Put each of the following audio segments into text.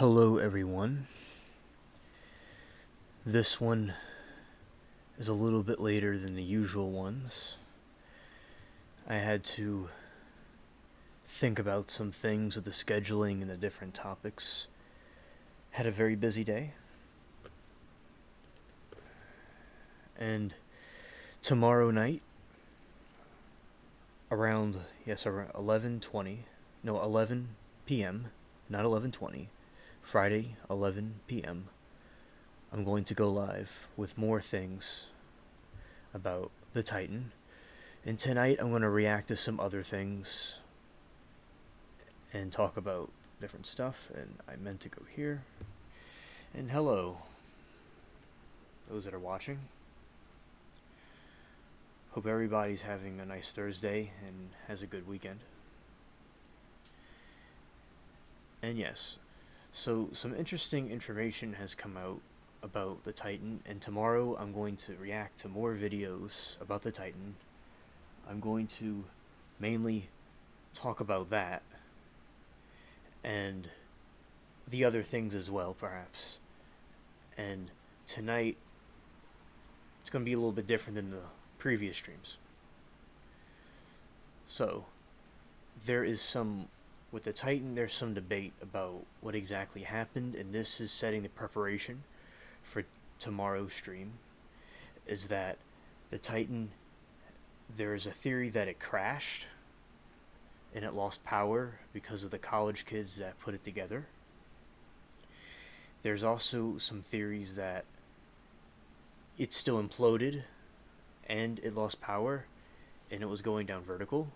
Hello everyone. This one is a little bit later than the usual ones. I had to think about some things with the scheduling and the different topics. Had a very busy day. And tomorrow night, around 11:20, no 11 p.m., not 11:20, Friday 11 p.m. I'm going to go live with more things about the Titan. And tonight I'm going to react to some other things and talk about different stuff. And I meant to go here. And hello, those that are watching. Hope everybody's having a nice Thursday and has a good weekend. And yes, so some interesting information has come out about the Titan, and tomorrow I'm going to react to more videos about the Titan. I'm going to mainly talk about that and the other things as well, perhaps. And tonight it's going to be a little bit different than the previous streams. So there is some, with the Titan, there's some debate about what exactly happened, and this is setting the preparation for tomorrow's stream. Is that the Titan, there's a theory that it crashed and it lost power because of the college kids that put it together. There's also some theories that it still imploded and it lost power and it was going down vertical,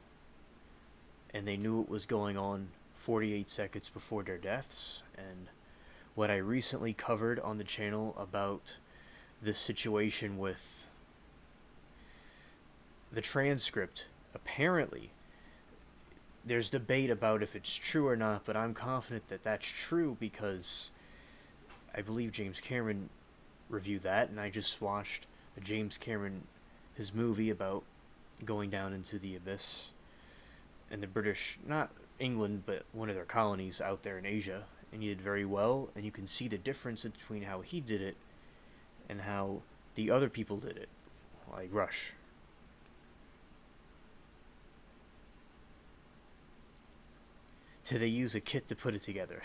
and they knew it was going on 48 seconds before their deaths. And what I recently covered on the channel about this situation with the transcript, apparently there's debate about if it's true or not, but I'm confident that that's true because I believe James Cameron reviewed that, and I just watched a James Cameron, his movie about going down into the abyss, and the British, not England, but one of their colonies out there in Asia, and he did very well, and you can see the difference between how he did it and how the other people did it, like Rush. Did they use a kit to put it together?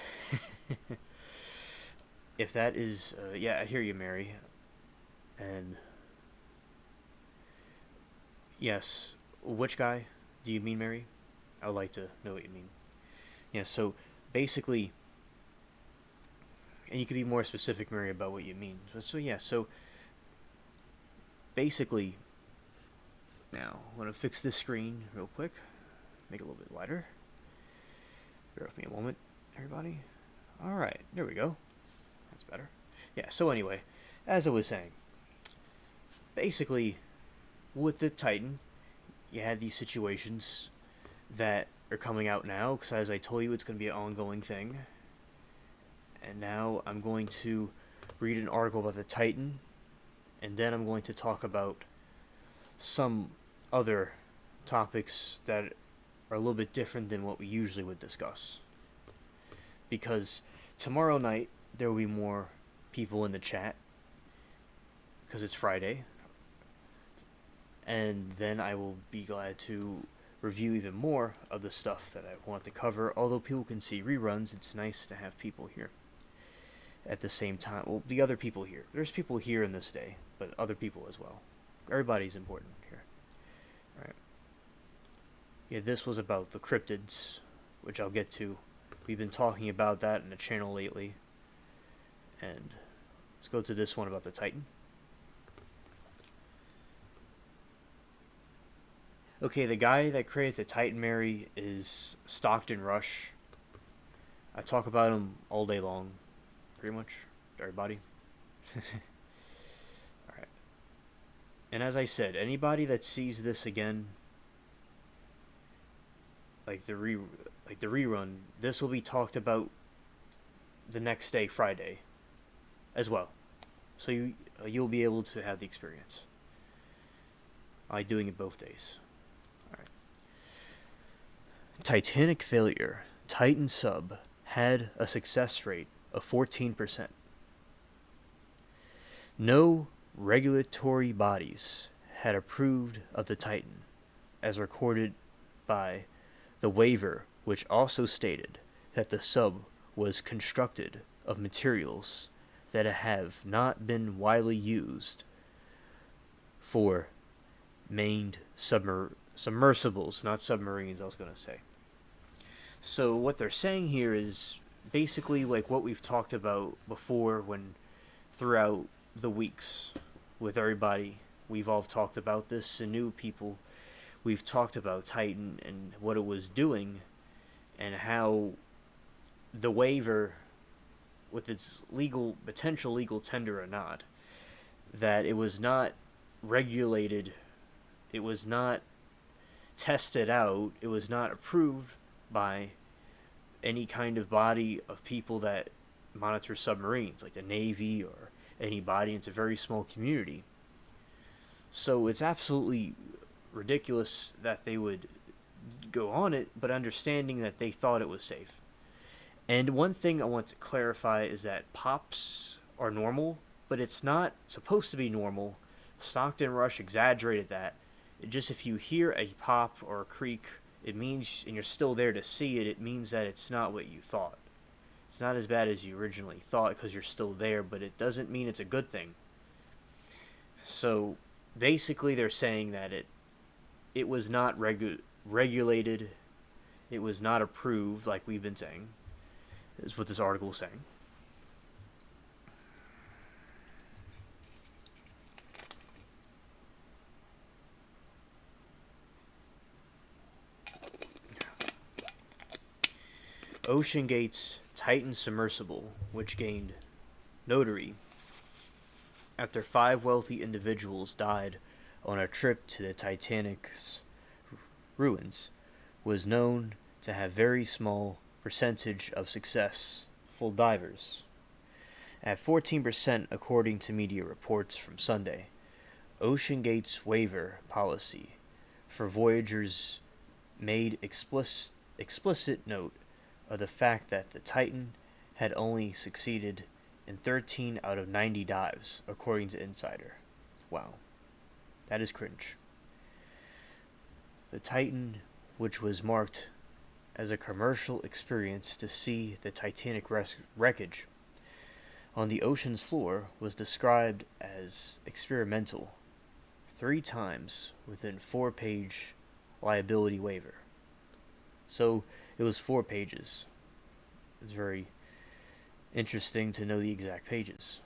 If that is, yeah, I hear you, Mary. And yes, which guy do you mean, Mary? I would like to know what you mean. Yeah, so basically, and you can be more specific, Mary, about what you mean. So yeah, so basically, now I'm going to fix this screen real quick, make it a little bit wider. Bear with me a moment, everybody. Alright, there we go. That's better. Yeah, so anyway, as I was saying, basically, with the Titan, you had these situations that are coming out now, because as I told you, it's going to be an ongoing thing. And now I'm going to read an article about the Titan, and then I'm going to talk about some other topics that are a little bit different than what we usually would discuss. Because tomorrow night, there will be more people in the chat, because it's Friday. And then I will be glad to review even more of the stuff that I want to cover. Although people can see reruns, it's nice to have people here at the same time. Well, the other people here. There's people here in this day, but other people as well. Everybody's important here. Alright. Yeah, this was about the cryptids, which I'll get to. We've been talking about that in the channel lately. And let's go to this one about the Titan. Okay, the guy that created the Titan, Mary, is Stockton Rush. I talk about him all day long, pretty much, to everybody. Alright. And as I said, anybody that sees this again, like the rerun, this will be talked about the next day, Friday, as well. So you'll be able to have the experience. I'm doing it both days. Alright. Titanic failure. Titan sub had a success rate of 14%. No regulatory bodies had approved of the Titan, as recorded by the waiver, which also stated that the sub was constructed of materials that have not been widely used for manned submersibles, not submarines, I was going to say. So what they're saying here is basically like what we've talked about before when throughout the weeks with everybody. We've all talked about this, and new people. We've talked about Titan and what it was doing, and how the waiver, with its potential legal tender or not, that it was not regulated, it was not tested out, it was not approved by any kind of body of people that monitor submarines, like the Navy or anybody. It's a very small community. So it's absolutely ridiculous that they would go on it, but understanding that they thought it was safe. And one thing I want to clarify is that pops are normal, but it's not supposed to be normal. Stockton Rush exaggerated that. Just if you hear a pop or a creak, it means, and you're still there to see it, it means that it's not what you thought. It's not as bad as you originally thought because you're still there, but it doesn't mean it's a good thing. So basically they're saying that it was not regulated, it was not approved, like we've been saying, is what this article is saying. OceanGate's Titan submersible, which gained notoriety after 5 wealthy individuals died on a trip to the Titanic's ruins, was known to have very small percentage of successful divers. At 14%, according to media reports from Sunday, OceanGate's waiver policy for voyagers made explicit note of the fact that the Titan had only succeeded in 13 out of 90 dives, according to Insider. Wow. That is cringe. The Titan, which was marked as a commercial experience to see the Titanic wreckage on the ocean's floor, was described as experimental 3 times within 4-page liability waiver. So it was 4 pages. It's very interesting to know the exact pages.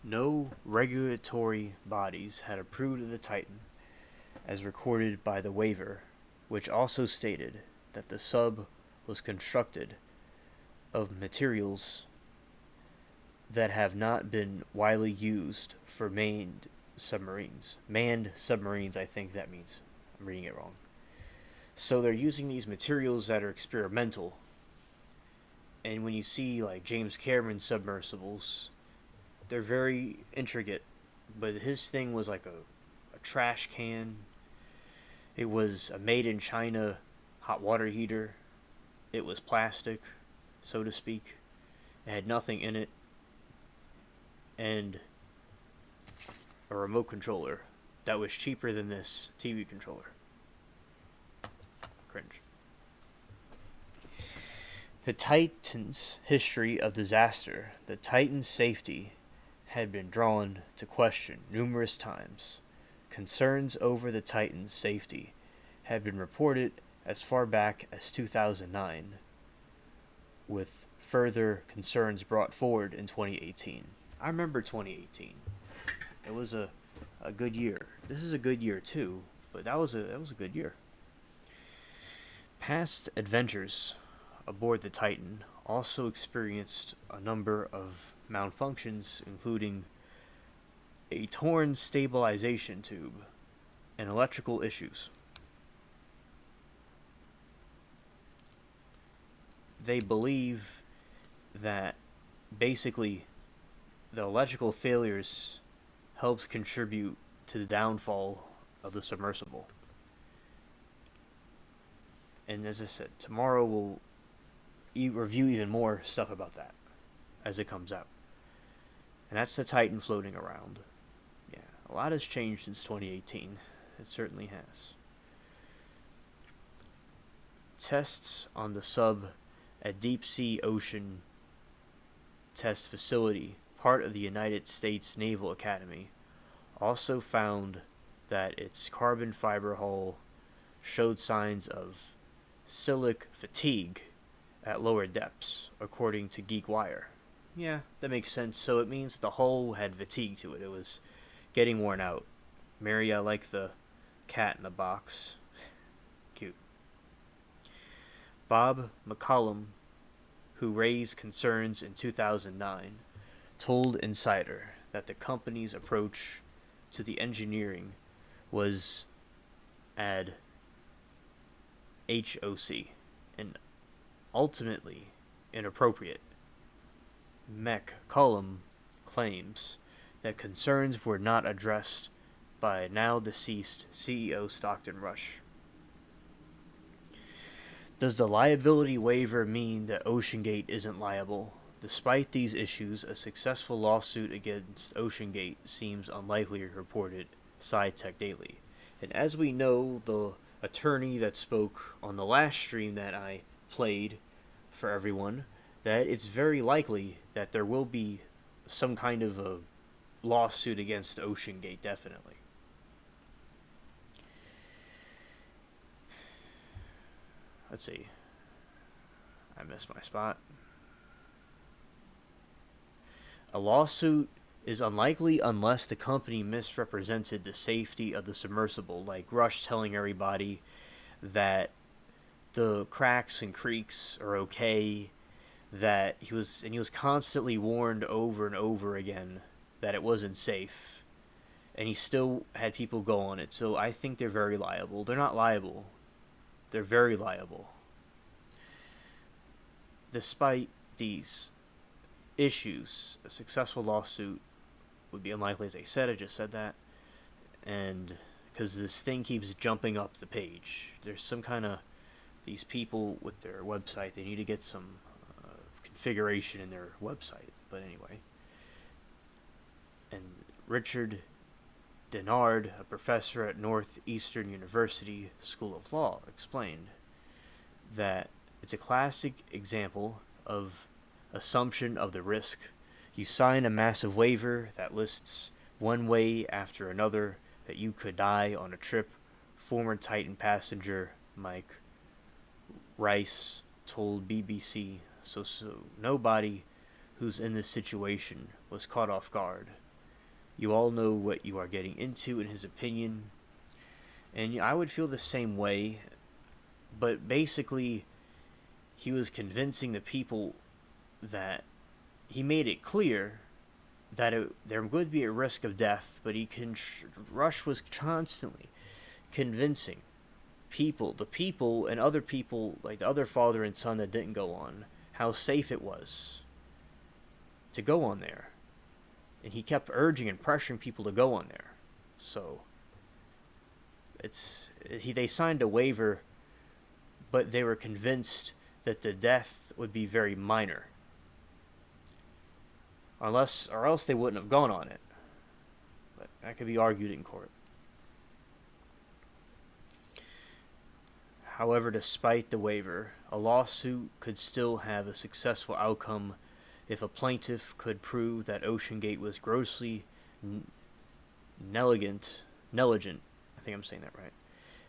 No regulatory bodies had approved of the Titan, as recorded by the waiver, which also stated that the sub was constructed of materials that have not been widely used for manned submarines. Manned submarines, I think that means. I'm reading it wrong. So they're using these materials that are experimental. And when you see like James Cameron submersibles, they're very intricate. But his thing was like a trash can. It was a made in China hot water heater. It was plastic, so to speak. It had nothing in it. And a remote controller that was cheaper than this TV controller. Cringe. The Titan's history of disaster. The Titan's safety had been drawn to question numerous times. Concerns over the Titan's safety had been reported as far back as 2009, with further concerns brought forward in 2018. I remember 2018. It was a good year. This is a good year too, but that was a good year. Past adventures aboard the Titan also experienced a number of malfunctions, including a torn stabilization tube and electrical issues. They believe that basically the electrical failures helped contribute to the downfall of the submersible. And as I said, tomorrow review even more stuff about that as it comes out. And that's the Titan floating around. Yeah, a lot has changed since 2018. It certainly has. Tests on the sub at Deep Sea Ocean Test Facility, part of the United States Naval Academy, also found that its carbon fiber hull showed signs of silic fatigue at lower depths, according to GeekWire. Yeah, that makes sense. So it means the hull had fatigue to it. It was getting worn out. Mary, I like the cat in the box. Cute. Bob McCollum, who raised concerns in 2009, told Insider that the company's approach to the engineering was ad HOC and ultimately inappropriate. McCollum claims that concerns were not addressed by now deceased CEO Stockton Rush. Does the liability waiver mean that OceanGate isn't liable? Despite these issues, a successful lawsuit against OceanGate seems unlikely, reported SciTech Daily. And as we know, the attorney that spoke on the last stream that I played for everyone, that it's very likely that there will be some kind of a lawsuit against OceanGate, definitely. Let's see. I missed my spot. A lawsuit is unlikely unless the company misrepresented the safety of the submersible, like Rush telling everybody that the cracks and creaks are okay, that he was constantly warned over and over again that it wasn't safe, and he still had people go on it. So I think they're very liable. They're not liable. They're very liable. Despite these issues, a successful lawsuit would be unlikely, as I said. I just said that. And because this thing keeps jumping up the page, there's some kind of, these people with their website, they need to get some configuration in their website. But anyway. And Richard Denard, a professor at Northeastern University School of Law, explained that it's a classic example of assumption of the risk. You sign a massive waiver that lists one way after another that you could die on a trip. Former Titan passenger Mike Rice told BBC, so nobody who's in this situation was caught off guard. You all know what you are getting into, in his opinion. And I would feel the same way, but basically he was convincing the people that he made it clear that there would be a risk of death, but Rush was constantly convincing the people and other people, like the other father and son that didn't go on, how safe it was to go on there. And he kept urging and pressuring people to go on there. So they signed a waiver, but they were convinced that the death would be very minor. Or else they wouldn't have gone on it. But that could be argued in court. However, despite the waiver, a lawsuit could still have a successful outcome if a plaintiff could prove that OceanGate was grossly negligent, I think I'm saying that right,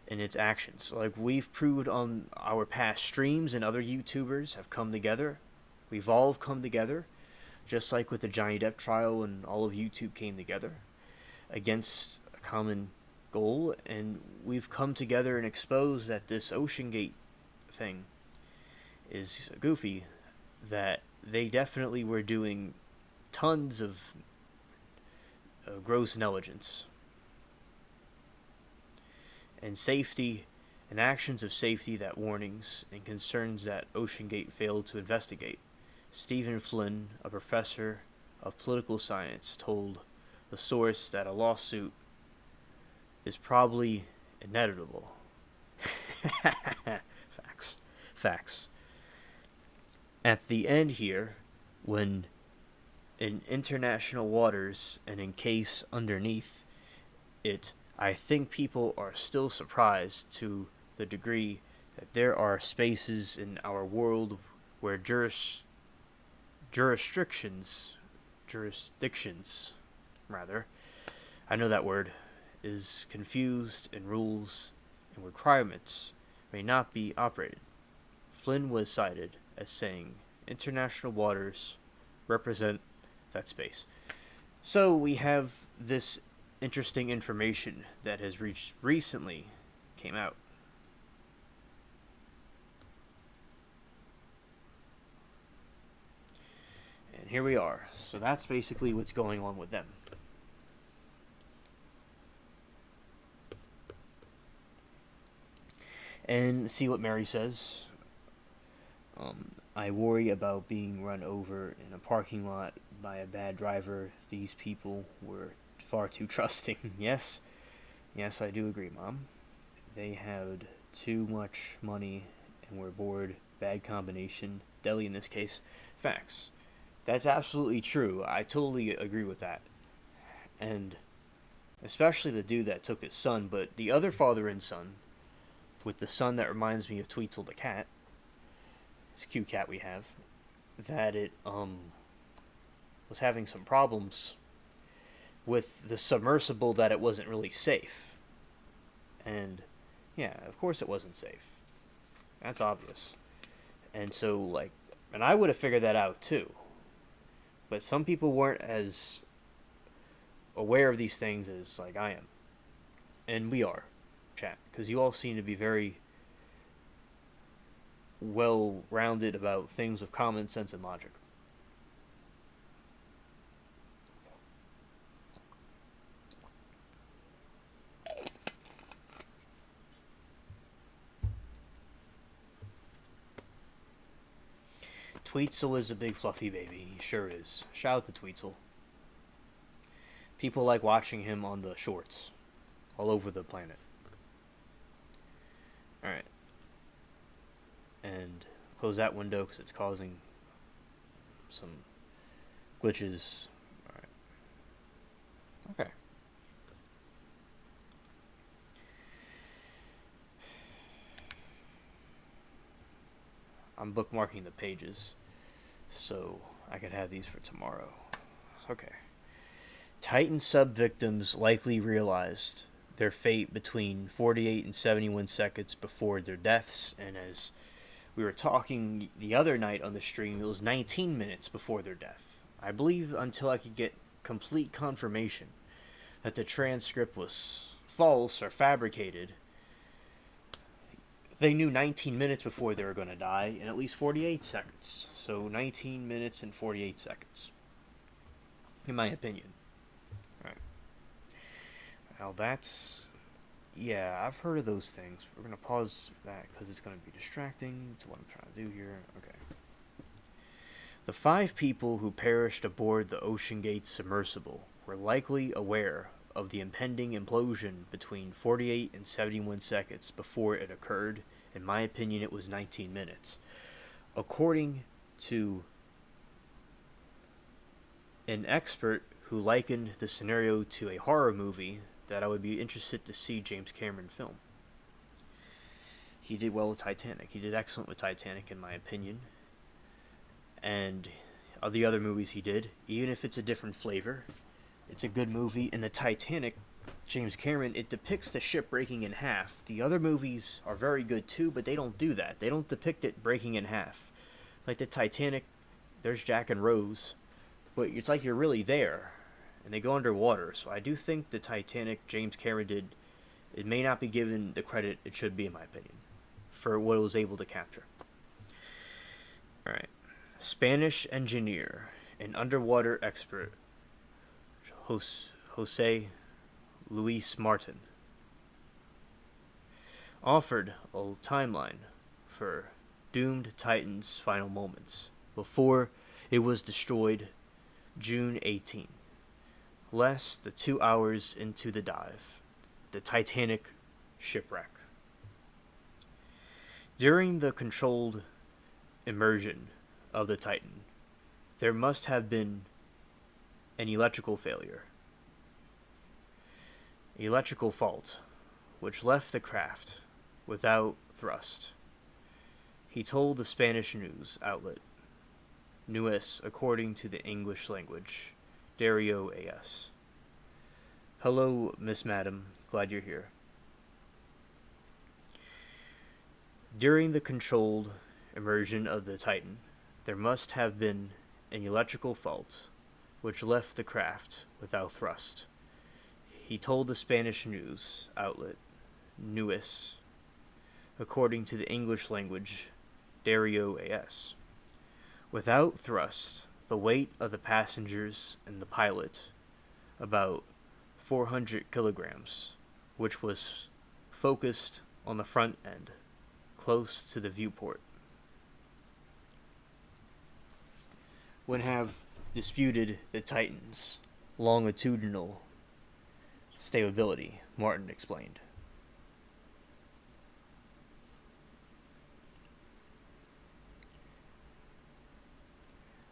in its actions. Like we've proved on our past streams, and other YouTubers have come together. We've all come together, just like with the Johnny Depp trial, and all of YouTube came together against a common goal, and we've come together and exposed that this OceanGate thing is goofy, that they definitely were doing tons of gross negligence. And safety, and actions of safety that warnings and concerns that OceanGate failed to investigate. Stephen Flynn, a professor of political science, told the source that a lawsuit is probably inevitable. Facts. At the end here, when in international waters and in case underneath it, I think people are still surprised to the degree that there are spaces in our world where jurisdictions, rather, I know that word, is confused and rules and requirements may not be operated. Flynn was cited as saying international waters represent that space. So we have this interesting information that has recently came out. And here we are. So that's basically what's going on with them. And see what Mary says. I worry about being run over in a parking lot by a bad driver. These people were far too trusting. Yes, I do agree, Mom. They had too much money and were bored. Bad combination. Deli in this case. Facts. That's absolutely true. I totally agree with that. And especially the dude that took his son, but the other father and son, with the son that reminds me of Tweetzel the cat, this cute cat we have, that it was having some problems with the submersible, that it wasn't really safe. And yeah, of course it wasn't safe. That's obvious. And so, like, and I would have figured that out too. But some people weren't as aware of these things as, like, I am. And we are, chat. Because you all seem to be very well-rounded about things with common sense and logic. Tweetzel is a big fluffy baby. He sure is. Shout out to Tweetzel. People like watching him on the shorts all over the planet. Alright. And close that window because it's causing some glitches. Alright. Okay. I'm bookmarking the pages so I could have these for tomorrow. Okay. Titan sub-victims likely realized their fate between 48 and 71 seconds before their deaths, and as we were talking the other night on the stream, it was 19 minutes before their death. I believe until I could get complete confirmation that the transcript was false or fabricated, they knew 19 minutes before they were going to die in at least 48 seconds. So 19 minutes and 48 seconds, in my opinion. Alright. Now that's... yeah, I've heard of those things. We're going to pause that because it's going to be distracting to what I'm trying to do here. Okay. The 5 people who perished aboard the OceanGate submersible were likely aware of the impending implosion between 48 and 71 seconds before it occurred. In my opinion, it was 19 minutes. According to an expert who likened the scenario to a horror movie that I would be interested to see James Cameron film. He did well with Titanic. He did excellent with Titanic, in my opinion. And the other movies he did, even if it's a different flavor, it's a good movie. In the Titanic, James Cameron, it depicts the ship breaking in half. The other movies are very good too, but they don't do that. They don't depict it breaking in half. Like the Titanic, there's Jack and Rose, but it's like you're really there, and they go underwater. So I do think the Titanic James Cameron did, it may not be given the credit it should be, in my opinion, for what it was able to capture. Alright. Spanish engineer and underwater expert Jose Luis Martin offered a timeline for doomed Titan's final moments before it was destroyed June 18, less than 2 hours into the dive, the Titanic shipwreck. During the controlled immersion of the Titan, there must have been an electrical failure. Electrical fault, which left the craft without thrust. He told the Spanish news outlet, Nues, according to the English language, Dario AS. Hello, Miss Madam. Glad you're here. During the controlled immersion of the Titan, there must have been an electrical fault, which left the craft without thrust. He told the Spanish news outlet, Nues, according to the English language, Dario AS. Without thrust, the weight of the passengers and the pilot, about 400 kilograms, which was focused on the front end, close to the viewport. When have disputed the Titan's longitudinal stability, Martin explained.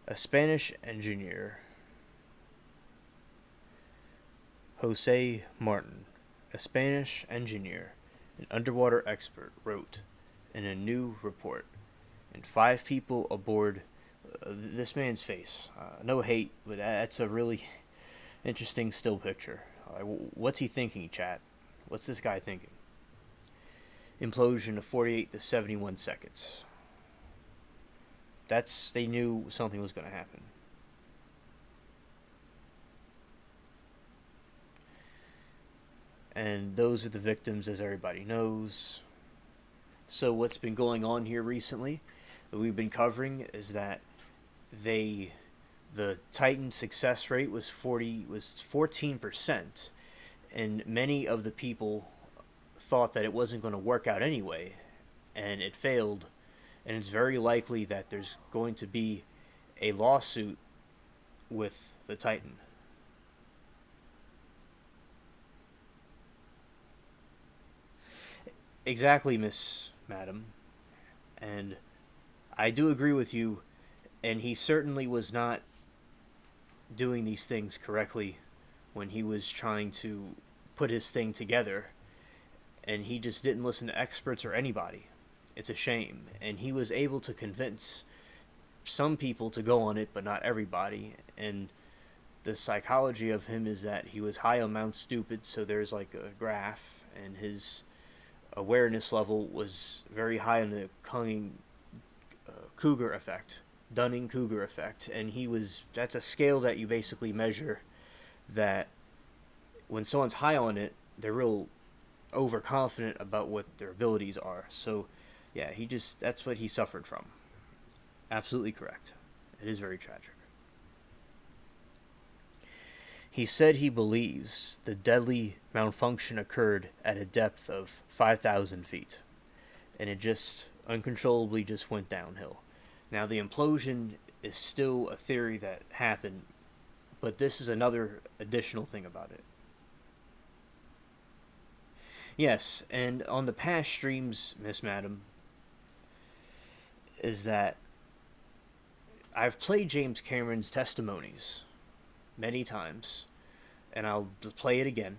A Spanish engineer, Jose Martin, a Spanish engineer and underwater expert, wrote in a new report, and 5 people aboard this man's face. No hate, but that's a really interesting still picture. What's he thinking, chat? What's this guy thinking? Implosion of 48 to 71 seconds. They knew something was going to happen. And those are the victims, as everybody knows. So what's been going on here recently that we've been covering is that the Titan success rate was 14%, and many of the people thought that it wasn't going to work out anyway, and it failed, and it's very likely that there's going to be a lawsuit with the Titan. Exactly, Miss Madam, and I do agree with you, and he certainly was not doing these things correctly when he was trying to put his thing together, and he just didn't listen to experts or anybody. It's a shame, and he was able to convince some people to go on it, but not everybody, and the psychology of him is that he was high on Mount Stupid, so there's like a graph, and his awareness level was very high in the Dunning-Kruger effect, and that's a scale that you basically measure that when someone's high on it, they're real overconfident about what their abilities are. So yeah, that's what he suffered from. Absolutely correct. It is very tragic. He said he believes the deadly malfunction occurred at a depth of 5,000 feet, and it just uncontrollably just went downhill. Now, the implosion is still a theory that happened, but this is another additional thing about it. Yes, and on the past streams, Miss Madam, is that I've played James Cameron's testimonies many times, and I'll play it again,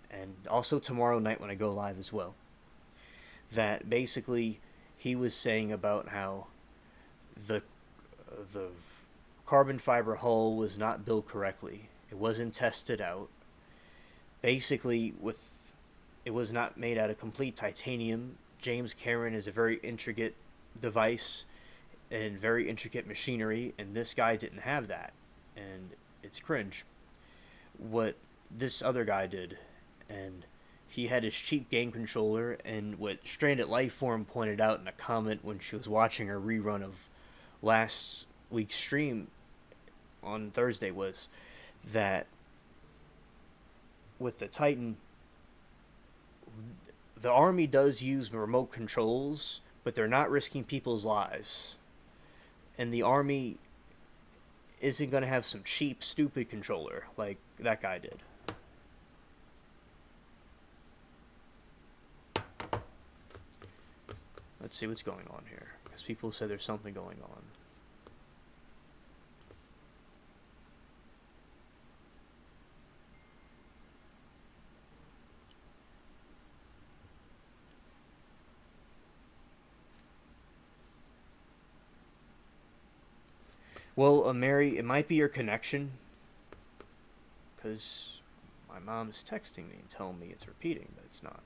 and also tomorrow night when I go live as well, that basically he was saying about how the carbon fiber hull was not built correctly. It wasn't tested out. Basically, it was not made out of complete titanium. James Cameron is a very intricate device and very intricate machinery, and this guy didn't have that, and it's cringe what this other guy did. And he had his cheap game controller, and what Stranded Lifeform pointed out in a comment when she was watching her rerun of last week's stream on Thursday was that with the Titan, the Army does use remote controls, but they're not risking people's lives. And the Army isn't going to have some cheap, stupid controller like that guy did. Let's see what's going on here, because people said there's something going on. Well, Mary, it might be your connection, because my mom is texting me and telling me it's repeating, but it's not.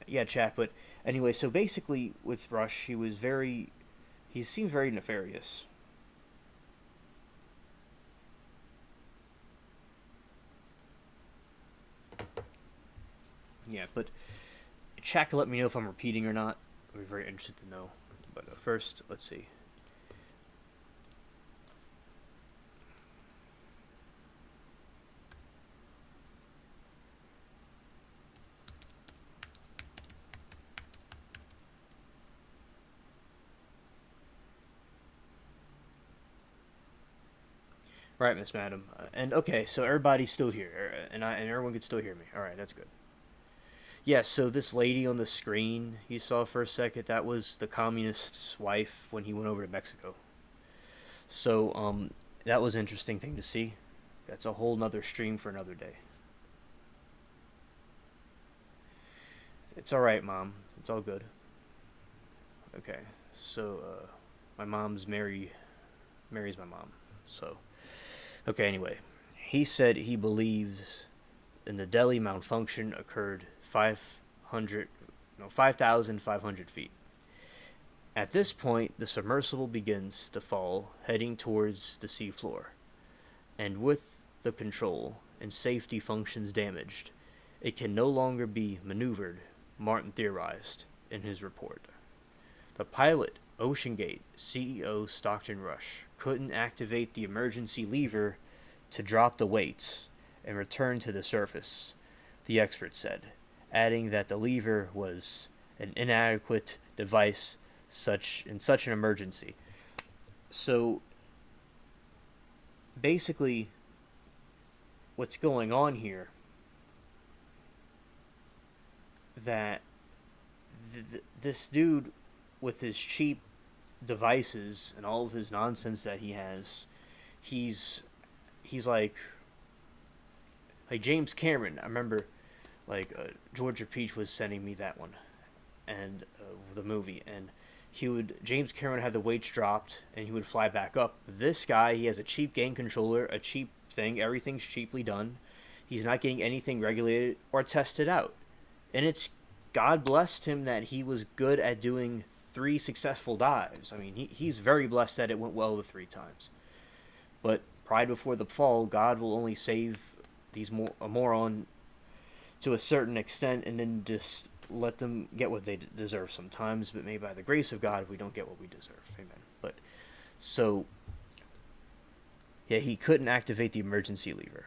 Yeah, chat. But anyway, so basically with Rush, he seemed very nefarious. Yeah, but chat can let me know if I'm repeating or not. I'd be very interested to know. But first, let's see. Right, Miss Madam. And okay, so everybody's still here, and everyone can still hear me. All right, that's good. Yeah, so this lady on the screen you saw for a second, that was the communist's wife when he went over to Mexico. So, that was an interesting thing to see. That's a whole nother stream for another day. It's all right, Mom. It's all good. Okay, so my mom's Mary's my mom. So, okay, anyway, he said he believes in the Delhi malfunction occurred 5,500 feet. At this point, the submersible begins to fall, heading towards the seafloor. And with the control and safety functions damaged, it can no longer be maneuvered, Martin theorized in his report. The pilot, OceanGate CEO Stockton Rush, couldn't activate the emergency lever to drop the weights and return to the surface, the expert said, adding that the lever was an inadequate device in such an emergency. So basically what's going on here that this dude with his cheap devices and all of his nonsense that he has, he's like James Cameron. I remember like Georgia Peach was sending me that one and the movie, and James Cameron had the weights dropped and he would fly back up. This guy, he has a cheap game controller, a cheap thing, everything's cheaply done. He's not getting anything regulated or tested out. And it's God blessed him that he was good at doing 3 successful dives. I mean, he's very blessed that it went well the 3 times. But pride before the fall, God will only save a moron to a certain extent and then just let them get what they deserve sometimes, but maybe by the grace of God, we don't get what we deserve. Amen. But, so, yeah, he couldn't activate the emergency lever.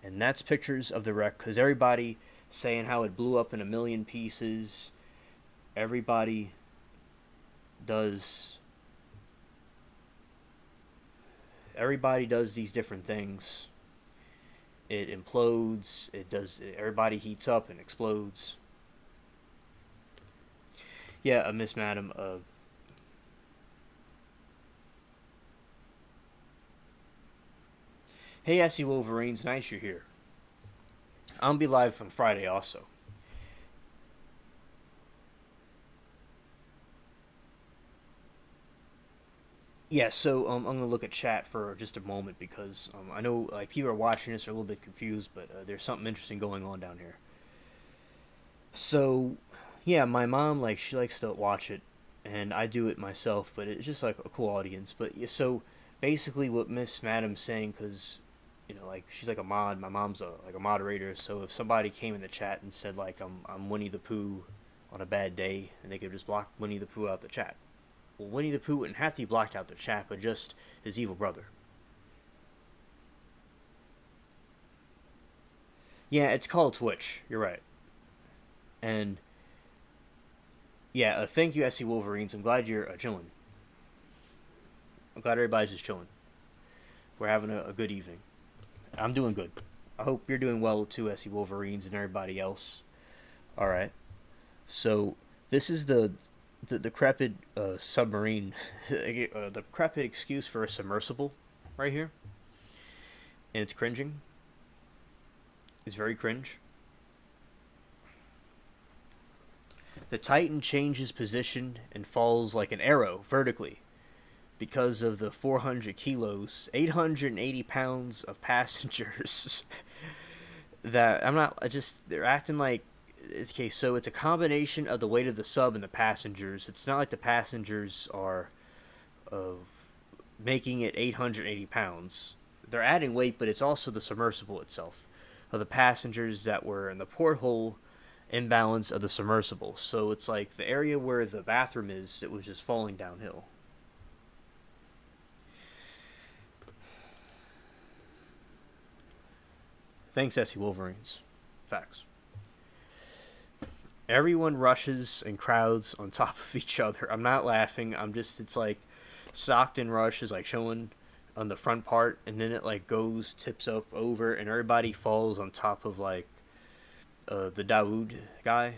And that's pictures of the wreck, because everybody saying how it blew up in a million pieces. Everybody does these different things. It implodes, everybody heats up and explodes. Yeah, Miss Madam, hey, SC Wolverines, nice you're here. I'll be live on Friday also. Yeah, so I'm gonna look at chat for just a moment because I know like people are watching this are a little bit confused, but there's something interesting going on down here. So, yeah, my mom like she likes to watch it, and I do it myself, but it's just like a cool audience. But yeah, so basically, what Miss Madam's saying, because like she's like a mod. My mom's like a moderator, so if somebody came in the chat and said like I'm Winnie the Pooh on a bad day, and they could just block Winnie the Pooh out the chat. Well, Winnie the Pooh wouldn't have to be blocked out the chat, but just his evil brother. Yeah, it's called Twitch. You're right. And yeah, thank you, SC Wolverines. I'm glad you're chilling. I'm glad everybody's just chilling. We're having a good evening. I'm doing good. I hope you're doing well too, SC Wolverines and everybody else. All right. So this is the decrepit submarine, the decrepit excuse for a submersible, right here, and it's cringing. It's very cringe. The Titan changes position and falls like an arrow vertically, because of the 400 kilos, 880 pounds of passengers that I'm not, I just, they're acting like, okay, so it's a combination of the weight of the sub and the passengers. It's not like the passengers are uh, making it 880 pounds. They're adding weight, but it's also the submersible itself of the passengers that were in the porthole imbalance of the submersible. So it's like the area where the bathroom is, it was just falling downhill. Thanks, SC Wolverines. Facts. Everyone rushes and crowds on top of each other. I'm not laughing. I'm just, it's like Stockton Rush is like showing on the front part, and then it like goes, tips up over, and everybody falls on top of like the Dawood guy,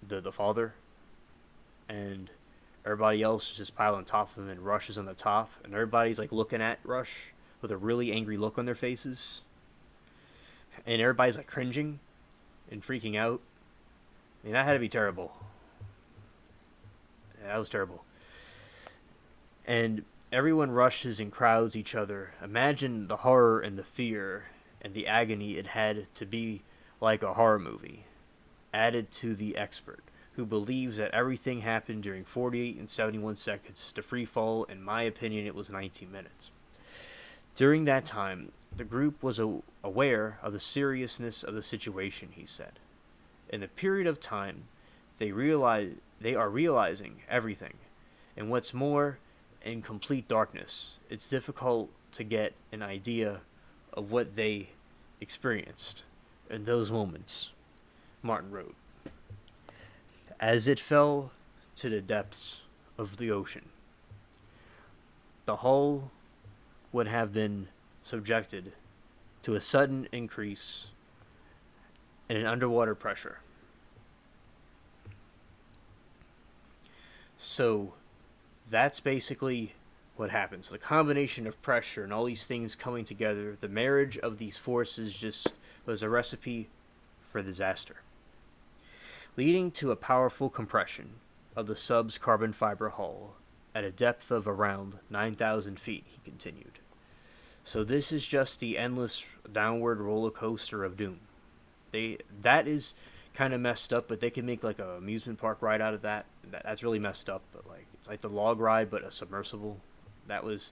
the father, and everybody else is just piled on top of him, and Rush is on the top, and everybody's like looking at Rush with a really angry look on their faces, and everybody's like cringing and freaking out. I mean, that had to be terrible. Yeah, that was terrible. And everyone rushes and crowds each other. Imagine the horror and the fear and the agony it had to be like a horror movie, added to the expert, who believes that everything happened during 48 and 71 seconds to free fall. In my opinion, it was 19 minutes. During that time, the group was aware of the seriousness of the situation, he said. In the period of time, they are realizing everything. And what's more, in complete darkness, it's difficult to get an idea of what they experienced in those moments, Martin wrote. As it fell to the depths of the ocean, the hull would have been subjected to a sudden increase in an underwater pressure. So that's basically what happens. The combination of pressure and all these things coming together, the marriage of these forces just was a recipe for disaster, leading to a powerful compression of the sub's carbon fiber hull at a depth of around 9,000 feet, he continued. So this is just the endless downward roller coaster of doom. That is kind of messed up, but they can make like a amusement park ride out of that. That's really messed up, but like it's like the log ride but a submersible. That was,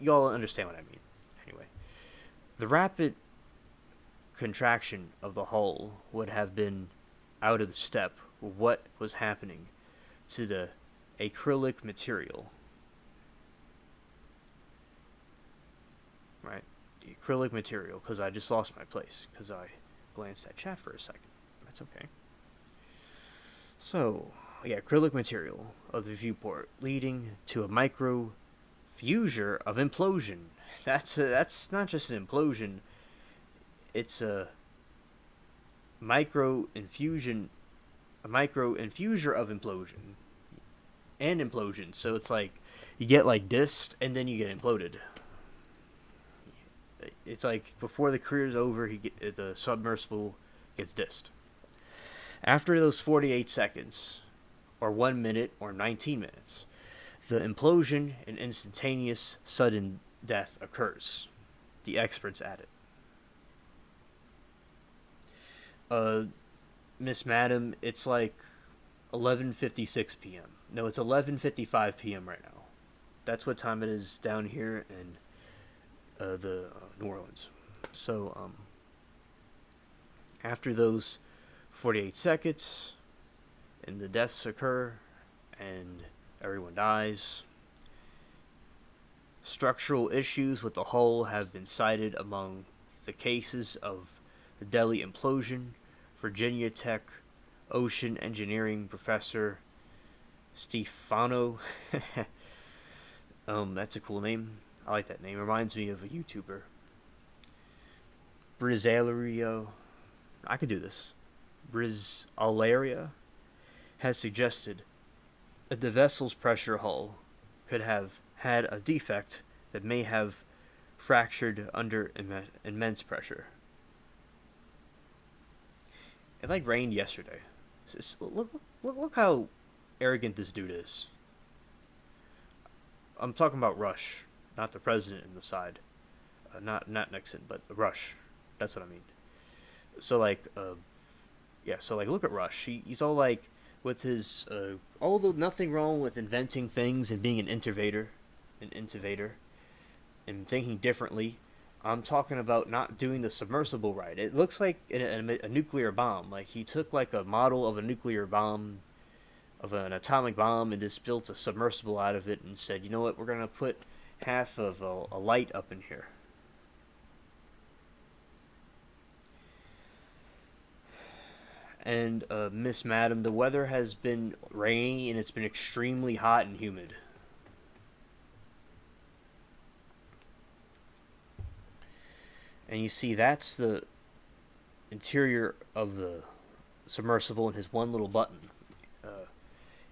y'all understand what I mean. Anyway, the rapid contraction of the hull would have been out of the step with what was happening to the acrylic material. Right? The acrylic material, because I just lost my place, because I glanced at chat for a second. That's okay. So, yeah, acrylic material of the viewport, leading to a micro fissure of implosion. That's not just an implosion. It's a micro infusure of implosion and implosion. So it's like you get like dissed and then you get imploded. It's like before the career's over, the submersible gets dissed. After those 48 seconds, or 1 minute, or 19 minutes, the implosion and instantaneous sudden death occurs. The experts added. Miss Madam, it's like 11:56 p.m. No, it's 11:55 p.m. right now. That's what time it is down here in the New Orleans. So, after those 48 seconds, and the deaths occur, and everyone dies, structural issues with the hull have been cited among the cases of the Delhi implosion. Virginia Tech ocean engineering professor Stefano, that's a cool name. I like that name. Reminds me of a YouTuber. Brizzalerio, I could do this. Brizzaleria has suggested that the vessel's pressure hull could have had a defect that may have fractured under immense pressure. It like rained yesterday. Look how arrogant this dude is. I'm talking about Rush, not the president in the side. Not Nixon, but Rush. That's what I mean. So like, yeah. So like, look at Rush. He's all like, with his, although nothing wrong with inventing things and being an innovator, and thinking differently. I'm talking about not doing the submersible right. It looks like a nuclear bomb. Like he took like a model of a nuclear bomb, of an atomic bomb, and just built a submersible out of it and said, you know what, we're gonna put half of a light up in here. And Miss Madam, the weather has been rainy and it's been extremely hot and humid. And you see, that's the interior of the submersible and his one little button. Uh,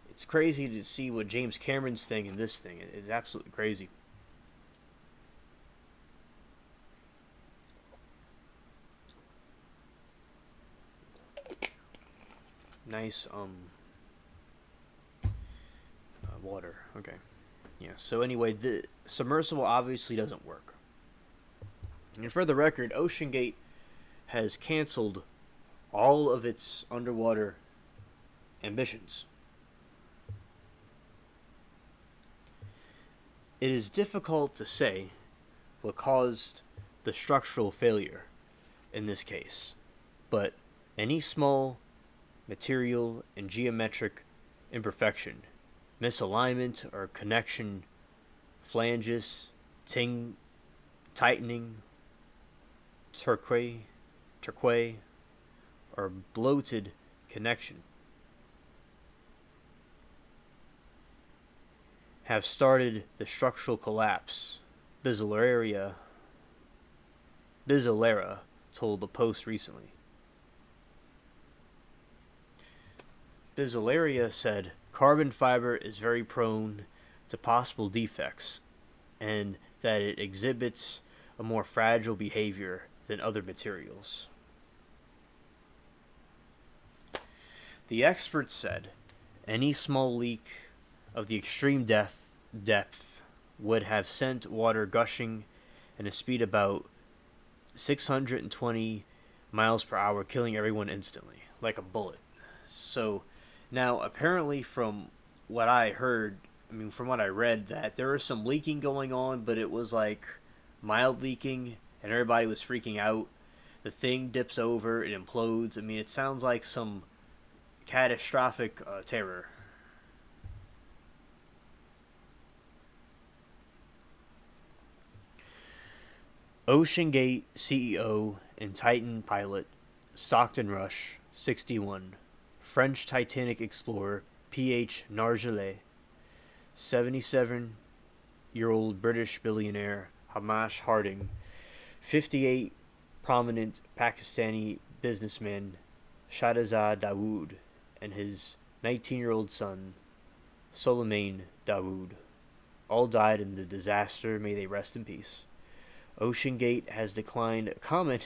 it's crazy to see what James Cameron's thing and this thing. It's absolutely crazy. Nice water. Okay. Yeah. So anyway, the submersible obviously doesn't work. And for the record, OceanGate has canceled all of its underwater ambitions. It is difficult to say what caused the structural failure in this case, but any small material and geometric imperfection, misalignment or connection, flanges, tightening, turquoise, or bloated connection have started the structural collapse, Bizzolera told the Post recently. Bizzolera said carbon fiber is very prone to possible defects and that it exhibits a more fragile behavior than other materials. The experts said any small leak of the extreme depth would have sent water gushing at a speed about 620 miles per hour, killing everyone instantly, like a bullet. So, now apparently from what I heard, from what I read, that there was some leaking going on, but it was like mild leaking, and everybody was freaking out. The thing dips over, it implodes. It sounds like some catastrophic terror. OceanGate CEO and Titan pilot Stockton Rush, 61, French Titanic explorer P.H. Nargeolet, 77-year-old British billionaire Hamish Harding, 58, prominent Pakistani businessman Shahzad Dawood, and his 19-year-old son Soleiman Dawood, all died in the disaster. May they rest in peace. OceanGate has declined comment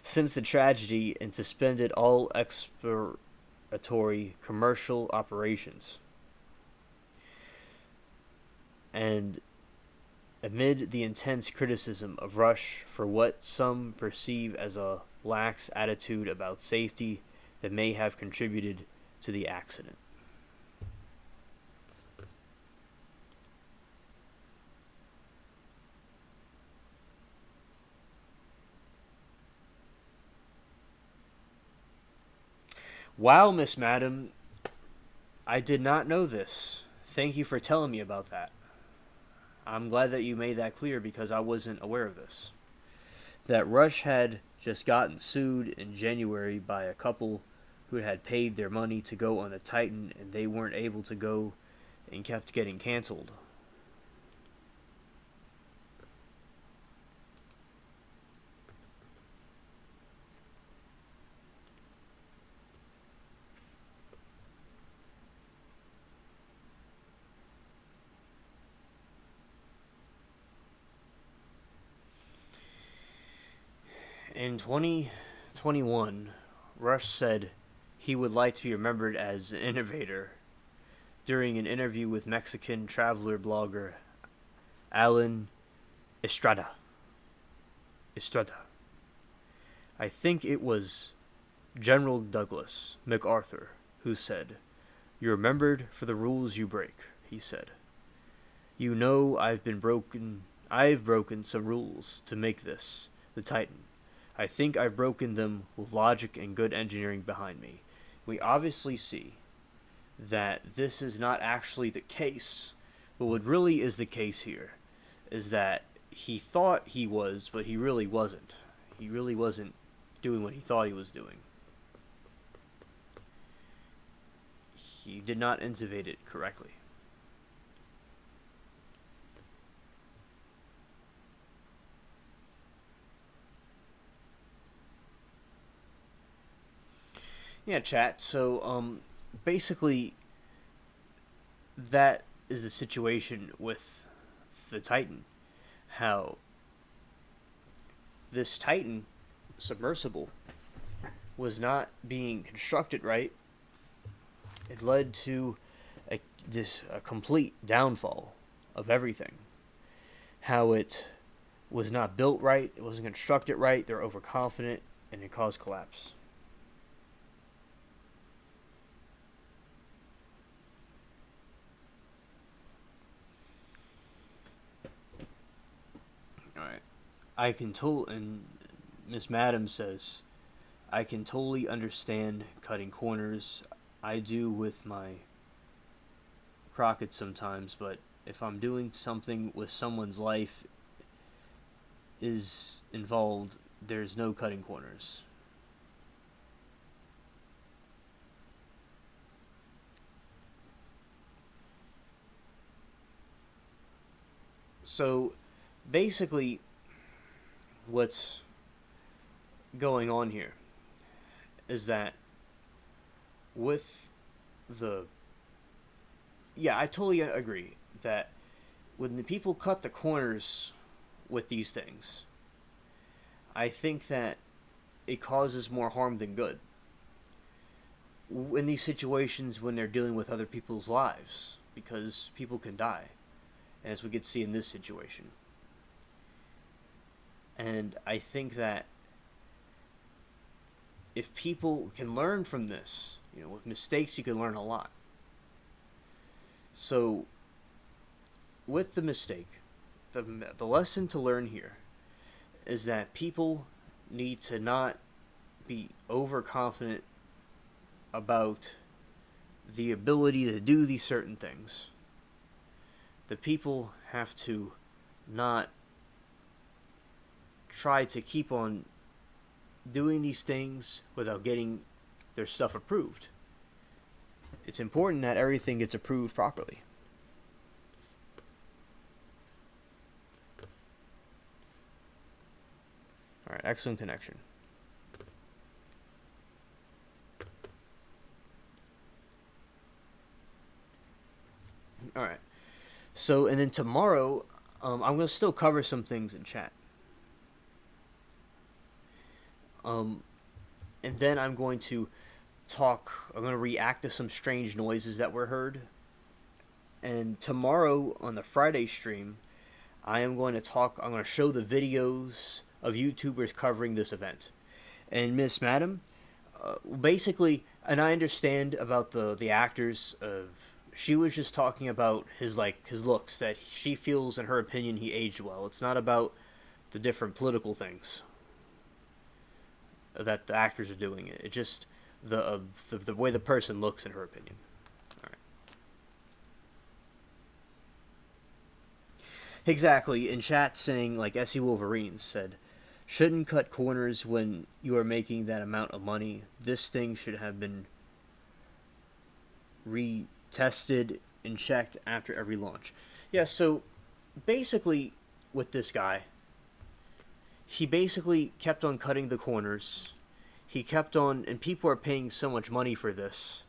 since the tragedy and suspended all exploratory commercial operations. And amid the intense criticism of Rush for what some perceive as a lax attitude about safety that may have contributed to the accident. Wow, Miss Madam, I did not know this. Thank you for telling me about that. I'm glad that you made that clear because I wasn't aware of this. That Rush had just gotten sued in January by a couple who had paid their money to go on the Titan and they weren't able to go and kept getting canceled. In 2021, Rush said he would like to be remembered as an innovator during an interview with Mexican traveler blogger Alan Estrada. I think it was General Douglas MacArthur who said, "You're remembered for the rules you break," he said. "You know I've broken some rules to make this, the Titan. I think I've broken them with logic and good engineering behind me." We obviously see that this is not actually the case, but what really is the case here is that he thought he was, but he really wasn't. He really wasn't doing what he thought he was doing. He did not intubate it correctly. Yeah, chat. So, basically, that is the situation with the Titan. How this Titan submersible was not being constructed right. It led to a complete downfall of everything. How it was not built right, it wasn't constructed right, they're overconfident, and it caused collapse. Alright. And Miss Madam says, I can totally understand cutting corners. I do with my Crockett sometimes, but if I'm doing something with someone's life is involved, there's no cutting corners. So, basically, what's going on here is that with the... Yeah, I totally agree that when the people cut the corners with these things, I think that it causes more harm than good. In these situations when they're dealing with other people's lives, because people can die, as we could see in this situation. And I think that if people can learn from this, with mistakes you can learn a lot. So, with the mistake, the lesson to learn here is that people need to not be overconfident about the ability to do these certain things. The people have to not try to keep on doing these things without getting their stuff approved. It's important that everything gets approved properly. Alright, excellent connection. Alright. So, and then tomorrow, I'm going to still cover some things in chat. And then I'm going to react to some strange noises that were heard. And tomorrow on the Friday stream, I'm going to show the videos of YouTubers covering this event. And Miss Madam, basically, and I understand about the actors, she was just talking about his looks, that she feels, in her opinion, he aged well. It's not about the different political things that the actors are doing. It's just the way the person looks, in her opinion. All right. Exactly. In chat, saying SE Wolverines said, "Shouldn't cut corners when you are making that amount of money. This thing should have been retested and checked after every launch." Yeah. So basically, with this guy, he basically kept on cutting the corners. He kept on, and people are paying so much money for this,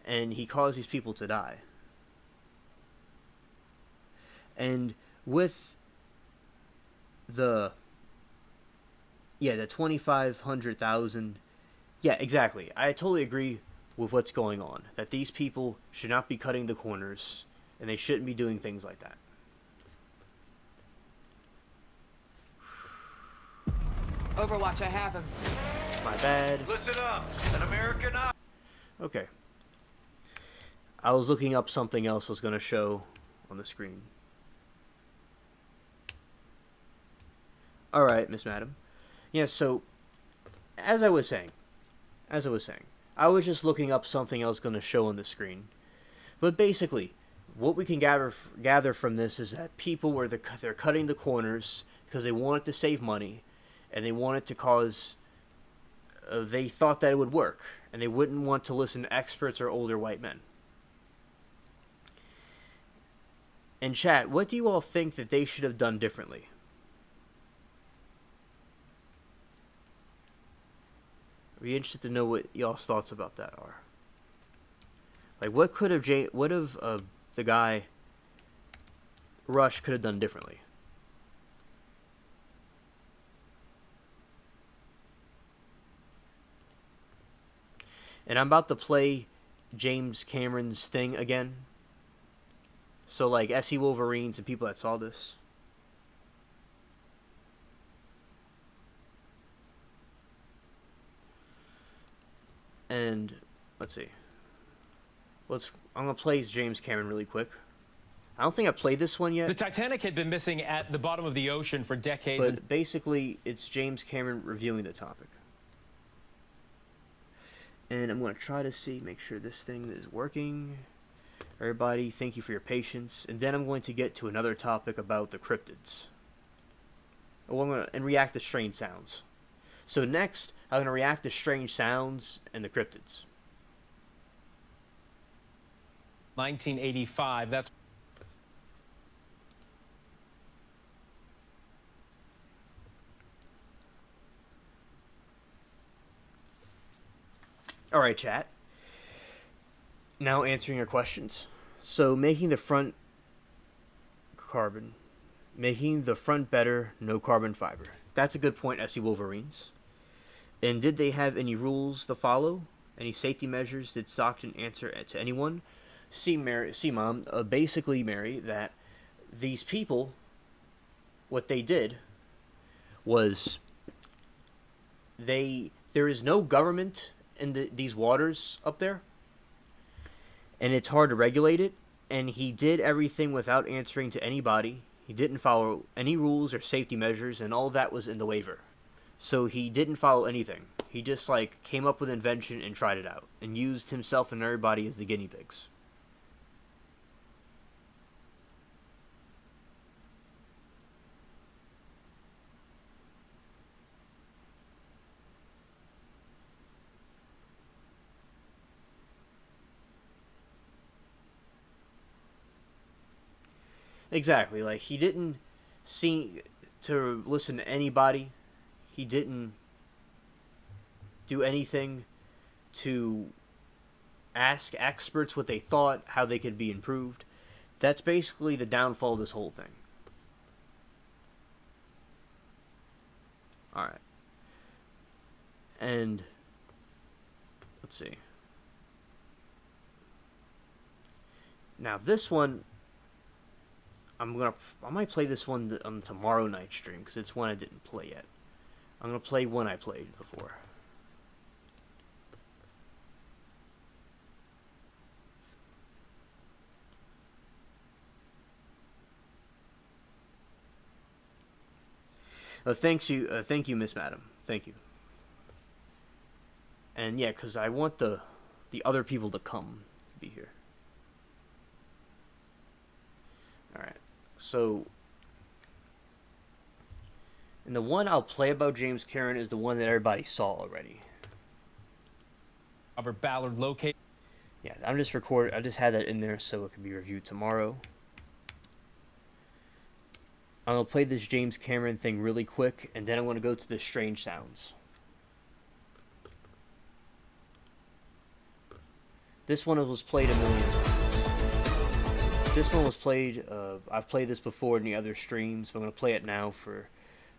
and he caused these people to die. And with the 2,500,000, yeah, exactly. I totally agree with what's going on. That these people should not be cutting the corners, and they shouldn't be doing things like that. Overwatch, I have him. My bad. Listen up, an American. Okay. I was looking up something else I was going to show on the screen. Alright, Miss Madam. Yeah, so, as I was saying, I was just looking up something I was going to show on the screen. But basically, what we can gather from this is that people they're cutting the corners because they wanted to save money, and they wanted to cause... they thought that it would work, and they wouldn't want to listen to experts or older white men. And chat, what do you all think that they should have done differently? I'd be interested to know what y'all's thoughts about that are. Like, what have the guy Rush could have done differently? And I'm about to play James Cameron's thing again. So, like, ASSV Wolverines and people that saw this. And, let's see. I'm going to play James Cameron really quick. I don't think I played this one yet. The Titanic had been missing at the bottom of the ocean for decades. But basically, it's James Cameron reviewing the topic. And I'm going to try to make sure this thing is working. Everybody, thank you for your patience. And then I'm going to get to another topic about the cryptids. And react to strange sounds. So next, I'm going to react to strange sounds and the cryptids. 1985, that's... Alright, chat. Now answering your questions. So, making the front better, no carbon fiber. That's a good point, ASSV Wolverines. And did they have any rules to follow? Any safety measures? Did Stockton answer to anyone? Mom, basically, Mary, that these people, what they did was there is no government in these waters up there, and it's hard to regulate it, and he did everything without answering to anybody. He didn't follow any rules or safety measures, and all that was in the waiver. So he didn't follow anything. He just, like, came up with an invention and tried it out, and used himself and everybody as the guinea pigs. Exactly, like, he didn't seem to listen to anybody. He didn't do anything to ask experts what they thought, how they could be improved. That's basically the downfall of this whole thing. Alright. And, let's see. Now, this one... I might play this one on tomorrow night stream, because it's one I didn't play yet. I'm going to play one I played before. Thank you, Miss Madam. Thank you. And yeah, because I want the other people to come be here. Alright. So, and the one I'll play about James Cameron is the one that everybody saw already. Robert Ballard located. Yeah, I just had that in there so it can be reviewed tomorrow. I'm going to play this James Cameron thing really quick, and then I'm going to go to the strange sounds. This one was played a million times. This one was played, I've played this before in the other streams, but I'm going to play it now for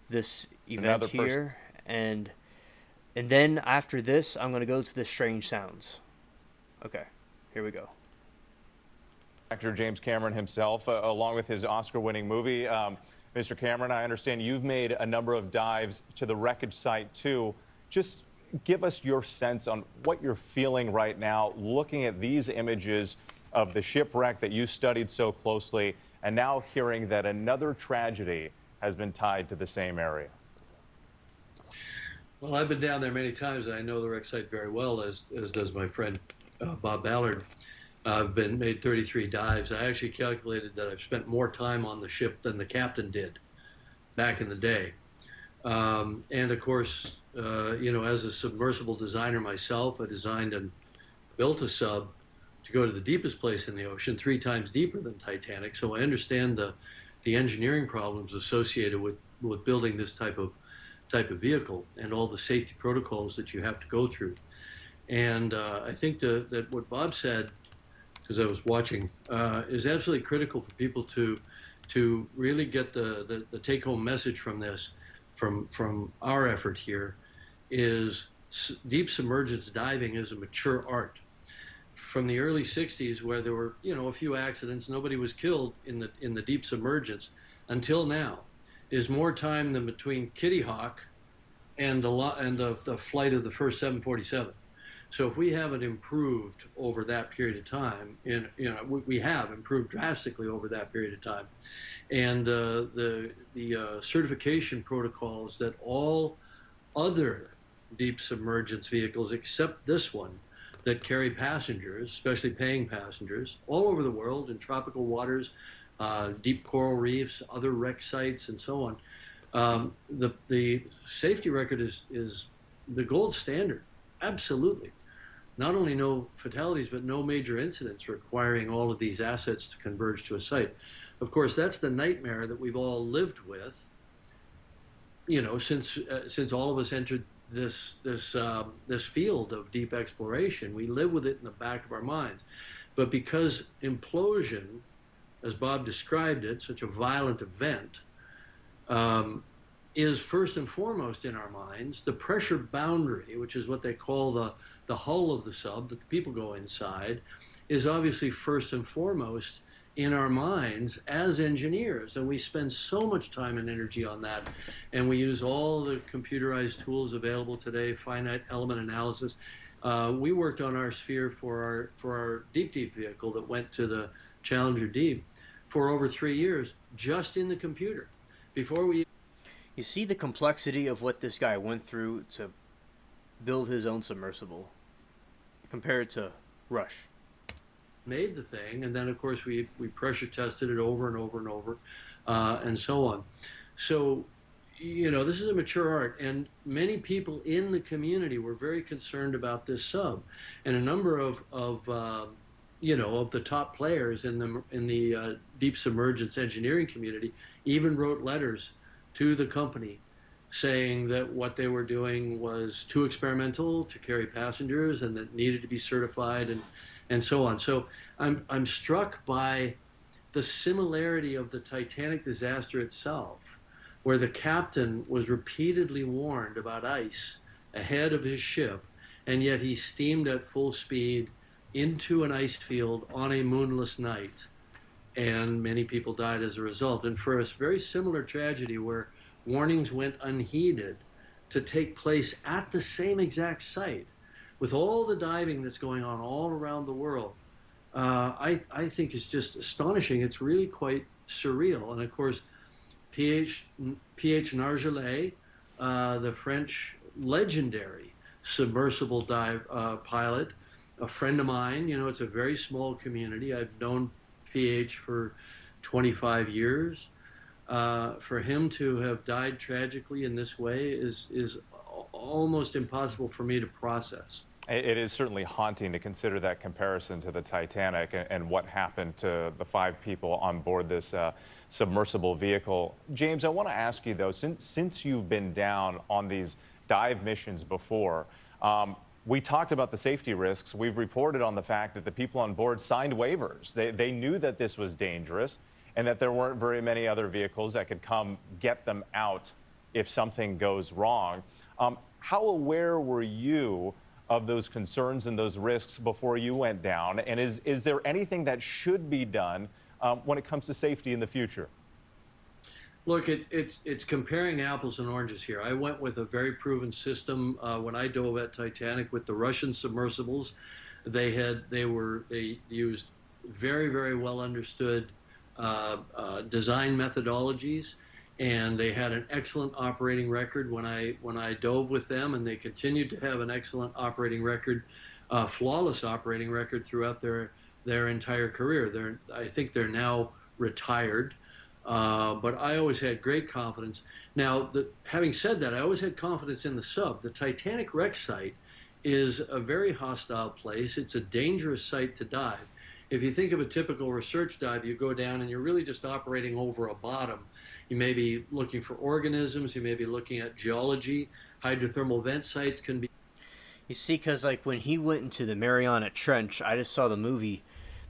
this event here. And then after this, I'm going to go to the strange sounds. Okay, here we go. Actor James Cameron himself, along with his Oscar-winning movie. Mr. Cameron, I understand you've made a number of dives to the wreckage site too. Just give us your sense on what you're feeling right now, looking at these images of the shipwreck that you studied so closely, and now hearing that another tragedy has been tied to the same area. Well, I've been down there many times. I know the wreck site very well, as does my friend Bob Ballard. I've made 33 dives. I actually calculated that I've spent more time on the ship than the captain did back in the day. And of course, you know, as a submersible designer myself, I designed and built a sub to go to the deepest place in the ocean, 3 times deeper than Titanic. So I understand the engineering problems associated with building this type of vehicle and all the safety protocols that you have to go through. And I think that what Bob said, because I was watching, is absolutely critical for people to really get the take-home message from this, from our effort here, is deep submergence diving is a mature art. From the early 60s, where there were, you know, a few accidents, nobody was killed in the deep submergence, until now, is more time than between Kitty Hawk and the flight of the first 747. So if we haven't improved over that period of time, we have improved drastically over that period of time, and the certification protocols that all other deep submergence vehicles, except this one, that carry passengers, especially paying passengers, all over the world in tropical waters, deep coral reefs, other wreck sites, and so on. The safety record is the gold standard, absolutely. Not only no fatalities, but no major incidents requiring all of these assets to converge to a site. Of course, that's the nightmare that we've all lived with, you know, since all of us entered this field of deep exploration. We live with it in the back of our minds. But because implosion, as Bob described it, such a violent event, is first and foremost in our minds, the pressure boundary, which is what they call the hull of the sub, that the people go inside, is obviously first and foremost in our minds as engineers. And we spend so much time and energy on that. And we use all the computerized tools available today, finite element analysis. We worked on our sphere for our deep vehicle that went to the Challenger Deep for over 3 years, just in the computer. Before we... You see the complexity of what this guy went through to build his own submersible compared to Rush. Made the thing, and then of course we pressure tested it over and over and over, and so on. So, you know, this is a mature art, and many people in the community were very concerned about this sub, and a number of you know, of the top players in the deep submergence engineering community even wrote letters to the company saying that what they were doing was too experimental to carry passengers and that needed to be certified and so on. So I'm struck by the similarity of the Titanic disaster itself, where the captain was repeatedly warned about ice ahead of his ship, and yet he steamed at full speed into an ice field on a moonless night, and many people died as a result. And for a very similar tragedy where warnings went unheeded to take place at the same exact site, with all the diving that's going on all around the world, I think it's just astonishing. It's really quite surreal. And of course, P.H. Nargeolet, the French legendary submersible dive pilot, a friend of mine. You know, it's a very small community. I've known PH for 25 years. For him to have died tragically in this way is almost impossible for me to process. It is certainly haunting to consider that comparison to the Titanic and what happened to the 5 people on board this submersible vehicle. James, I want to ask you, though, since you've been down on these dive missions before, we talked about the safety risks. We've reported on the fact that the people on board signed waivers. They knew that this was dangerous and that there weren't very many other vehicles that could come get them out if something goes wrong. How aware were you of those concerns and those risks before you went down? And is there anything that should be done when it comes to safety in the future? Look, it's comparing apples and oranges here. I went with a very proven system when I dove at Titanic with the Russian submersibles. They used very, very well understood design methodologies, and they had an excellent operating record when I dove with them, and they continued to have an excellent operating record, flawless operating record throughout their entire career. I think they're now retired, but I always had great confidence. Now, having said that, I always had confidence in the sub. The Titanic wreck site is a very hostile place. It's a dangerous site to dive. If you think of a typical research dive, you go down and you're really just operating over a bottom. You may be looking for organisms, you may be looking at geology. Hydrothermal vent sites can be. You see, because like when he went into the Mariana Trench, I just saw the movie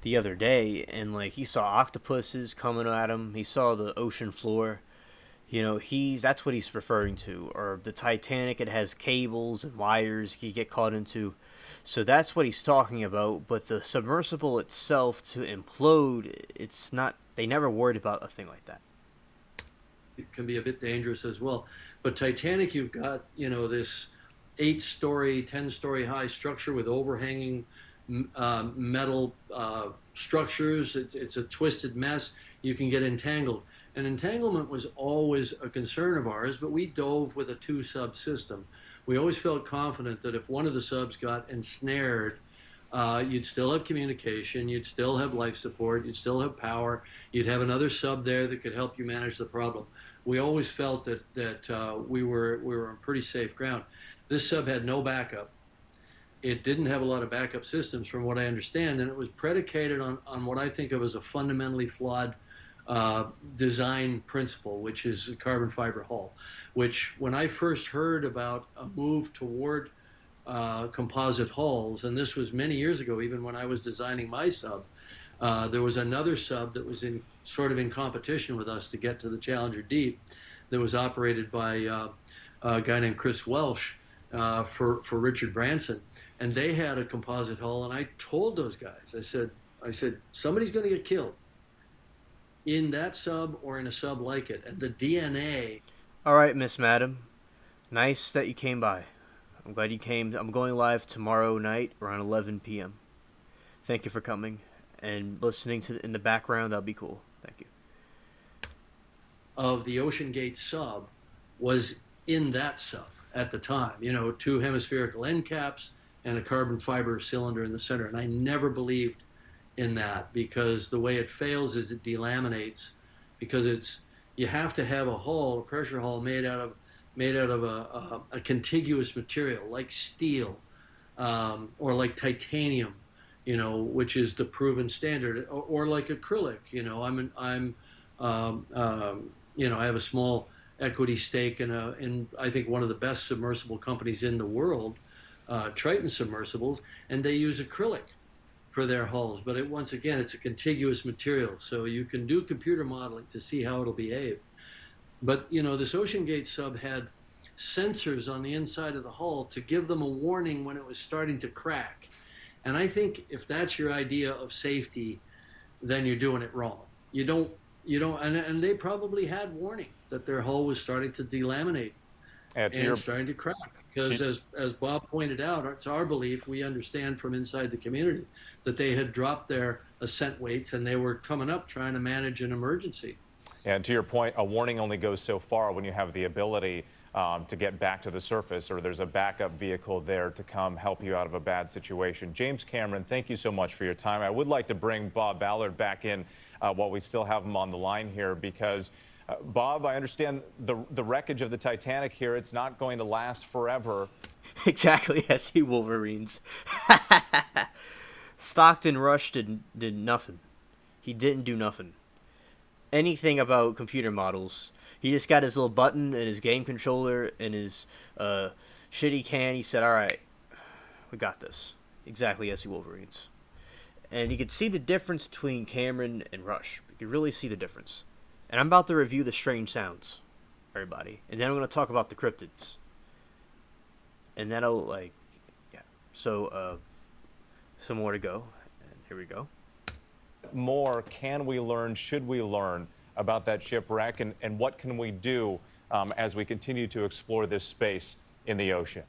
the other day, and like he saw octopuses coming at him. He saw the ocean floor. You know, that's what he's referring to. Or the Titanic, it has cables and wires you get caught into. So that's what he's talking about. But the submersible itself to implode, it's not. They never worried about a thing like that. It can be a bit dangerous as well. But Titanic, you've got, this 8-story, 10-story high structure with overhanging metal structures. It's a twisted mess. You can get entangled. And entanglement was always a concern of ours, but we dove with a 2-sub system. We always felt confident that if one of the subs got ensnared, you'd still have communication, you'd still have life support, you'd still have power, you'd have another sub there that could help you manage the problem. We always felt that we were on pretty safe ground. This sub had no backup. It didn't have a lot of backup systems, from what I understand, and it was predicated on what I think of as a fundamentally flawed design principle, which is a carbon fiber hull, which when I first heard about a move toward composite hulls, and this was many years ago, even when I was designing my sub, there was another sub that was in competition with us to get to the Challenger Deep, that was operated by a guy named Chris Welsh for Richard Branson, and they had a composite hull. And I told those guys, I said somebody's going to get killed in that sub or in a sub like it, and the DNA. All right, Miss Madam. Nice that you came by. I'm glad you came. I'm going live tomorrow night around 11 p.m. Thank you for coming and listening to in the background. That'll be cool. Thank you. Of the Ocean Gate sub was in that sub at the time. 2 hemispherical end caps and a carbon fiber cylinder in the center. And I never believed in that, because the way it fails is it delaminates, because you have to have a pressure hull made out of a contiguous material like steel, or like titanium, which is the proven standard, or like acrylic. I have a small equity stake in I think one of the best submersible companies in the world, Triton Submersibles, and they use acrylic for their hulls. But once again, it's a contiguous material, so you can do computer modeling to see how it'll behave. But this Ocean Gate sub had sensors on the inside of the hull to give them a warning when it was starting to crack. And I think if that's your idea of safety, then you're doing it wrong. You don't, and they probably had warning that their hull was starting to delaminate and starting to crack. Because as Bob pointed out, it's our belief, we understand from inside the community, that they had dropped their ascent weights and they were coming up trying to manage an emergency. And to your point, a warning only goes so far when you have the ability to get back to the surface, or there's a backup vehicle there to come help you out of a bad situation. James Cameron, thank you so much for your time. I would like to bring Bob Ballard back in while we still have him on the line here, because Bob, I understand the wreckage of the Titanic here, it's not going to last forever. Exactly, SC Wolverines. Stockton Rush did nothing. He didn't do nothing. Anything about computer models. He just got his little button and his game controller and his shitty can. He said, all right, we got this. Exactly, SC Wolverines. And you could see the difference between Cameron and Rush. You could really see the difference. And I'm about to review the strange sounds, everybody. And then I'm going to talk about the cryptids. And that'll, yeah. So, some more to go. And here we go. More can we learn, should we learn about that shipwreck, and what can we do as we continue to explore this space in the ocean?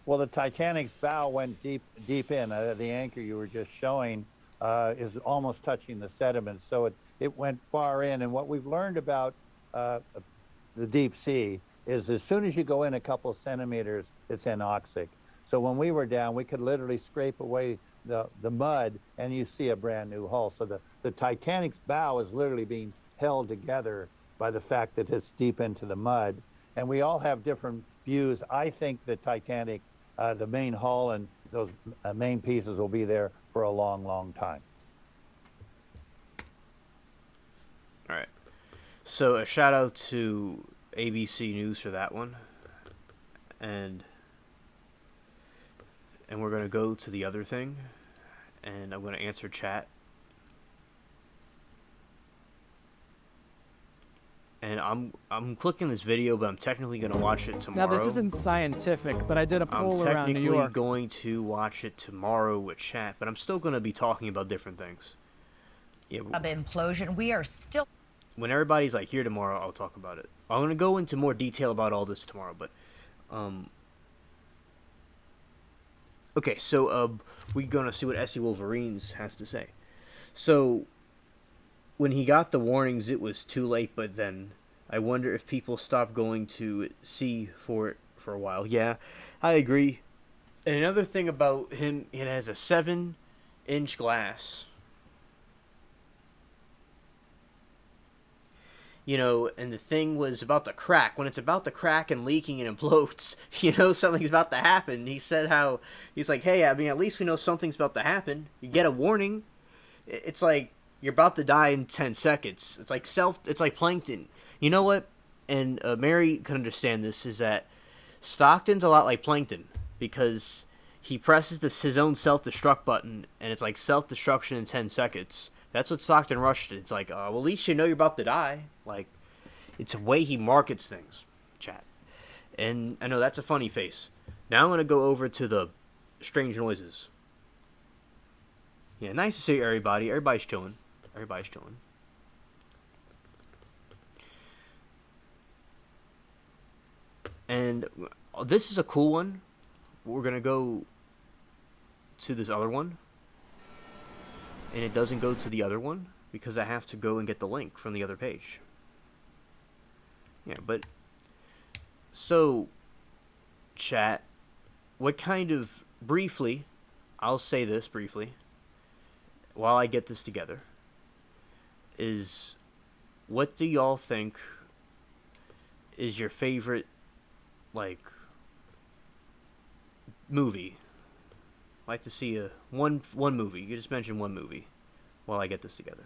Well, the Titanic's bow went deep in. The anchor you were just showing is almost touching the sediment, so it went far in. And what we've learned about the deep sea is as soon as you go in a couple of centimeters, it's anoxic. So when we were down, we could literally scrape away the mud and you see a brand new hull. So the Titanic's bow is literally being held together by the fact that it's deep into the mud. And we all have different views. I think the Titanic, the main hull and those main pieces will be there for a long, long time. All right. So a shout out to ABC News for that one. And we're going to go to the other thing. And I'm going to answer chat. And I'm clicking this video, but I'm technically going to watch it tomorrow. Now, this isn't scientific, but I did a poll I'm around New technically York. going to watch it tomorrow with chat, but I'm still going to be talking about different things. Yeah. Of implosion, we are still. When everybody's like here tomorrow, I'll talk about it. I'm going to go into more detail about all this tomorrow, but okay, so we're going to see what SC Wolverines has to say. So when he got the warnings, it was too late, but then I wonder if people stopped going to sea for it for a while. Yeah, I agree. And another thing about him, it has a 7-inch glass. You know, and the thing was about the crack. When it's about the crack and leaking and implodes, you know something's about to happen. He said how, he's like, hey, I mean, at least we know something's about to happen. You get a warning. It's like, you're about to die in 10 seconds. It's like plankton. You know what? And Mary can understand this, is that Stockton's a lot like plankton. Because he presses his own self-destruct button, and it's like self-destruction in 10 seconds. That's what Stockton rushed. It's like, well, at least you know you're about to die. Like, it's a way he markets things, chat. And I know that's a funny face. Now I'm going to go over to the strange noises. Yeah, nice to see everybody. Everybody's chilling. Everybody's chilling. And this is a cool one. We're going to go to this other one. And it doesn't go to the other one because I have to go and get the link from the other page. Yeah, but so chat, what kind of, briefly, I'll say this briefly while I get this together, is what do y'all think is your favorite, like, movie? Like to see one movie. You just mention one movie while I get this together.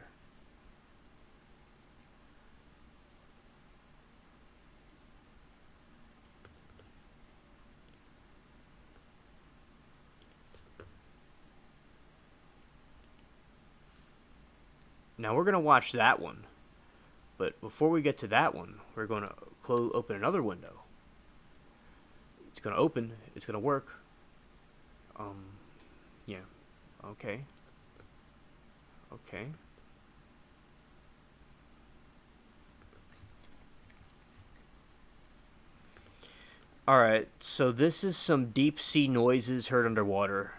Now we're going to watch that one. But before we get to that one, we're going to open another window. It's going to open. It's going to work. Yeah. Okay. Okay. Alright, so this is some deep sea noises heard underwater.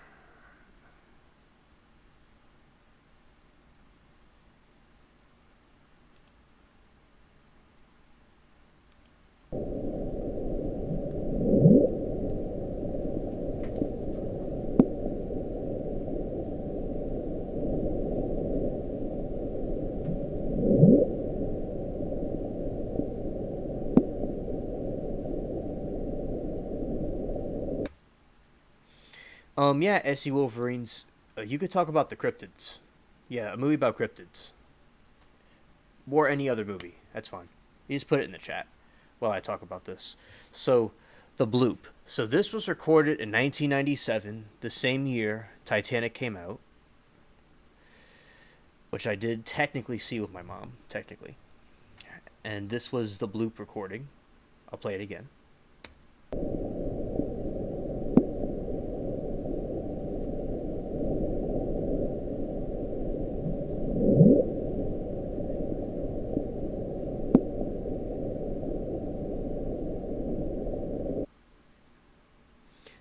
Yeah, SC Wolverines, you could talk about the Cryptids. Yeah, a movie about Cryptids. Or any other movie, that's fine. You just put it in the chat while I talk about this. So, the bloop. So this was recorded in 1997, the same year Titanic came out. Which I did technically see with my mom, technically. And this was the bloop recording. I'll play it again.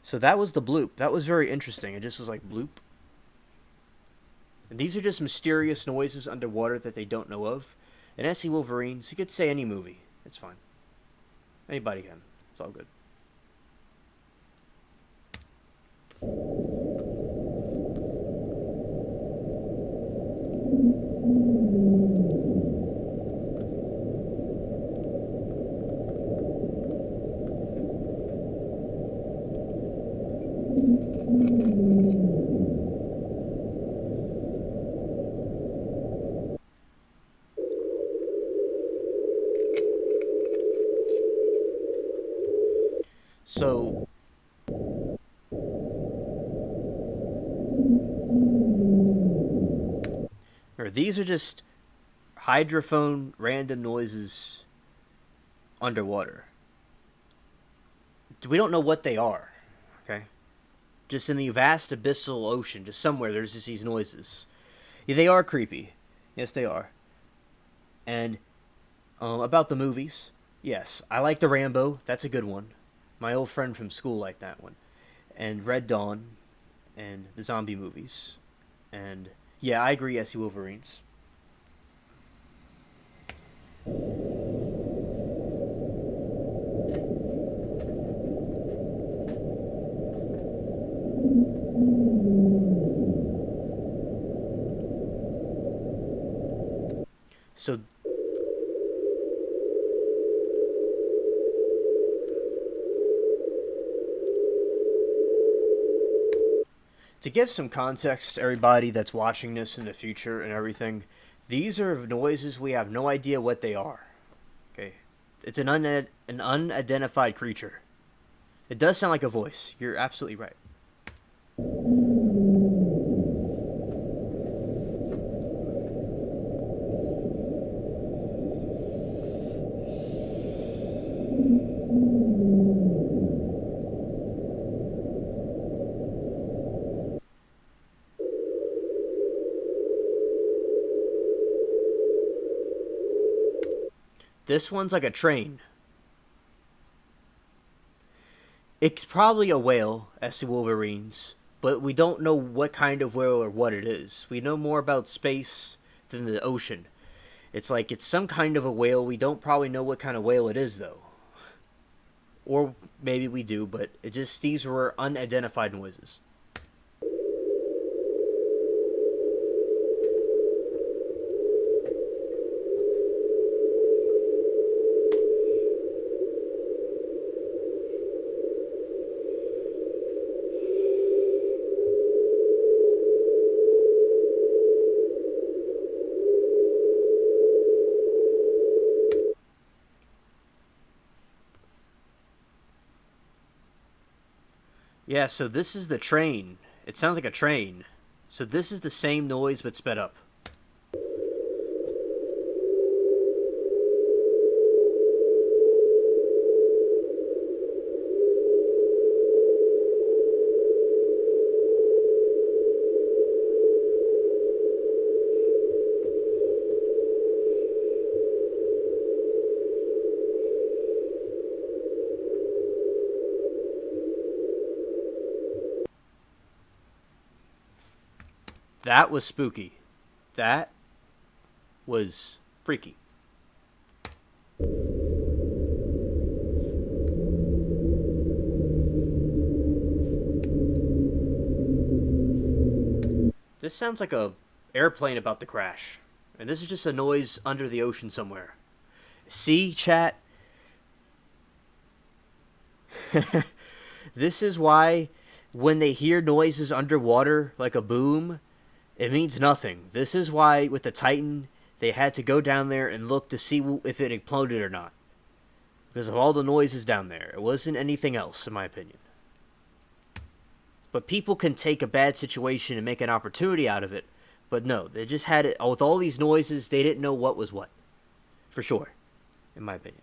So that was the bloop. That was very interesting. It just was like bloop. And these are just mysterious noises underwater that they don't know of. And SC Wolverines, you could say any movie. It's fine. Anybody can. It's all good. So, or these are just hydrophone random noises underwater. We don't know what they are, okay? Just in the vast abyssal ocean, just somewhere, there's just these noises. Yeah, they are creepy. Yes, they are. And about the movies, yes, I like the Rambo. That's a good one. My old friend from school liked that one. And Red Dawn, and the zombie movies. And yeah, I agree, SC Wolverines. So to give some context to everybody that's watching this in the future and everything, these are noises we have no idea what they are. Okay, it's an unidentified creature. It does sound like a voice. You're absolutely right. This one's like a train. It's probably a whale, SC Wolverines, but we don't know what kind of whale or what it is. We know more about space than the ocean. It's like it's some kind of a whale. We don't probably know what kind of whale it is, though. Or maybe we do, but these were unidentified noises. Yeah, so this is the train. It sounds like a train. So this is the same noise but sped up. That was spooky. That was freaky. This sounds like a airplane about to crash. And this is just a noise under the ocean somewhere. See, chat? This is why when they hear noises underwater, like a boom, it means nothing. This is why with the Titan, they had to go down there and look to see if it exploded or not. Because of all the noises down there. It wasn't anything else, in my opinion. But people can take a bad situation and make an opportunity out of it. But no, they just had it. With all these noises, they didn't know what was what. For sure. In my opinion.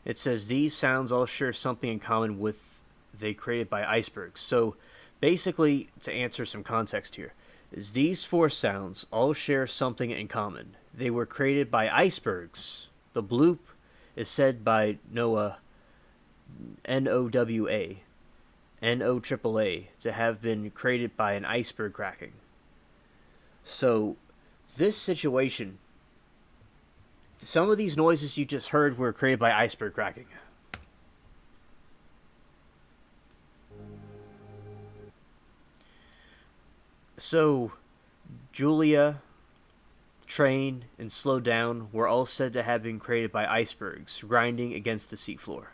It says these sounds all share something in common with they created by icebergs. So basically, to answer some context here, is these four sounds all share something in common. They were created by icebergs. The bloop is said by NOAA, NOWA, NOAAA, to have been created by an iceberg cracking. So this situation, some of these noises you just heard were created by iceberg cracking. So, Julia, Train, and Slow Down were all said to have been created by icebergs grinding against the seafloor.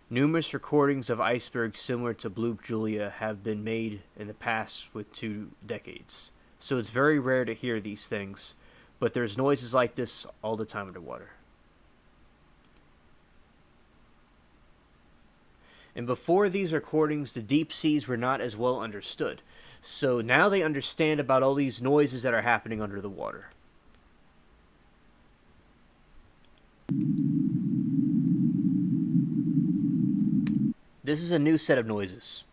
Numerous recordings of icebergs similar to Bloop Julia have been made in the past with 2 decades. So it's very rare to hear these things, but there's noises like this all the time underwater. And before these recordings, the deep seas were not as well understood. So now they understand about all these noises that are happening under the water. This is a new set of noises.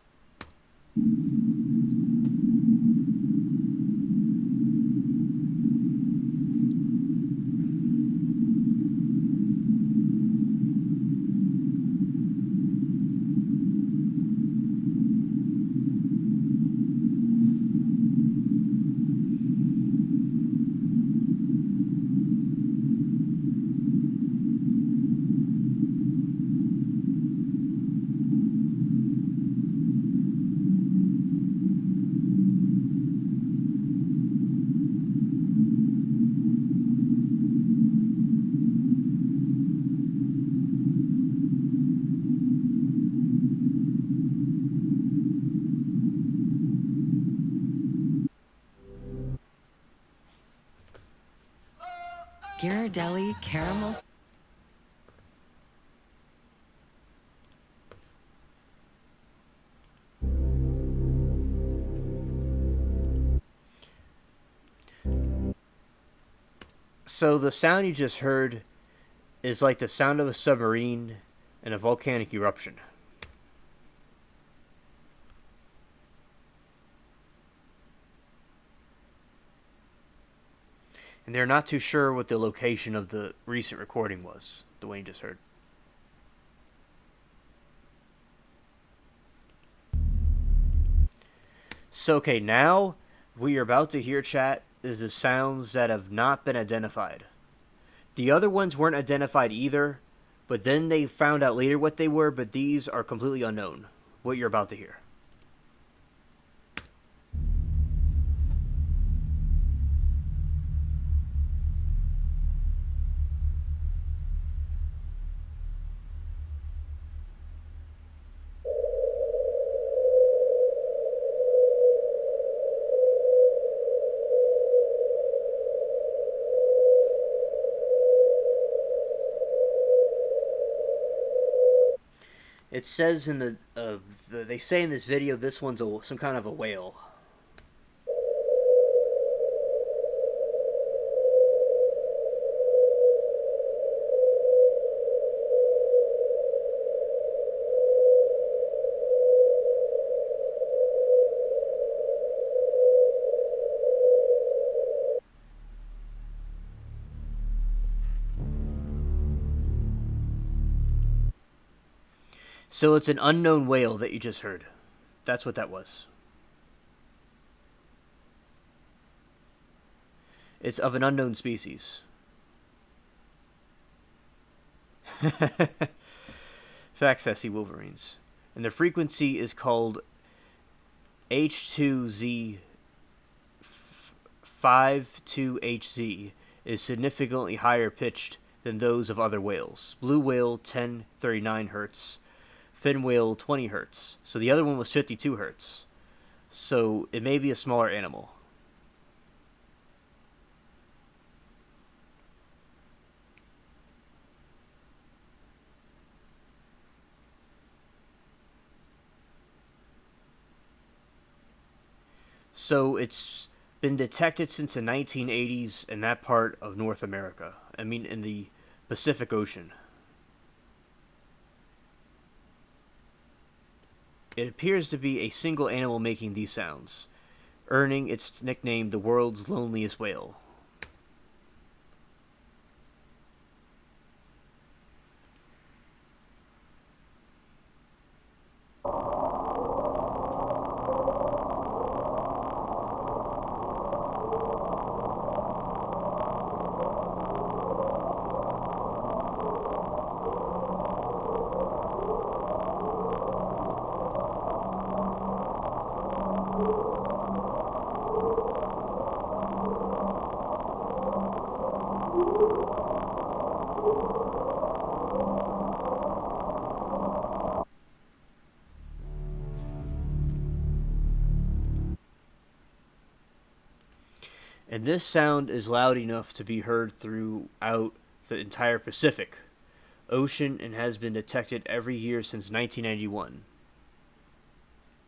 Ghirardelli caramel. So the sound you just heard is like the sound of a submarine and a volcanic eruption. And they're not too sure what the location of the recent recording was, the one you just heard. So, okay, now what you're about to hear, chat, is the sounds that have not been identified. The other ones weren't identified either, but then they found out later what they were, but these are completely unknown, what you're about to hear. It says in they say in this video this one's some kind of a whale. So it's an unknown whale that you just heard. That's what that was. It's of an unknown species. Facts, sassy wolverines. And the frequency is called H2Z52HZ, is significantly higher pitched than those of other whales. Blue whale 1039 hertz. Fin whale 20 hertz. So the other one was 52 hertz. So it may be a smaller animal. So it's been detected since the 1980s in that part of North America. I mean, in the Pacific Ocean. It appears to be a single animal making these sounds, earning its nickname the world's loneliest whale. And this sound is loud enough to be heard throughout the entire Pacific Ocean and has been detected every year since 1991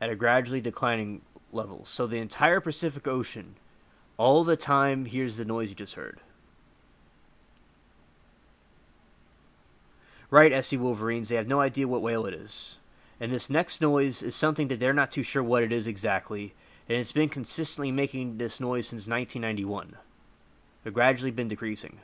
at a gradually declining level. So the entire Pacific Ocean, all the time, hears the noise you just heard. Right, SC Wolverines, they have no idea what whale it is. And this next noise is something that they're not too sure what it is exactly, and it's been consistently making this noise since 1991. They've gradually been decreasing.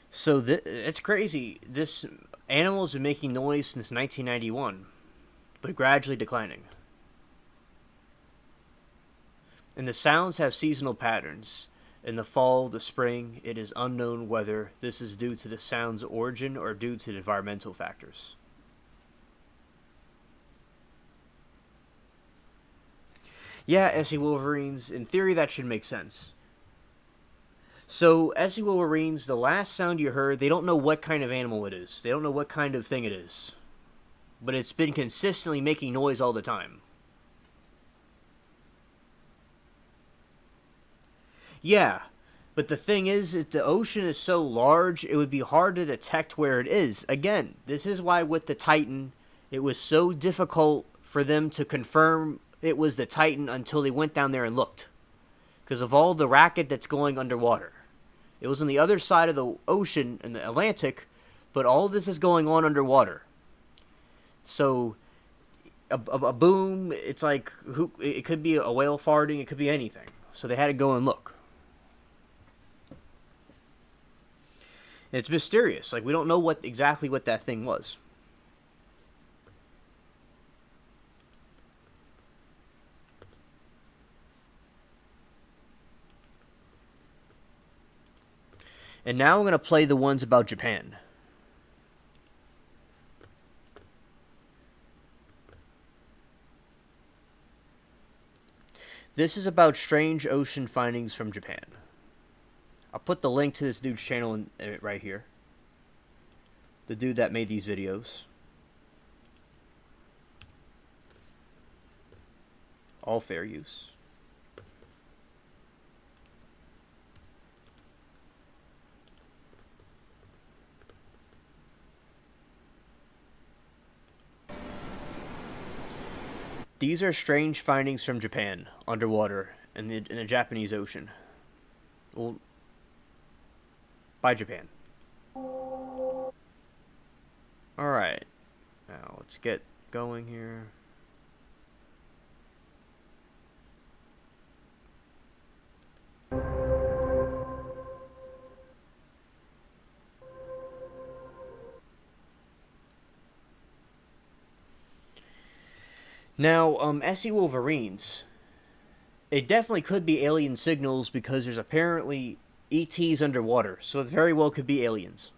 So it's crazy. This animals been making noise since 1991, but gradually declining. And the sounds have seasonal patterns. In the fall, the spring, it is unknown whether this is due to the sound's origin or due to environmental factors. Yeah, SC Wolverines, in theory that should make sense. So, SC Wolverines, the last sound you heard, they don't know what kind of animal it is. They don't know what kind of thing it is. But it's been consistently making noise all the time. Yeah, but the thing is that the ocean is so large, it would be hard to detect where it is. Again, this is why with the Titan, it was so difficult for them to confirm it was the Titan until they went down there and looked. Because of all the racket that's going underwater. It was on the other side of the ocean in the Atlantic, but all this is going on underwater. So, a boom, it's like, it could be a whale farting, it could be anything. So they had to go and look. It's mysterious. Like, we don't know exactly what that thing was. And now I'm going to play the ones about Japan. This is about strange ocean findings from Japan. I'll put the link to this dude's channel right here. The dude that made these videos. All fair use. These are strange findings from Japan, underwater, in the Japanese Ocean. Well, by Japan. Alright. Now, let's get going here. Now, SC Wolverines, it definitely could be alien signals because there's apparently ETs underwater, so it very well could be aliens.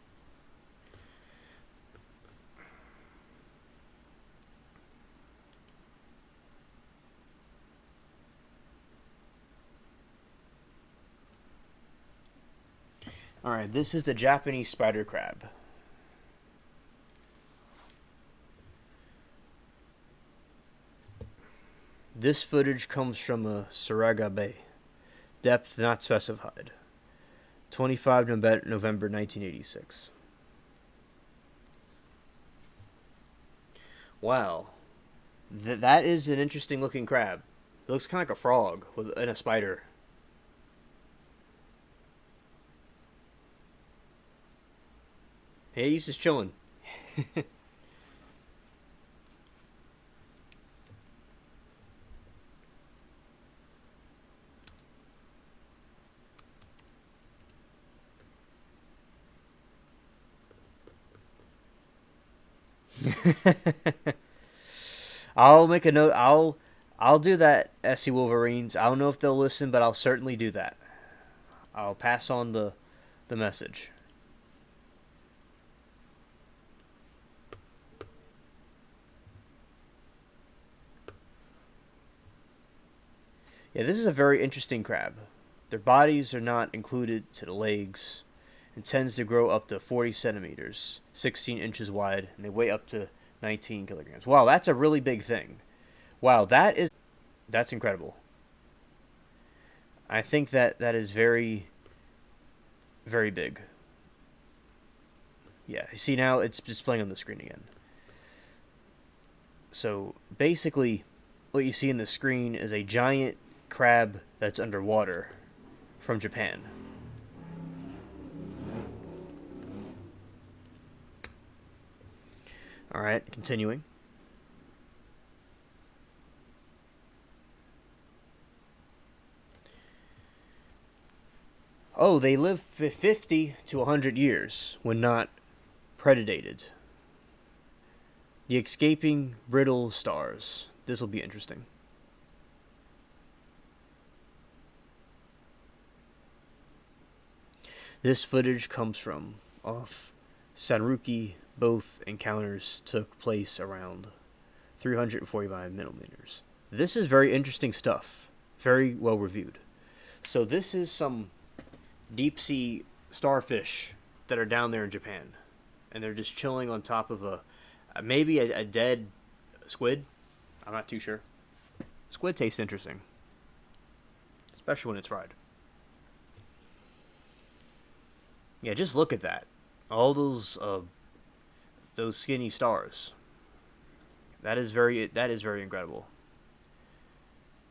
Alright, this is the Japanese spider crab. This footage comes from a Saraga Bay. Depth not specified. 25 November 1986. Wow. That is an interesting looking crab. It looks kind of like a frog and a spider. Hey, he's just chilling. I'll make a note. I'll do that, SC Wolverines. I don't know if they'll listen, but I'll certainly do that. I'll pass on the message. Yeah, this is a very interesting crab. Their bodies are not included to the legs and tends to grow up to 40 centimeters, 16 inches wide, and they weigh up to 19 kilograms. Wow, that's a really big thing. Wow, that's incredible. I think that is very, very big. Yeah, see now it's displaying on the screen again. So basically, what you see in the screen is a giant crab that's underwater from Japan. Alright, continuing. Oh, they live 50 to 100 years when not predated. The escaping brittle stars. This will be interesting. This footage comes from off Sanruki. Both encounters took place around 345 millimeters. This is very interesting stuff. Very well reviewed. So this is some deep sea starfish that are down there in Japan. And they're just chilling on top of maybe a dead squid. I'm not too sure. Squid tastes interesting. Especially when it's fried. Yeah, just look at that. All those skinny stars. That is very incredible.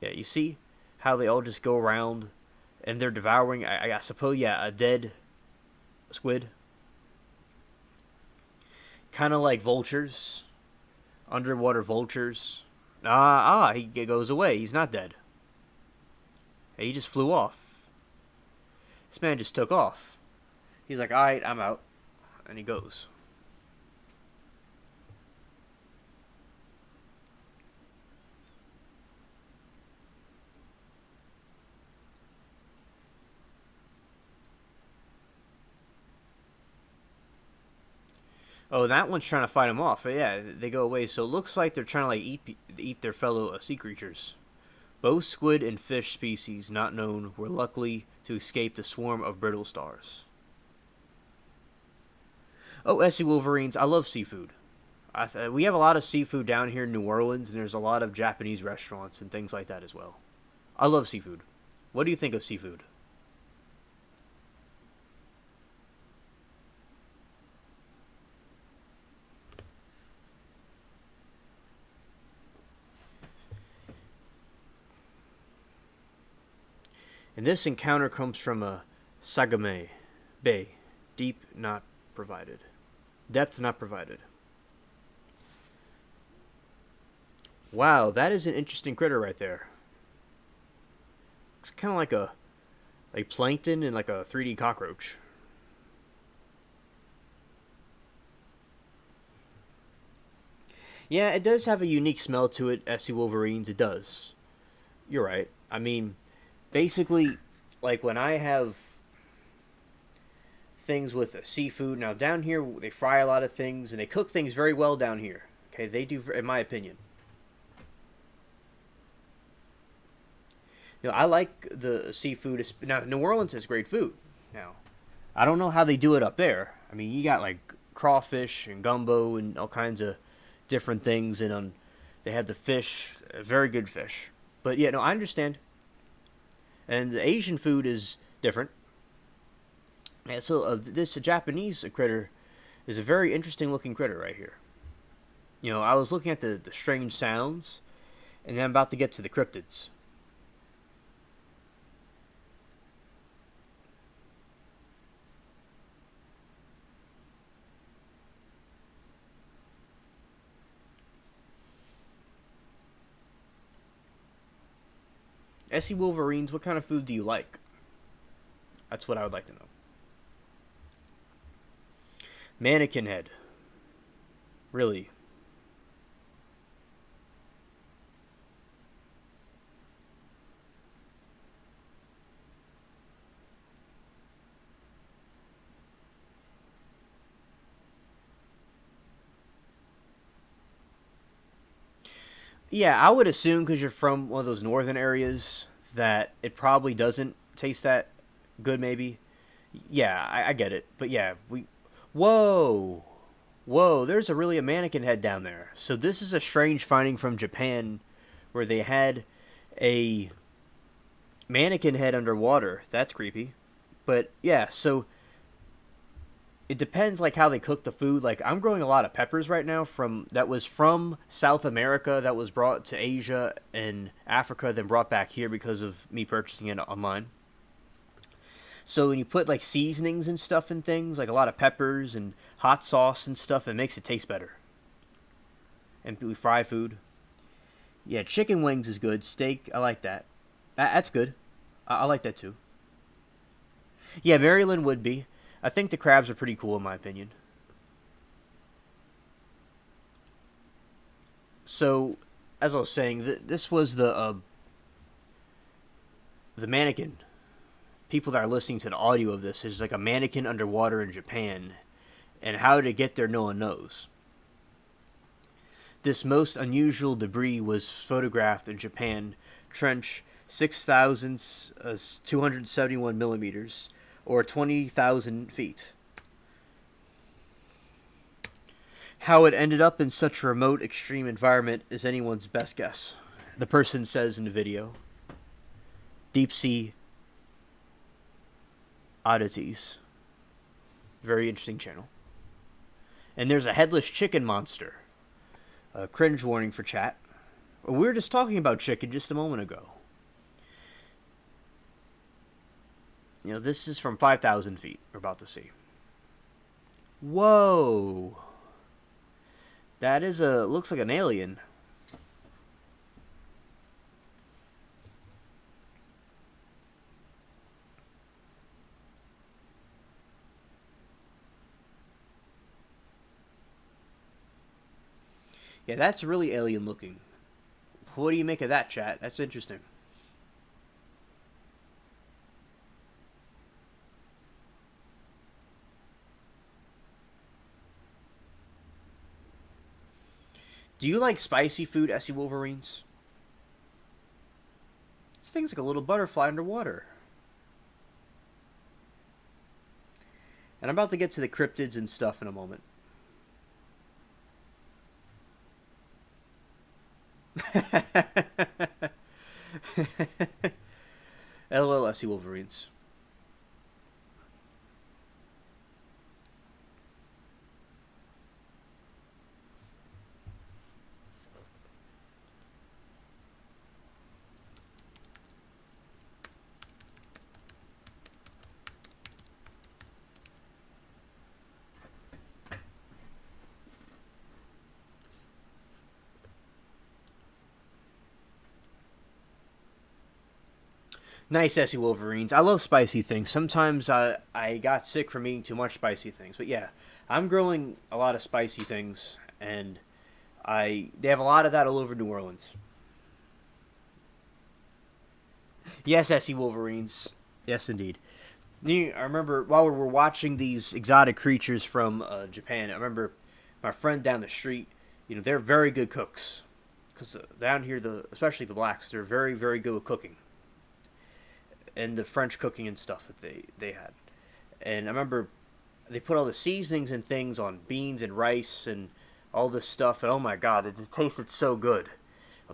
Yeah, you see how they all just go around and they're devouring, I suppose, yeah, a dead squid. Kind of like vultures. Underwater vultures. He goes away. He's not dead. He just flew off. This man just took off. He's like, alright, I'm out. And he goes. Oh, that one's trying to fight him off. But yeah, they go away. So it looks like they're trying to like eat their fellow sea creatures. Both squid and fish species not known were luckily to escape the swarm of brittle stars. Oh, SC Wolverines, I love seafood. We have a lot of seafood down here in New Orleans, and there's a lot of Japanese restaurants and things like that as well. I love seafood. What do you think of seafood? And this encounter comes from a Sagame Bay. Deep not provided. Depth not provided. Wow, that is an interesting critter right there. It's kind of like a plankton and like a 3D cockroach. Yeah, it does have a unique smell to it, SC Wolverines. It does. You're right. I mean, basically, like when I have things with seafood, now down here they fry a lot of things and they cook things very well down here. Okay, they do, in my opinion. You know, I like the seafood. Now, New Orleans has great food. Now, I don't know how they do it up there. I mean, you got like crawfish and gumbo and all kinds of different things, and they have the fish, very good fish. But yeah, no, I understand. And the Asian food is different. Yeah, so this Japanese critter is a very interesting looking critter right here. You know, I was looking at the strange sounds, and then I'm about to get to the cryptids. Essie Wolverines, what kind of food do you like? That's what I would like to know. Mannequin head. Really? Yeah, I would assume because you're from one of those northern areas that it probably doesn't taste that good, maybe. Yeah, I get it. But yeah, Whoa! Whoa, there's a mannequin head down there. So this is a strange finding from Japan where they had a mannequin head underwater. That's creepy. But yeah, so it depends like how they cook the food. Like I'm growing a lot of peppers right now that was from South America that was brought to Asia and Africa then brought back here because of me purchasing it online. So when you put like seasonings and stuff in things, like a lot of peppers and hot sauce and stuff, it makes it taste better. And we fry food. Yeah, chicken wings is good. Steak, I like that. That's good. I like that too. Yeah, Maryland would be. I think the crabs are pretty cool in my opinion. So, as I was saying, this was the mannequin. People that are listening to the audio of this is like a mannequin underwater in Japan, and how to get there no one knows. This most unusual debris was photographed in Japan trench 6,271 millimeters or 20,000 feet. How it ended up in such a remote, extreme environment is anyone's best guess. The person says in the video, Deep Sea Oddities. Very interesting channel. And there's a headless chicken monster. A cringe warning for chat. We were just talking about chicken just a moment ago. You know, this is from 5,000 feet we're about to see. Whoa. That is looks like an alien. Yeah, that's really alien looking. What do you make of that, chat? That's interesting. Do you like spicy food, Essie Wolverines? This thing's like a little butterfly underwater. And I'm about to get to the cryptids and stuff in a moment. LOL, Essie Wolverines. Nice, Essie Wolverines. I love spicy things. Sometimes I got sick from eating too much spicy things. But yeah, I'm growing a lot of spicy things. And they have a lot of that all over New Orleans. Yes, Essie Wolverines. Yes, indeed. I remember while we were watching these exotic creatures from Japan, I remember my friend down the street, you know, they're very good cooks. Because down here, especially the blacks, they're very, very good with cooking. And the French cooking and stuff that they had. And I remember they put all the seasonings and things on beans and rice and all this stuff, and oh my god, it tasted so good.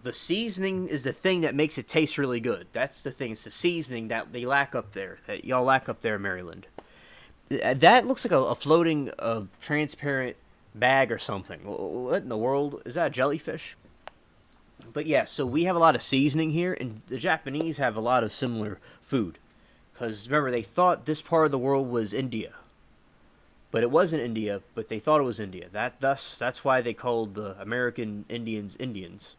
The seasoning is the thing that makes it taste really good. That's the thing. It's the seasoning that they lack up there, that y'all lack up there in Maryland. That looks like a floating, transparent bag or something. What in the world? Is that a jellyfish? But yeah, so we have a lot of seasoning here, and the Japanese have a lot of similar food. Because remember, they thought this part of the world was India. But it wasn't India, but they thought it was India. That's why they called the American Indians Indians.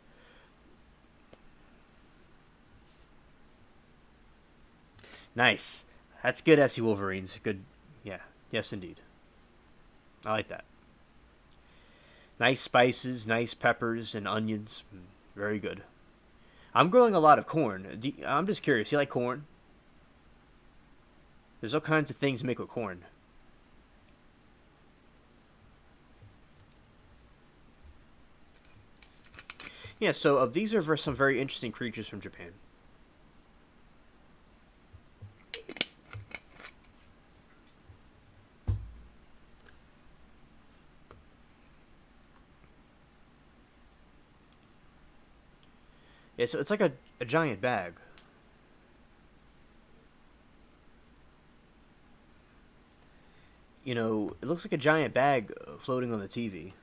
Nice. That's good, SC Wolverines. Good. Yeah. Yes, indeed. I like that. Nice spices, nice peppers, and onions. Very good. I'm growing a lot of corn. I'm just curious. You like corn? There's all kinds of things to make with corn. Yeah, so these are some very interesting creatures from Japan. Yeah, so it's like a giant bag. You know, it looks like a giant bag floating on the TV.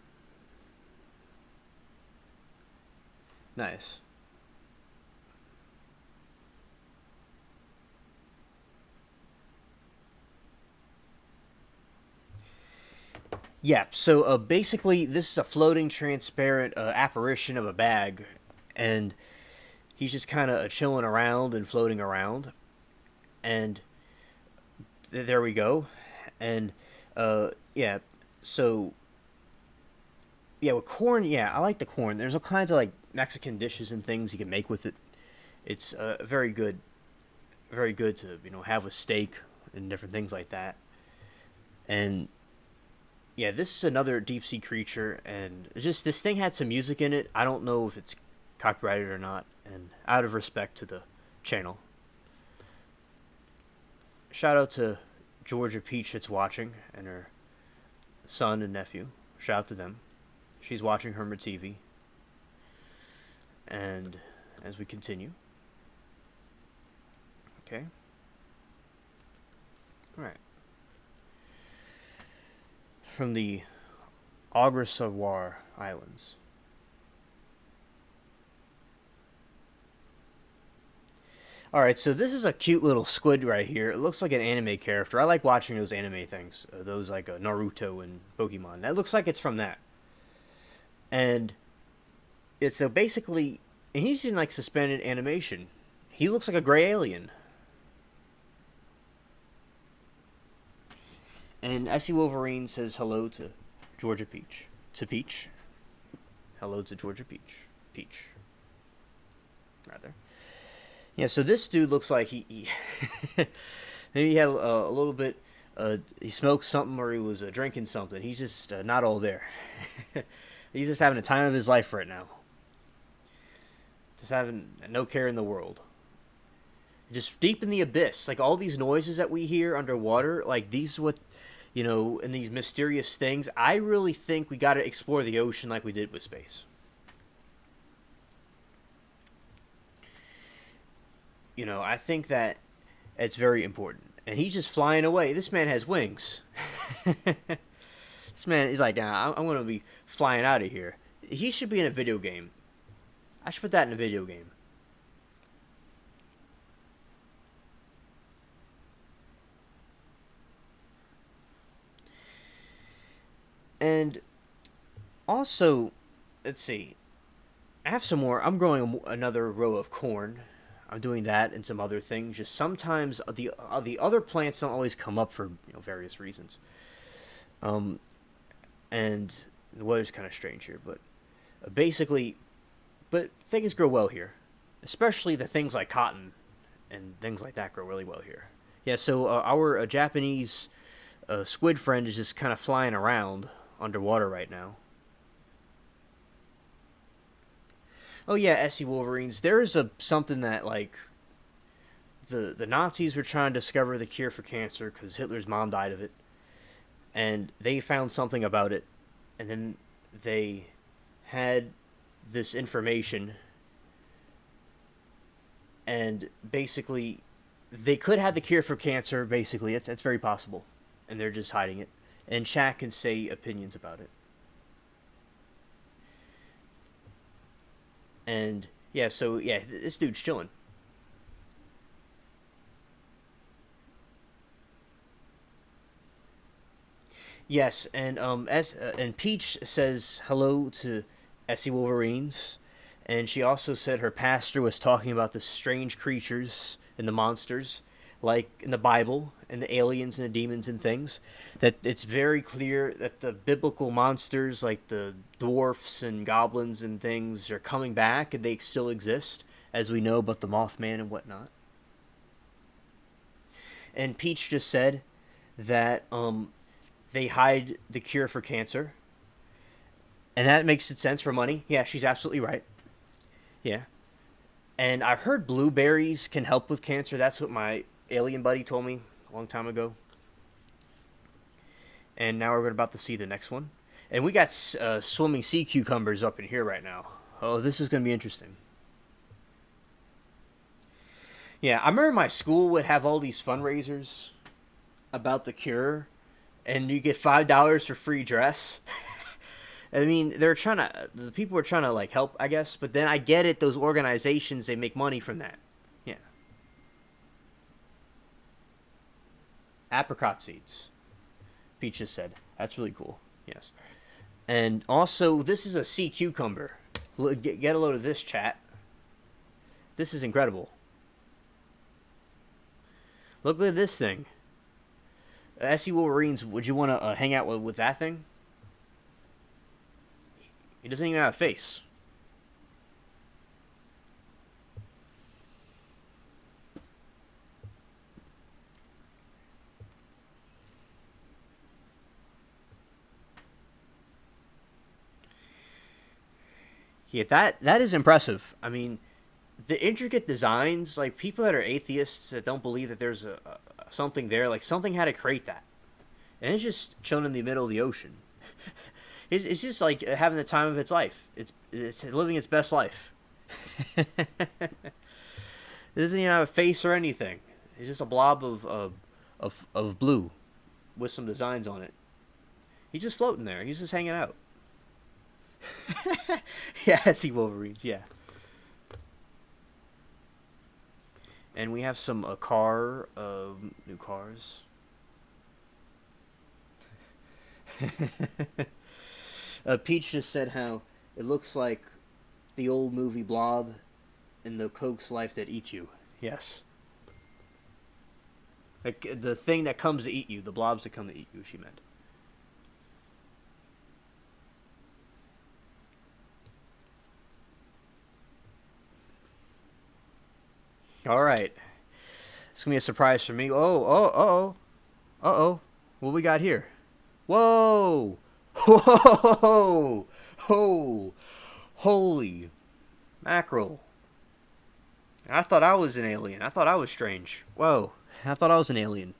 Nice. Yeah, so basically this is a floating transparent apparition of a bag, and he's just kind of chilling around and floating around, and there we go. And yeah, so yeah, with corn, yeah, I like the corn. There's all kinds of like Mexican dishes and things you can make with it. It's very good to have with steak and different things like that. And yeah, this is another deep sea creature, and it's just this thing had some music in it. I don't know if it's copyrighted or not, and out of respect to the channel. Shout out to Georgia Peach that's watching, and her son and nephew. Shout out to them. She's watching Hermit TV. And as we continue. Okay. Alright. From the Agresawar Islands. Alright, so this is a cute little squid right here. It looks like an anime character. I like watching those anime things. Those like Naruto and Pokemon. That looks like it's from that. And it's so basically, and he's in like suspended animation. He looks like a gray alien. And SC Wolverine says hello to Georgia Peach. To Peach. Hello to Georgia Peach. Peach. Rather. Yeah, so this dude looks like he maybe he had a little bit, he smoked something or he was drinking something. He's just not all there. He's just having the time of his life right now. Just having no care in the world. Just deep in the abyss. Like all these noises that we hear underwater, like these what, and these mysterious things. I really think we got to explore the ocean like we did with space. I think that it's very important. And he's just flying away. This man has wings. This man is like, nah, I'm going to be flying out of here. He should be in a video game. I should put that in a video game. And also, let's see. I have some more. I'm growing another row of corn. I'm doing that and some other things. Just sometimes the other plants don't always come up for various reasons. And the weather's kind of strange here, but basically, but things grow well here, especially the things like cotton and things like that grow really well here. Yeah, so our Japanese squid friend is just kind of flying around underwater right now. Oh yeah, SC Wolverines. There is something that like the Nazis were trying to discover the cure for cancer because Hitler's mom died of it, and they found something about it, and then they had this information, and basically they could have the cure for cancer. Basically, it's very possible, and they're just hiding it. And chat can say opinions about it. And yeah, so yeah, this dude's chilling. Yes, and and Peach says hello to Essie Wolverines, and she also said her pastor was talking about the strange creatures and the monsters, like in the Bible, and the aliens and the demons and things. That it's very clear that the biblical monsters, like the dwarfs and goblins and things, are coming back, and they still exist, as we know about the Mothman and whatnot. And Peach just said that they hide the cure for cancer. And that makes sense for money. Yeah, she's absolutely right. Yeah. And I've heard blueberries can help with cancer. That's what my alien buddy told me a long time ago. And now we're about to see the next one. And we got swimming sea cucumbers up in here right now. Oh, this is going to be interesting. Yeah, I remember my school would have all these fundraisers about the cure, and you get $5 for free dress. I mean, the people were trying to like help, I guess, but then I get it, those organizations, they make money from that. Yeah. Apricot seeds. Peach just said. That's really cool. Yes. And also, this is a sea cucumber. Get a load of this, chat. This is incredible. Look at this thing. SC Wolverines, would you want to hang out with that thing? He doesn't even have a face. Yeah, that is impressive. I mean, the intricate designs, like people that are atheists that don't believe that there's something there, like something had to create that. And it's just chilling in the middle of the ocean. It's just like having the time of its life. It's living its best life. It doesn't even have a face or anything. It's just a blob of blue with some designs on it. He's just floating there. He's just hanging out. Yeah, I see Wolverines. Yeah. And we have some car new cars. Peach just said how it looks like the old movie Blob and the Coke's Life That Eats You. Yes. Like the thing that comes to eat you, the blobs that come to eat you, she meant. All right. It's going to be a surprise for me. Oh. What we got here? Whoa! Whoa! Oh! Holy mackerel. I thought I was an alien. I thought I was strange. Whoa. I thought I was an alien.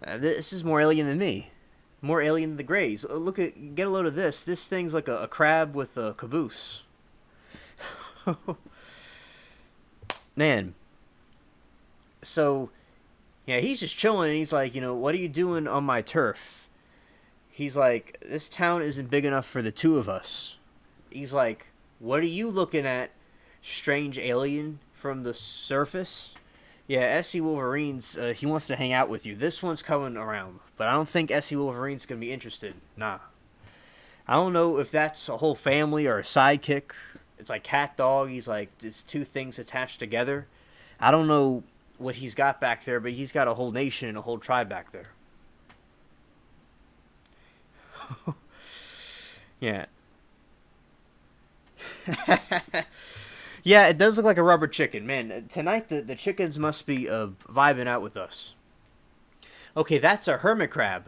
This is more alien than me. More alien than the Greys. Get a load of this. This thing's like a crab with a caboose. Man. So, yeah, he's just chilling, and he's like, what are you doing on my turf? He's like, this town isn't big enough for the two of us. He's like, what are you looking at, strange alien from the surface? Yeah, SC Wolverines, he wants to hang out with you. This one's coming around, but I don't think SC Wolverine's going to be interested. Nah. I don't know if that's a whole family or a sidekick. It's like cat dog. He's like, it's two things attached together. I don't know what he's got back there, but he's got a whole nation and a whole tribe back there. Yeah. Yeah, it does look like a rubber chicken. Man, tonight the chickens must be vibing out with us. Okay, that's a hermit crab.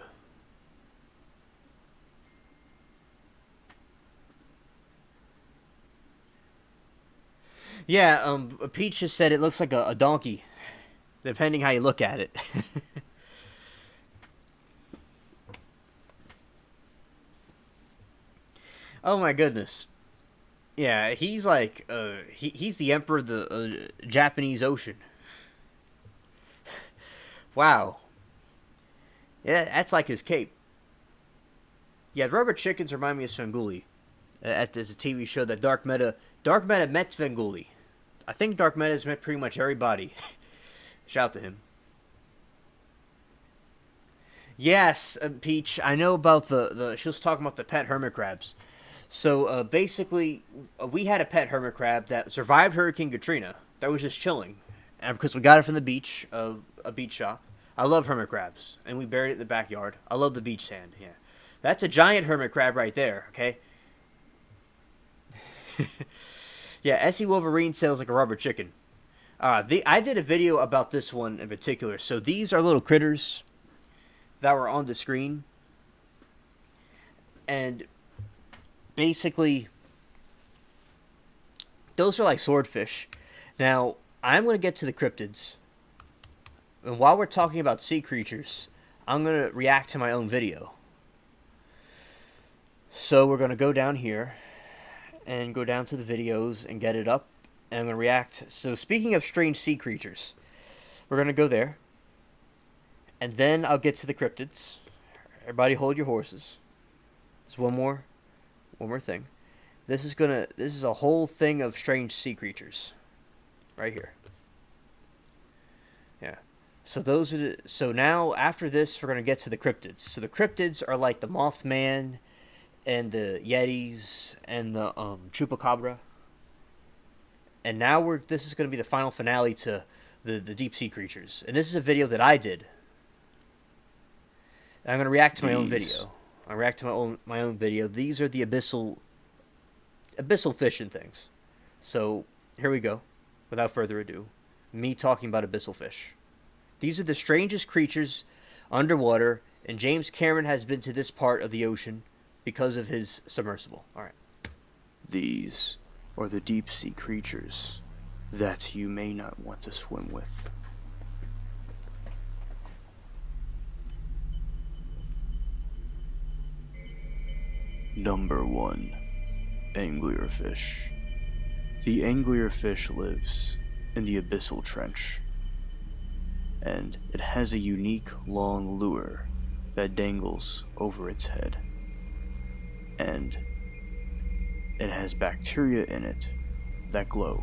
Yeah, Peach just said it looks like a donkey. depending how you look at it. Oh my goodness. Yeah, he's like, he's the emperor of the Japanese Ocean. Wow. Yeah, that's like his cape. Yeah, rubber chickens remind me of Svengoolie. There's a TV show that Dark Meta met Svengoolie. I think Dark Meta's met pretty much everybody. Shout out to him. Yes, Peach, I know about she was talking about the pet hermit crabs. So, basically, we had a pet hermit crab that survived Hurricane Katrina. That was just chilling. And because we got it from the beach, a beach shop. I love hermit crabs. And we buried it in the backyard. I love the beach sand, yeah. That's a giant hermit crab right there, okay? Yeah, SE Wolverine sells like a rubber chicken. I did a video about this one in particular. So these are little critters that were on the screen. And basically, those are like swordfish. Now, I'm going to get to the cryptids. And while we're talking about sea creatures, I'm going to react to my own video. So we're going to go down here and go down to the videos and get it up. And I'm going to react. So speaking of strange sea creatures, we're going to go there. And then I'll get to the cryptids. Everybody hold your horses. There's one more thing. This is a whole thing of strange sea creatures. Right here. Yeah. So so now after this we're going to get to the cryptids. So the cryptids are like the Mothman and the Yetis and the Chupacabra. And now this is going to be the final finale to the deep sea creatures. And this is a video that I did. And I'm going to react to my own video. I react to my own video. These are the abyssal fish and things. So here we go. Without further ado, me talking about abyssal fish. These are the strangest creatures underwater, and James Cameron has been to this part of the ocean because of his submersible. All right. These are the deep sea creatures that you may not want to swim with. Number 1. Anglerfish. The anglerfish lives in the abyssal trench, and it has a unique long lure that dangles over its head, and it has bacteria in it that glow,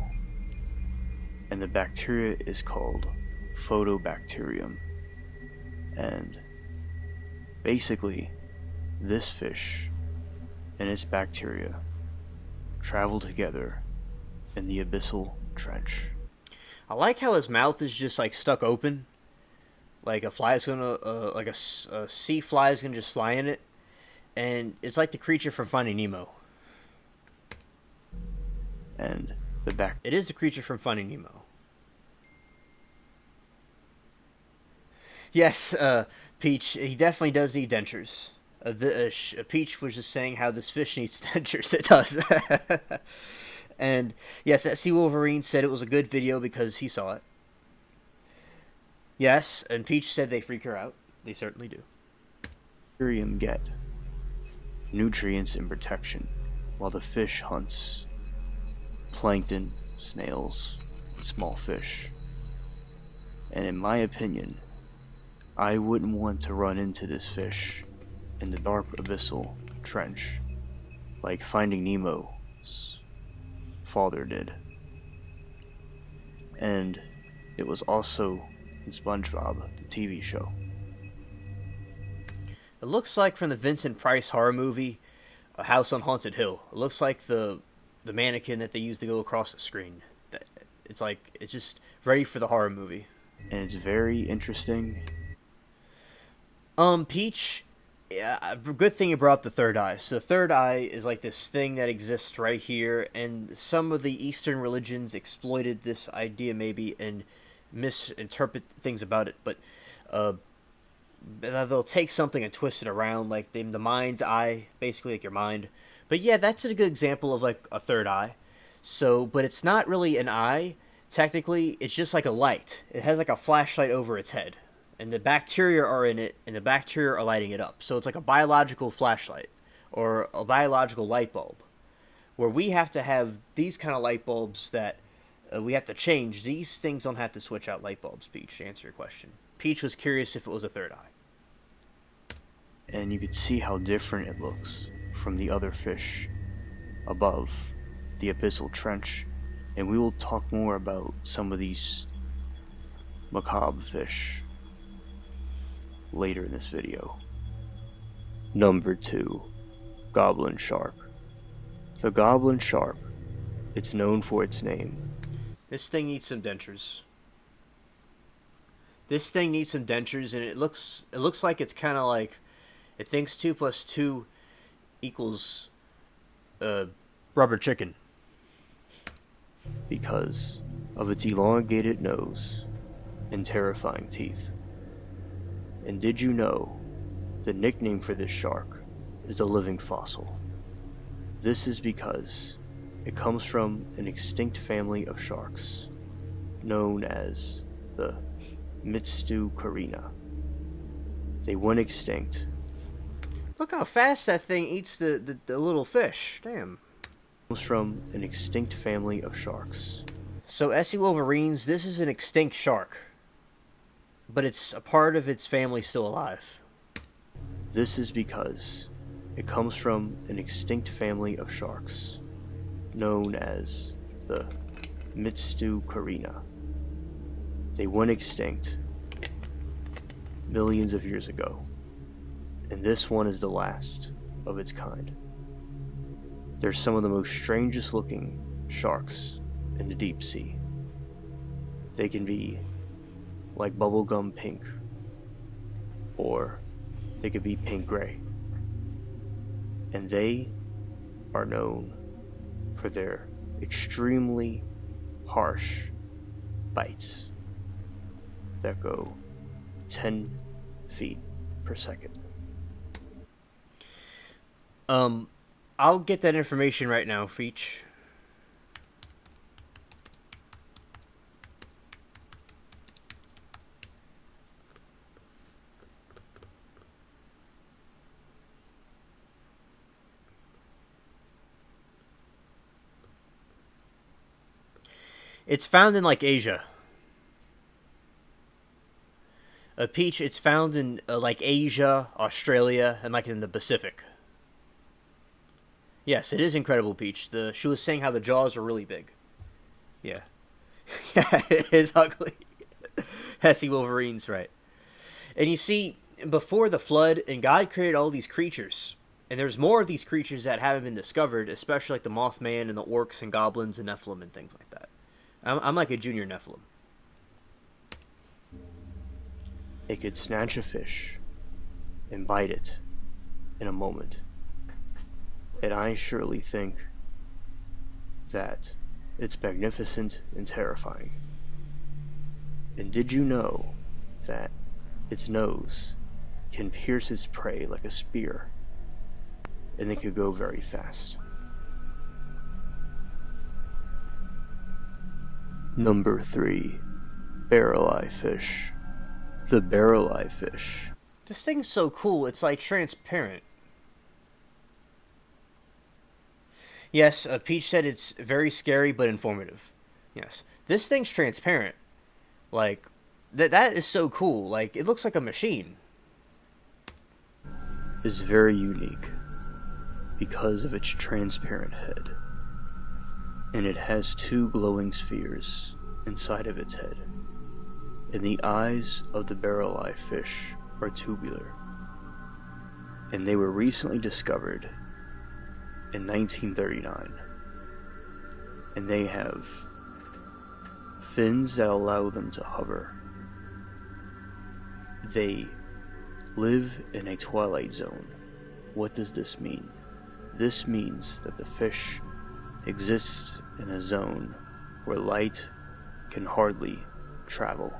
and the bacteria is called photobacterium. And basically, this fish and its bacteria travel together in the abyssal trench. I like how his mouth is just like stuck open, like a fly is gonna, like a sea fly is gonna just fly in it, and it's like the creature from Finding Nemo. And it is the creature from Finding Nemo. Yes, Peach, he definitely does need dentures. Peach was just saying how this fish needs dentures. It does. And yes, SE Wolverine said it was a good video because he saw it. Yes, and Peach said they freak her out. They certainly do. Bacterium get nutrients and protection, while the fish hunts plankton, snails, and small fish. And in my opinion, I wouldn't want to run into this fish in the dark abyssal trench like Finding Nemo's father did. And it was also in SpongeBob, the TV show. It looks like from the Vincent Price horror movie, A House on Haunted Hill. It looks like the mannequin that they used to go across the screen. It's just ready for the horror movie. And it's very interesting. Peach, yeah, good thing you brought up the third eye. So the third eye is like this thing that exists right here, and some of the Eastern religions exploited this idea maybe and misinterpret things about it, but they'll take something and twist it around, like the mind's eye, basically like your mind. But yeah, that's a good example of like a third eye. So, but it's not really an eye. technically, it's just like a light. It has like a flashlight over its head. And the bacteria are in it, and the bacteria are lighting it up. So it's like a biological flashlight, or a biological light bulb. Where we have to have these kind of light bulbs that we have to change. These things don't have to switch out light bulbs, Peach, to answer your question. Peach was curious if it was a third eye. And you could see how different it looks from the other fish above the abyssal trench. And we will talk more about some of these macabre fish later in this video. Number 2, goblin shark. The goblin shark, it's known for its name. This thing needs some dentures. This thing needs some dentures, and it looks like it's kind of like it thinks 2 + 2 equals rubber chicken. Because of its elongated nose and terrifying teeth. And did you know the nickname for this shark is a living fossil? This is because it comes from an extinct family of sharks known as the Mitsukarina. They went extinct. Look how fast that thing eats the little fish. Damn. Comes from an extinct family of sharks. So ASSV Wolverines, this is an extinct shark. But it's a part of its family still alive. This is because it comes from an extinct family of sharks known as the Mitsukarina. They went extinct millions of years ago, and this one is the last of its kind. They're some of the most strangest looking sharks in the deep sea. They can be like bubblegum pink, or they could be pink gray. And they are known for their extremely harsh bites that go 10 feet per second. I'll get that information right now, Feach. It's found in like Asia. Peach, it's found in like Asia, Australia, and like in the Pacific. Yes, it is incredible, Peach. She was saying how the jaws are really big. Yeah. Yeah, it is ugly. ASSV Wolverines, right. And you see, before the flood, and God created all these creatures. And there's more of these creatures that haven't been discovered, especially like the Mothman and the orcs and goblins and Nephilim and things like that. I'm like a junior Nephilim. It could snatch a fish and bite it in a moment. And I surely think that it's magnificent and terrifying. And did you know that its nose can pierce its prey like a spear, and it could go very fast? Number 3, barrel eye fish. The barrel eye fish. This thing's so cool, it's like transparent. Yes, Peach said it's very scary but informative. Yes. This thing's transparent. Like, that is so cool. Like, it looks like a machine. It's very unique because of its transparent head. And it has 2 glowing spheres inside of its head. And the eyes of the barrel eye fish are tubular. And they were recently discovered in 1939. And they have fins that allow them to hover. They live in a twilight zone. What does this mean? This means that the fish exists in a zone where light can hardly travel,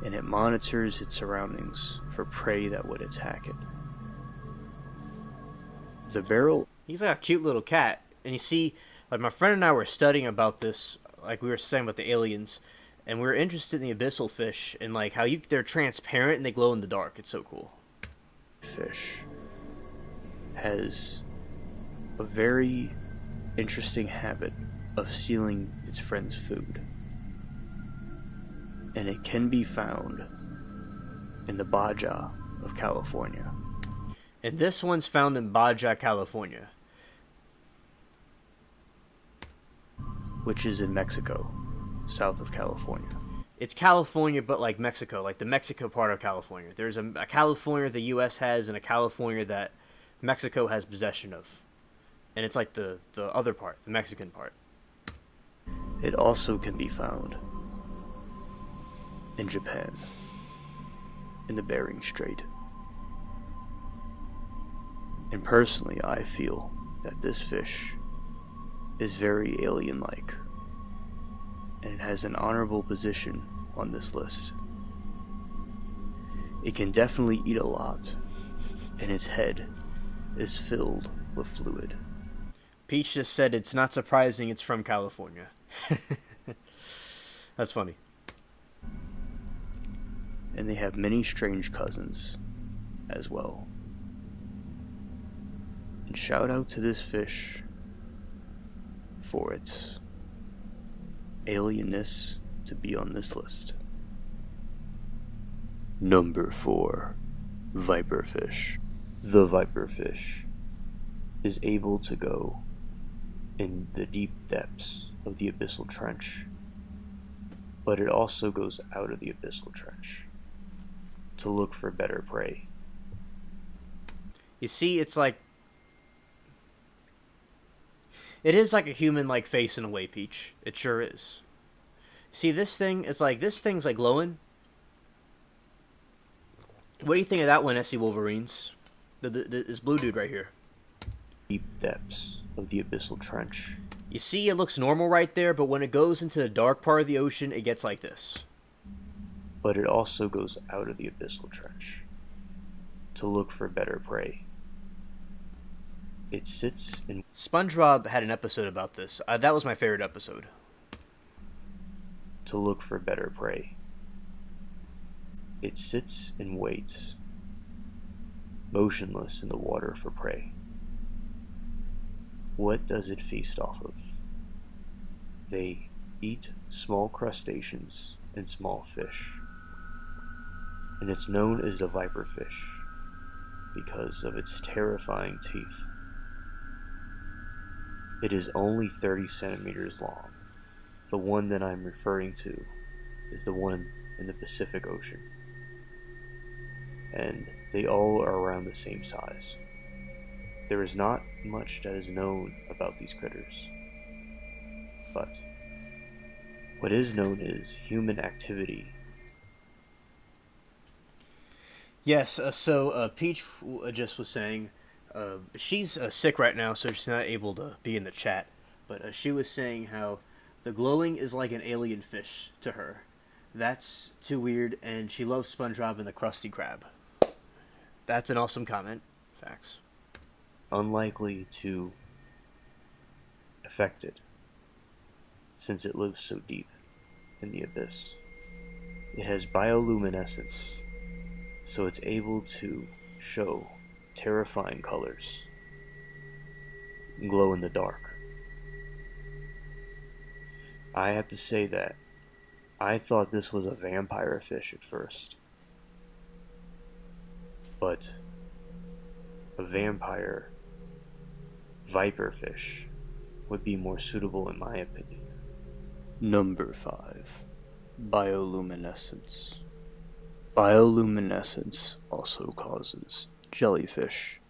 and it monitors its surroundings for prey that would attack it. The barrel... He's like a cute little cat, and you see, like my friend and I were studying about this like we were saying about the aliens, and we were interested in the abyssal fish and like how they're transparent and they glow in the dark. It's so cool. Fish has a very interesting habit of stealing its friend's food, and it can be found in the Baja of California. And this one's found in Baja, California, which is in Mexico, south of California. It's California, but like Mexico, like the Mexico part of California. There's a California the U.S. has and a California that Mexico has possession of. And it's like the other part, the Mexican part. It also can be found in Japan, in the Bering Strait. And personally, I feel that this fish is very alien-like, and it has an honorable position on this list. It can definitely eat a lot, and its head is filled with fluid. Peach just said it's not surprising it's from California. That's funny. And they have many strange cousins as well. And shout out to this fish for its alienness to be on this list. Number 4, viperfish. The viperfish is able to go in the deep depths of the abyssal trench, but it also goes out of the abyssal trench to look for better prey. You see, it's like it is like a human-like face in a way, Peach. It sure is. See this thing? It's like this thing's like glowing. What do you think of that one, SC Wolverines? This blue dude right here. Deep depths of the abyssal trench. You see, it looks normal right there, but when it goes into the dark part of the ocean, it gets like this. But it also goes out of the abyssal trench to look for better prey. It sits in... SpongeBob had an episode about this. That was my favorite episode. To look for better prey. It sits and waits, motionless in the water for prey. What does it feast off of? They eat small crustaceans and small fish. And it's known as the viperfish because of its terrifying teeth. It is only 30 centimeters long. The one that I'm referring to is the one in the Pacific Ocean. And they all are around the same size. There is not much that is known about these critters. But what is known is human activity. Yes, so Peach just was saying she's sick right now, so she's not able to be in the chat. But she was saying how the glowing is like an alien fish to her. That's too weird, and she loves SpongeBob and the Krusty Krab. That's an awesome comment. Facts. Unlikely to affect it, since it lives so deep in the abyss. It has bioluminescence, so it's able to show terrifying colors, glow in the dark. I have to say that I thought this was a vampire fish at first, but a vampire viperfish would be more suitable in my opinion. Number 5. Bioluminescence. Bioluminescence also causes jellyfish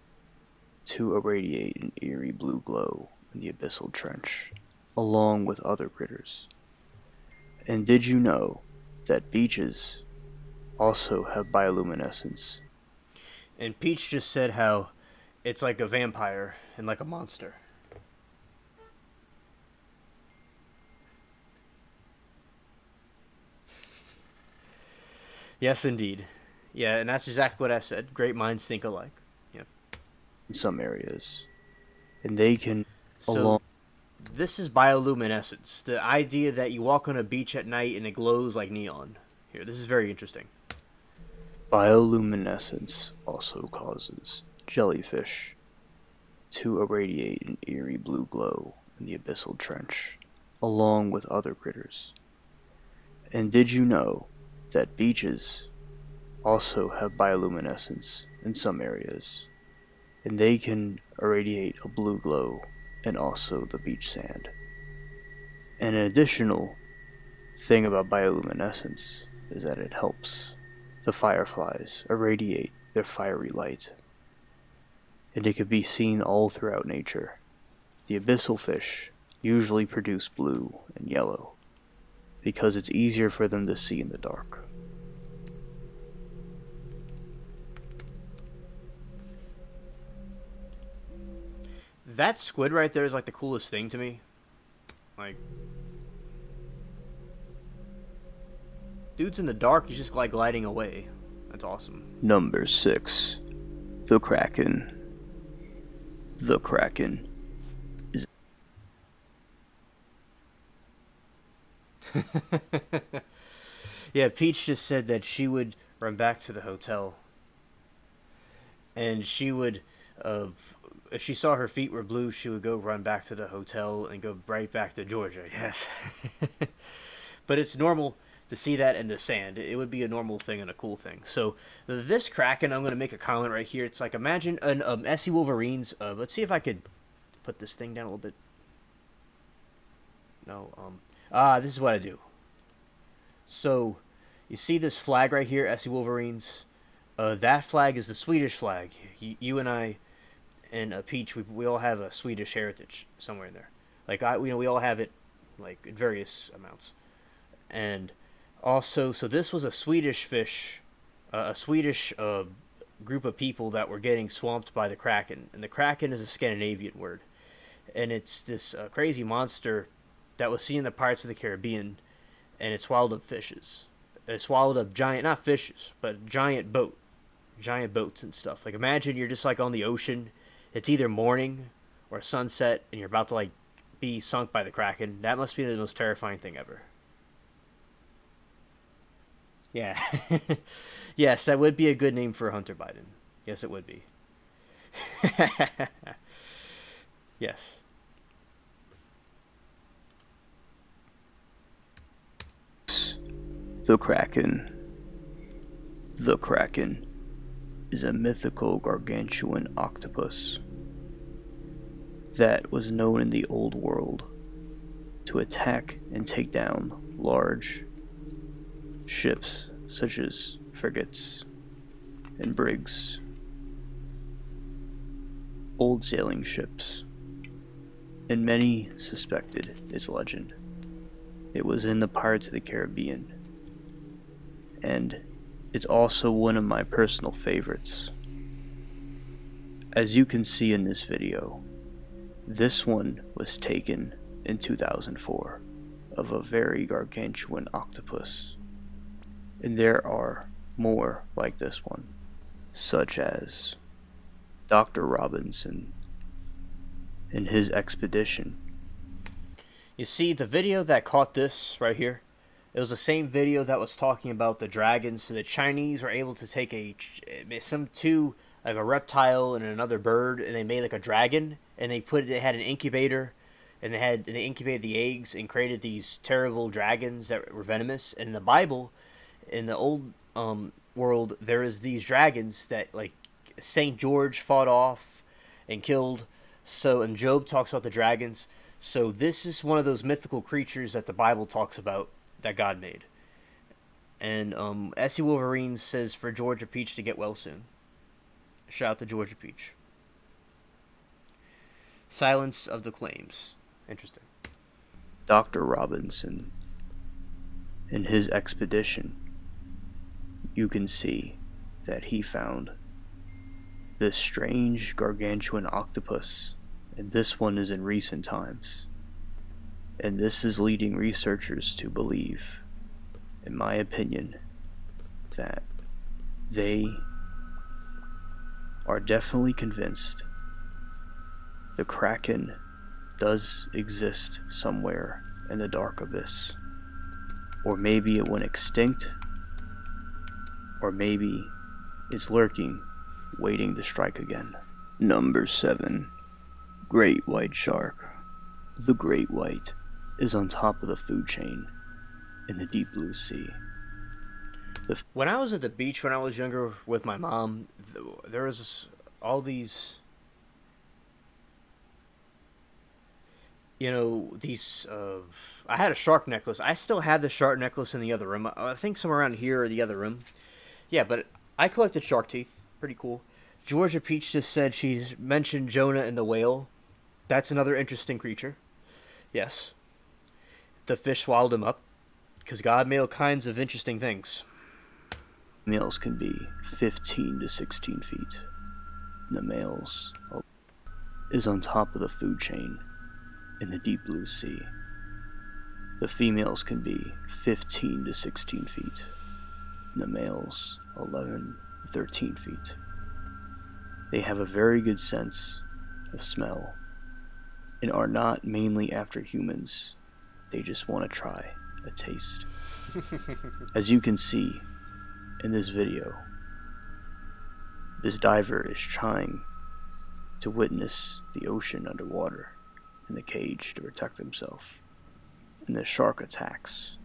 to irradiate an eerie blue glow in the abyssal trench, along with other critters. And did you know that beaches also have bioluminescence? And Peach just said how it's like a vampire and like a monster. Yes, indeed. Yeah, and that's exactly what I said. Great minds think alike. Yep. In some areas. And they can... This is bioluminescence. The idea that you walk on a beach at night and it glows like neon. Here, this is very interesting. Bioluminescence also causes jellyfish to irradiate an eerie blue glow in the abyssal trench, along with other critters. And did you know that beaches also have bioluminescence in some areas, and they can irradiate a blue glow and also the beach sand? And an additional thing about bioluminescence is that it helps the fireflies irradiate their fiery light, and it can be seen all throughout nature. The abyssal fish usually produce blue and yellow because it's easier for them to see in the dark. That squid right there is like the coolest thing to me. Like, dude's in the dark, he's just like gliding away. That's awesome. Number 6. The Kraken. The Kraken is... Yeah, Peach just said that she would run back to the hotel. And she would, if she saw her feet were blue, she would go run back to the hotel and go right back to Georgia. Yes. But it's normal to see that in the sand. It would be a normal thing and a cool thing. So this Kraken, I'm going to make a comment right here. It's like, imagine an SC Wolverines. Let's see if I could put this thing down a little bit. No. This is what I do. So you see this flag right here, SC Wolverines. That flag is the Swedish flag. You and I and Peach, we all have a Swedish heritage somewhere in there. Like we all have it, like in various amounts. And also, so this was a Swedish fish, a Swedish group of people that were getting swamped by the Kraken. And the Kraken is a Scandinavian word, and it's this crazy monster that was seen in the Pirates of the Caribbean, and it swallowed up fishes. It swallowed up not fishes, but giant boats and stuff. Like, imagine you're just like on the ocean. It's either morning or sunset, and you're about to like be sunk by the Kraken. That must be the most terrifying thing ever. Yeah. Yes, that would be a good name for Hunter Biden. Yes, it would be. Yes. The Kraken. The Kraken is a mythical gargantuan octopus that was known in the old world to attack and take down large ships such as frigates and brigs, old sailing ships, and many suspected its legend. It was in the Pirates of the Caribbean, and it's also one of my personal favorites. As you can see in this video, this one was taken in 2004 of a very gargantuan octopus. And there are more like this one, such as Dr. Robinson and his expedition. You see, the video that caught this right here, it was the same video that was talking about the dragons. So the Chinese were able to take like a reptile and another bird, and they made like a dragon, and they had an incubator, and they incubated the eggs and created these terrible dragons that were venomous. And in the Bible, in the old world, there is these dragons that like Saint George fought off and killed. So, and Job talks about the dragons. So this is one of those mythical creatures that the Bible talks about that God made. And SC Wolverine says for Georgia Peach to get well soon. Shout out to Georgia Peach. Silence of the Claims. Interesting. Dr. Robinson in his expedition, you can see that he found this strange gargantuan octopus, and this one is in recent times. And this is leading researchers to believe, in my opinion, that they are definitely convinced the Kraken does exist somewhere in the dark abyss. Or maybe it went extinct, or maybe it's lurking, waiting to strike again. Number 7. Great white shark. The great white is on top of the food chain in the deep blue sea. When I was at the beach when I was younger with my mom, there was all these, you know, these, I had a shark necklace. I still have the shark necklace in the other room. I think somewhere around here or the other room. Yeah, but I collected shark teeth. Pretty cool. Georgia Peach just said she's mentioned Jonah and the whale. That's another interesting creature. Yes. The fish swallowed him up. Because God made all kinds of interesting things. Males can be 15 to 16 feet. The males is on top of the food chain in the deep blue sea. The females can be 15 to 16 feet. The males 11 to 13 feet. They have a very good sense of smell and are not mainly after humans. They just want to try a taste. As you can see in this video, this diver is trying to witness the ocean underwater in the cage to protect himself. And the shark attacks.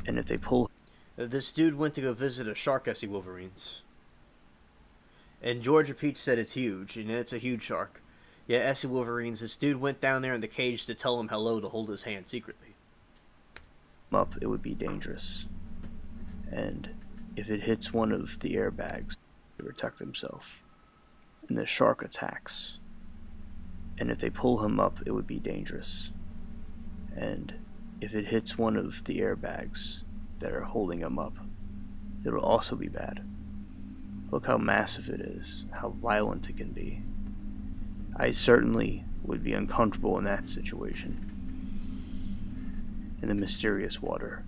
And if they pull... This dude went to go visit a shark ASSV Wolverines. And Georgia Peach said it's huge, and it's a huge shark. Yeah, ASSV Wolverines, this dude went down there in the cage to tell him hello to hold his hand secretly. Up, it would be dangerous. And if it hits one of the airbags to protect himself, and the shark attacks, and if they pull him up, it would be dangerous. And if it hits one of the airbags that are holding him up, it will also be bad. Look how massive it is, how violent it can be. I certainly would be uncomfortable in that situation. In the mysterious water.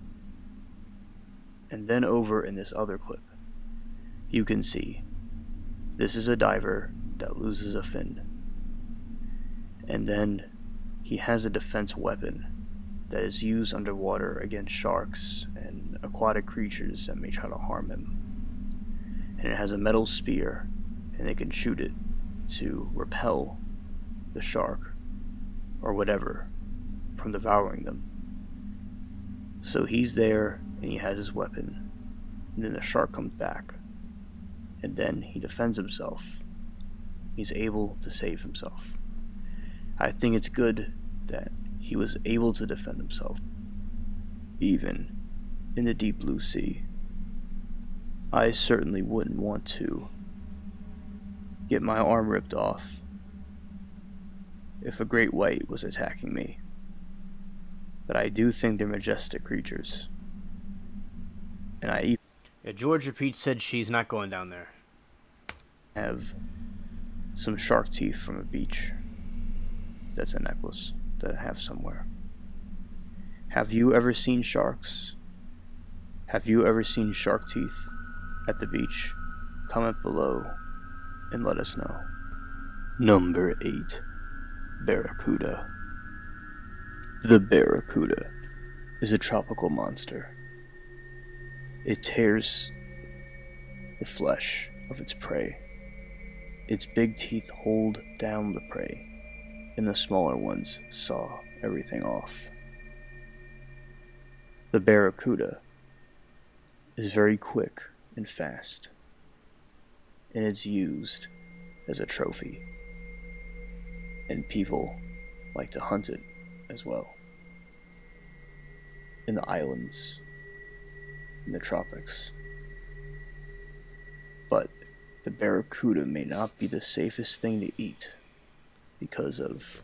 And then over in this other clip, you can see this is a diver that loses a fin. And then he has a defense weapon that is used underwater against sharks and aquatic creatures that may try to harm him. And it has a metal spear, and they can shoot it to repel the shark or whatever from devouring them. So he's there, and he has his weapon, and then the shark comes back, and then he defends himself. He's able to save himself. I think it's good that he was able to defend himself, even in the deep blue sea. I certainly wouldn't want to get my arm ripped off if a great white was attacking me. But I do think they're majestic creatures. And Georgia Peach said she's not going down there. Have some shark teeth from a beach. That's a necklace that I have somewhere. Have you ever seen sharks? Have you ever seen shark teeth at the beach? Comment below and let us know. Number 8. Barracuda. The barracuda is a tropical monster. It tears the flesh of its prey. Its big teeth hold down the prey, and the smaller ones saw everything off. The barracuda is very quick and fast, and it's used as a trophy, and people like to hunt it as well. In the islands, in the tropics. But the barracuda may not be the safest thing to eat because of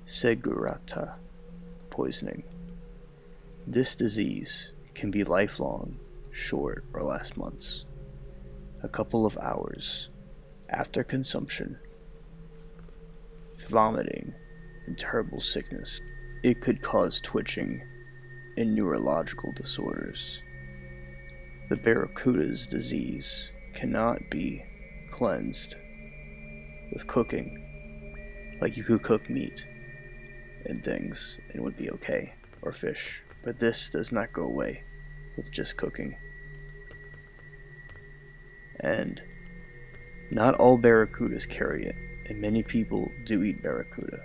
segurata poisoning. This disease can be lifelong, short, or last months. A couple of hours after consumption, vomiting, and terrible sickness. It could cause twitching and neurological disorders. The barracuda's disease cannot be cleansed with cooking Like you could cook meat and things and it would be okay, or fish, but this does not go away with just cooking. And not all barracudas carry it, and many people do eat barracuda,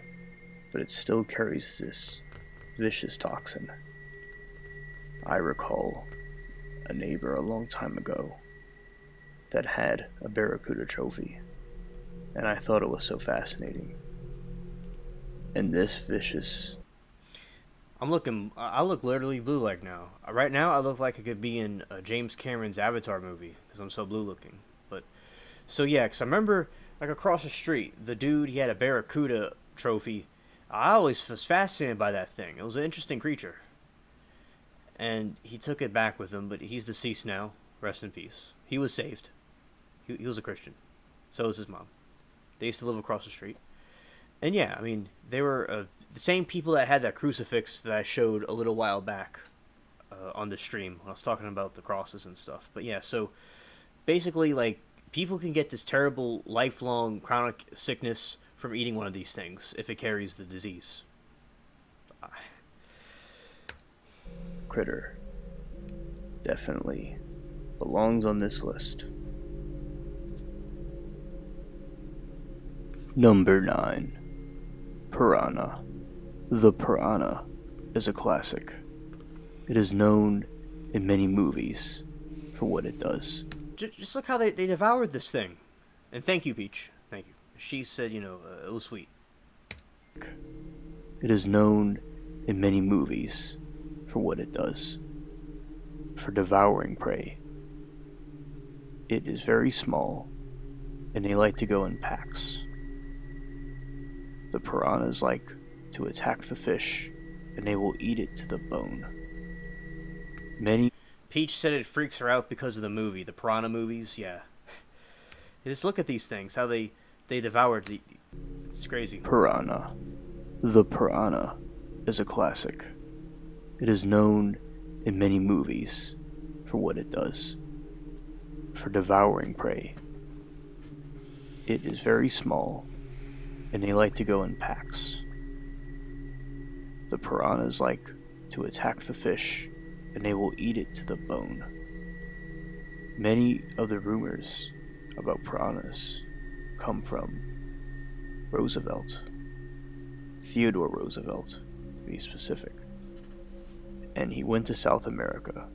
but it still carries this vicious toxin. I recall a neighbor a long time ago that had a barracuda trophy, and I thought it was so fascinating. And this vicious... I look literally blue like now. Right now I look like I could be in James Cameron's Avatar movie, because I'm so blue looking. But, so yeah, because I remember, like across the street, the dude, he had a barracuda trophy. I always was fascinated by that thing. It was an interesting creature. And he took it back with him, but he's deceased now. Rest in peace. He was saved. He was a Christian. So was his mom. They used to live across the street. And yeah, I mean, they were the same people that had that crucifix that I showed a little while back on the stream when I was talking about the crosses and stuff. But yeah, so basically, like, people can get this terrible, lifelong chronic sickness from eating one of these things if it carries the disease. Critter definitely belongs on this list. Number 9. Piranha. The piranha is a classic. It is known in many movies for what it does. Just look how they devoured this thing. And thank you, Peach. Thank you. She said, you know, it was sweet. It is known in many movies for what it does. For devouring prey. It is very small, and they like to go in packs. The piranhas like to attack the fish, and they will eat it to the bone. Peach said it freaks her out because of the movie, the piranha movies. Yeah, just look at these things, how they devoured it's crazy. Piranha. The piranha is a classic. It is known in many movies for what it does. For devouring prey. It is very small, and they like to go in packs. The piranhas like to attack the fish, and they will eat it to the bone. Many of the rumors about piranhas come from Roosevelt, Theodore Roosevelt, to be specific. And he went to South America.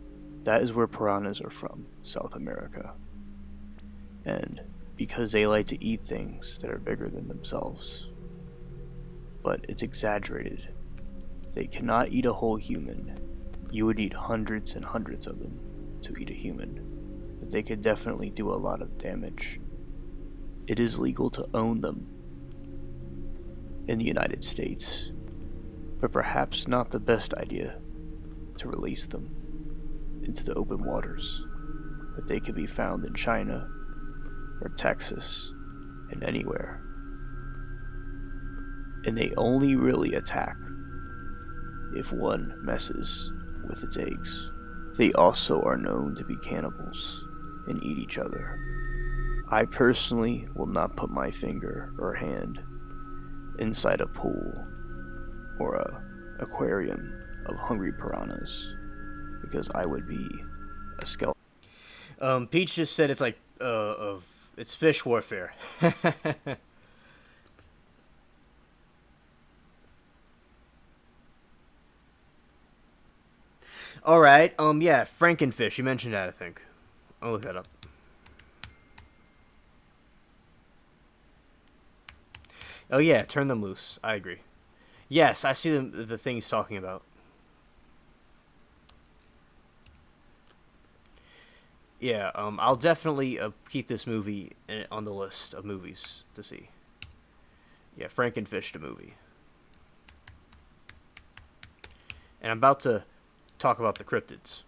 That is where piranhas are from, South America. And because they like to eat things that are bigger than themselves. But it's exaggerated. They cannot eat a whole human. You would need hundreds and hundreds of them to eat a human. But they could definitely do a lot of damage. It is legal to own them in the United States, but perhaps not the best idea to release them into the open waters. But they can be found in China, or Texas, and anywhere. And they only really attack if one messes with its eggs. They also are known to be cannibals and eat each other. I personally will not put my finger or hand inside a pool or a aquarium of hungry piranhas because I would be a skeleton. Peach just said it's like it's fish warfare. All right. Yeah, Frankenfish. You mentioned that, I think. I'll look that up. Oh yeah, turn them loose. I agree. Yes, I see the thing he's talking about. Yeah, I'll definitely keep this movie on the list of movies to see. Yeah, Frankenfish the movie. And I'm about to talk about the cryptids.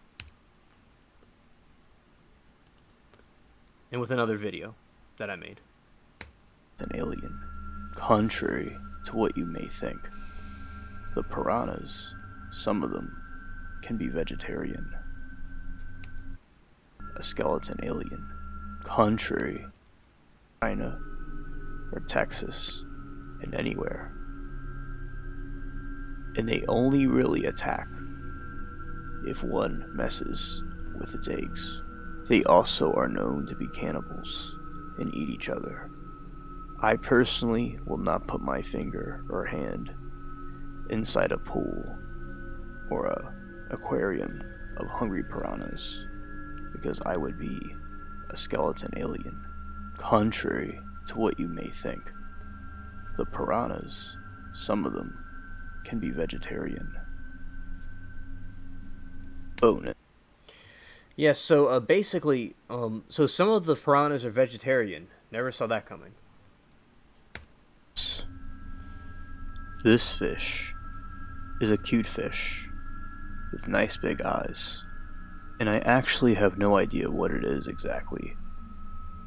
And with another video that I made. An alien. Contrary to what you may think, the piranhas, some of them, can be vegetarian. A skeleton alien. Contrary to China or Texas and anywhere. And they only really attack if one messes with its eggs. They also are known to be cannibals and eat each other. I personally will not put my finger or hand inside a pool or a aquarium of hungry piranhas because I would be a skeleton alien. Contrary to what you may think, the piranhas, some of them, can be vegetarian. Oh no. Yes, so basically, so some of the piranhas are vegetarian. Never saw that coming. This fish is a cute fish with nice big eyes, and I actually have no idea what it is exactly.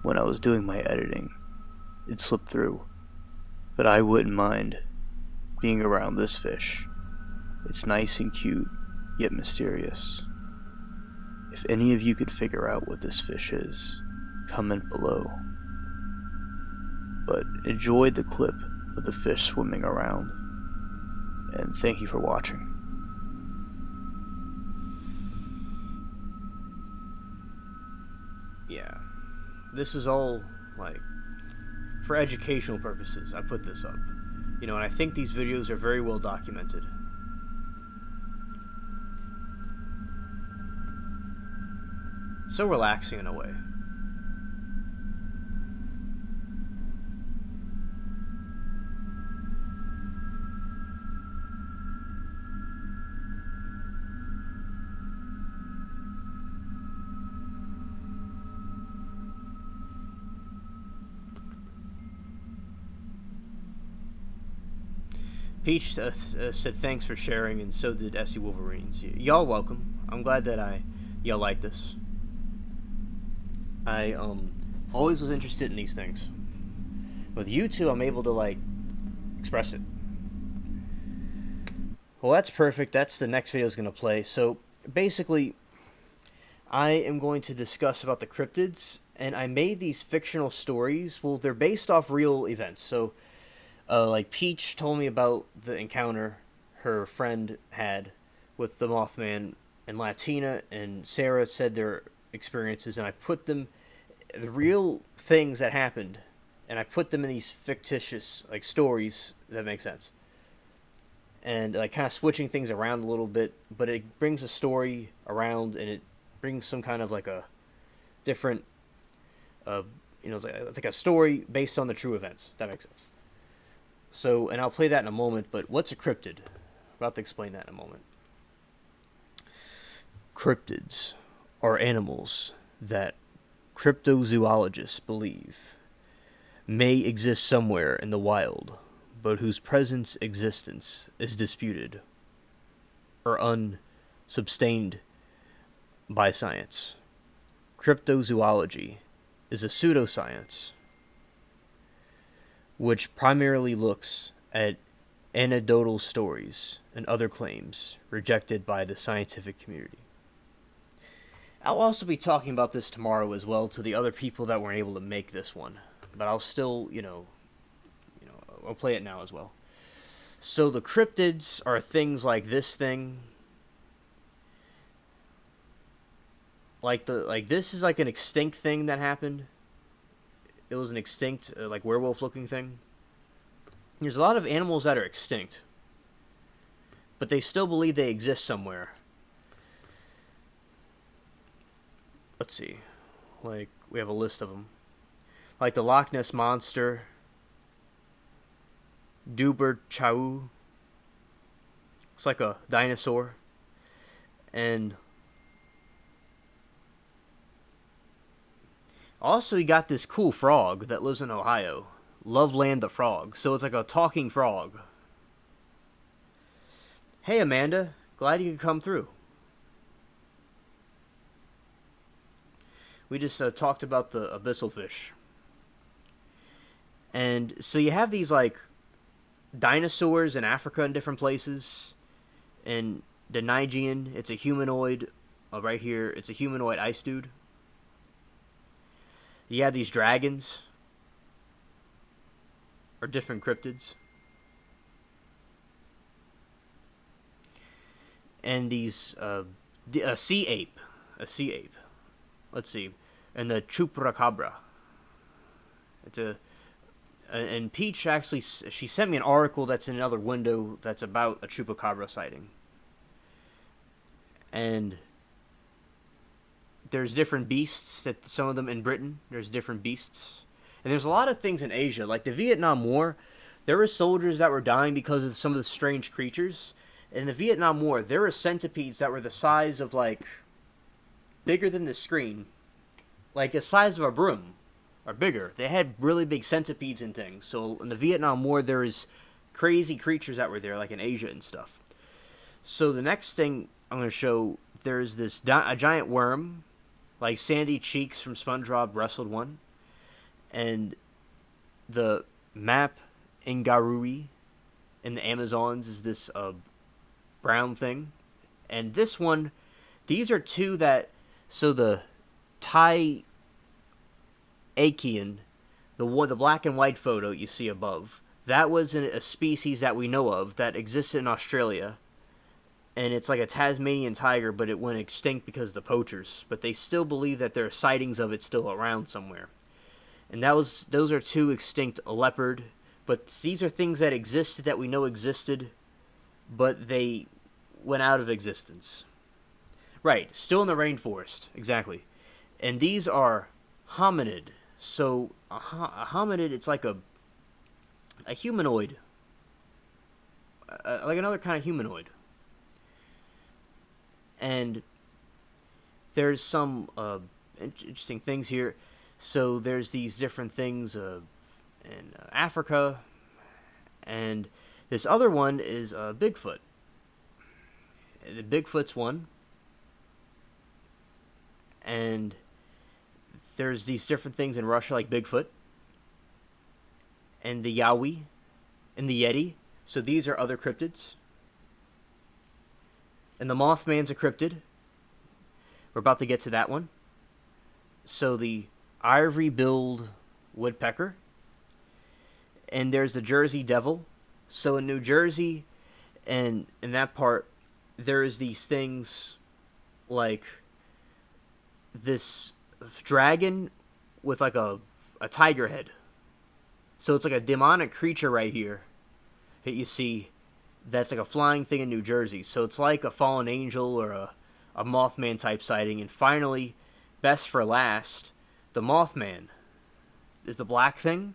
When I was doing my editing, it slipped through, but I wouldn't mind being around this fish. It's nice and cute, yet mysterious. If any of you could figure out what this fish is, comment below. But enjoy the clip of the fish swimming around, and thank you for watching. Yeah, this is all, like, for educational purposes. I put this up. You know, and I think these videos are very well documented. So relaxing in a way. Peach said thanks for sharing, and so did SE Wolverines. Y'all welcome. I'm glad that y'all like this. I always was interested in these things. With YouTube, I'm able to, like, express it. Well, that's perfect. That's the next video is going to play. So basically, I am going to discuss about the cryptids, and I made these fictional stories. Well, they're based off real events. So like Peach told me about the encounter her friend had with the Mothman, and Latina and Sarah said their experiences, and I put them, the real things that happened, and I put them in these fictitious, like, stories that make sense. And like kind of switching things around a little bit, but it brings a story around, and it brings some kind of like a different, you know, it's like a story based on the true events. That makes sense. So, and I'll play that in a moment, but what's a cryptid? I'm about to explain that in a moment. Cryptids are animals that cryptozoologists believe may exist somewhere in the wild, but whose presence existence is disputed or unsubstained by science. Cryptozoology is a pseudoscience which primarily looks at anecdotal stories and other claims rejected by the scientific community. I'll also be talking about this tomorrow as well to the other people that weren't able to make this one, but I'll still, I'll play it now as well. So the cryptids are things like this thing. Like this is like an extinct thing that happened. It was an extinct, like, werewolf-looking thing. There's a lot of animals that are extinct, but they still believe they exist somewhere. Let's see. Like, we have a list of them. Like the Loch Ness Monster, Duber Chau. It's like a dinosaur. And also, you got this cool frog that lives in Ohio. Loveland the Frog. So it's like a talking frog. Hey, Amanda. Glad you could come through. We just talked about the abyssal fish. And so you have these, like, dinosaurs in Africa and different places. And the Nigean, it's a humanoid. Right here, it's a humanoid ice dude. You have these dragons, or different cryptids. and these a sea ape. Let's see, and the chupacabra. It's and Peach actually, she sent me an article that's in another window that's about a chupacabra sighting. And there's different beasts, that some of them in Britain, there's different beasts. And there's a lot of things in Asia, like the Vietnam War, there were soldiers that were dying because of some of the strange creatures. In the Vietnam War, there were centipedes that were the size of, like, bigger than the screen. Like the size of a broom, or bigger. They had really big centipedes and things. So in the Vietnam War, there was crazy creatures that were there, like in Asia and stuff. So the next thing I'm going to show, there's this a giant worm, like Sandy Cheeks from SpongeBob wrestled one. And the map Ingarui in the Amazons is this brown thing. And this one, these are two that, so the Thai Achean, the black and white photo you see above, that was a species that we know of that existed in Australia. And it's like a Tasmanian tiger, but it went extinct because of the poachers. But they still believe that there are sightings of it still around somewhere. And those are two extinct leopard. But these are things that existed, that we know existed, but they went out of existence. Right, still in the rainforest, exactly. And these are hominid. So a hominid, it's like a humanoid, like another kind of humanoid. And there's some interesting things here. So there's these different things in Africa, and this other one is Bigfoot. The Bigfoot's one. And there's these different things in Russia, like Bigfoot, and the Yowie, and the Yeti. So these are other cryptids. And the Mothman's a cryptid. We're about to get to that one. So the ivory-billed woodpecker. And there's the Jersey Devil. So in New Jersey, and in that part, there's these things like this dragon with like a tiger head. So it's like a demonic creature right here that you see that's like a flying thing in New Jersey. So it's like a fallen angel or a Mothman type sighting. And finally, best for last, the Mothman is the black thing.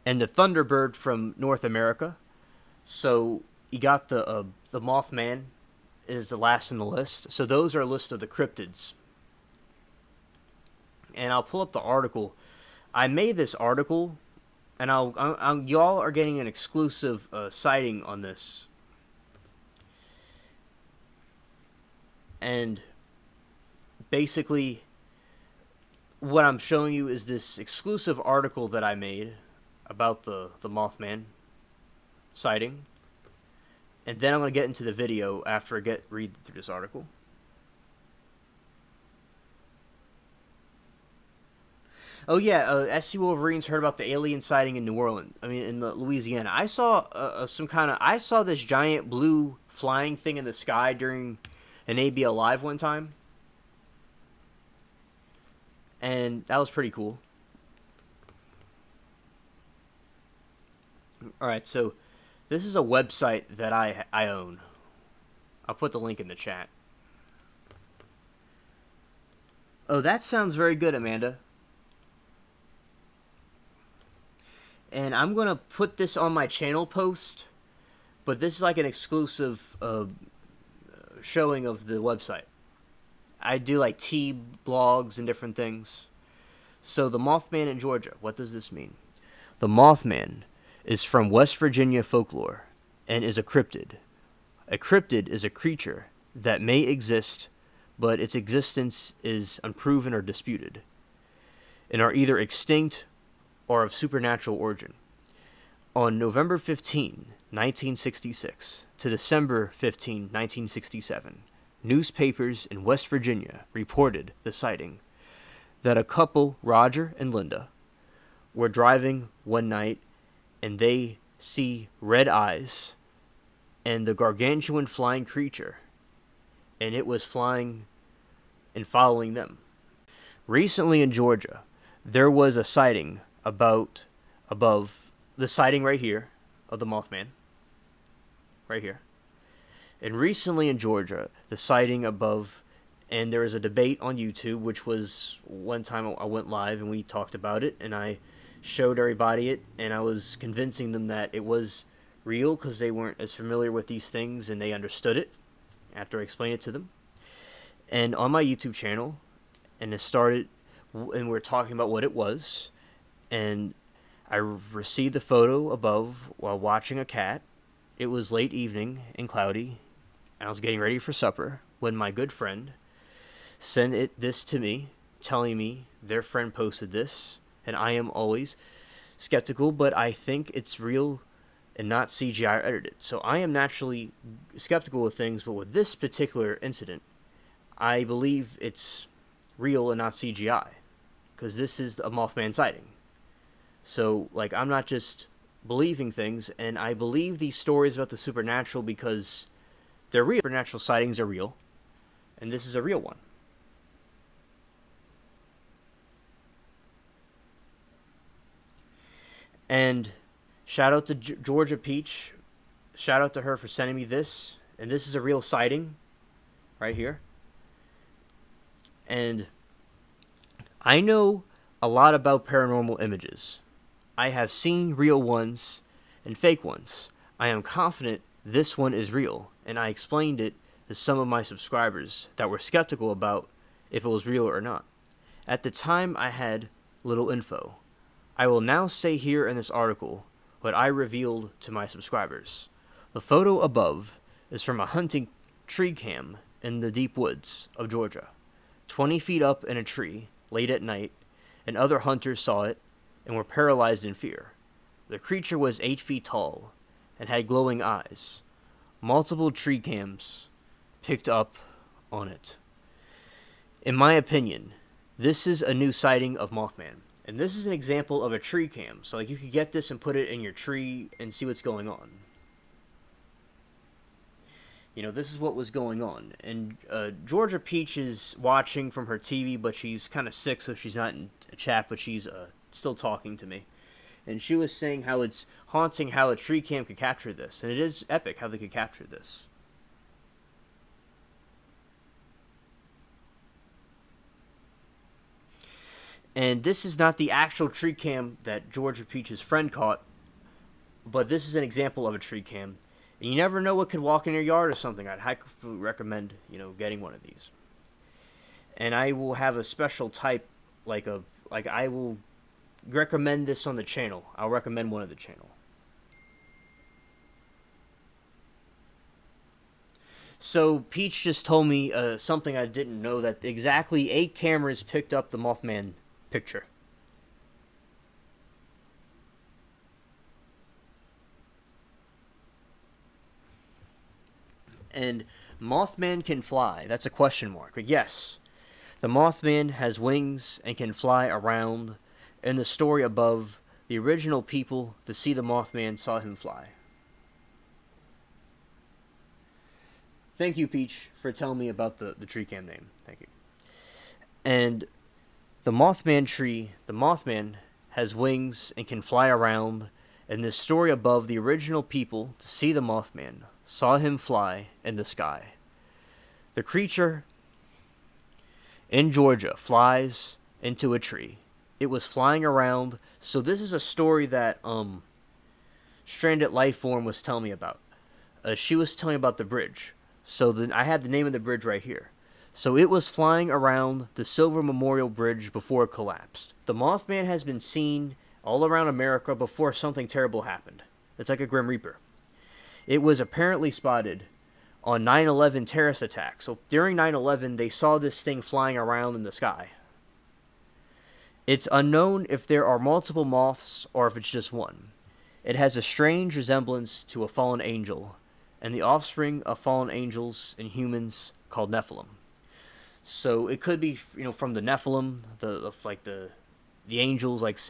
And the Thunderbird from North America. So you got the Mothman is the last in the list. So those are a list of the cryptids. And I'll pull up the article. I made this article, and y'all are getting an exclusive sighting on this. And basically, what I'm showing you is this exclusive article that I made about the Mothman sighting. And then I'm going to get into the video after I read through this article. Oh yeah, SC Wolverines heard about the alien sighting in New Orleans. I mean, in Louisiana. I saw I saw this giant blue flying thing in the sky during an ABL Live one time, and that was pretty cool. All right, so this is a website that I own. I'll put the link in the chat. Oh, that sounds very good, Amanda. And I'm going to put this on my channel post, but this is like an exclusive showing of the website. I do like tea blogs and different things. So the Mothman in Georgia, what does this mean? The Mothman is from West Virginia folklore and is a cryptid. A cryptid is a creature that may exist, but its existence is unproven or disputed, and are either extinct or of supernatural origin. On November 15, 1966 to December 15, 1967, newspapers in West Virginia reported the sighting that a couple, Roger and Linda, were driving one night and they see red eyes and the gargantuan flying creature and it was flying and following them. Recently in Georgia, there was a sighting above the sighting right here of the Mothman, right here. And recently in Georgia, the sighting above, and there was a debate on YouTube, which was one time I went live and we talked about it, and I showed everybody it, and I was convincing them that it was real because they weren't as familiar with these things and they understood it after I explained it to them. And on my YouTube channel, and it started, and we're talking about what it was, and I received the photo above while watching a cat. It was late evening and cloudy, and I was getting ready for supper when my good friend sent this to me, telling me their friend posted this, and I am always skeptical, but I think it's real and not CGI or edited. So I am naturally skeptical of things, but with this particular incident, I believe it's real and not CGI, because this is a Mothman sighting. So, like, I'm not just believing things, and I believe these stories about the supernatural because they're real. Supernatural sightings are real, and this is a real one. And shout out to Georgia Peach. Shout out to her for sending me this. And this is a real sighting right here. And I know a lot about paranormal images. I have seen real ones and fake ones. I am confident this one is real, and I explained it to some of my subscribers that were skeptical about if it was real or not. At the time, I had little info. I will now say here in this article what I revealed to my subscribers. The photo above is from a hunting tree cam in the deep woods of Georgia. 20 feet up in a tree, late at night, and other hunters saw it and were paralyzed in fear. The creature was 8 feet tall and had glowing eyes. Multiple tree cams picked up on it. In my opinion, this is a new sighting of Mothman. And this is an example of a tree cam. So like you could get this and put it in your tree and see what's going on. You know, this is what was going on. And Georgia Peach is watching from her TV, but she's kind of sick, so she's not in a chat, but she's still talking to me. And she was saying how it's haunting how a tree cam could capture this. And it is epic how they could capture this. And this is not the actual tree cam that Georgia Peach's friend caught, but this is an example of a tree cam. And you never know what could walk in your yard or something. I'd highly recommend, getting one of these. And I will have a special type, I will recommend this on the channel. I'll recommend one of the channel. So Peach just told me something I didn't know, that exactly 8 cameras picked up the Mothman picture. And Mothman can fly. That's a question mark. But yes, the Mothman has wings and can fly around. In the story above, the original people to see the Mothman saw him fly. Thank you, Peach, for telling me about the tree cam name. Thank you. And the Mothman has wings and can fly around. In the story above, the original people to see the Mothman saw him fly in the sky. The creature in Georgia flies into a tree. It was flying around. So this is a story that Stranded Lifeform was telling me about. She was telling me about the bridge. So then I had the name of the bridge right here. So it was flying around the Silver Memorial Bridge before it collapsed. The Mothman has been seen all around America before something terrible happened. It's like a Grim Reaper. It was apparently spotted on 9/11 terrorist attack. So during 9/11, they saw this thing flying around in the sky. It's unknown if there are multiple moths or if it's just one. It has a strange resemblance to a fallen angel, and the offspring of fallen angels and humans called Nephilim. So it could be, from the Nephilim, the angels, it's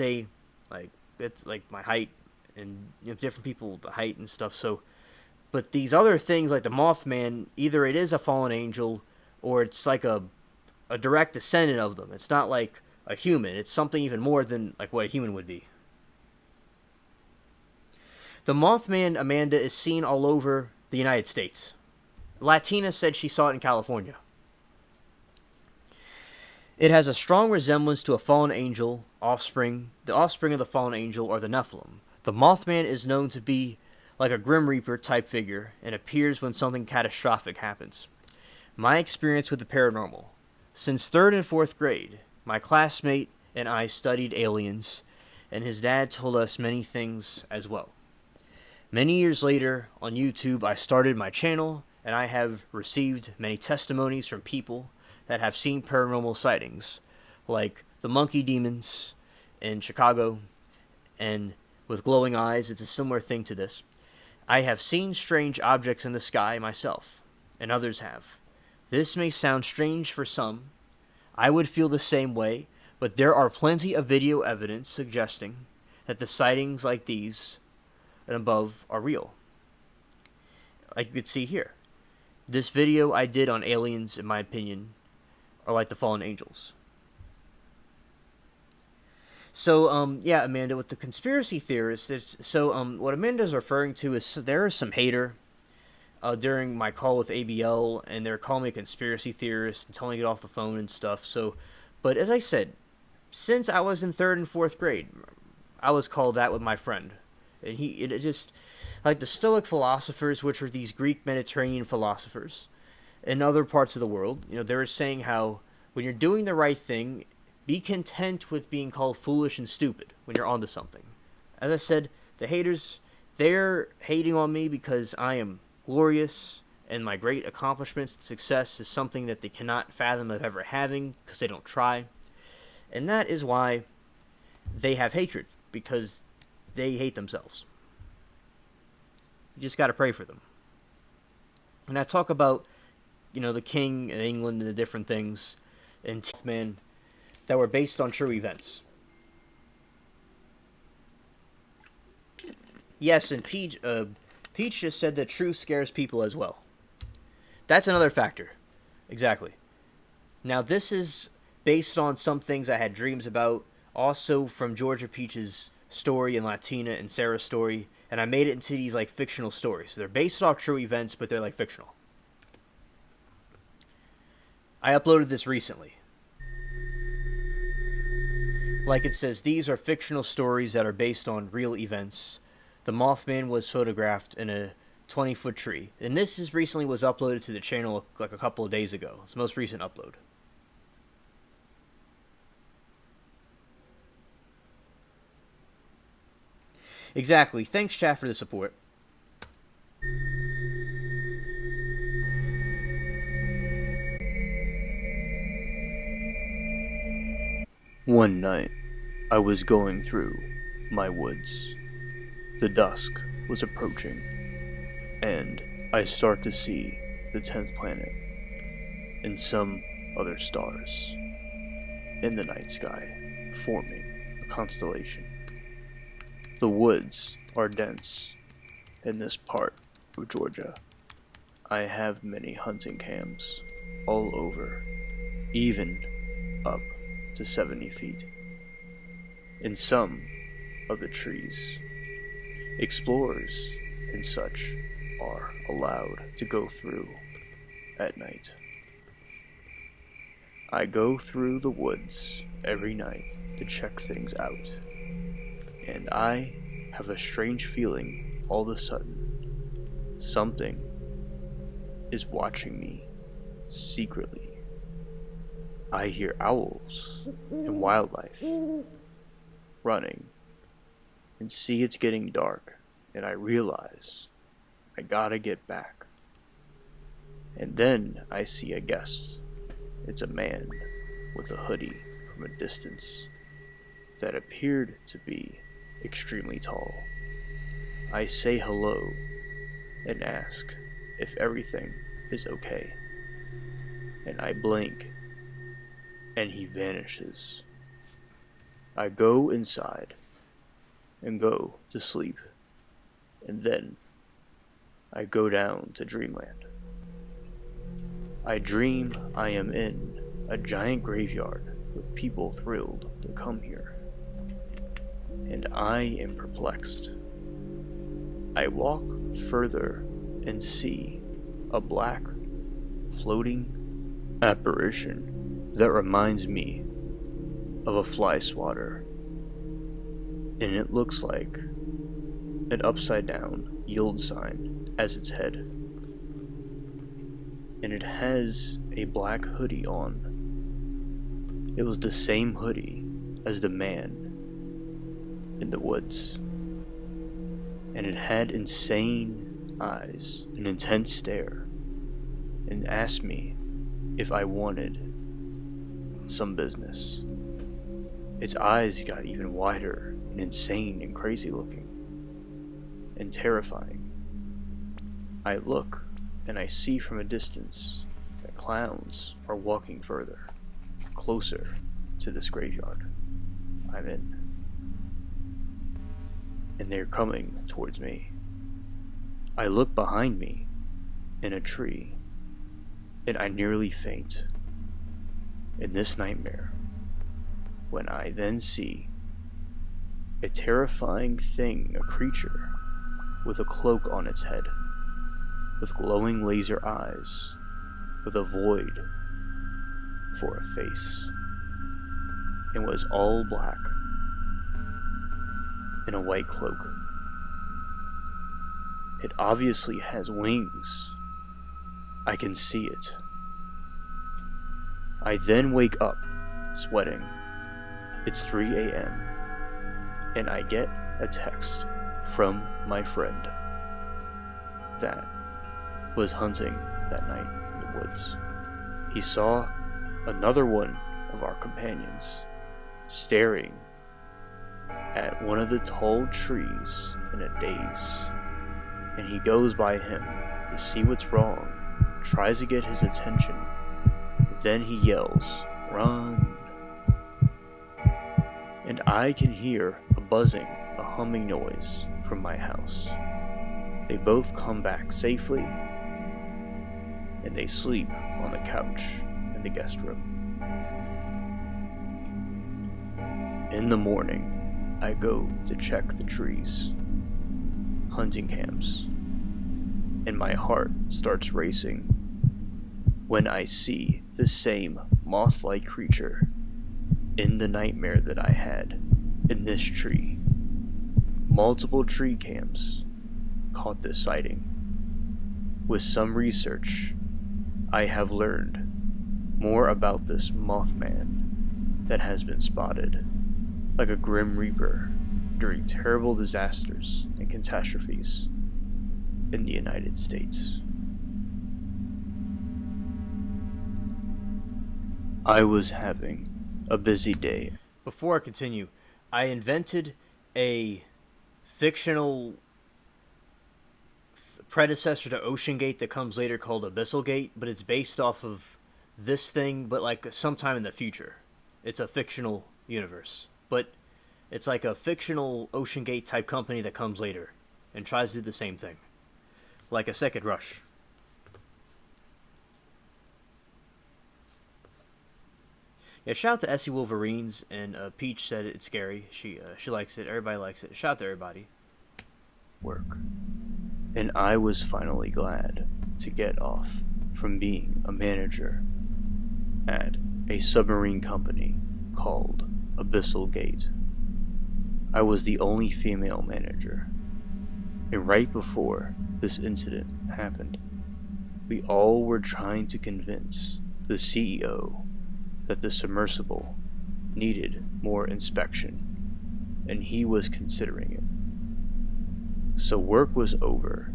like my height, and different people, the height and stuff. So But these other things, like the Mothman, either it is a fallen angel or it's like a direct descendant of them. It's not like a human. It's something even more than like what a human would be. The Mothman, Amanda, is seen all over the United States. Latina said she saw it in California. It has a strong resemblance to a fallen angel, offspring. The offspring of the fallen angel are the Nephilim. The Mothman is known to be like a Grim Reaper type figure and appears when something catastrophic happens. My experience with the paranormal. Since 3rd and 4th grade, my classmate and I studied aliens, and his dad told us many things as well. Many years later, on YouTube, I started my channel, and I have received many testimonies from people that have seen paranormal sightings, like the monkey demons in Chicago, and with glowing eyes, it's a similar thing to this. I have seen strange objects in the sky myself, and others have. This may sound strange for some. I would feel the same way, but there are plenty of video evidence suggesting that the sightings like these and above are real. Like you could see here. This video I did on aliens, in my opinion, are like the fallen angels. So, yeah, Amanda, with the conspiracy theorists, what Amanda's referring to is there is some hater during my call with ABL, and they're calling me a conspiracy theorist and telling me to get off the phone and stuff. So, but as I said, since I was in 3rd and 4th grade, I was called that with my friend. And it just, like the Stoic philosophers, which were these Greek Mediterranean philosophers in other parts of the world, they were saying how when you're doing the right thing, be content with being called foolish and stupid when you're onto something. As I said, the haters, they're hating on me because I am glorious and my great accomplishments and success is something that they cannot fathom of ever having because they don't try. And that is why they have hatred, because they hate themselves. You just got to pray for them. And I talk about, the king in England and the different things and man that were based on true events. Yes, and Peach just said that truth scares people as well. That's another factor. Exactly. Now, this is based on some things I had dreams about, also from Georgia Peach's story and Latina and Sarah's story, and I made it into these like fictional stories. So they're based off true events, but they're like fictional. I uploaded this recently. Like it says, these are fictional stories that are based on real events. The Mothman was photographed in a 20-foot tree, and this recently was uploaded to the channel like a couple of days ago. It's the most recent upload. Exactly. Thanks, chat, for the support. One night, I was going through my woods. The dusk was approaching, and I start to see the 10th planet and some other stars in the night sky, forming a constellation. The woods are dense in this part of Georgia. I have many hunting cams all over, even up to 70 feet. In some of the trees, explorers and such are allowed to go through at night. I go through the woods every night to check things out, and I have a strange feeling all of a sudden. Something is watching me secretly. I hear owls and wildlife running, and see it's getting dark, and I realize I gotta get back. And then I see a guest. It's a man with a hoodie from a distance that appeared to be extremely tall. I say hello and ask if everything is okay, and I blink and he vanishes. I go inside and go to sleep, and then I go down to dreamland. I dream I am in a giant graveyard with people thrilled to come here. And I am perplexed. I walk further and see a black, floating apparition that reminds me of a fly swatter. And it looks like an upside down yield sign as its head. And it has a black hoodie on. It was the same hoodie as the man in the woods. And it had insane eyes, an intense stare, and asked me if I wanted some business. Its eyes got even wider and insane and crazy looking and terrifying. I look and I see from a distance that clowns are walking further, closer to this graveyard I'm in. And they're coming towards me. I look behind me in a tree, and I nearly faint in this nightmare when I then see a terrifying thing, a creature with a cloak on its head, with glowing laser eyes, with a void for a face, and was all black in a white cloak. It obviously has wings. I can see it. I then wake up, sweating. It's 3 a.m. and I get a text from my friend that was hunting that night in the woods. He saw another one of our companions staring at one of the tall trees in a daze, and he goes by him to see what's wrong, tries to get his attention, then he yells, "Run!" And I can hear a buzzing, a humming noise from my house. They both come back safely, and they sleep on the couch in the guest room. In the morning, I go to check the trees, hunting cams, and my heart starts racing when I see the same moth-like creature in the nightmare that I had in this tree. Multiple tree cams caught this sighting. With some research, I have learned more about this Mothman that has been spotted like a grim reaper during terrible disasters and catastrophes in the United States. I was having a busy day. Before I continue, I invented a fictional predecessor to Ocean Gate that comes later called Abyssal Gate, but it's based off of this thing, but like sometime in the future. It's a fictional universe, but it's like a fictional Ocean Gate type company that comes later and tries to do the same thing, like a Second Rush. Yeah, shout out to Essie Wolverines, and Peach said it's scary. She likes it. Everybody likes it. Shout out to everybody. Work. And I was finally glad to get off from being a manager at a submarine company called Abyssal Gate. I was the only female manager. And right before this incident happened, we all were trying to convince the CEO that the submersible needed more inspection, and he was considering it. So work was over,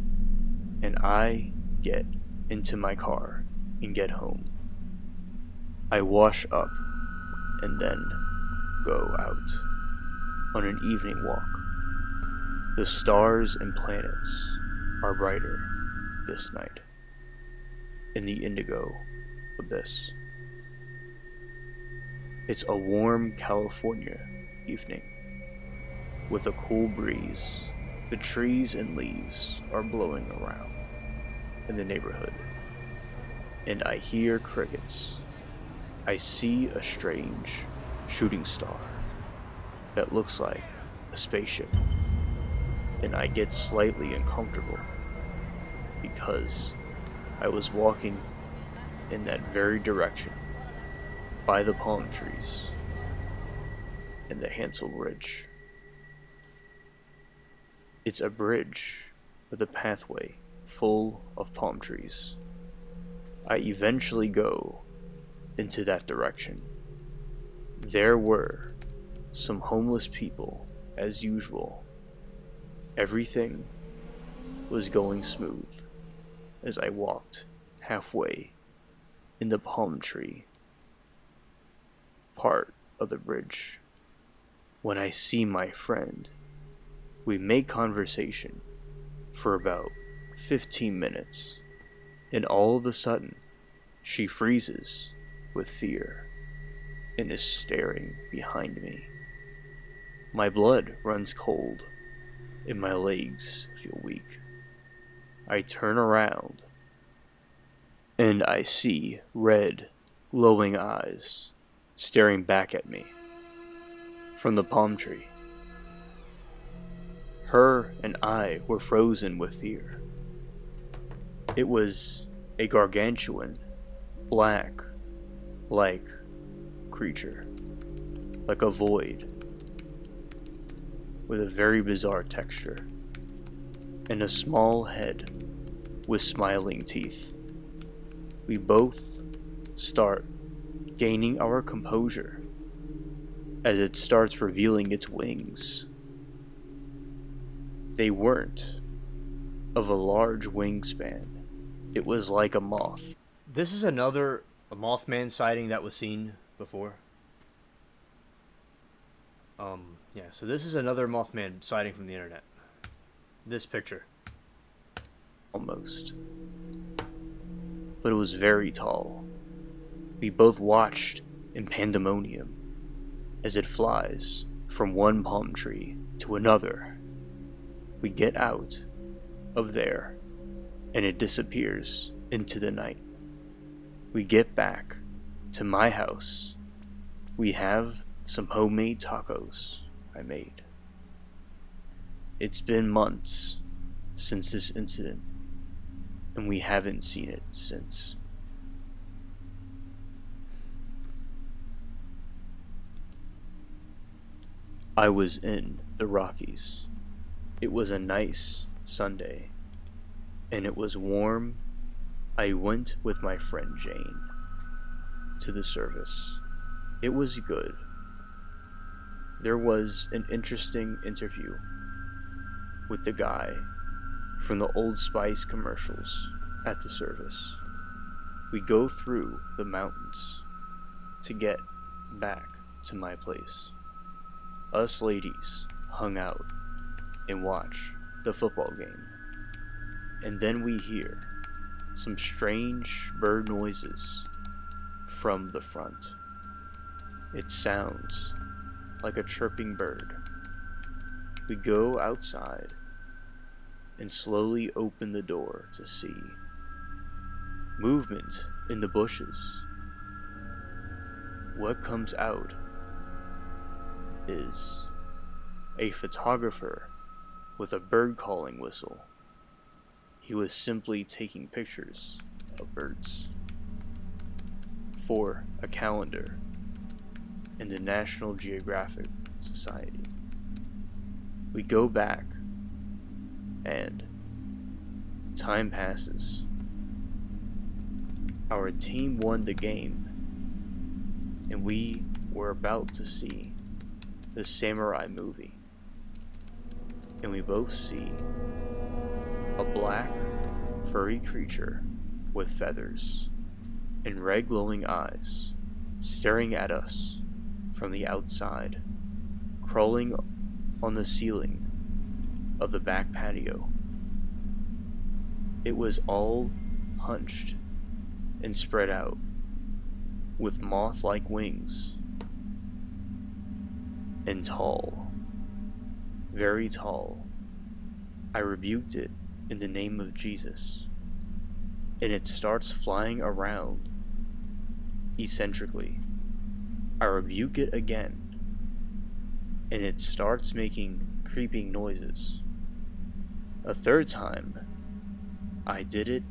and I get into my car and get home. I wash up and then go out on an evening walk. The stars and planets are brighter this night in the indigo abyss. It's a warm California evening with a cool breeze. The trees and leaves are blowing around. in the neighborhood, and I hear crickets. I see a strange shooting star that looks like a spaceship, and I get slightly uncomfortable because I was walking in that very direction by the palm trees and the Hansel Bridge. It's a bridge with a pathway full of palm trees. I eventually go into that direction. There were some homeless people, as usual. Everything was going smooth as I walked halfway in the palm tree part of the bridge. When I see my friend, we make conversation for about 15 minutes, and all of a sudden, she freezes with fear and is staring behind me. My blood runs cold and my legs feel weak. I turn around and I see red, glowing eyes staring back at me from the palm tree. Her and I were frozen with fear. It was a gargantuan, black-like creature, like a void, with a very bizarre texture, and a small head with smiling teeth. We both start gaining our composure as it starts revealing its wings. They weren't of a large wingspan. It was like a moth. This is another Mothman sighting that was seen before. Yeah, so this is another Mothman sighting from the internet. This picture. Almost. But it was very tall. We both watched in pandemonium as it flies from one palm tree to another. We get out of there and it disappears into the night. We get back to my house. We have some homemade tacos I made. It's been months since this incident, and we haven't seen it since. I was in the Rockies. It was a nice Sunday, and it was warm. I went with my friend Jane to the service. It was good. There was an interesting interview with the guy from the Old Spice commercials at the service. We go through the mountains to get back to my place. Us ladies hung out and watched the football game. And then we hear some strange bird noises from the front. It sounds like a chirping bird. We go outside and slowly open the door to see movement in the bushes. What comes out is a photographer with a bird calling whistle. He was simply taking pictures of birds for a calendar in the National Geographic Society. We go back and time passes. Our team won the game and we were about to see the samurai movie. And we both see a black, furry creature with feathers and red glowing eyes staring at us from the outside, crawling on the ceiling of the back patio. It was all hunched and spread out with moth-like wings and tall, very tall. I rebuked it in the name of Jesus, and it starts flying around eccentrically. I rebuke it again, and it starts making creeping noises. A third time, I did it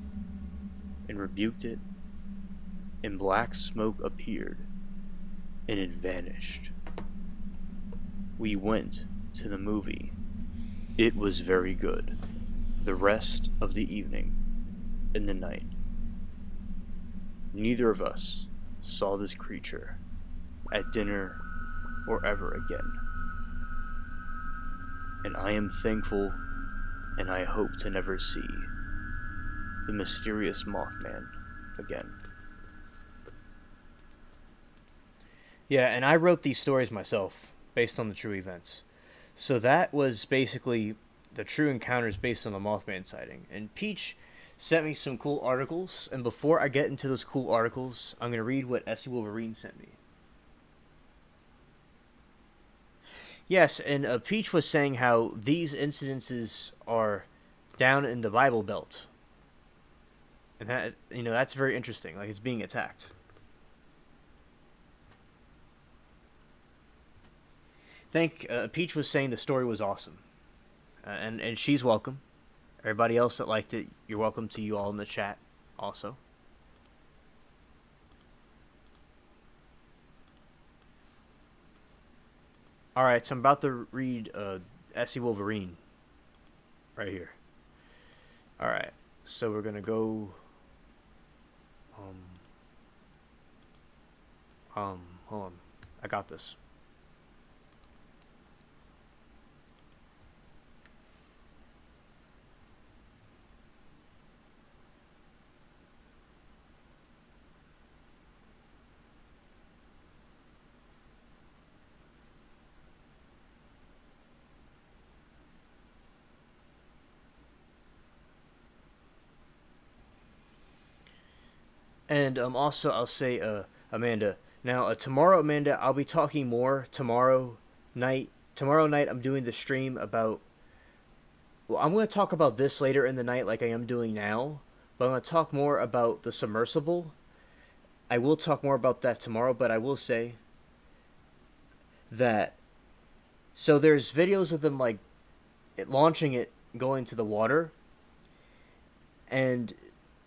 and rebuked it, and black smoke appeared, and it vanished. We went to the movie. It was very good. The rest of the evening and the night, neither of us saw this creature at dinner or ever again. And I am thankful, and I hope to never see the mysterious Mothman again. Yeah, and I wrote these stories myself, based on the true events. So that was basically the true encounters based on the Mothman sighting. And Peach sent me some cool articles, and before I get into those cool articles, I'm going to read what Essie Wolverine sent me. Yes, and Peach was saying how these incidences are down in the Bible Belt. And that, that's very interesting. Like, it's being attacked. Peach was saying the story was awesome. And she's welcome. Everybody else that liked it, you're welcome to you all in the chat also. Alright, so I'm about to read Essie Wolverine right here. Alright, so we're going to go... hold on. I got this. And also, I'll say, Amanda. Now, tomorrow, Amanda, I'll be talking more tomorrow night. Tomorrow night, I'm doing the stream about... Well, I'm going to talk about this later in the night like I am doing now. But I'm going to talk more about the submersible. I will talk more about that tomorrow, but I will say that... So there's videos of them, like, launching it, going to the water. And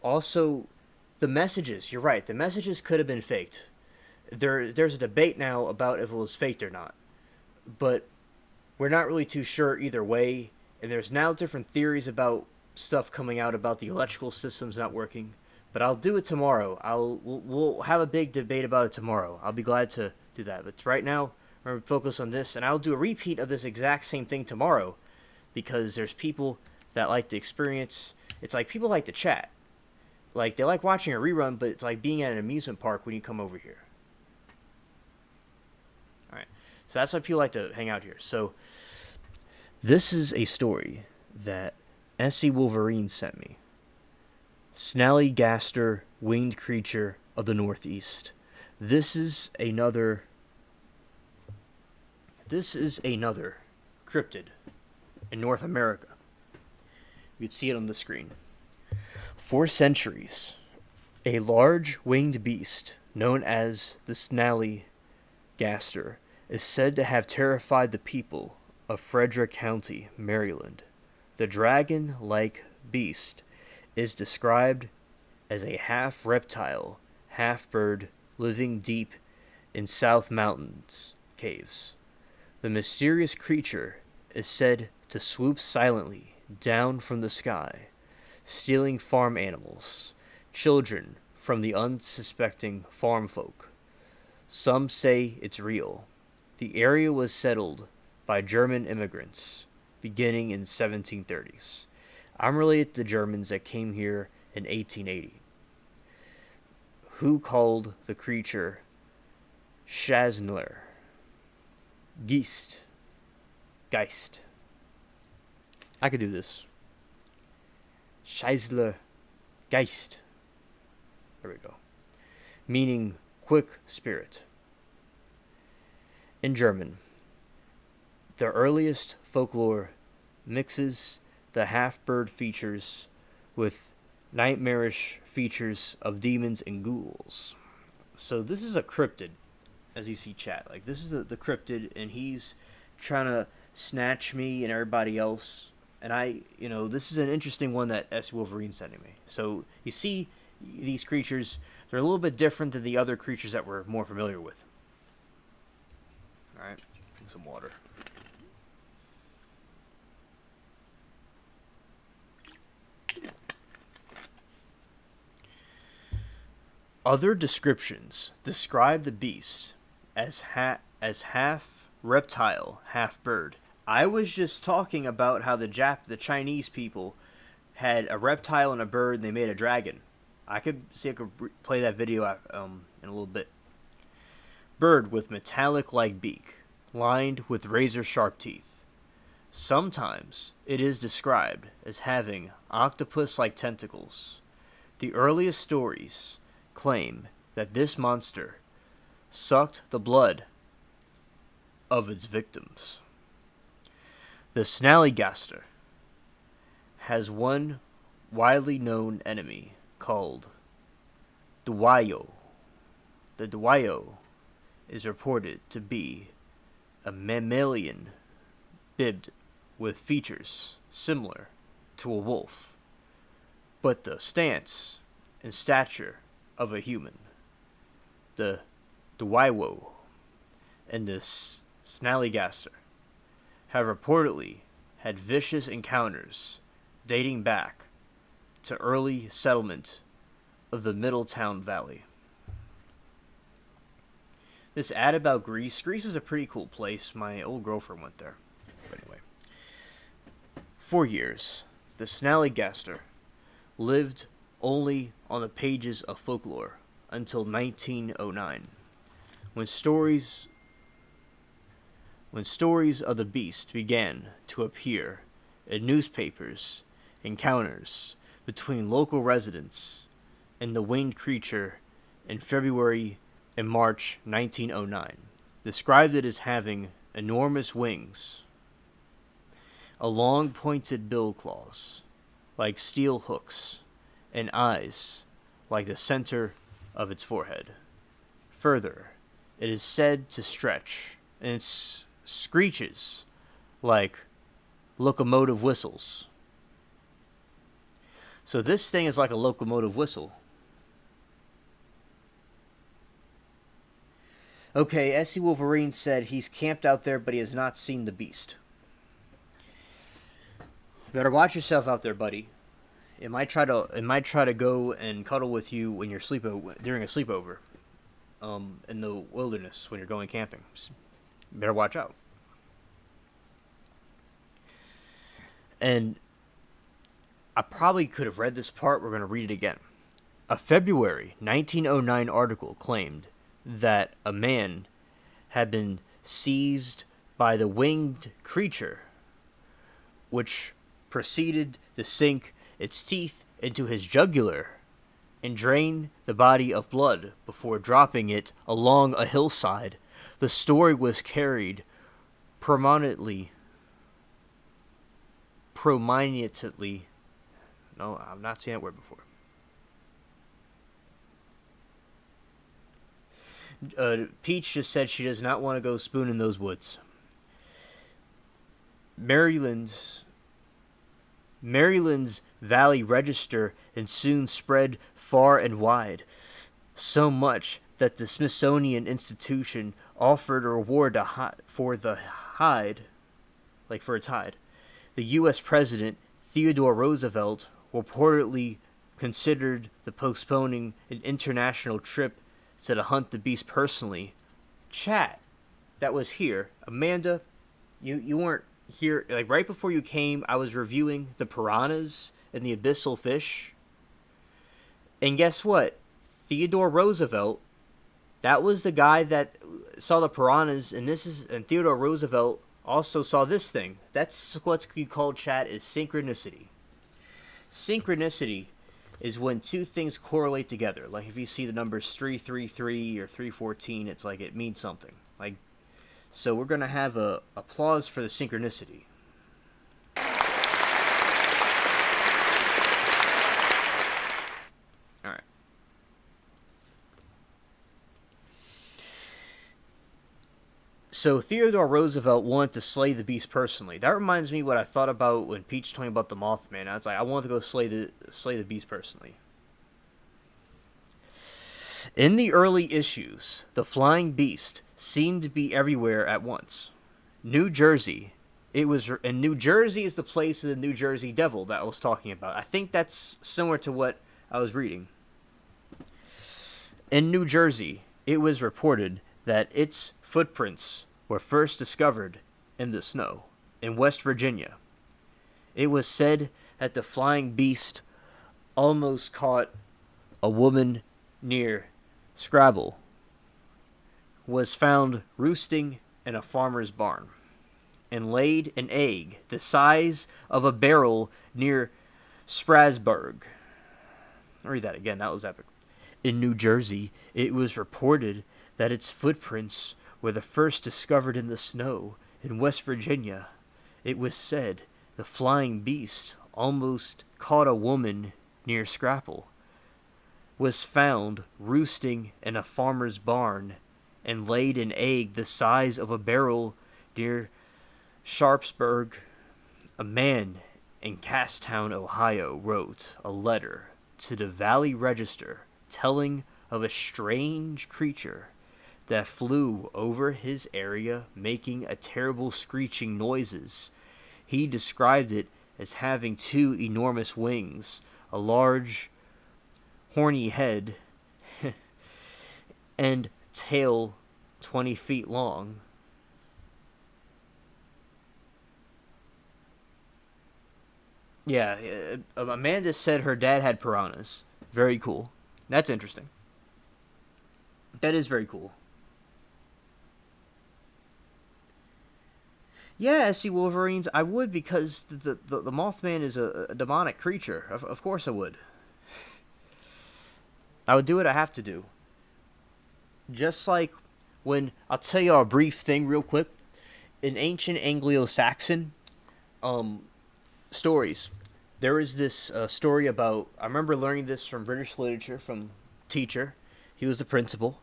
also... The messages, you're right, the messages could have been faked. There's a debate now about if it was faked or not. But we're not really too sure either way. And there's now different theories about stuff coming out about the electrical systems not working. But I'll do it tomorrow. We'll have a big debate about it tomorrow. I'll be glad to do that. But right now, we're going to focus on this. And I'll do a repeat of this exact same thing tomorrow. Because there's people that like to experience... It's like people like to chat. Like, they like watching a rerun, but it's like being at an amusement park when you come over here. Alright, so that's why people like to hang out here. So, this is a story that Essie Wolverine sent me. Snallygaster, winged creature of the Northeast. This is another cryptid in North America. You can see it on the screen. For centuries, a large winged beast known as the Snallygaster is said to have terrified the people of Frederick County, Maryland. The dragon-like beast is described as a half-reptile, half-bird living deep in South Mountains caves. The mysterious creature is said to swoop silently down from the sky, stealing farm animals, children from the unsuspecting farm folk. Some say it's real. The area was settled by German immigrants beginning in 1730s. I'm related to the Germans that came here in 1880, who called the creature Schazler, Geist. I could do this. Scheisler Geist. There we go. Meaning quick spirit. In German, the earliest folklore mixes the half-bird features with nightmarish features of demons and ghouls. So this is a cryptid, as you see chat. Like, this is the cryptid, and he's trying to snatch me and everybody else. And this is an interesting one that S. Wolverine's sending me. So you see these creatures, they're a little bit different than the other creatures that we're more familiar with. Alright, drink some water. Other descriptions describe the beast as half reptile, half bird. I was just talking about how the Chinese people had a reptile and a bird, and they made a dragon. I could play that video in a little bit. Bird with metallic-like beak, lined with razor-sharp teeth. Sometimes it is described as having octopus-like tentacles. The earliest stories claim that this monster sucked the blood of its victims. The snallygaster has one widely known enemy called Duwayo. The Duwayo is reported to be a mammalian bibbed with features similar to a wolf, but the stance and stature of a human. The Duwayo and the snallygaster have reportedly had vicious encounters dating back to early settlement of the Middletown Valley. This ad about Greece. Greece is a pretty cool place. My old girlfriend went there. But anyway. For years, the snallygaster lived only on the pages of folklore until 1909, when stories of the beast began to appear in newspapers. Encounters between local residents and the winged creature in February and March 1909 described it as having enormous wings, a long pointed bill claws like steel hooks, and eyes like the center of its forehead. Further, it is said to stretch, and its screeches like locomotive whistles. So this thing is like a locomotive whistle. Okay, S.C. Wolverine said he's camped out there, but he has not seen the beast. Better watch yourself out there, buddy. It might try to go and cuddle with you when you're during a sleepover, in the wilderness when you're going camping. Better watch out. And I probably could have read this part. We're going to read it again. A February 1909 article claimed that a man had been seized by the winged creature, which proceeded to sink its teeth into his jugular and drain the body of blood before dropping it along a hillside. The story was carried prominently. No, I've not seen that word before. Peach just said she does not want to go spoon in those woods. Maryland's Valley Register and soon spread far and wide, so much that the Smithsonian Institution offered a reward for its hide. The U.S. President Theodore Roosevelt reportedly considered the postponing an international trip to hunt the beast personally. Chat, that was here. Amanda, you weren't here. Like, right before you came, I was reviewing the piranhas and the abyssal fish. And guess what? Theodore Roosevelt, that was the guy that saw the piranhas, and Theodore Roosevelt also saw this thing. That's what's called, chat, is synchronicity. Synchronicity is when two things correlate together. Like if you see the numbers 333 or 314, it's like it means something. Like, so we're going to have a applause for the synchronicity. All right. So Theodore Roosevelt wanted to slay the beast personally. That reminds me what I thought about when Peach told me about the Mothman. I was like, I wanted to go slay the beast personally. In the early issues, the flying beast seemed to be everywhere at once. New Jersey. And New Jersey is the place of the New Jersey Devil that I was talking about. I think that's similar to what I was reading. In New Jersey, it was reported that its footprints were first discovered in the snow. In West Virginia, it was said that the flying beast almost caught a woman near Scrabble, was found roosting in a farmer's barn, and laid an egg the size of a barrel near Strasburg. I'll read that again, that was epic. In New Jersey, it was reported that its footprints were the first discovered in the snow. In West Virginia, it was said the flying beast almost caught a woman near Scrapple, was found roosting in a farmer's barn, and laid an egg the size of a barrel near Sharpsburg. A man in Casstown, Ohio, wrote a letter to the Valley Register telling of a strange creature that flew over his area making a terrible screeching noises. He described it as having 2 enormous wings, a large horny head, and tail 20 feet long. Yeah, Amanda said her dad had piranhas. Very cool. That's interesting. That is very cool. Yeah, SC Wolverines, I would, because the Mothman is a demonic creature. Of course I would. I would do what I have to do. Just like when, I'll tell you a brief thing real quick. In ancient Anglo-Saxon stories, there is this story about, I remember learning this from British literature, from teacher. He was the principal.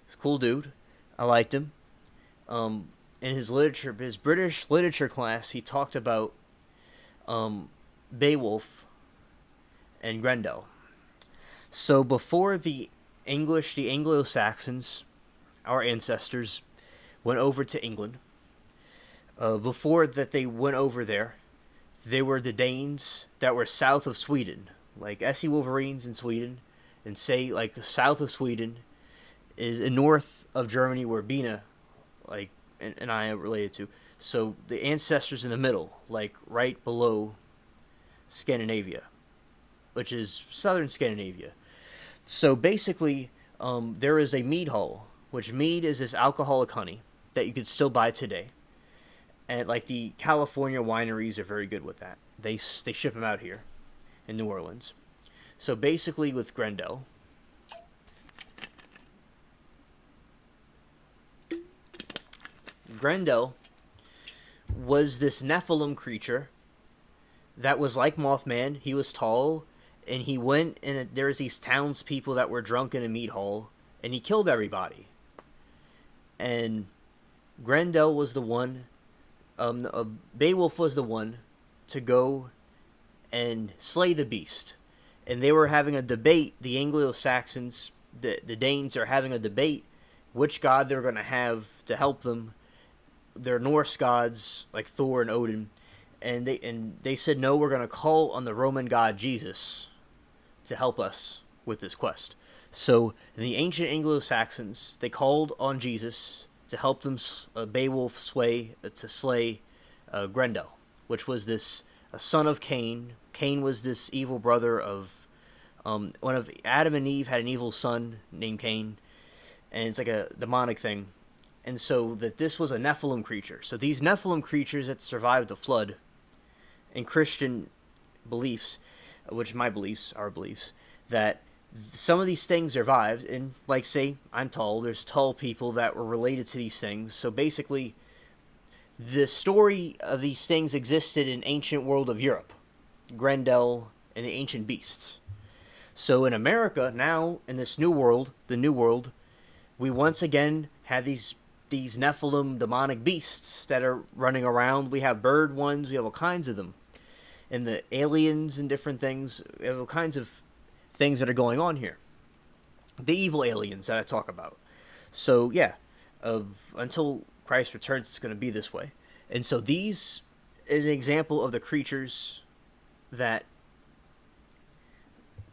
He's a cool dude. I liked him. In his British literature class, he talked about Beowulf and Grendel. So before the Anglo-Saxons, our ancestors, went over to England, before that they went over there, they were the Danes that were south of Sweden, like SC Wolverines in Sweden, and say like the south of Sweden is north of Germany, where Bina, like, and I am related to. So the ancestors in the middle, like right below Scandinavia, which is southern Scandinavia. So basically, there is a mead hall, which mead is this alcoholic honey that you could still buy today. And like the California wineries are very good with that. They ship them out here in New Orleans. So basically with Grendel, was this Nephilim creature that was like Mothman. He was tall, and he went, and there was these townspeople that were drunk in a mead hall, and he killed everybody. And Grendel was the one, Beowulf was the one to go and slay the beast. And they were having a debate, the Anglo-Saxons, the Danes are having a debate which god they're going to have to help them. Their Norse gods, like Thor and Odin, and they said, no, we're going to call on the Roman god Jesus to help us with this quest. So the ancient Anglo-Saxons, they called on Jesus to help them, Beowulf to slay Grendel, which was this a son of Cain. Cain was this evil brother of one of Adam and Eve had an evil son named Cain, and it's like a demonic thing. And so that this was a Nephilim creature. So these Nephilim creatures that survived the flood, in Christian beliefs, which my beliefs, our beliefs, that some of these things survived. And like, say, I'm tall. There's tall people that were related to these things. So basically, the story of these things existed in ancient world of Europe. Grendel and the ancient beasts. So in America, now, in this new world, the new world, we once again had these these Nephilim demonic beasts that are running around. We have bird ones. We have all kinds of them. And the aliens and different things. We have all kinds of things that are going on here. The evil aliens that I talk about. So, yeah. Until Christ returns, it's going to be this way. And so these is an example of the creatures that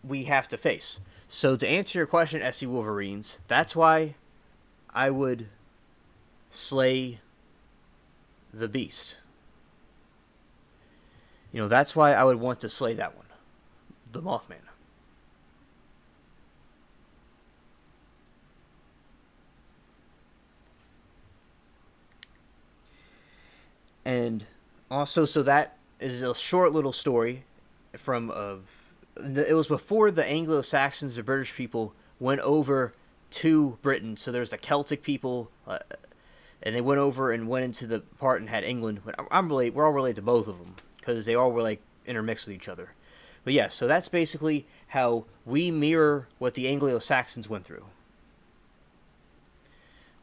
we have to face. So to answer your question, SC Wolverines, that's why I would slay the beast. You know, that's why I would want to slay that one. The Mothman. And also, so that is a short little story from it was before the Anglo-Saxons, the British people, went over to Britain. So there's the Celtic people, and they went over and went into the part and had England. But we're all related to both of them because they all were like intermixed with each other. But yeah, so that's basically how we mirror what the Anglo-Saxons went through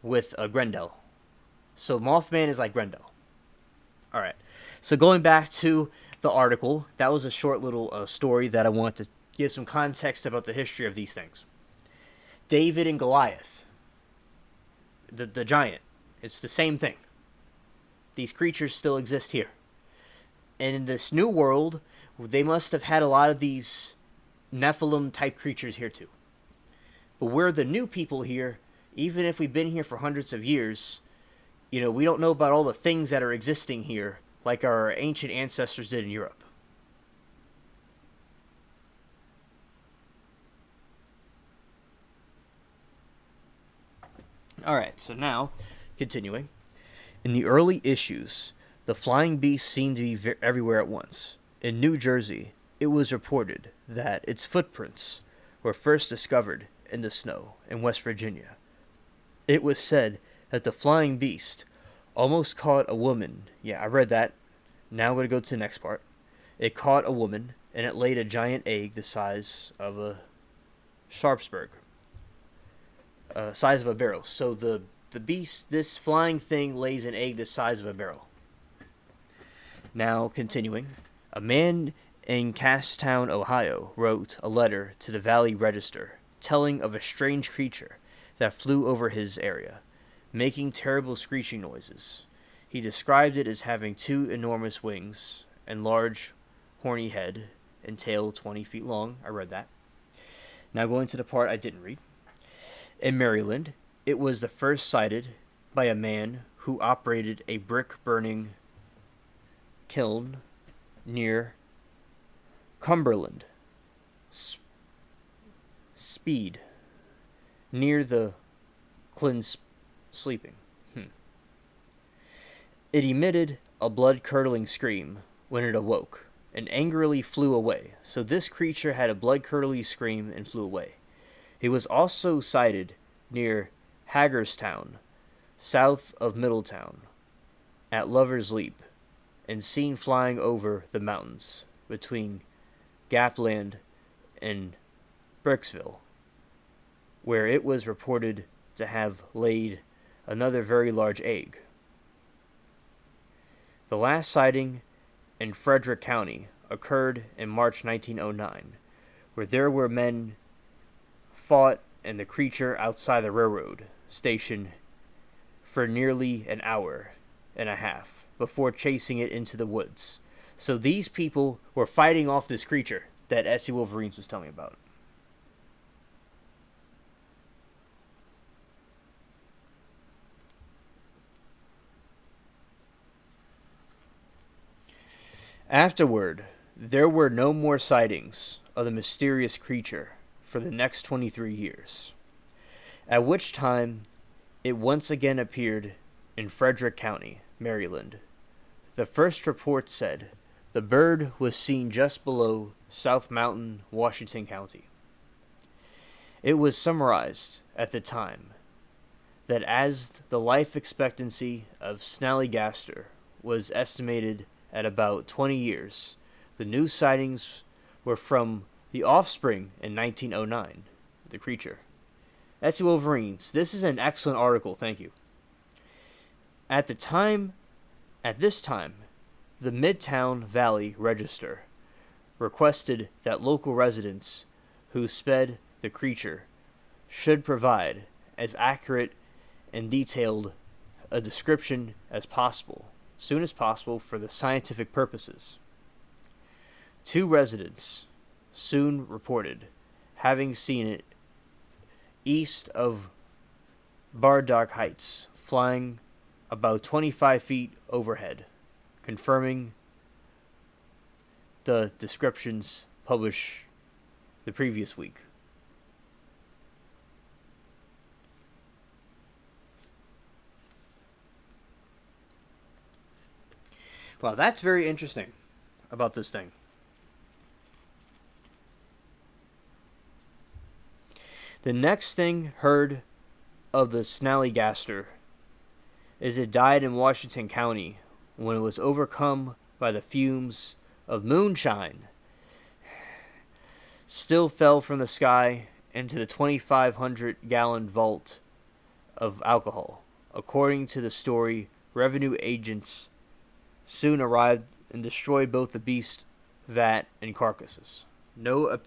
with Grendel. So Mothman is like Grendel. All right. So going back to the article, that was a short little story that I want to give some context about the history of these things. David and Goliath, the giant, it's the same thing. These creatures still exist here. And in this new world, they must have had a lot of these Nephilim type creatures here too. But we're the new people here, even if we've been here for hundreds of years. You know, we don't know about all the things that are existing here like our ancient ancestors did in Europe. Alright, so now, continuing. In the early issues, the flying beast seemed to be everywhere at once. In New Jersey, it was reported that its footprints were first discovered in the snow in West Virginia. It was said that the flying beast almost caught a woman. Yeah, I read that. Now I'm going to go to the next part. It caught a woman, and it laid a giant egg the size of a Sharpsburg. Size of a barrel. So the beast, this flying thing, lays an egg the size of a barrel. Now, continuing. A man in Casstown, Ohio, wrote a letter to the Valley Register telling of a strange creature that flew over his area, making terrible screeching noises. He described it as having 2 enormous wings and large, horny head and tail 20 feet long. I read that. Now going to the part I didn't read. In Maryland, it was the first sighted by a man who operated a brick-burning kiln near Cumberland, Speed, near the Clin's sleeping. It emitted a blood-curdling scream when it awoke, and angrily flew away. So this creature had a blood-curdling scream and flew away. It was also sighted near Hagerstown, south of Middletown, at Lover's Leap, and seen flying over the mountains between Gapland and Bricksville, where it was reported to have laid another very large egg. The last sighting in Frederick County occurred in March 1909, where there were men fought and the creature outside the railroad station for nearly an hour and a half before chasing it into the woods. So these people were fighting off this creature that SC Wolverines was telling me about. Afterward, there were no more sightings of the mysterious creature for the next 23 years, at which time it once again appeared in Frederick County, Maryland. The first report said the bird was seen just below South Mountain, Washington County. It was summarized at the time that as the life expectancy of Snallygaster was estimated at about 20 years, the new sightings were from the offspring in 1909, the creature. SC Wolverines, this is an excellent article, thank you. At this time, the Midtown Valley Register requested that local residents who sped the creature should provide as accurate and detailed a description as possible, soon as possible for the scientific purposes. 2 residents soon reported having seen it east of Bardock Heights, flying about 25 feet overhead, confirming the descriptions published the previous week. Wow, that's very interesting about this thing. The next thing heard of the snallygaster is it died in Washington County when it was overcome by the fumes of moonshine. Still fell from the sky into the 2,500-gallon vault of alcohol. According to the story, revenue agents soon arrived and destroyed both the beast, vat, and carcasses. No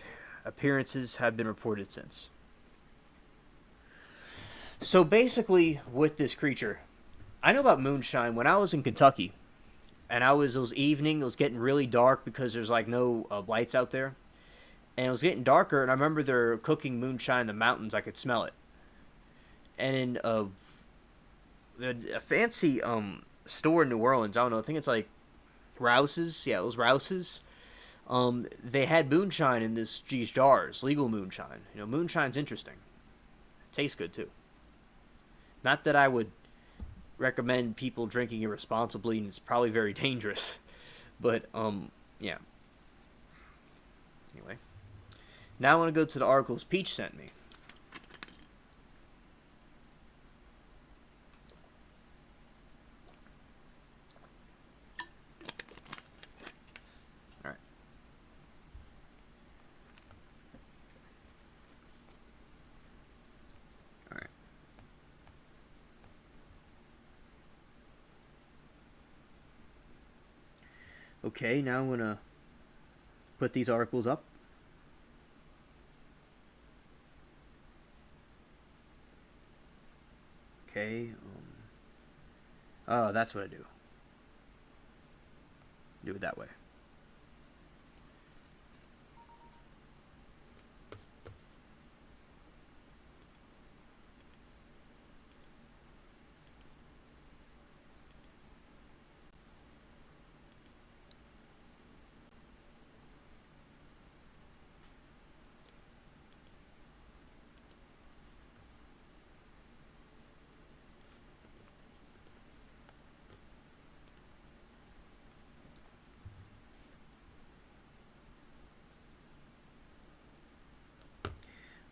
appearances have been reported since. So basically, with this creature, I know about moonshine when I was in Kentucky, and it was evening, it was getting really dark because there's like no lights out there, and it was getting darker, and I remember they're cooking moonshine in the mountains. I could smell it. And in a fancy store in New Orleans, I don't know, I think it's like Rouse's, yeah, it was Rouse's. They had moonshine in these jars, legal moonshine. You know, moonshine's interesting. It tastes good too. Not that I would recommend people drinking irresponsibly, and it's probably very dangerous. But, yeah. Anyway. Now I want to go to the articles Peach sent me. Alright. Alright. Okay, now I'm going to put these articles up. Okay. Oh, that's what I do. Do it that way.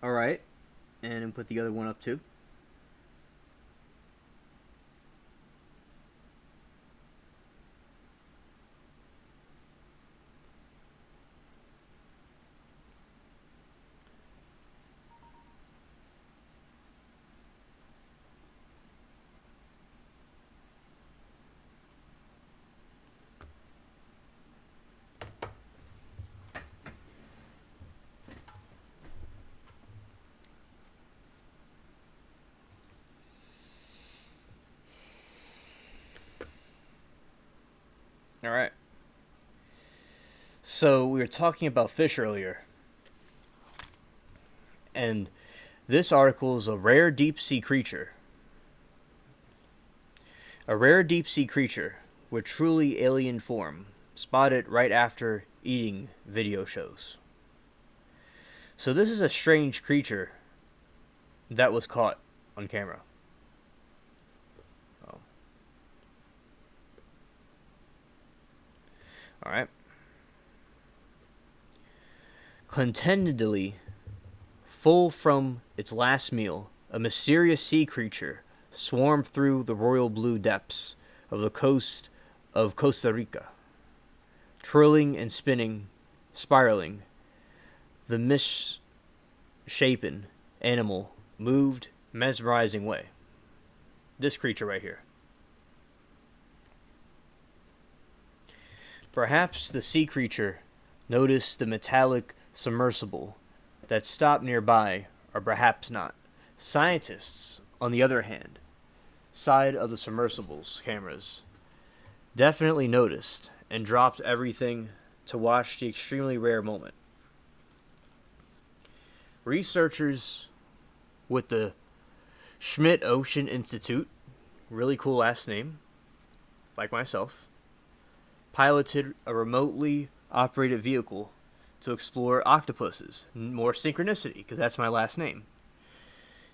Alright, and put the other one up too. Alright. So, we were talking about fish earlier. And this article is a rare deep-sea creature. A rare deep-sea creature with truly alien form, spotted right after eating video shows. So this is a strange creature that was caught on camera. Oh. Alright. Contentedly full from its last meal, a mysterious sea creature swarmed through the royal blue depths of the coast of Costa Rica. Twirling and spinning, spiraling, the misshapen animal moved mesmerizing way. This creature right here. Perhaps the sea creature noticed the metallic submersible that stopped nearby, or perhaps not. Scientists, on the other hand, side of the submersible's cameras, definitely noticed and dropped everything to watch the extremely rare moment. Researchers with the Schmidt Ocean Institute, really cool last name, like myself, piloted a remotely operated vehicle to explore octopuses. More synchronicity, because that's my last name.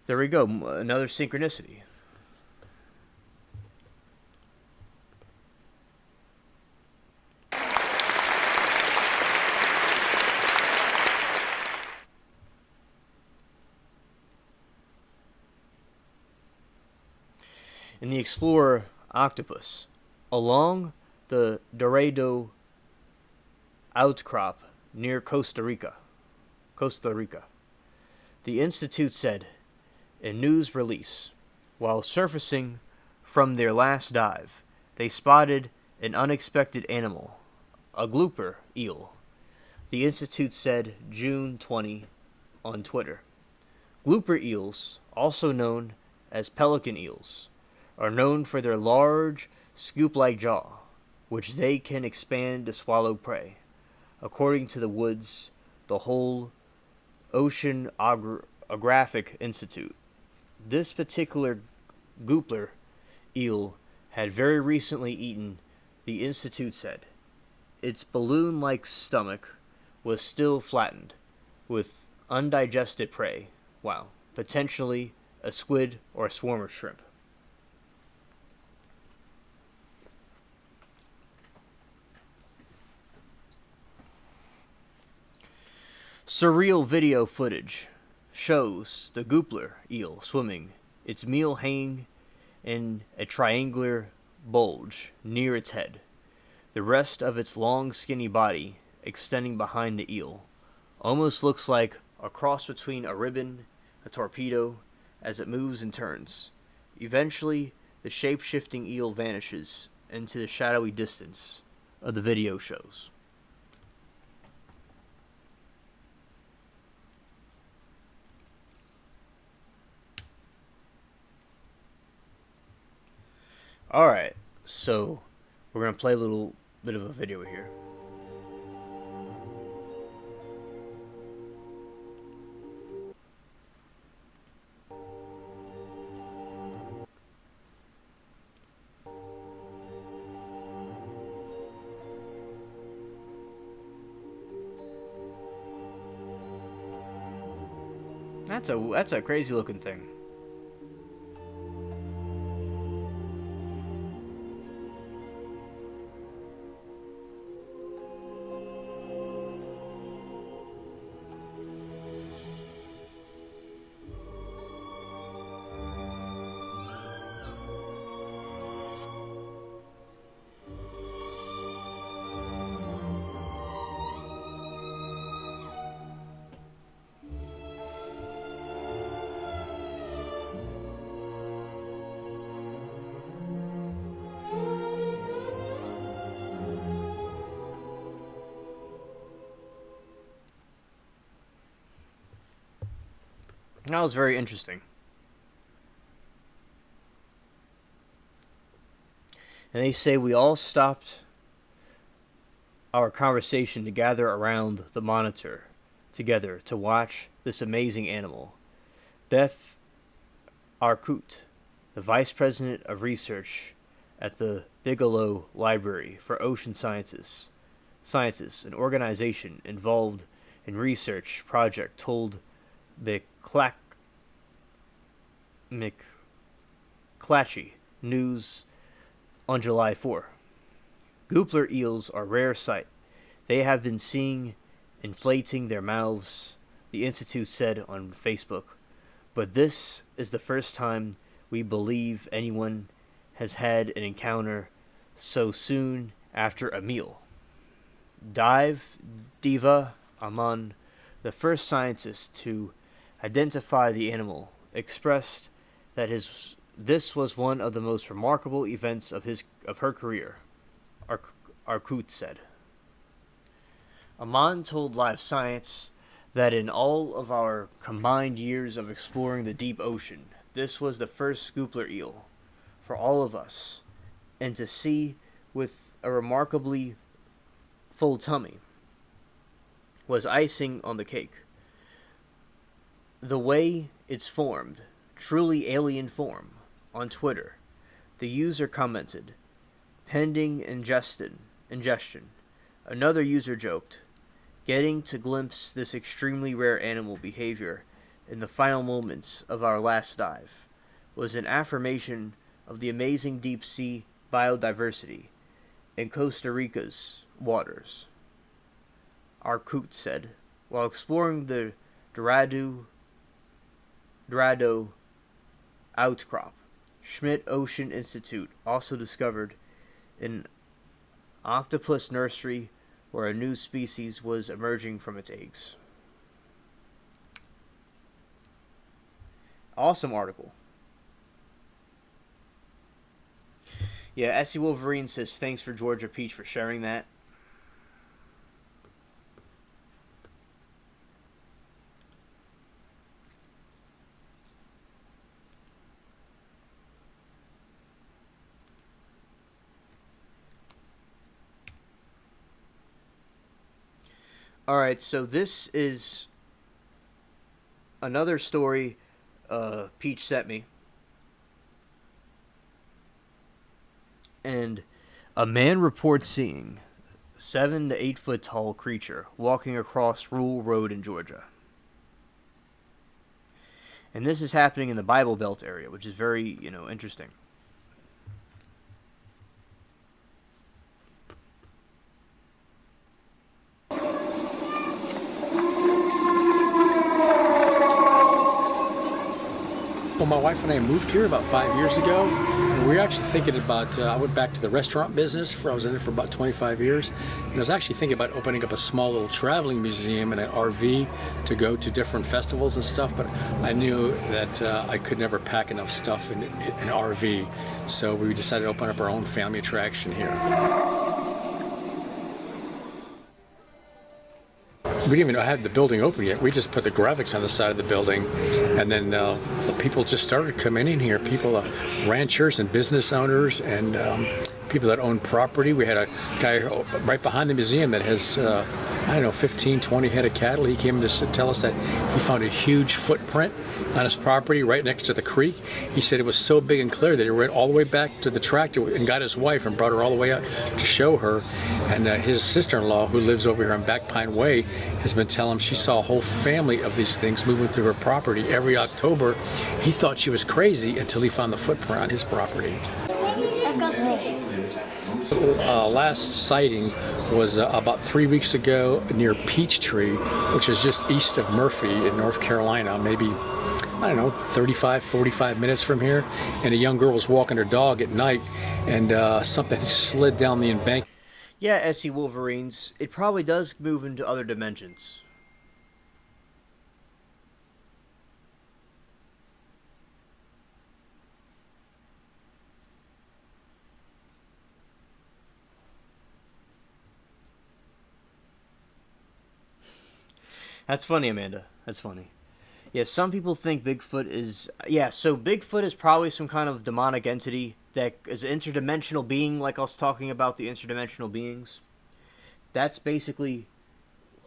There we go, another synchronicity. In the Explorer octopus, along the Dorado outcrop near Costa Rica. The Institute said in news release, while surfacing from their last dive, they spotted an unexpected animal, a grouper eel. The Institute said June 20 on Twitter. Grouper eels, also known as pelican eels, are known for their large, scoop-like jaw, which they can expand to swallow prey. According to the Woods, the whole Oceanographic Institute, this particular grouper eel had very recently eaten, the Institute said. Its balloon-like stomach was still flattened, with undigested prey. Wow, potentially a squid or a swarm of shrimp. Surreal video footage shows the grouper eel swimming, its meal hanging in a triangular bulge near its head, the rest of its long skinny body extending behind the eel. Almost looks like a cross between a ribbon, a torpedo, as it moves and turns. Eventually, the shape-shifting eel vanishes into the shadowy distance of the video shows. Alright, so we're going to play a little bit of a video here. That's a crazy looking thing. That was very interesting. And they say we all stopped our conversation to gather around the monitor together to watch this amazing animal. Beth Arcoot, the Vice President of Research at the Bigelow Library for Ocean Sciences, an organization involved in research project, told McClatchy News on July 4. Grouper eels are a rare sight. They have been seen inflating their mouths, the Institute said on Facebook. But this is the first time we believe anyone has had an encounter so soon after a meal. Dive Diva Aman, the first scientist to identify the animal, expressed that this was one of the most remarkable events of her career, Arcoot said. Amon told Live Science that in all of our combined years of exploring the deep ocean, this was the first scoopler eel for all of us, and to see with a remarkably full tummy was icing on the cake. The way it's formed, truly alien form, on Twitter, the user commented, pending ingestion. Another user joked, getting to glimpse this extremely rare animal behavior in the final moments of our last dive was an affirmation of the amazing deep sea biodiversity in Costa Rica's waters. Our coot said, while exploring the Dorado outcrop. Schmidt Ocean Institute also discovered an octopus nursery where a new species was emerging from its eggs. Awesome article. Yeah, Essie Wolverine says, thanks for Georgia Peach for sharing that. Alright, so this is another story Peach sent me. And a man reports seeing 7 to 8 foot tall creature walking across Rule Road in Georgia. And this is happening in the Bible Belt area, which is very, interesting. Well, my wife and I moved here about 5 years ago, and we were actually thinking about, I went back to the restaurant business, where I was in it for about 25 years, and I was actually thinking about opening up a small little traveling museum and an RV to go to different festivals and stuff, but I knew that I could never pack enough stuff in an RV, so we decided to open up our own family attraction here. We didn't even have the building open yet. We just put the graphics on the side of the building, and then the people just started coming in here. People, ranchers and business owners, and people that own property. We had a guy right behind the museum that has, 15, 20 head of cattle. He came to tell us that he found a huge footprint on his property right next to the creek. He said it was so big and clear that he went all the way back to the tractor and got his wife and brought her all the way out to show her. And his sister-in-law, who lives over here on Back Pine Way, has been telling him she saw a whole family of these things moving through her property every October. He thought she was crazy until he found the footprint on his property. Last sighting was about 3 weeks ago near Peachtree, which is just east of Murphy in North Carolina, maybe 35, 45 minutes from here. And a young girl was walking her dog at night, and something slid down the embankment. Yeah, Essie Wolverines, it probably does move into other dimensions. That's funny, Amanda. That's funny. Yeah, some people think Bigfoot is... Yeah, so Bigfoot is probably some kind of demonic entity that is an interdimensional being, like I was talking about the interdimensional beings. That's basically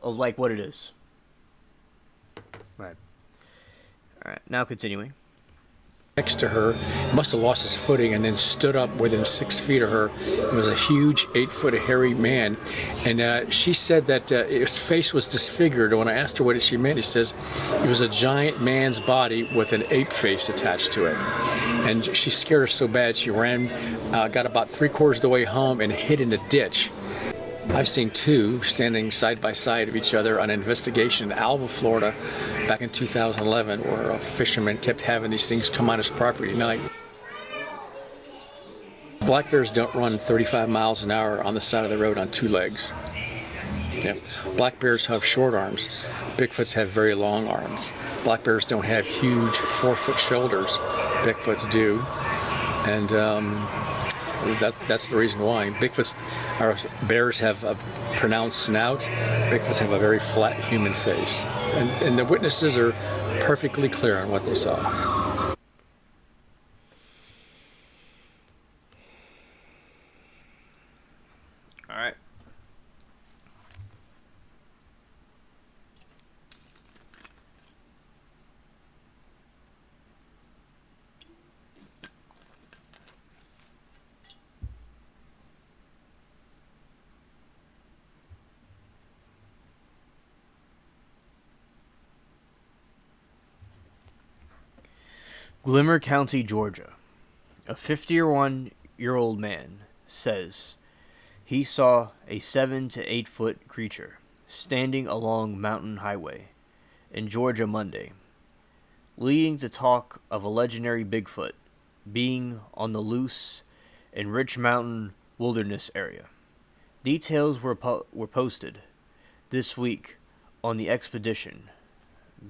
like what it is. Right. Alright, now continuing. Next to her, must have lost his footing and then stood up within 6 feet of her. It was a huge 8-foot hairy man, and she said that his face was disfigured. When I asked her what she meant, she says it was a giant man's body with an ape face attached to it. And she scared her so bad she ran, got about 3/4 of the way home and hid in a ditch. I've seen two standing side by side of each other on an investigation in Alva, Florida, back in 2011, where a fisherman kept having these things come on his property at night. Black bears don't run 35 miles an hour on the side of the road on 2 legs. Yeah. Black bears have short arms. Bigfoots have very long arms. Black bears don't have huge 4-foot shoulders. Bigfoots do. And That's the reason why. Our bears have a pronounced snout. Bigfoots have a very flat human face. And the witnesses are perfectly clear on what they saw. All right. Glimmer County, Georgia. A 51-year-old man says he saw a 7 to 8 foot creature standing along Mountain Highway in Georgia Monday, leading to talk of a legendary Bigfoot being on the loose in Rich Mountain Wilderness area. Details were posted this week on the Expedition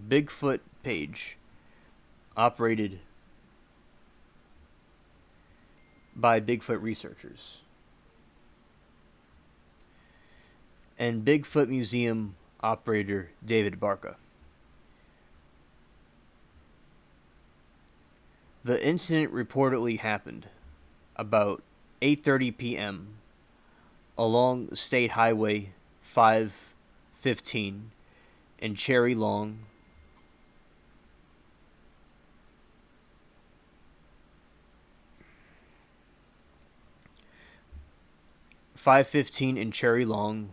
Bigfoot page operated by Bigfoot researchers and Bigfoot Museum operator David Barca. The incident reportedly happened about 8:30 p.m. along State Highway 515 in Cherry Long,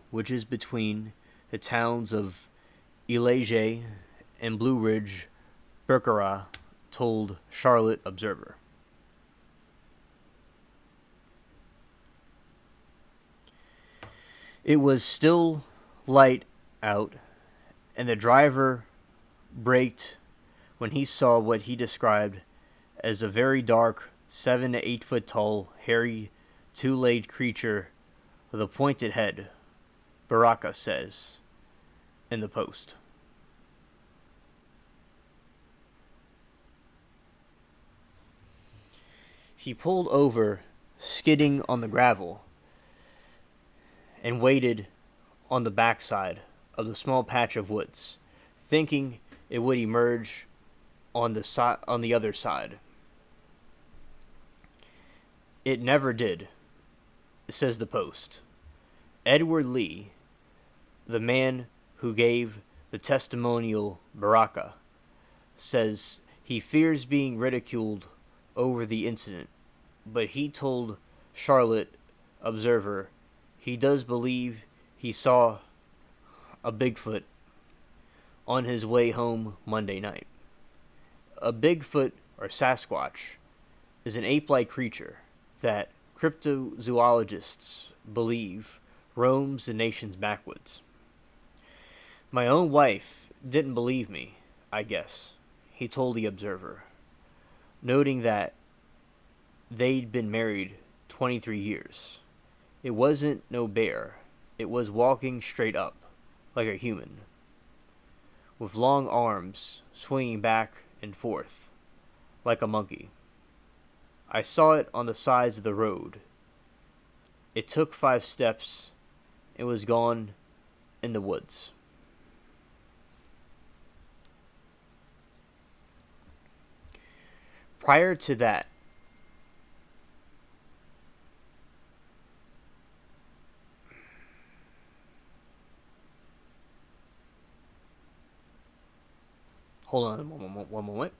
which is between the towns of Elijah and Blue Ridge, Berkera, told Charlotte Observer. It was still light out, and the driver braked when he saw what he described as a very dark 7 to 8 foot tall, hairy, two-legged creature with a pointed head, Baraka says in the post. He pulled over, skidding on the gravel, and waited on the backside of the small patch of woods, thinking it would emerge on the other side. It never did, says the post. Edward Lee, the man who gave the testimonial Baraka, says he fears being ridiculed over the incident, but he told Charlotte Observer he does believe he saw a Bigfoot on his way home Monday night. A Bigfoot, or Sasquatch, is an ape-like creature that cryptozoologists believe roams the nation's backwoods. My own wife didn't believe me, I guess, he told the Observer, noting that they'd been married 23 years. It wasn't no bear. It was walking straight up, like a human, with long arms swinging back and forth, like a monkey. I saw it on the sides of the road. It took 5 steps and was gone in the woods. Prior to that, hold on one moment.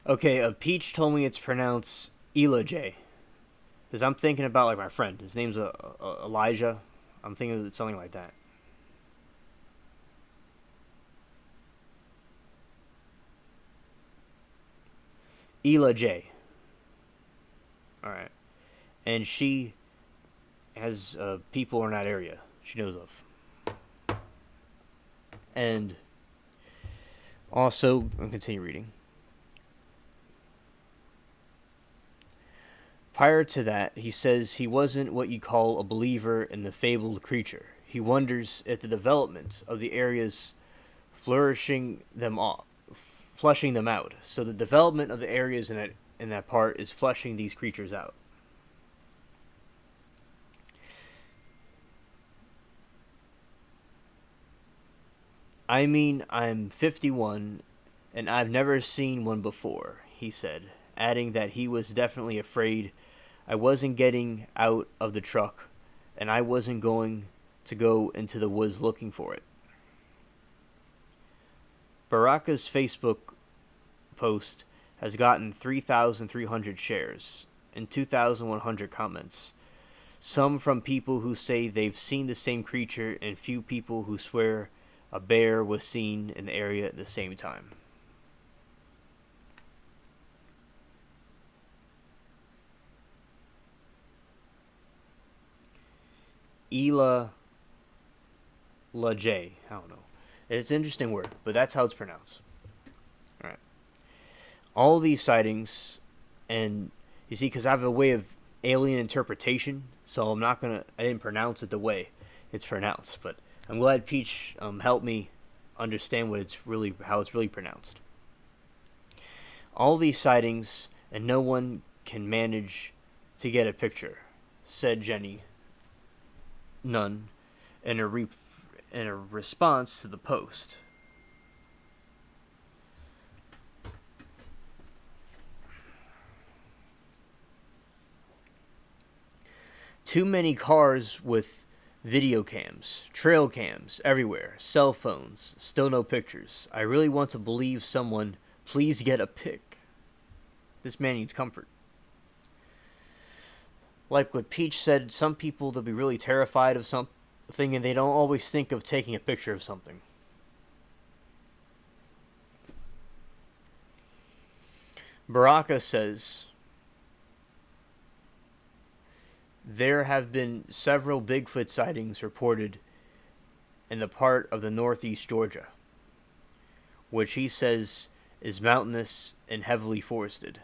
Okay, Peach told me it's pronounced Elijah. Because I'm thinking about, like, my friend. His name's Elijah. I'm thinking it's something like that. Elijah. Alright. And she has people in that area she knows of. And also, I'll continue reading. Prior to that, he says he wasn't what you call a believer in the fabled creature. He wonders if the development of the areas flushing them out. So the development of the areas in that part is flushing these creatures out. I mean, I'm 51 and I've never seen one before, he said, adding that he was definitely afraid I wasn't getting out of the truck and I wasn't going to go into the woods looking for it. Baraka's Facebook post has gotten 3,300 shares and 2,100 comments. Some from people who say they've seen the same creature and few people who swear a bear was seen in the area at the same time. Ela J. I don't know. It's an interesting word, but that's how it's pronounced. Alright. All these sightings, and you see, because I have a way of alien interpretation, so I didn't pronounce it the way it's pronounced, but I'm glad Peach helped me understand how it's really pronounced. All these sightings, and no one can manage to get a picture, said Jenny Nunn in a response to the post. Too many cars with video cams, trail cams everywhere, cell phones, still no pictures. I really want to believe someone. Please get a pic. This man needs comfort. Like what Peach said, some people, they'll be really terrified of something and they don't always think of taking a picture of something. Baraka says, there have been several Bigfoot sightings reported in the part of the northeast Georgia, which he says is mountainous and heavily forested.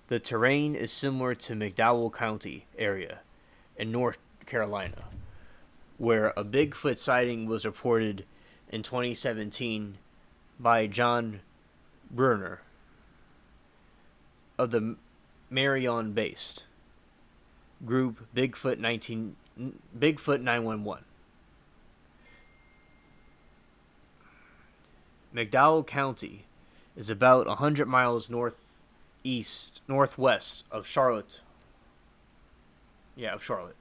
The terrain is similar to McDowell County area in North Carolina, where a Bigfoot sighting was reported in 2017 by John Bruner of the Marion-based group Bigfoot 911. McDowell County is about 100 miles northwest of Charlotte. Yeah, of Charlotte.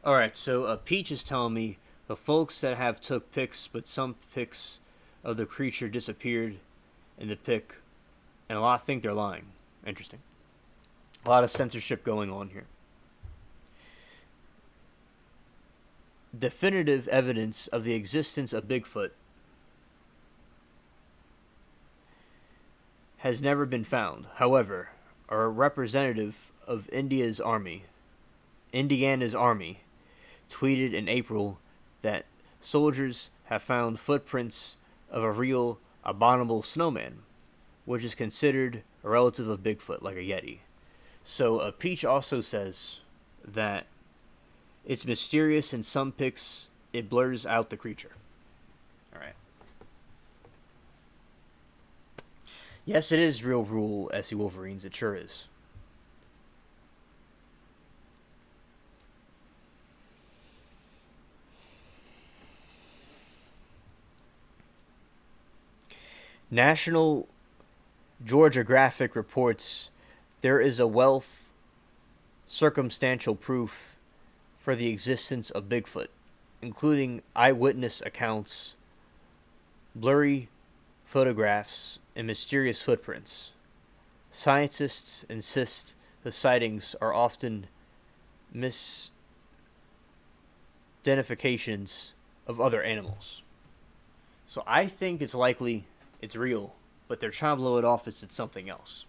Alright, so Peach is telling me the folks that have took pics, but some pics of the creature disappeared in the pic, and a lot think they're lying. Interesting. A lot of censorship going on here. Definitive evidence of the existence of Bigfoot has never been found. However, a representative of Indiana's army, tweeted in April that soldiers have found footprints of a real abominable snowman, which is considered a relative of Bigfoot, like a Yeti. So Peach also says that it's mysterious in some pics, it blurs out the creature. Alright. Yes, it is real rule, SC Wolverines, it sure is. National Geographic reports there is a wealth circumstantial proof for the existence of Bigfoot, including eyewitness accounts, blurry photographs, and mysterious footprints. Scientists insist the sightings are often misidentifications of other animals. So I think it's likely it's real, but they're trying to blow it off as it's something else.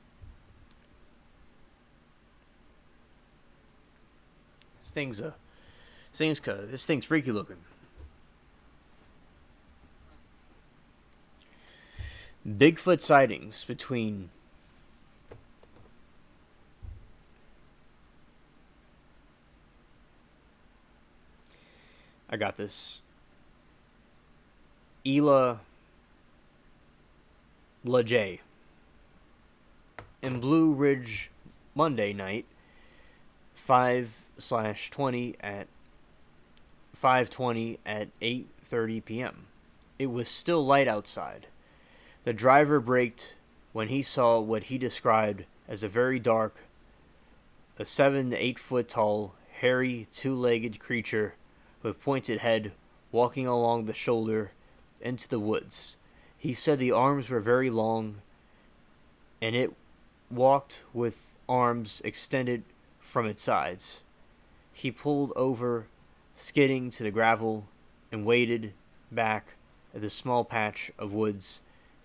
This thing's freaky looking. Bigfoot sightings between I got this. Ela LaJ in Blue Ridge Monday night, 5/20 at 5:20 at 8:30 p.m. It was still light outside. The driver braked when he saw what he described as a very dark, a 7 to 8 foot tall, hairy, two-legged creature with pointed head walking along the shoulder into the woods. He said the arms were very long and it walked with arms extended from its sides. He pulled over, skidding to the gravel, and waded back at the small patch of woods,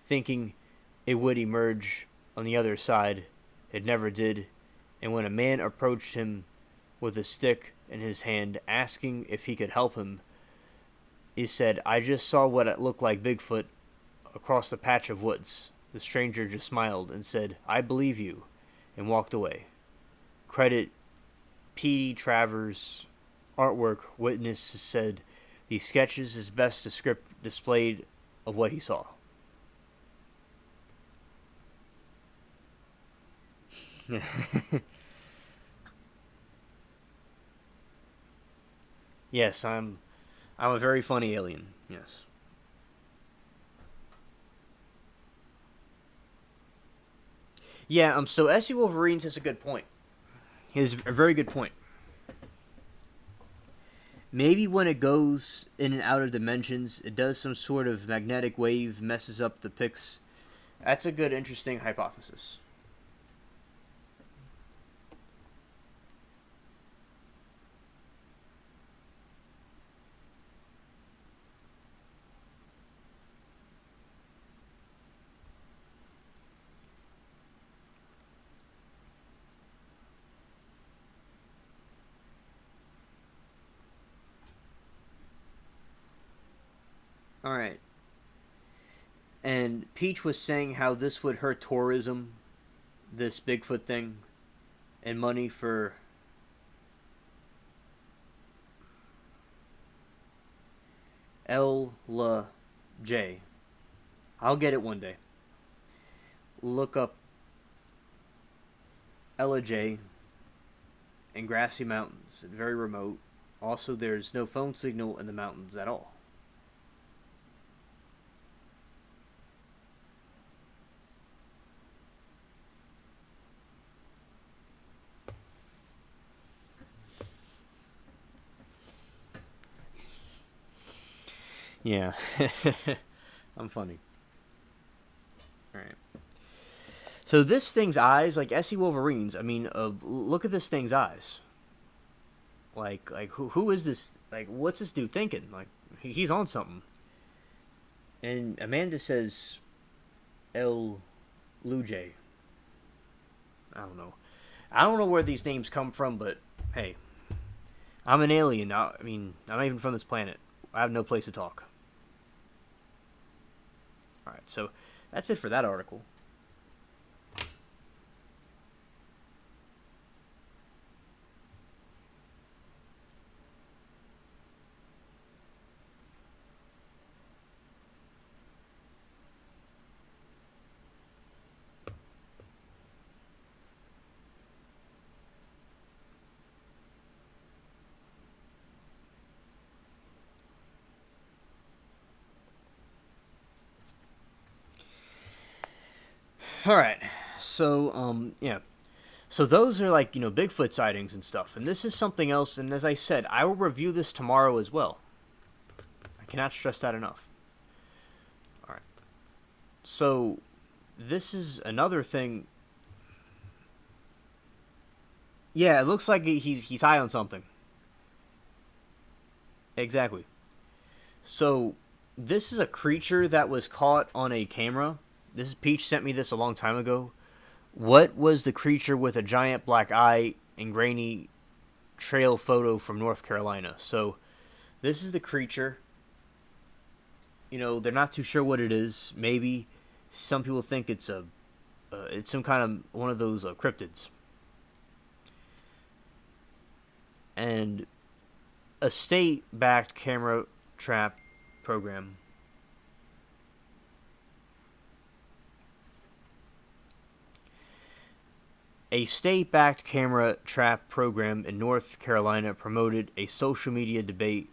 thinking it would emerge on the other side. It never did, and when a man approached him with a stick in his hand, asking if he could help him, he said, "I just saw what it looked like Bigfoot across the patch of woods." The stranger just smiled and said, "I believe you," and walked away. Credit P.D. Travers' artwork. Witnesses said the sketches is best displayed of what he saw. Yes, I'm a very funny alien. Yes. Yeah, so S.C. Wolverines has a good point. He has a very good point. Maybe when it goes in and out of dimensions, it does some sort of magnetic wave, messes up the pics. That's a good, interesting hypothesis. Alright. And Peach was saying how this would hurt tourism, this Bigfoot thing, and money for L-La J. I'll get it one day. Look up Ella J in grassy mountains, very remote. Also, there's no phone signal in the mountains at all. Yeah. I'm funny. Alright. So this thing's eyes, like S.C. Wolverines, I mean, look at this thing's eyes. Like who is this? Like, what's this dude thinking? Like, he's on something. And Amanda says, El Luje. I don't know. I don't know where these names come from, but hey, I'm an alien. I mean, I'm not even from this planet. I have no place to talk. Alright, so that's it for that article. Alright, so, yeah. So those are like, Bigfoot sightings and stuff. And this is something else, and as I said, I will review this tomorrow as well. I cannot stress that enough. Alright. So, this is another thing. Yeah, it looks like he's high on something. Exactly. So, this is a creature that was caught on a camera. This is Peach sent me this a long time ago. What was the creature with a giant black eye and grainy trail photo from North Carolina? So, this is the creature. They're not too sure what it is. Maybe Some people think it's it's some kind of one of those cryptids. And a state-backed camera trap program in North Carolina promoted a social media debate.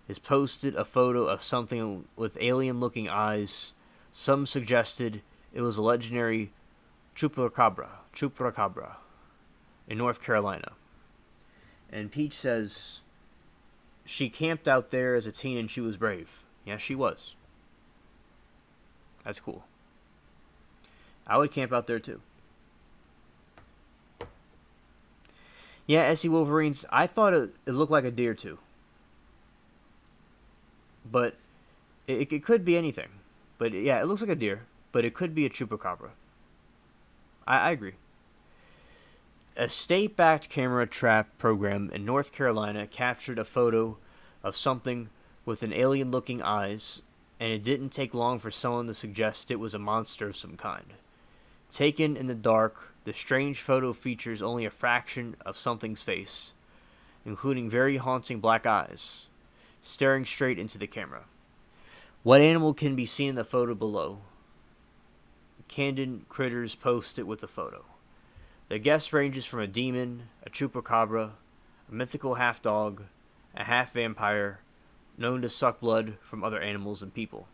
Has posted a photo of something with alien-looking eyes. Some suggested it was a legendary chupacabra in North Carolina. And Peach says she camped out there as a teen and she was brave. Yeah, she was. That's cool. I would camp out there too. Yeah, SC Wolverines, I thought it looked like a deer too. But it could be anything. But yeah, it looks like a deer, but it could be a chupacabra. I agree. A state-backed camera trap program in North Carolina captured a photo of something with an alien-looking eyes, and it didn't take long for someone to suggest it was a monster of some kind. Taken in the dark, the strange photo features only a fraction of something's face, including very haunting black eyes, staring straight into the camera. What animal can be seen in the photo below? Candid Critters posted with the photo. The guess ranges from a demon, a chupacabra, a mythical half-dog, a half-vampire, known to suck blood from other animals and people.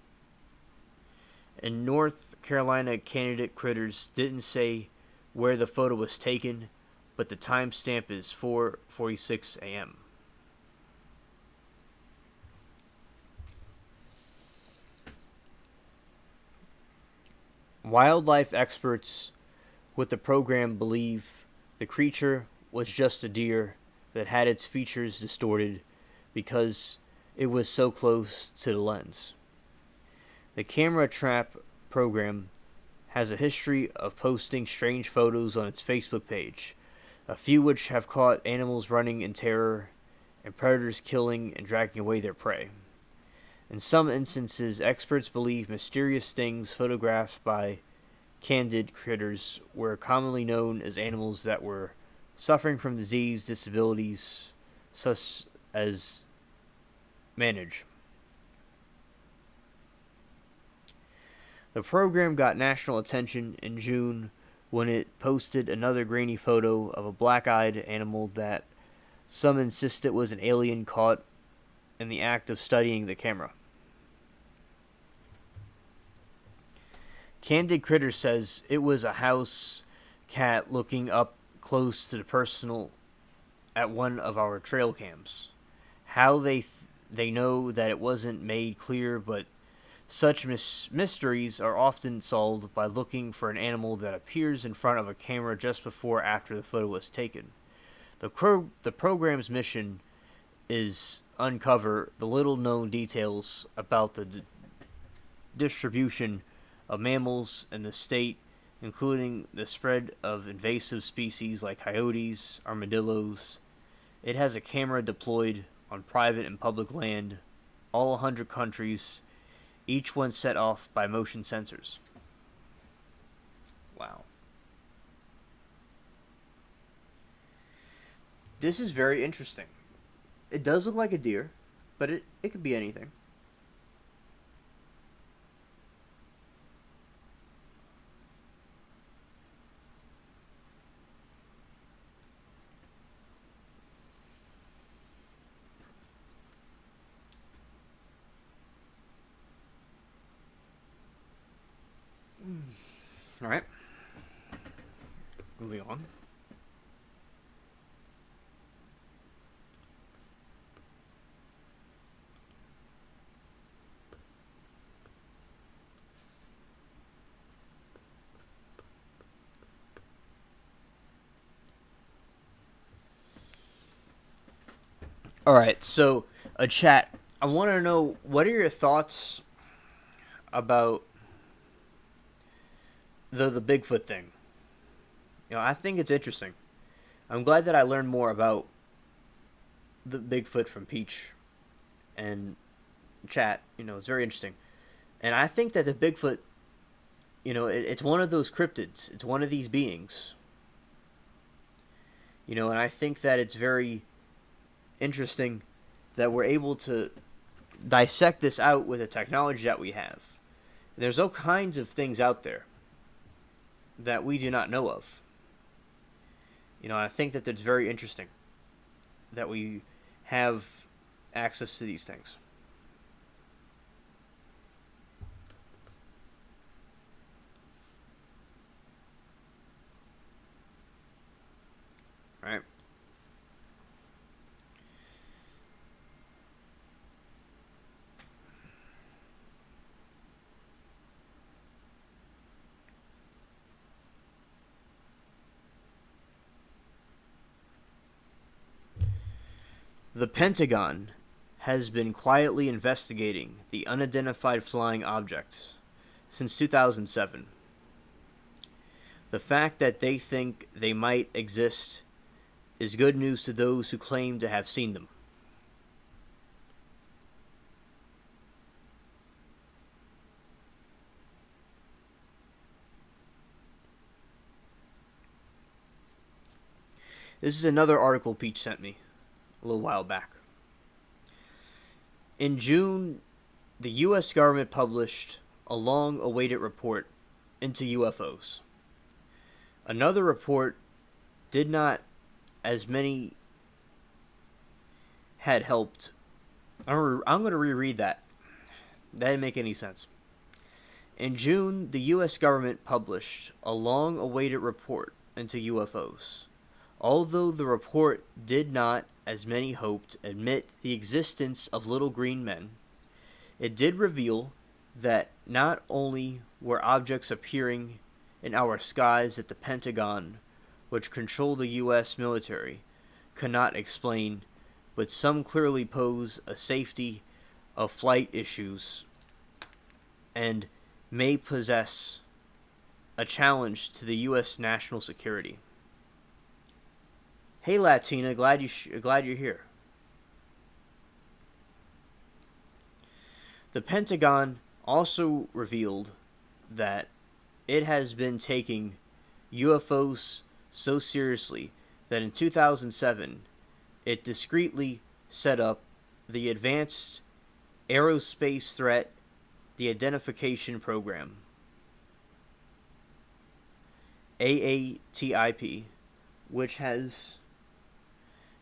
In North Carolina, Candid Critters didn't say where the photo was taken, but the timestamp is 4:46 a.m. Wildlife experts with the program believe the creature was just a deer that had its features distorted because it was so close to the lens. The camera trap program has a history of posting strange photos on its Facebook page, a few which have caught animals running in terror and predators killing and dragging away their prey. In some instances, experts believe mysterious things photographed by Candid Critters were commonly known as animals that were suffering from disease, disabilities, such as mange. The program got national attention in June when it posted another grainy photo of a black-eyed animal that some insisted was an alien caught in the act of studying the camera. Candid Critter says it was a house cat looking up close to the personal at one of our trail cams. How they know that it wasn't made clear, but such mysteries are often solved by looking for an animal that appears in front of a camera just before or after the photo was taken. The program's mission is uncover the little-known details about the distribution of mammals in the state, including the spread of invasive species like coyotes, armadillos. It has a camera deployed on private and public land, all 100 countries, each one set off by motion sensors. Wow. This is very interesting. It does look like a deer, but it could be anything. All right. Moving on. All right, so chat. I want to know, what are your thoughts about the Bigfoot thing? You know, I think it's interesting. I'm glad that I learned more about the Bigfoot from Peach and chat. You know, it's very interesting. And I think that the Bigfoot it's one of those cryptids. It's one of these beings. And I think that it's very interesting that we're able to dissect this out with the technology that we have. There's all kinds of things out there that we do not know of. I think that it's very interesting that we have access to these things. All right. The Pentagon has been quietly investigating the unidentified flying objects since 2007. The fact that they think they might exist is good news to those who claim to have seen them. This is another article Peach sent me a little while back. In June, the U.S. government published a long-awaited report into UFOs. Another report did not, as many had helped. I'm going to reread that. That didn't make any sense. In June, the U.S. government published a long-awaited report into UFOs. Although the report did not, as many hoped, admit the existence of little green men, it did reveal that not only were objects appearing in our skies that the Pentagon, which control the U.S. military, could not explain, but some clearly pose a safety of flight issues and may possess a challenge to the U.S. national security. Hey Latina, glad you're here. The Pentagon also revealed that it has been taking UFOs so seriously that in 2007 it discreetly set up the Advanced Aerospace Threat De-Identification Program, AATIP, which has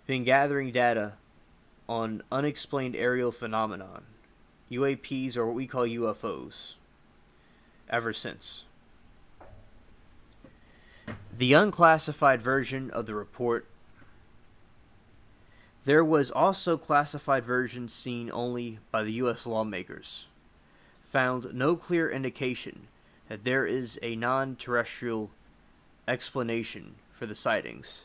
been gathering data on unexplained aerial phenomenon, UAPs, or what we call UFOs, ever since. The unclassified version of the report. There was also classified versions seen only by the U.S. lawmakers. Found no clear indication that there is a non-terrestrial explanation for the sightings,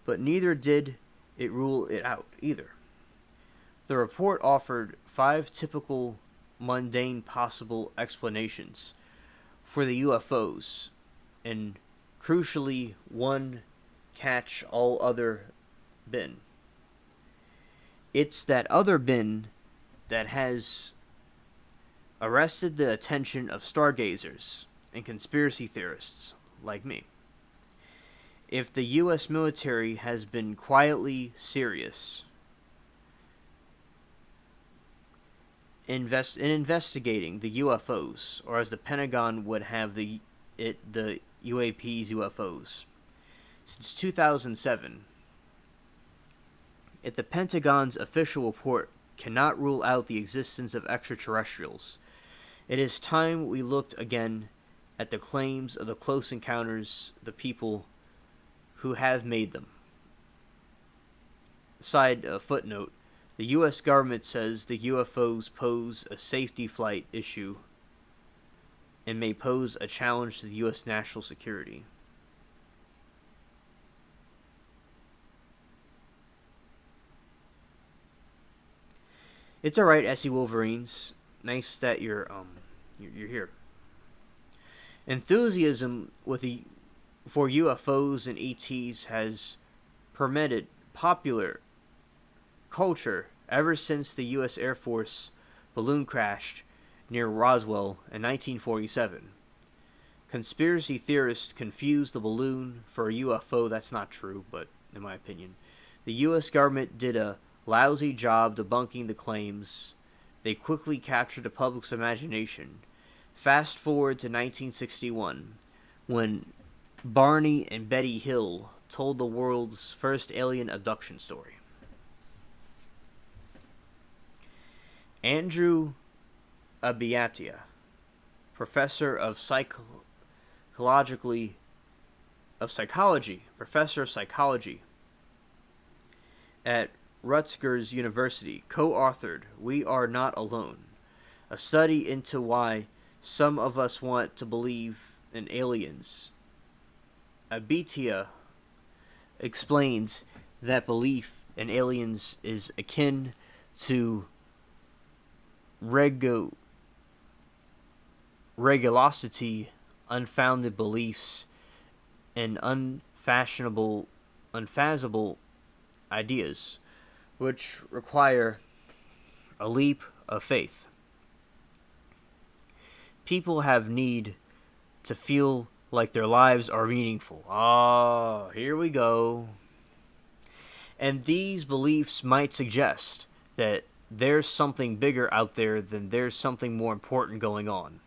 but neither did it rule it out either. The report offered 5 typical mundane possible explanations for the UFOs, and crucially one catch all other bin. It's that other bin that has arrested the attention of stargazers and conspiracy theorists like me. If the U.S. military has been quietly serious in investigating the UFOs, or as the Pentagon would have the UAPs, UFOs, since 2007, if the Pentagon's official report cannot rule out the existence of extraterrestrials, it is time we looked again at the claims of the close encounters, the people who have made them. Side footnote, the U.S. government says the UFOs pose a safety flight issue and may pose a challenge to the U.S. national security. It's alright, SE Wolverines. Nice that you're here. Enthusiasm for UFOs and ETs has permeated popular culture ever since the U.S. Air Force balloon crashed near Roswell in 1947. Conspiracy theorists confuse the balloon for a UFO. That's not true, but in my opinion, the U.S. government did a lousy job debunking the claims. They quickly captured the public's imagination. Fast forward to 1961, when Barney and Betty Hill told the world's first alien abduction story. Andrew Abiatia, professor of psychology, at Rutgers University, co-authored "We Are Not Alone," a study into why some of us want to believe in aliens. Abitia explains that belief in aliens is akin to regulosity, unfounded beliefs, and unfathomable ideas, which require a leap of faith. People have need to feel like their lives are meaningful. Ah, here we go. And these beliefs might suggest that there's something bigger out there, than there's something more important going on,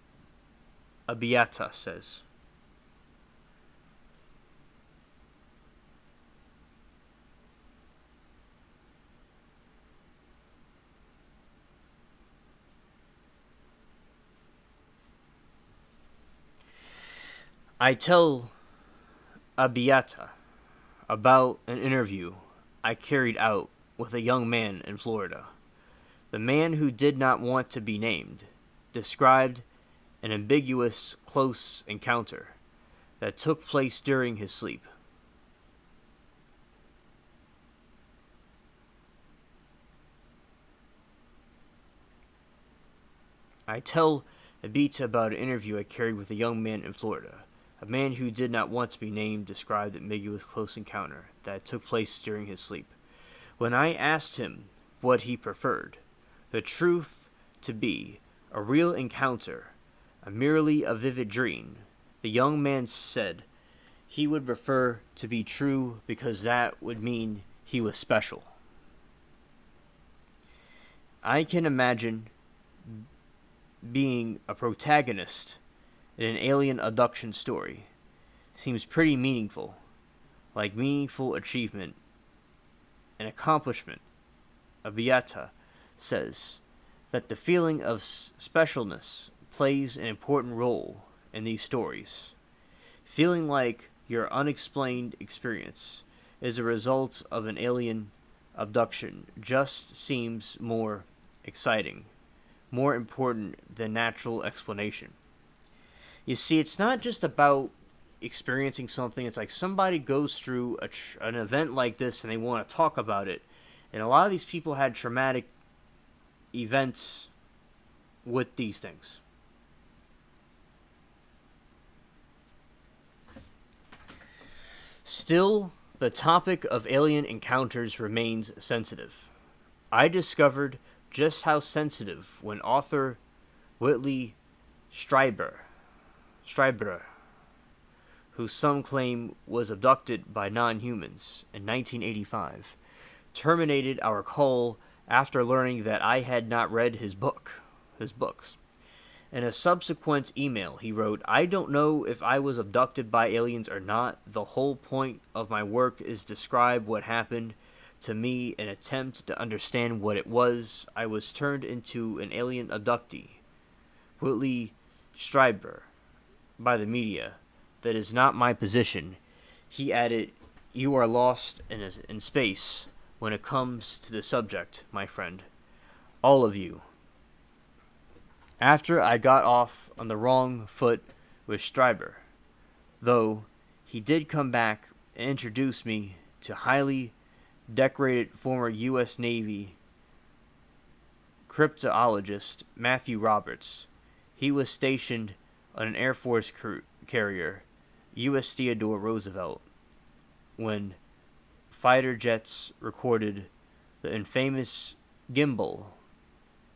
Abiata says. I tell Abiata about an interview I carried out with a young man in Florida. The man, who did not want to be named, described an ambiguous close encounter that took place during his sleep. I tell Abita about an interview I carried with a young man in Florida. A man who did not want to be named described an ambiguous close encounter that took place during his sleep. When I asked him what he preferred, the truth to be, a real encounter, merely a vivid dream, the young man said he would prefer to be true because that would mean he was special. I can imagine being a protagonist in an alien abduction story. Seems pretty meaningful, like meaningful achievement and accomplishment. Abiata says that the feeling of specialness plays an important role in these stories. Feeling like your unexplained experience is a result of an alien abduction just seems more exciting, more important than natural explanation. You see, it's not just about experiencing something. It's like somebody goes through an event like this and they want to talk about it. And a lot of these people had traumatic events with these things. Still, the topic of alien encounters remains sensitive. I discovered just how sensitive when author Whitley Strieber, who some claim was abducted by non-humans in 1985, terminated our call after learning that I had not read his books. In a subsequent email, he wrote, "I don't know if I was abducted by aliens or not. The whole point of my work is describe what happened to me and attempt to understand what it was. I was turned into an alien abductee, Whitley Strieber, by the media. That is not my position." He added, "You are lost in space when it comes to the subject, my friend. All of you." After I got off on the wrong foot with Strieber, though, he did come back and introduce me to highly decorated former U.S. Navy cryptologist Matthew Roberts. He was stationed on an Air Force carrier, U.S. Theodore Roosevelt, when fighter jets recorded the infamous gimbal,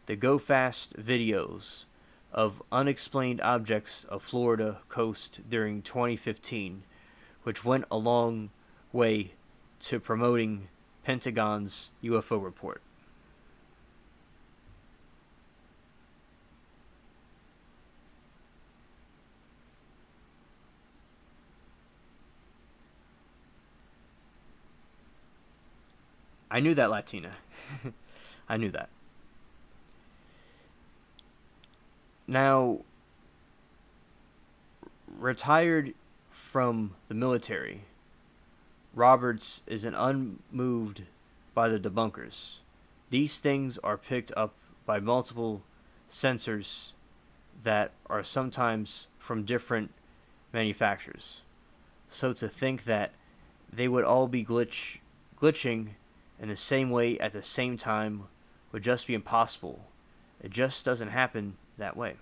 the go-fast videos of unexplained objects of Florida coast during 2015, which went a long way to promoting Pentagon's UFO report. I knew that, Latina. I knew that. Now, retired from the military, Roberts is unmoved by the debunkers. These things are picked up by multiple sensors that are sometimes from different manufacturers. So to think that they would all be glitching in the same way at the same time would just be impossible. It just doesn't happen that way.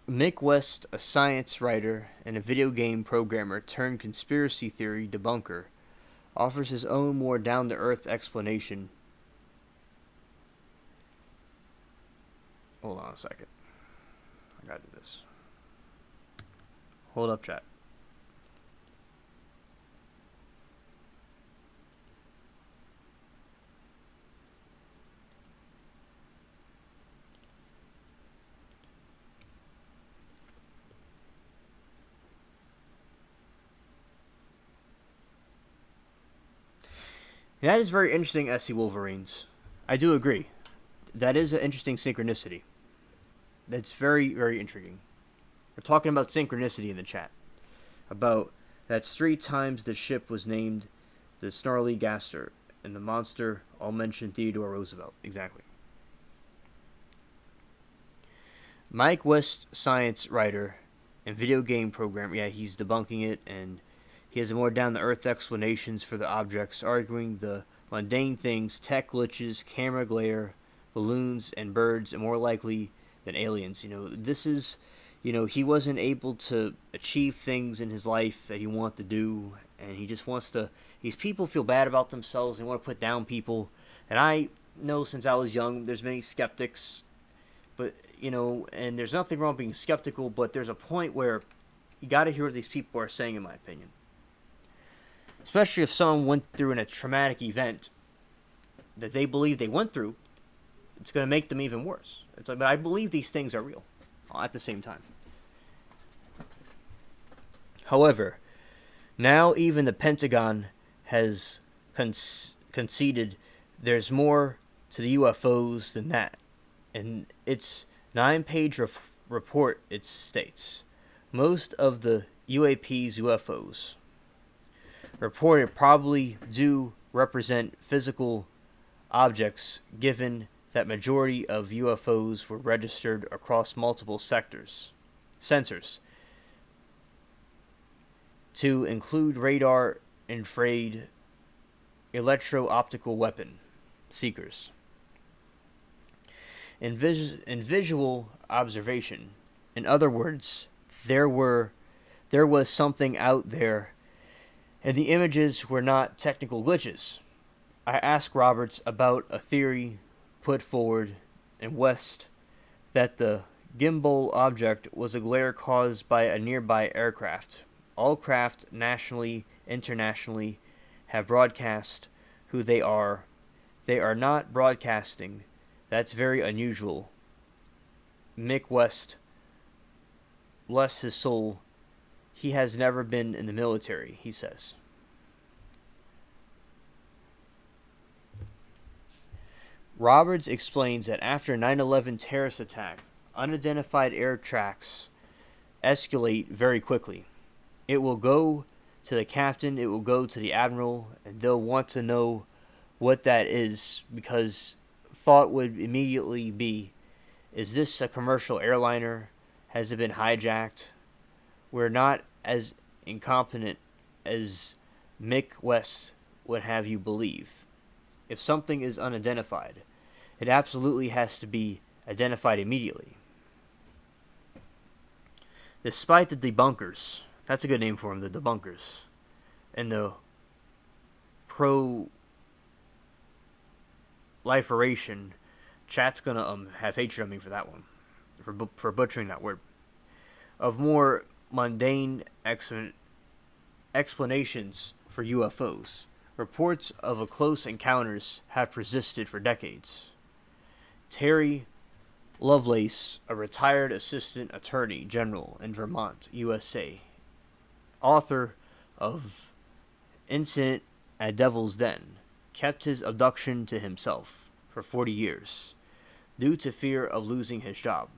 Mick West, a science writer and a video game programmer turned conspiracy theory debunker, offers his own more down-to-earth explanation. Hold on a second. I gotta do this. Hold up, chat. That is very interesting, SC Wolverines. I do agree. That is an interesting synchronicity. That's very, very intriguing. We're talking about synchronicity in the chat. About that's 3 times the ship was named the Snarly Gaster, and the monster all mentioned Theodore Roosevelt. Exactly. Mike West, science writer and video game programmer. Yeah, he's debunking it, and he has a more down-to-earth explanations for the objects, arguing the mundane things, tech glitches, camera glare, balloons, and birds are more likely than aliens. This is, he wasn't able to achieve things in his life that he wanted to do, and he just wants to. These people feel bad about themselves. They want to put down people, and I know since I was young, there's many skeptics, but and there's nothing wrong being skeptical, but there's a point where you got to hear what these people are saying, in my opinion. Especially if someone went through a traumatic event that they believe they went through, it's going to make them even worse. It's like, but I believe these things are real at the same time. However, now even the Pentagon has conceded there's more to the UFOs than that. In its 9-page report, it states, most of the UFOs reported probably do represent physical objects, given that majority of UFOs were registered across multiple sensors, to include radar infrared electro-optical weapon seekers. In visual observation, in other words, there was something out there, and the images were not technical glitches. I asked Roberts about a theory put forward in West that the gimbal object was a glare caused by a nearby aircraft. All craft, nationally, internationally, have broadcast who they are. They are not broadcasting. That's very unusual. Mick West, bless his soul, he has never been in the military, he says. Roberts explains that after 9/11 terrorist attack, unidentified air tracks escalate very quickly. It will go to the captain, it will go to the admiral, and they'll want to know what that is, because thought would immediately be, is this a commercial airliner? Has it been hijacked? We're not as incompetent as Mick West would have you believe. If something is unidentified, it absolutely has to be identified immediately. Despite the debunkers, that's a good name for them, the debunkers, and the proliferation, chat's gonna have hatred of me for that one, for butchering that word. Of more mundane explanations for UFOs, reports of a close encounters have persisted for decades. Terry Lovelace, a retired assistant attorney general in Vermont, USA, author of Incident at Devil's Den, kept his abduction to himself for 40 years due to fear of losing his job.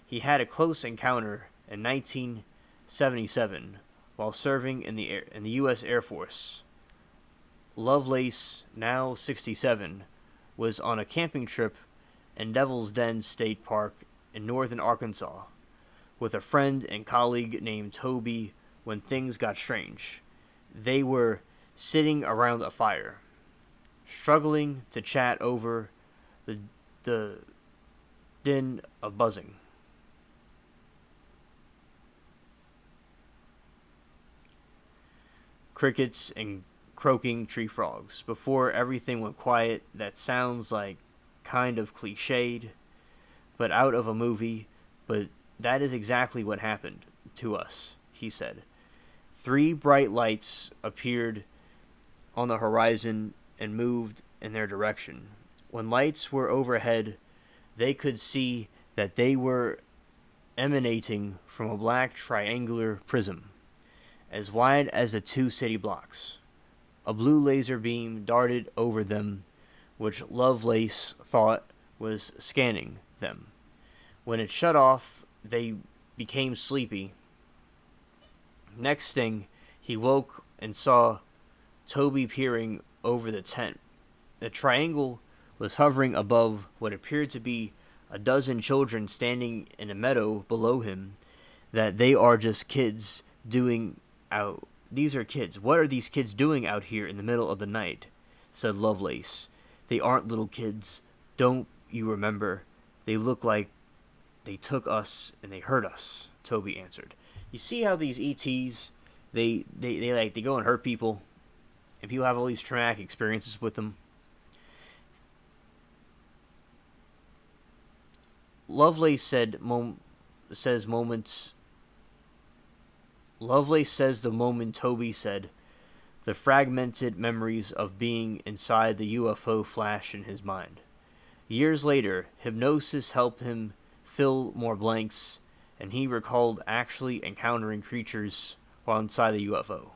He had a close encounter in 1977 while serving in the U.S. Air Force. Lovelace, now 67, was on a camping trip in Devil's Den State Park in northern Arkansas with a friend and colleague named Toby when things got strange. They were sitting around a fire, struggling to chat over the din of buzzing. Crickets and croaking tree frogs. Before everything went quiet, that sounds like kind of cliched, but out of a movie, but that is exactly what happened to us, he said. 3 bright lights appeared on the horizon and moved in their direction. When lights were overhead, they could see that they were emanating from a black triangular prism, as wide as the 2 city blocks. A blue laser beam darted over them, which Lovelace thought was scanning them. When it shut off, they became sleepy. Next thing, he woke and saw Toby peering over the tent. The triangle was hovering above what appeared to be a dozen children standing in a meadow below him. That they are just kids doing out. These are kids. What are these kids doing out here in the middle of the night? Said Lovelace. They aren't little kids. Don't you remember? They look like they took us and they hurt us, Toby answered. You see how these ETs, they go and hurt people, and people have all these traumatic experiences with them. Lovelace says the moment Toby said, the fragmented memories of being inside the UFO flashed in his mind. Years later, hypnosis helped him fill more blanks, and he recalled actually encountering creatures while inside the UFO.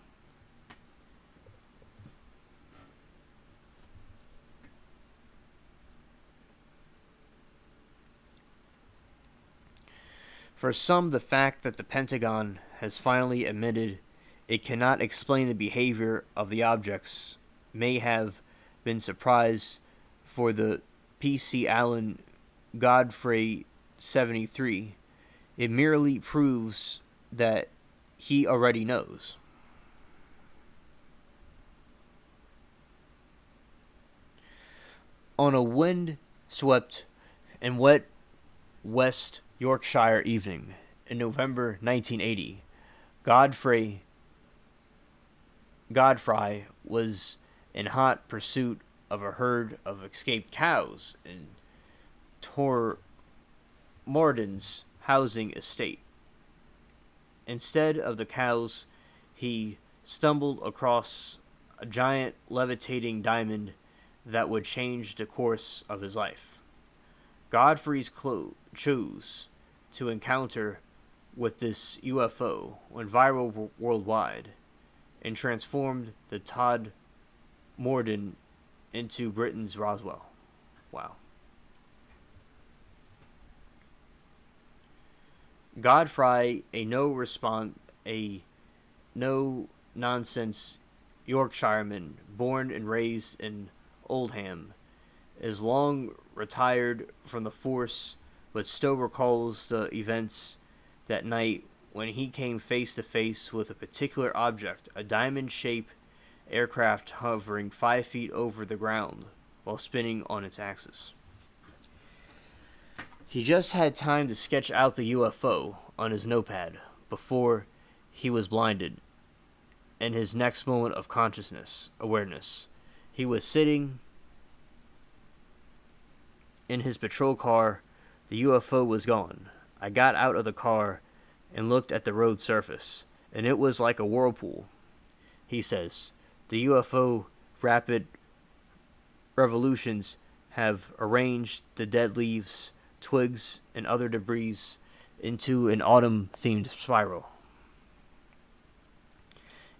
For some, the fact that the Pentagon has finally admitted it cannot explain the behavior of the objects may have been surprise. For the P.C. Allen Godfrey 73, it merely proves that he already knows. On a wind-swept and wet West Yorkshire evening in November 1980, Godfrey was in hot pursuit of a herd of escaped cows in Tormorden's housing estate. Instead of the cows, he stumbled across a giant levitating diamond that would change the course of his life. Godfrey's chose to encounter with this UFO went viral worldwide and transformed the Todd Morden into Britain's Roswell. Wow. Godfrey, a no-nonsense Yorkshireman born and raised in Oldham, is long retired from the force, but still recalls the events that night when he came face to face with a particular object, a diamond-shaped aircraft hovering 5 feet over the ground while spinning on its axis. He just had time to sketch out the UFO on his notepad before he was blinded. in his next moment of awareness. He was sitting in his patrol car. The UFO was gone. I got out of the car and looked at the road surface, and it was like a whirlpool. He says, the UFO rapid revolutions have arranged the dead leaves, twigs, and other debris into an autumn-themed spiral.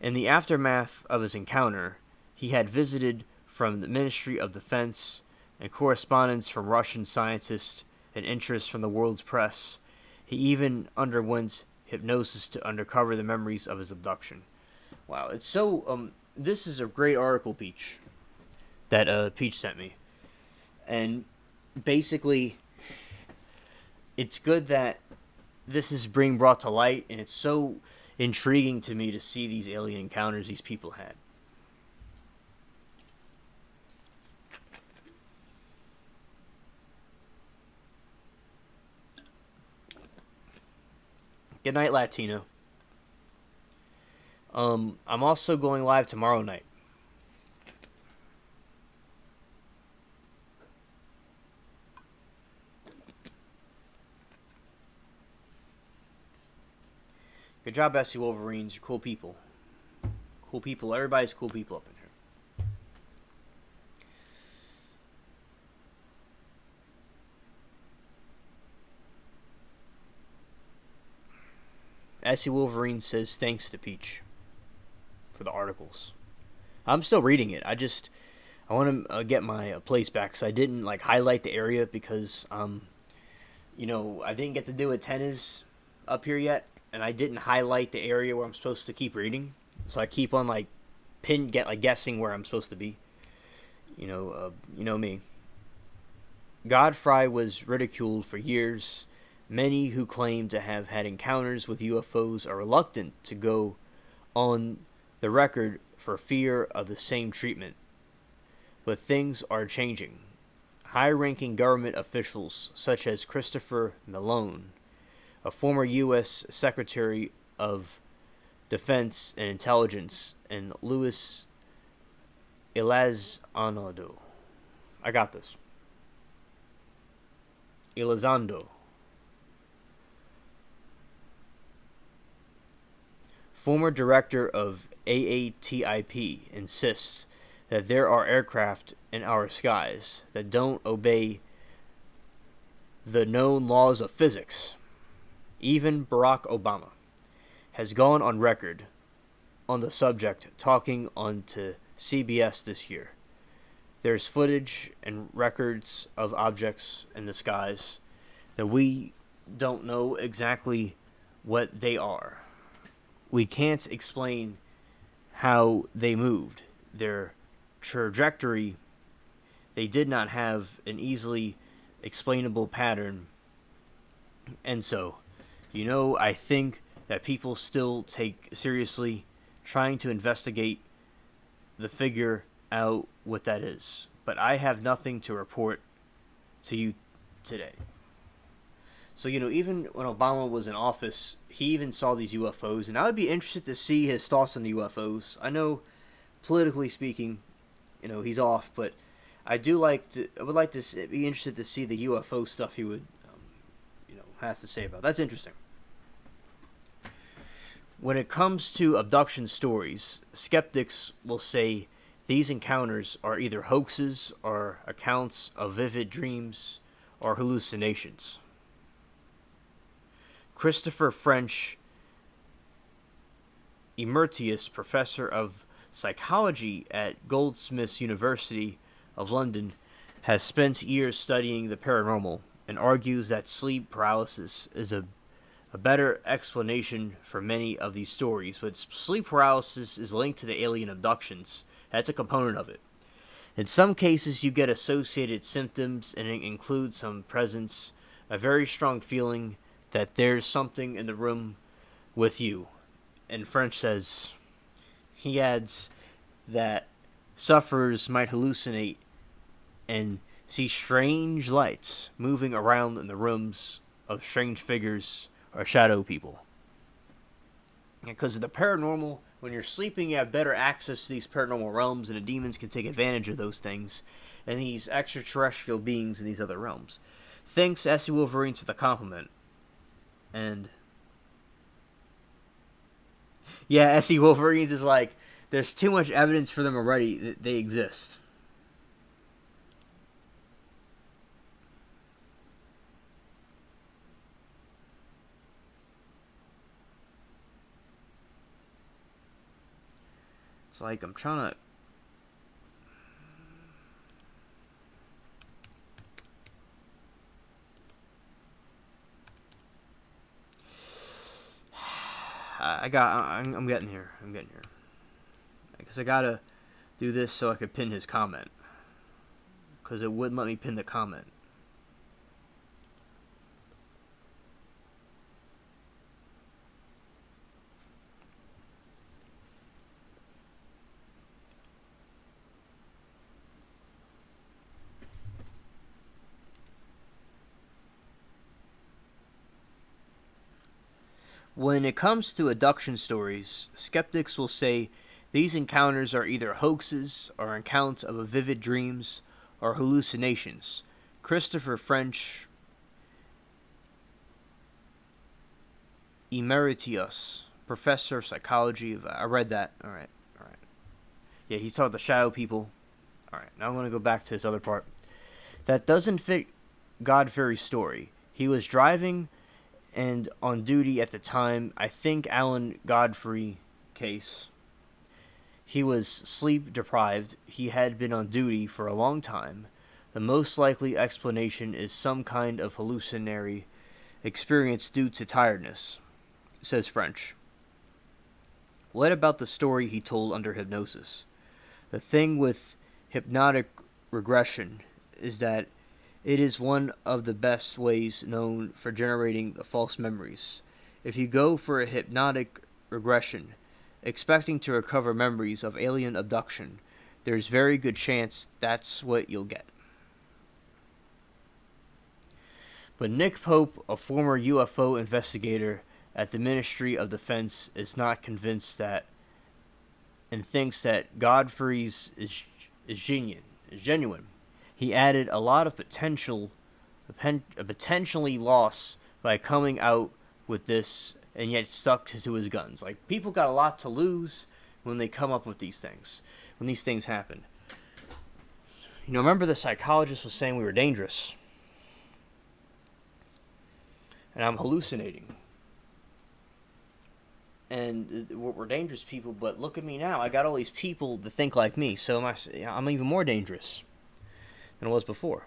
In the aftermath of his encounter, he had visited from the Ministry of Defense and correspondence from Russian scientists and interest from the world's press. He even underwent hypnosis to uncover the memories of his abduction. Wow, it's so, this is a great article, Peach, that Peach sent me. And basically, it's good that this is being brought to light, and it's so intriguing to me to see these alien encounters these people had. Good night, Latino. I'm also going live tomorrow night. Good job, SC Wolverines. You're cool people. Cool people. Everybody's cool people up in here. SC Wolverine says thanks to Peach for the articles. I'm still reading it. I want to get my place back, so I didn't like highlight the area because I didn't get to do antennas up here yet, and I didn't highlight the area where I'm supposed to keep reading, so I keep on guessing where I'm supposed to be. You know me. Godfrey was ridiculed for years. Many who claim to have had encounters with UFOs are reluctant to go on the record for fear of the same treatment. But things are changing. High-ranking government officials such as Christopher Malone, a former U.S. Secretary of Defense and Intelligence, and Luis Elizondo. I got this. Elizondo. Former director of AATIP insists that there are aircraft in our skies that don't obey the known laws of physics. Even Barack Obama has gone on record on the subject, talking on to CBS this year. There's footage and records of objects in the skies that we don't know exactly what they are. We can't explain how they moved. Their trajectory, they did not have an easily explainable pattern. And so, I think that people still take seriously trying to investigate the figure out what that is. But I have nothing to report to you today. So, even when Obama was in office, he even saw these UFOs, and I would be interested to see his thoughts on the UFOs. I know, politically speaking, he's off, but I would like to be interested to see the UFO stuff he would, has to say about. That's interesting. When it comes to abduction stories, skeptics will say these encounters are either hoaxes or accounts of vivid dreams or hallucinations. Christopher French, Emeritus Professor of Psychology at Goldsmiths University of London, has spent years studying the paranormal and argues that sleep paralysis is a better explanation for many of these stories. But sleep paralysis is linked to the alien abductions. That's a component of it. In some cases, you get associated symptoms, and it includes some presence, a very strong feeling that there's something in the room with you. And French says, he adds that sufferers might hallucinate and see strange lights moving around in the rooms of strange figures or shadow people. Because the paranormal When you're sleeping, you have better access to these paranormal realms, and the demons can take advantage of those things, and these extraterrestrial beings in these other realms. Thanks, SC Wolverines, for the compliment. And yeah, SC Wolverines is like, there's too much evidence for them already that they exist. It's like I'm trying to... I'm getting here. I guess I gotta do this so I could pin his comment. Because it wouldn't let me pin the comment. When it comes to abduction stories, skeptics will say these encounters are either hoaxes or accounts of vivid dreams or hallucinations. Christopher French, Emeritus, professor of psychology. I read that. All right. Yeah, he's talking the shadow people. All right, now I'm going to go back to this other part. That doesn't fit Godfrey's story. He was driving and on duty at the time. I think Alan Godfrey case. He was sleep deprived. He had been on duty for a long time. The most likely explanation is some kind of hallucinatory experience due to tiredness, says French. What about the story he told under hypnosis? The thing with hypnotic regression is that it is one of the best ways known for generating the false memories. If you go for a hypnotic regression, expecting to recover memories of alien abduction, there's very good chance that's what you'll get. But Nick Pope, a former UFO investigator at the Ministry of Defense, is not convinced that and thinks that Godfrey's is genuine. He added a lot of potentially lost by coming out with this and yet stuck to his guns. Like, people got a lot to lose when they come up with these things, when these things happen. You know, remember the psychologist was saying we were dangerous. And I'm hallucinating. And we're dangerous people, but look at me now. I got all these people that think like me, so I'm even more dangerous than I was before.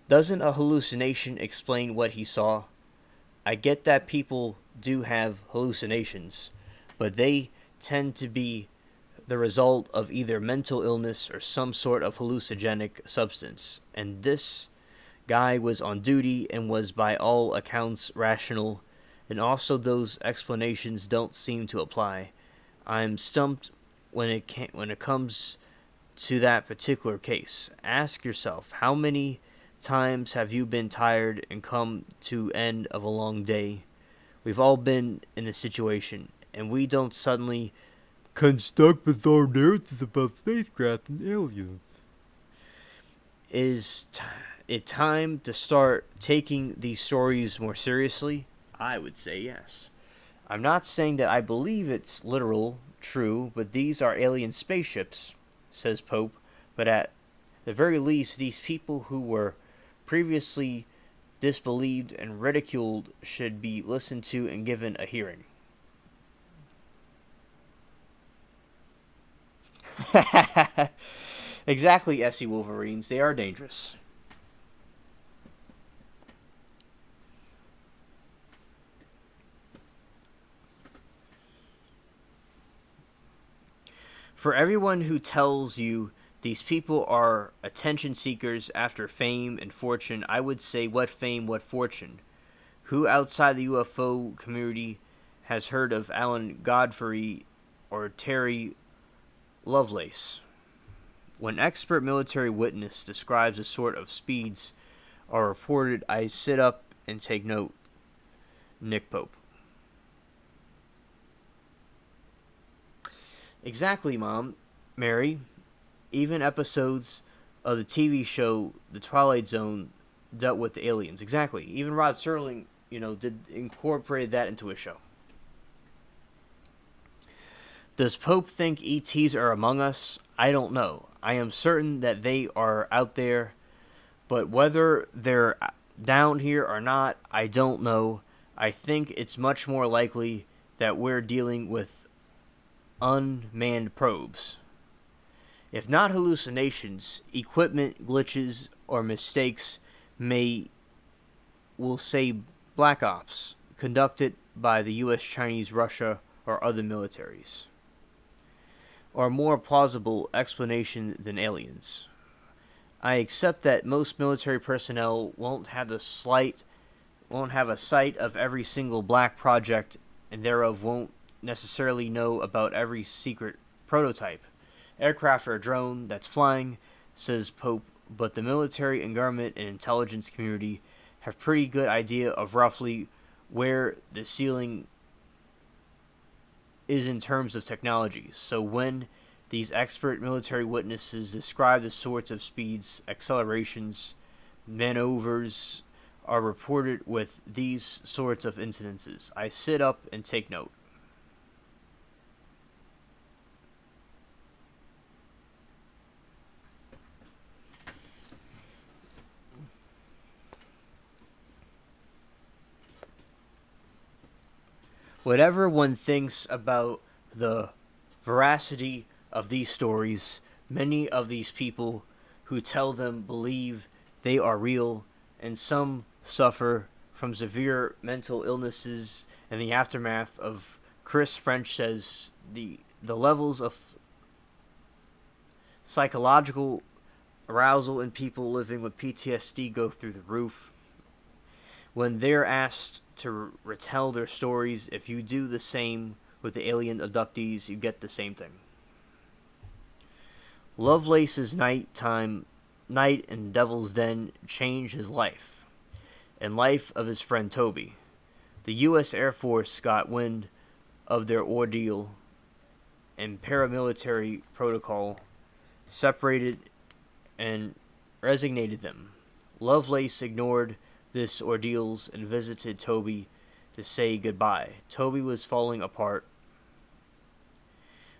Doesn't a hallucination explain what he saw? I get that people do have hallucinations, but they tend to be the result of either mental illness or some sort of hallucinogenic substance. And this guy was on duty and was by all accounts rational, and also those explanations don't seem to apply. I'm stumped when it comes to that particular case. Ask yourself, how many times have you been tired and come to end of a long day? We've all been in a situation, and we don't suddenly construct bizarre narratives about spacecraft and aliens. Is it time to start taking these stories more seriously? I would say yes. I'm not saying that I believe it's literal, true, but these are alien spaceships, says Pope. But at the very least, these people who were previously disbelieved and ridiculed should be listened to and given a hearing. Exactly, SC Wolverines. They are dangerous. For everyone who tells you these people are attention seekers after fame and fortune, I would say, what fame, what fortune? Who outside the UFO community has heard of Alan Godfrey or Terry Lovelace? When expert military witness describes the sort of speeds are reported, I sit up and take note. Nick Pope. Exactly, Mom. Mary. Even episodes of the TV show The Twilight Zone dealt with the aliens. Exactly. Even Rod Serling, did incorporate that into his show. Does Pope think ETs are among us? I don't know. I am certain that they are out there, but whether they're down here or not, I don't know. I think it's much more likely that we're dealing with unmanned probes. If not hallucinations, equipment glitches or mistakes will say black ops conducted by the US, Chinese, Russia, or other militaries. Or a more plausible explanation than aliens. I accept that most military personnel won't have a sight of every single black project, and thereof won't necessarily know about every secret prototype, aircraft or drone that's flying, says Pope, but the military and government and intelligence community have pretty good idea of roughly where the ceiling is in terms of technologies. So when these expert military witnesses describe the sorts of speeds, accelerations, maneuvers are reported with these sorts of incidences, I sit up and take note. Whatever one thinks about the veracity of these stories, many of these people who tell them believe they are real, and some suffer from severe mental illnesses in the aftermath of, Chris French says, the levels of psychological arousal in people living with PTSD go through the roof. When they're asked to retell their stories, if you do the same with the alien abductees, you get the same thing. Lovelace's night in Devil's Den changed his life, and life of his friend Toby. The U.S. Air Force got wind of their ordeal, and paramilitary protocol separated and resignated them. Lovelace ignored this ordeals and visited Toby to say goodbye. Toby was falling apart.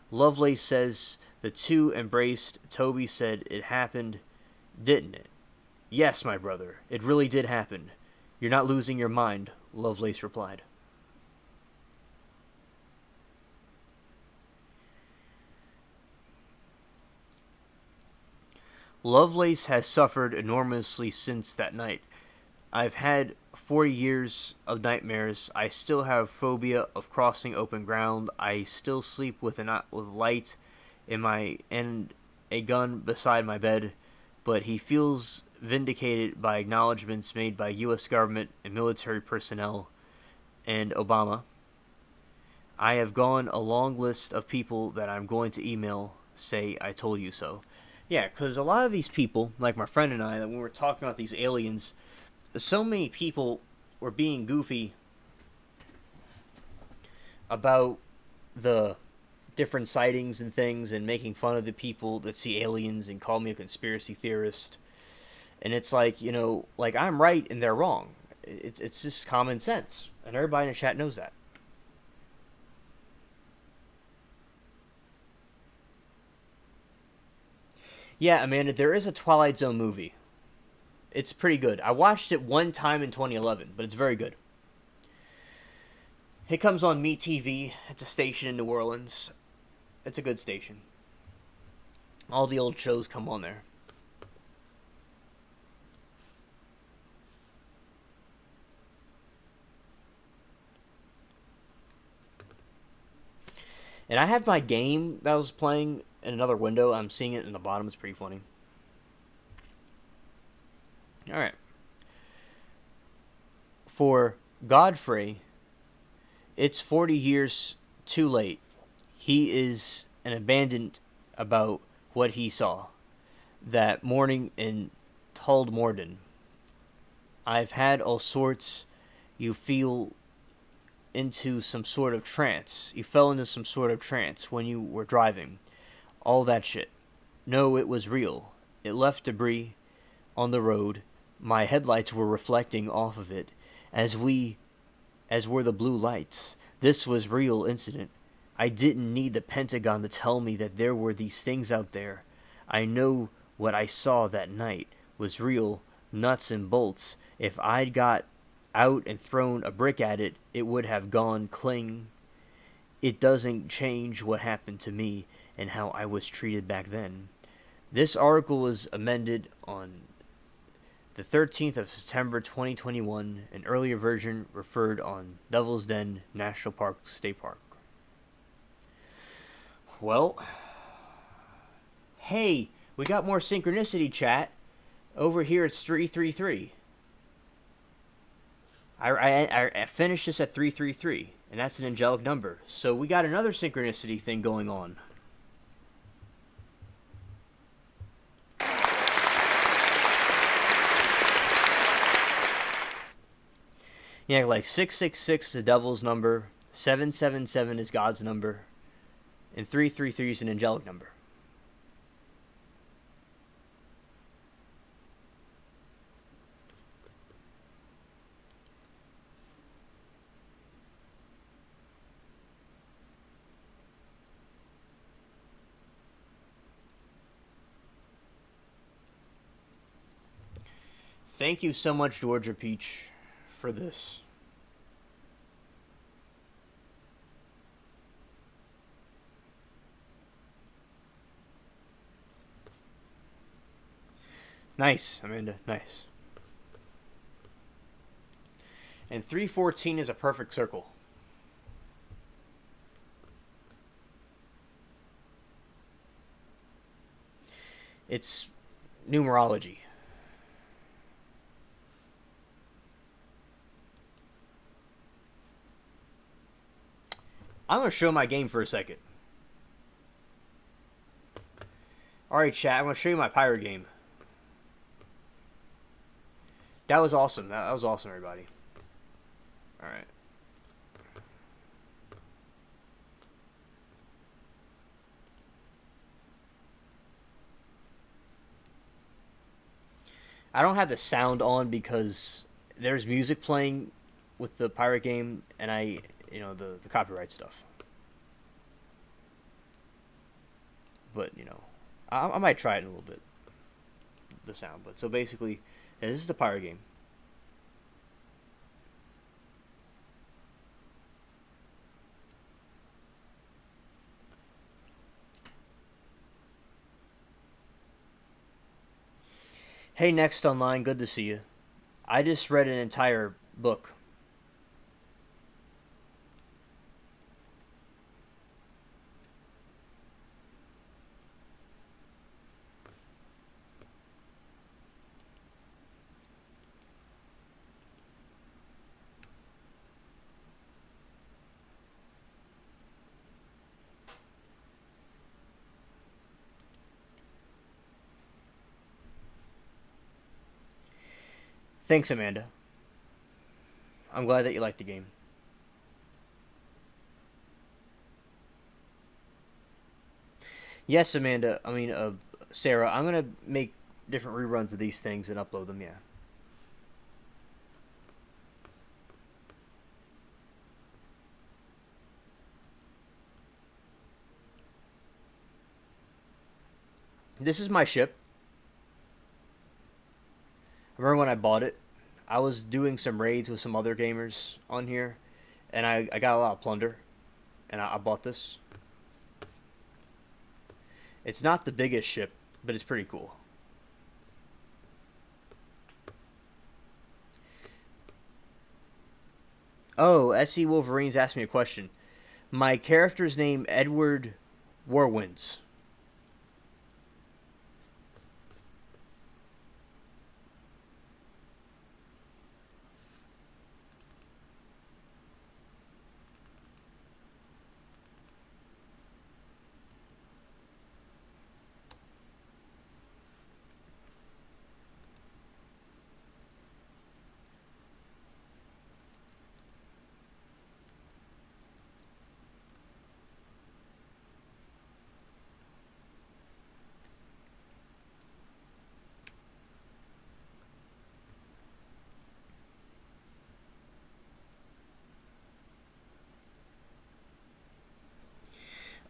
Lovelace says the two embraced. Toby said, "It happened, didn't it?" "Yes, my brother, it really did happen. You're not losing your mind," Lovelace replied. Lovelace has suffered enormously since that night. I've had 40 years of nightmares. I still have phobia of crossing open ground. I still sleep with light in and a gun beside my bed. But he feels vindicated by acknowledgments made by U.S. government and military personnel and Obama. I have gone a long list of people that I'm going to email, say I told you so. Yeah, because a lot of these people, like my friend and I, when we were talking about these aliens, so many people were being goofy about the different sightings and things and making fun of the people that see aliens and call me a conspiracy theorist. And it's like, like I'm right and they're wrong. It's just common sense. And everybody in the chat knows that. Yeah, Amanda, there is a Twilight Zone movie. It's pretty good. I watched it one time in 2011, but it's very good. It comes on MeTV. It's a station in New Orleans. It's a good station. All the old shows come on there. And I have my game that I was playing in another window. I'm seeing it in the bottom. It's pretty funny. Alright. For Godfrey, it's 40 years too late. He is an abandoned about what he saw that morning in Tuldmorden. I've had all sorts. You feel into some sort of trance. You fell into some sort of trance when you were driving. All that shit. No, it was real. It left debris on the road. My headlights were reflecting off of it, as were the blue lights. This was real incident. I didn't need the Pentagon to tell me that there were these things out there. I know what I saw that night was real, nuts and bolts. If I'd got out and thrown a brick at it, it would have gone cling. It doesn't change what happened to me and how I was treated back then. This article was amended on the 13th of September 2021. An earlier version referred on Devil's Den National Park State Park. Well, hey, we got more synchronicity, chat. Over here it's 333. I finished this at 333, and that's an angelic number. So we got another synchronicity thing going on. Yeah, like 666 is the devil's number, 777 is God's number, and 333 is an angelic number. Thank you so much, Georgia Peach, for this. Nice, Amanda, nice. And 314 is a perfect circle. It's numerology. I'm going to show my game for a second. Alright, chat, I'm going to show you my pirate game. That was awesome. That was awesome, everybody. Alright. I don't have the sound on because there's music playing with the pirate game, and the copyright stuff. But, I might try it in a little bit, the sound. But so basically, this is the pirate game. Hey, Next Online, good to see you. I just read an entire book. Thanks, Amanda. I'm glad that you liked the game. Yes, Amanda. Sarah, I'm going to make different reruns of these things and upload them, yeah. This is my ship. I remember when I bought it, I was doing some raids with some other gamers on here, and I got a lot of plunder, and I bought this. It's not the biggest ship, but it's pretty cool. Oh, SC Wolverines asked me a question. My character's name, Edward Warwinds.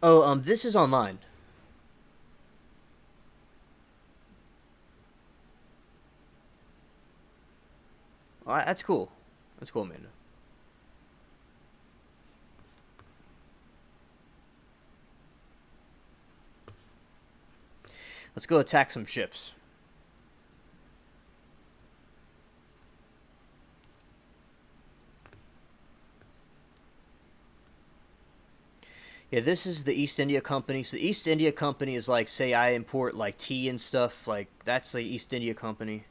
Oh, this is online. Oh, that's cool. That's cool, Amanda. Let's go attack some ships. Yeah, this is the East India Company. So the East India Company is like, say I import like tea and stuff, like that's the East India Company.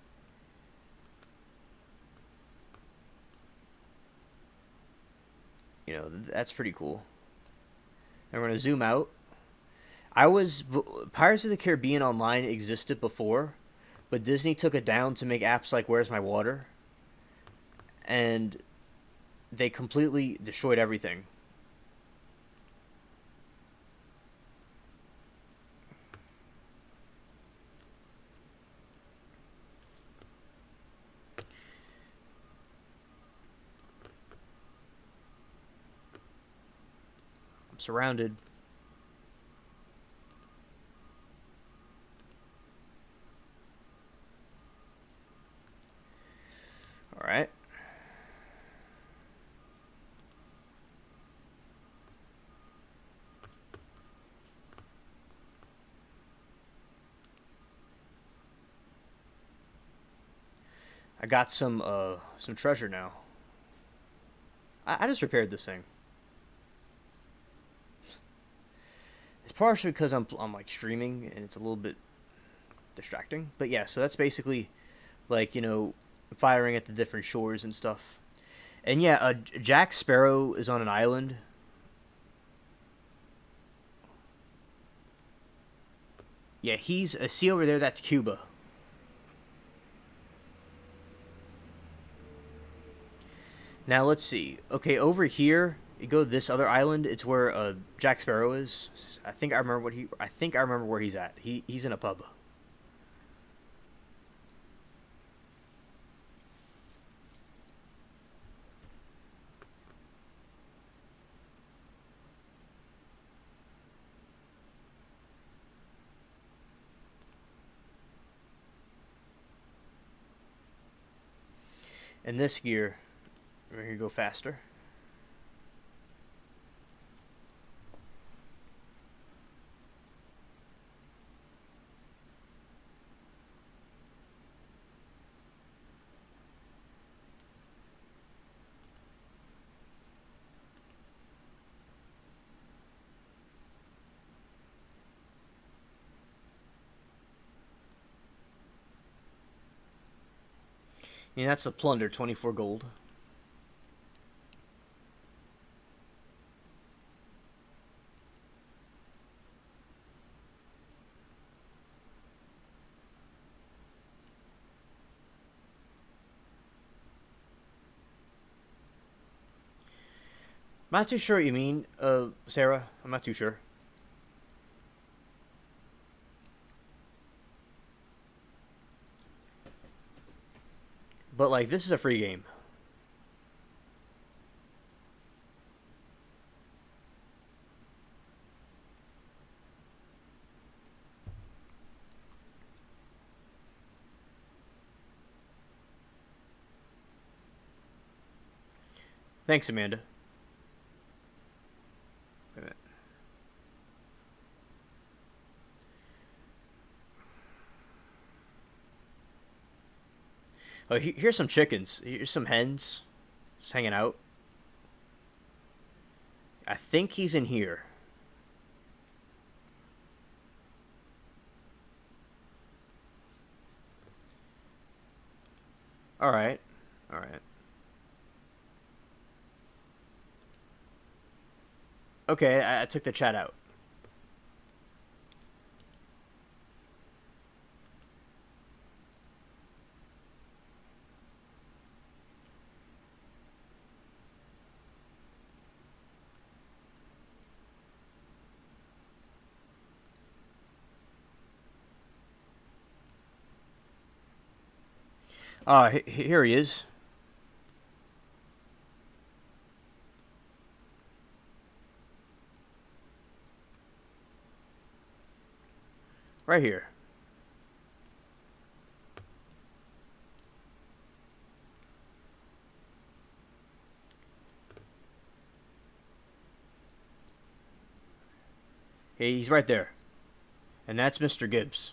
You know, that's pretty cool. And we're going to zoom out. Pirates of the Caribbean Online existed before, but Disney took it down to make apps like Where's My Water? And they completely destroyed everything. I'm surrounded. All right. I got some treasure now. I just repaired this thing. It's partially because I'm like streaming and it's a little bit distracting. But yeah, so that's basically like, you know, firing at the different shores and stuff. And yeah, Jack Sparrow is on an island. Yeah, see over there, that's Cuba. Now let's see. Okay, over here, you go to this other island. It's where Jack Sparrow is. I think I remember where he's at. He's in a pub. And this gear, we're gonna go faster. Yeah, that's the plunder, 24 gold. I'm not too sure what you mean, Sarah. I'm not too sure. But, like, this is a free game. Thanks, Amanda. Wait a minute. Oh, here's some chickens. Here's some hens. Just hanging out. I think he's in here. Alright. Alright. Okay, I took the chat out. Here he is. Right here. Hey, he's right there. And that's Mr. Gibbs.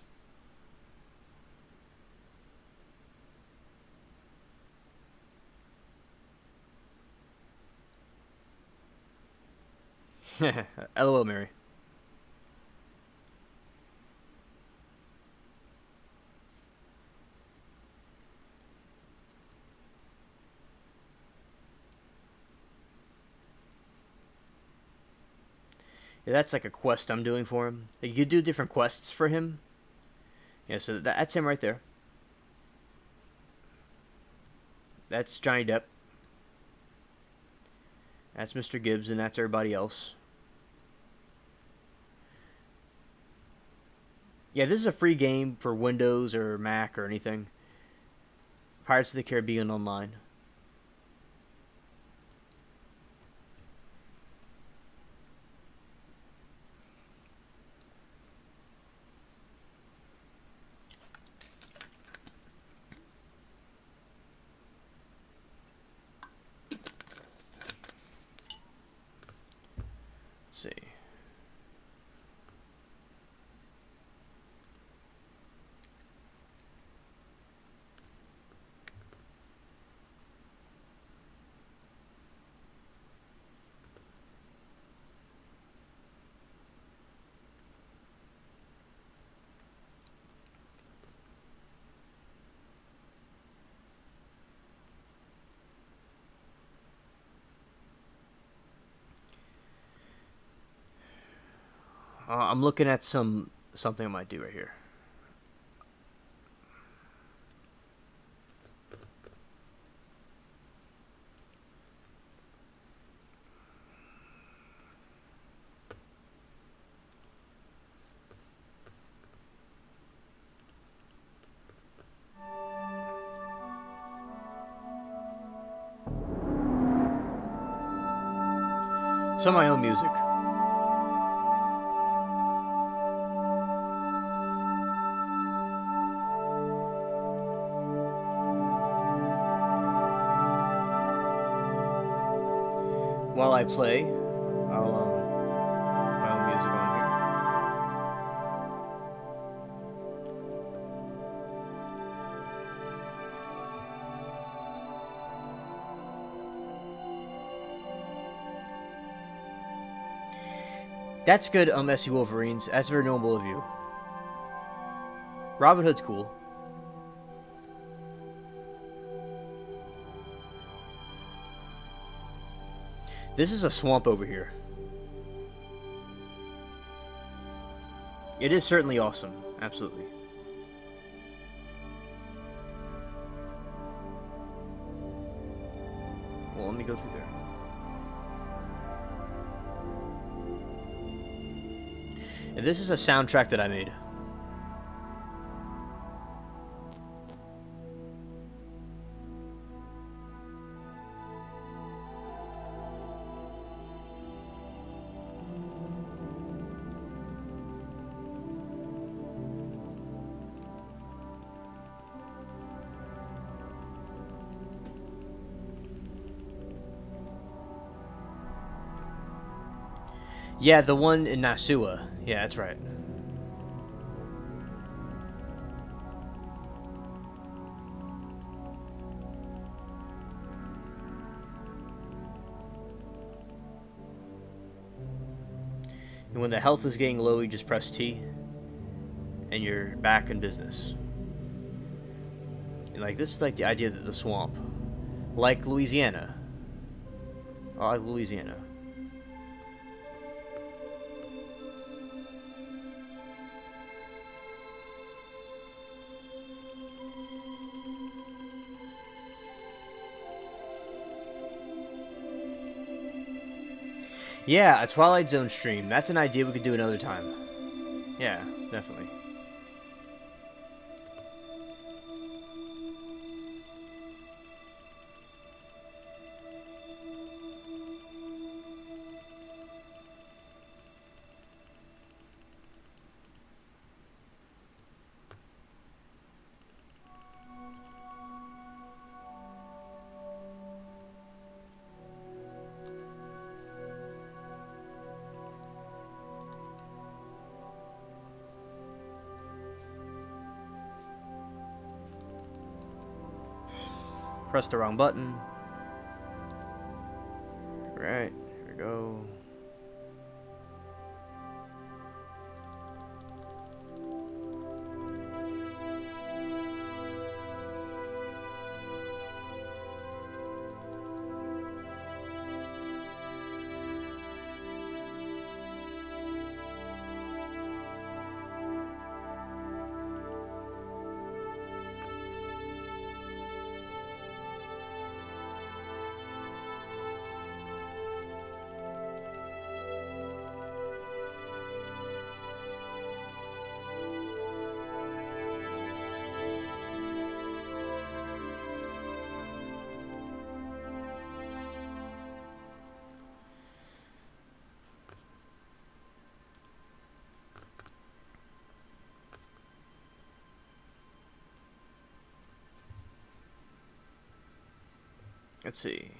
LOL, Mary. Yeah, that's like a quest I'm doing for him. Like, you could do different quests for him. Yeah, so that's him right there. That's Johnny Depp. That's Mr. Gibbs, and that's everybody else. Yeah, this is a free game for Windows or Mac or anything. Pirates of the Caribbean Online. Let's see. I'm looking at something I might do right here. Some of my own music. While I play, I'll my own music on here. That's good, SC Wolverines. That's very noble of you. Robin Hood's cool. This is a swamp over here. It is certainly awesome. Absolutely. Well, let me go through there. And this is a soundtrack that I made. Yeah, the one in Nassau. Yeah, that's right. And when the health is getting low, you just press T, and you're back in business. And like, this is like the idea that the swamp, like Louisiana. I like Louisiana. Yeah, a Twilight Zone stream. That's an idea we could do another time. Yeah, definitely. Press the wrong button. Right, here we go. Let's see.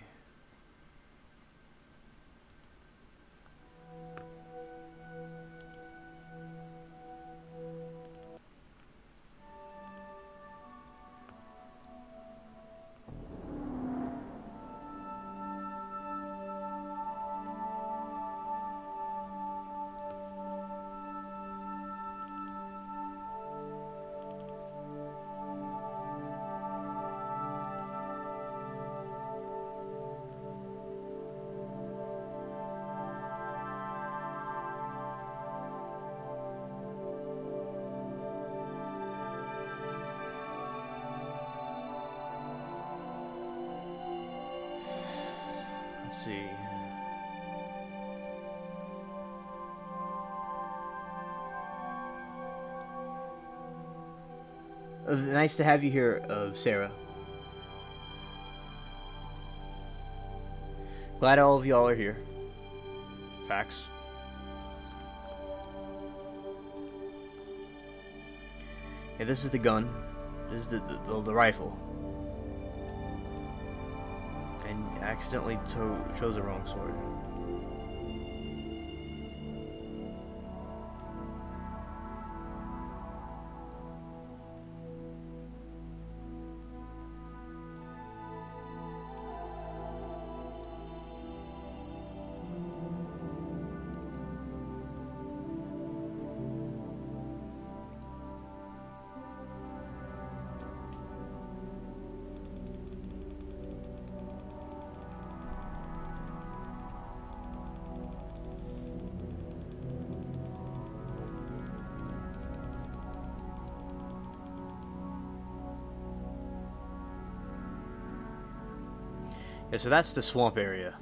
Let's see. Nice to have you here, Sarah. Glad all of y'all are here. Facts. Yeah, this is the gun. This is the rifle. And I accidentally chose the wrong sword. Yeah, so that's the swamp area.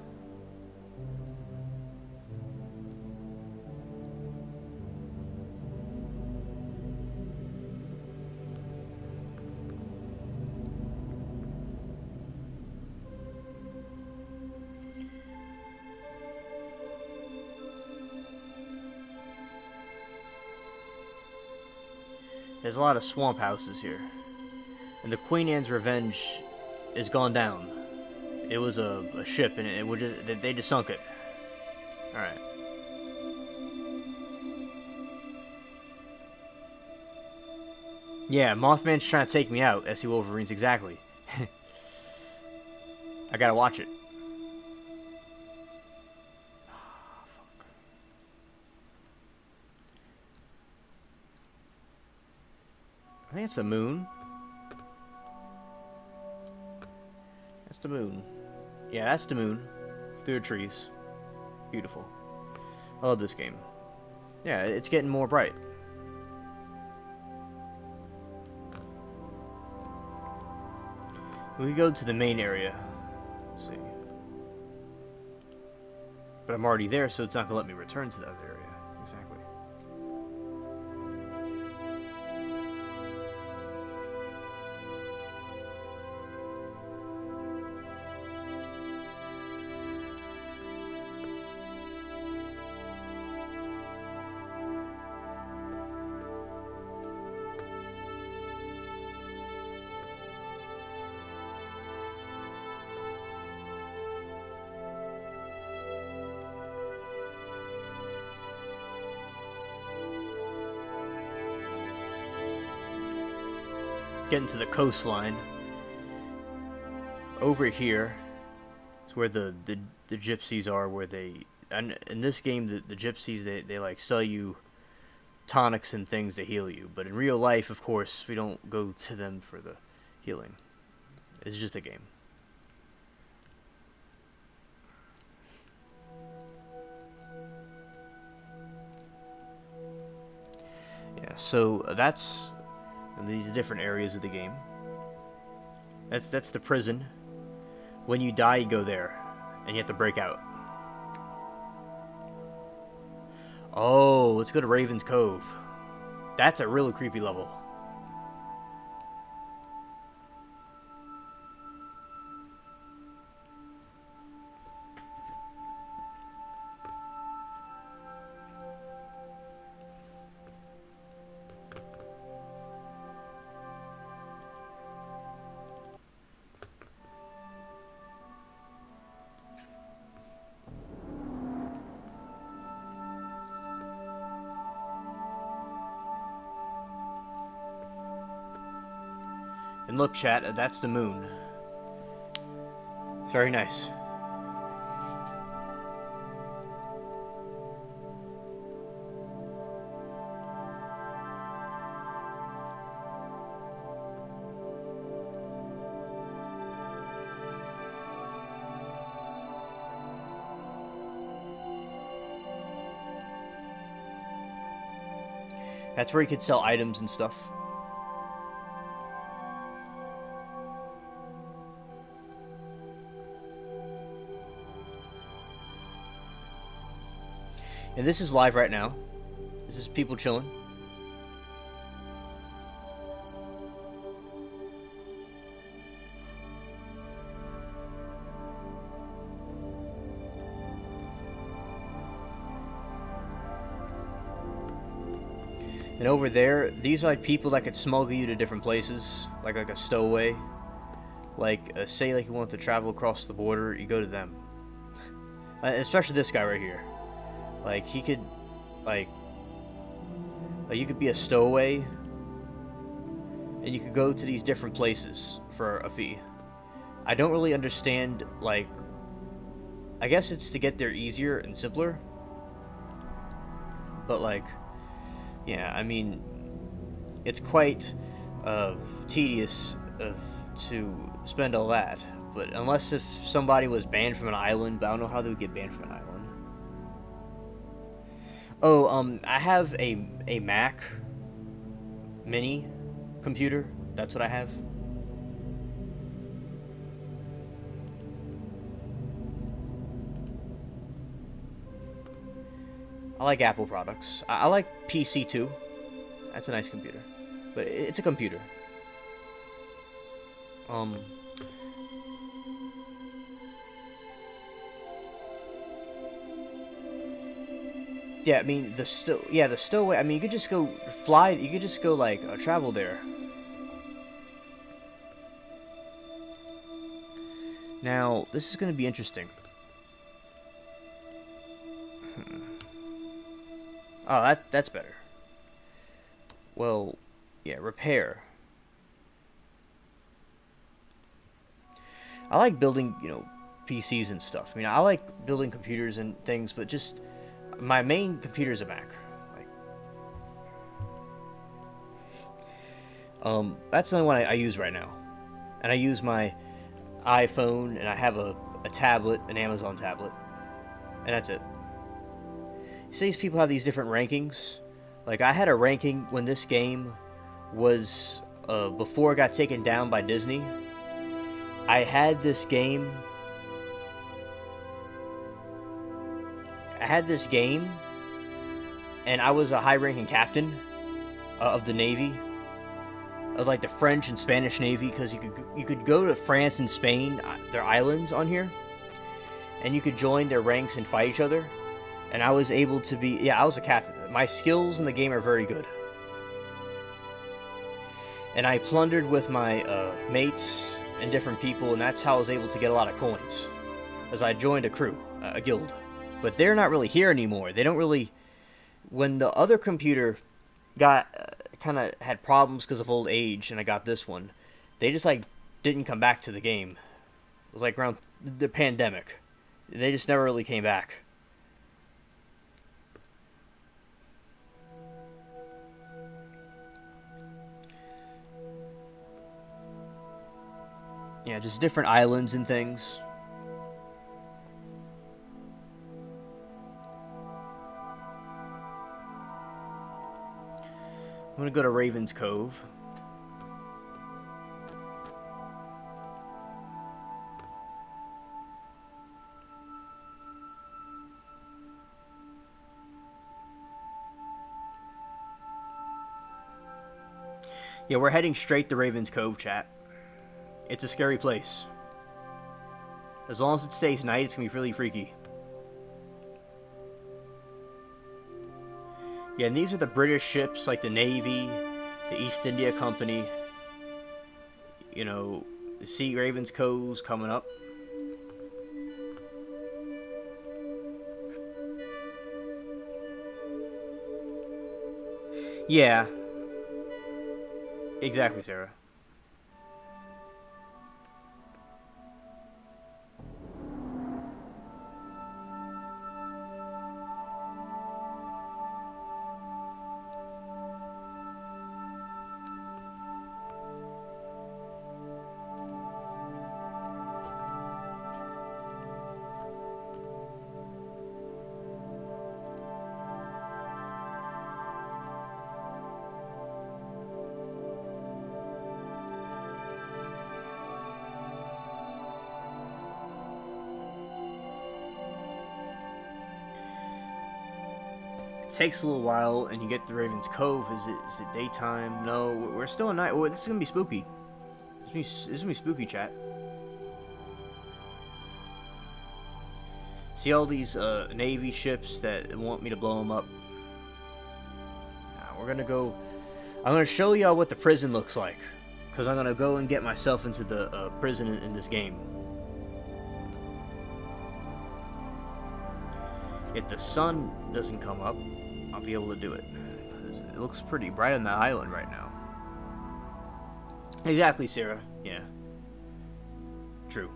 There's a lot of swamp houses here. And the Queen Anne's Revenge is gone down. It was a ship, and it would just, they just sunk it. Alright. Yeah, Mothman's trying to take me out, SC Wolverines, exactly. I gotta watch it. I think it's the moon. That's the moon. Yeah, that's the moon. Through the trees. Beautiful. I love this game. Yeah, it's getting more bright. We go to the main area. Let's see. But I'm already there, so it's not going to let me return to the other area. Exactly. Getting to the coastline. over here is where the gypsies are, where they, and in this game the gypsies they like sell you tonics and things to heal you, but in real life, of course, we don't go to them for the healing. It's just a game. Yeah, so that's these different areas of the game. That's the prison. When you die, you go there, and you have to break out. Oh, let's go to Raven's Cove. That's a really creepy level. And look, chat, that's the moon. It's very nice. That's where you could sell items and stuff. And this is live right now. This is people chilling. And over there, these are like people that could smuggle you to different places, like a stowaway. Like, say like you want to travel across the border, you go to them. Especially this guy right here. Like, he could, like you could be a stowaway, and you could go to these different places for a fee. I don't really understand, like, I guess it's to get there easier and simpler. But, like, yeah, I mean, it's quite tedious to spend all that. But unless if somebody was banned from an island, I don't know how they would get banned from an island. Oh, I have a Mac mini computer. That's what I have. I like Apple products. I like PC too. That's a nice computer. But it's a computer. Yeah, I mean, the stowaway, I mean, you could just go fly, you could just go, like, travel there. Now, this is going to be interesting. Oh, that's better. Well, yeah, repair. I like building, PCs and stuff. I mean, I like building computers and things, but just... my main computer is a Mac. That's the only one I use right now. And I use my iPhone, and I have a tablet, an Amazon tablet. And that's it. You see these people have these different rankings? Like, I had a ranking when this game was, before it got taken down by Disney. I had this game... and I was a high-ranking captain of the Navy, of like the French and Spanish Navy, because you could go to France and Spain, their islands on here, and you could join their ranks and fight each other. And I was able to be, yeah, I was a captain. My skills in the game are very good. And I plundered with my mates and different people, and that's how I was able to get a lot of coins, as I joined a crew, a guild. But they're not really here anymore. They don't really... When the other computer got... kind of had problems because of old age, and I got this one, they just, like, didn't come back to the game. It was like around the pandemic. They just never really came back. Yeah, just different islands and things. I'm gonna go to Raven's Cove. Yeah, we're heading straight to Raven's Cove, chat. It's a scary place. As long as it stays night, it's gonna be really freaky. Yeah, and these are the British ships, like the Navy, the East India Company. You know, the Sea Raven's Cove's coming up. Yeah. Exactly, Sarah. Takes a little while, and you get to Raven's Cove. Is it daytime? No, we're still at night. Oh, this is gonna be spooky. This is gonna be spooky, chat. See all these Navy ships that want me to blow them up. Now, we're gonna go. I'm gonna show y'all what the prison looks like, because I'm gonna go and get myself into the prison in this game. If the sun doesn't come up, I'll be able to do it. It looks pretty bright on that island right now. Exactly, Sarah. Yeah. True.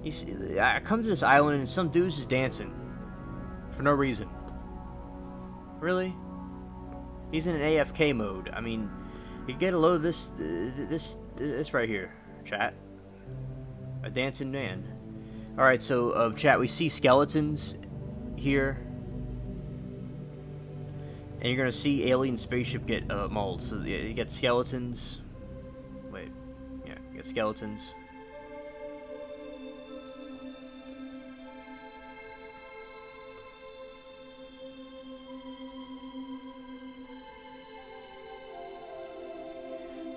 You see, I come to this island and some dude's just dancing for no reason. Really? He's in an AFK mode. I mean, you get a load of this right here, chat. A dancing man. All right, so chat, we see skeletons here, and you're gonna see alien spaceship get mauled. So yeah, you get skeletons. Wait, yeah, you get skeletons.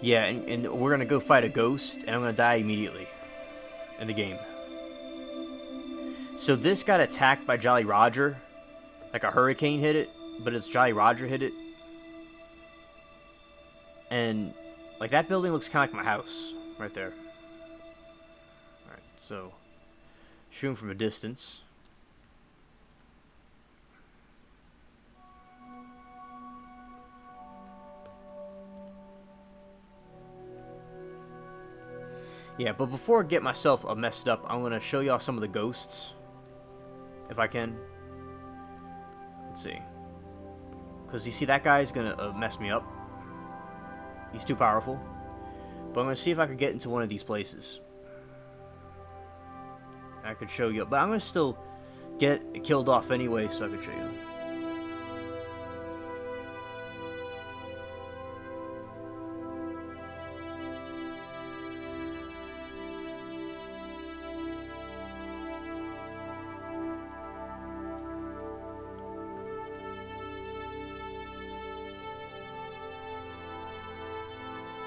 Yeah, and we're gonna go fight a ghost, and I'm gonna die immediately in the game. So this got attacked by Jolly Roger, like a hurricane hit it, but it's Jolly Roger hit it. And like that building looks kind of like my house right there. All right, so shoot him from a distance. Yeah, but before I get myself messed up, I'm going to show y'all some of the ghosts. If I can. Let's see. Because you see that guy's going to mess me up. He's too powerful. But I'm going to see if I can get into one of these places. I could show you. But I'm going to still get killed off anyway so I can show you.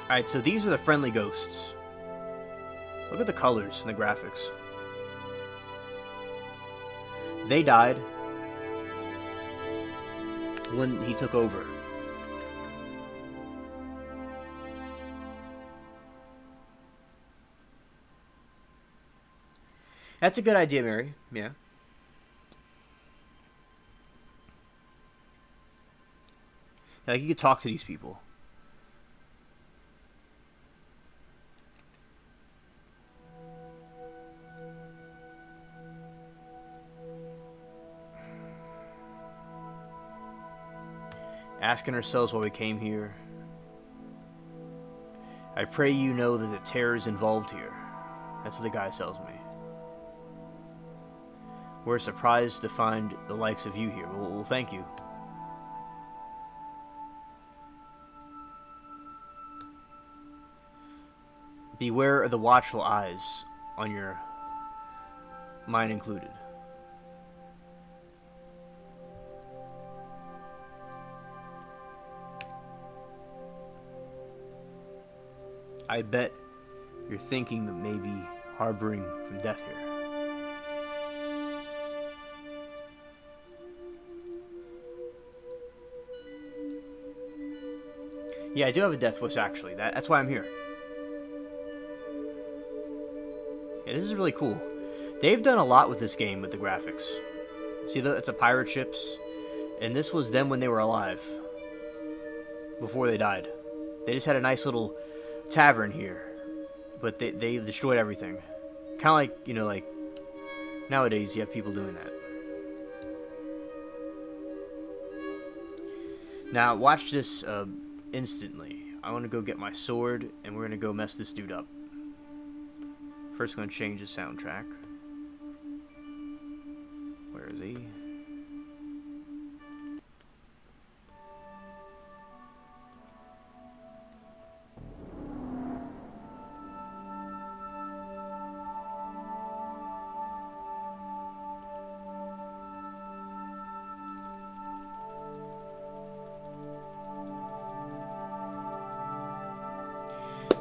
Alright, so these are the friendly ghosts. Look at the colors and the graphics. They died when he took over. That's a good idea, Mary. Yeah. Like, you could talk to these people. Asking ourselves why we came here. I pray you know that the terror is involved here. That's what the guy tells me. We're surprised to find the likes of you here. Well, thank you. Beware of the watchful eyes on your mine included. I bet you're thinking that maybe harboring from death here. Yeah, I do have a death wish actually. That's why I'm here. Yeah, this is really cool. They've done a lot with this game with the graphics. See, it's a pirate ships, and this was them when they were alive, before they died. They just had a nice little tavern here, but they've destroyed everything. Kind of like, you know, like nowadays you have people doing that. Now watch this instantly. I want to go get my sword, and we're gonna go mess this dude up. First, I'm gonna change the soundtrack. Where is he?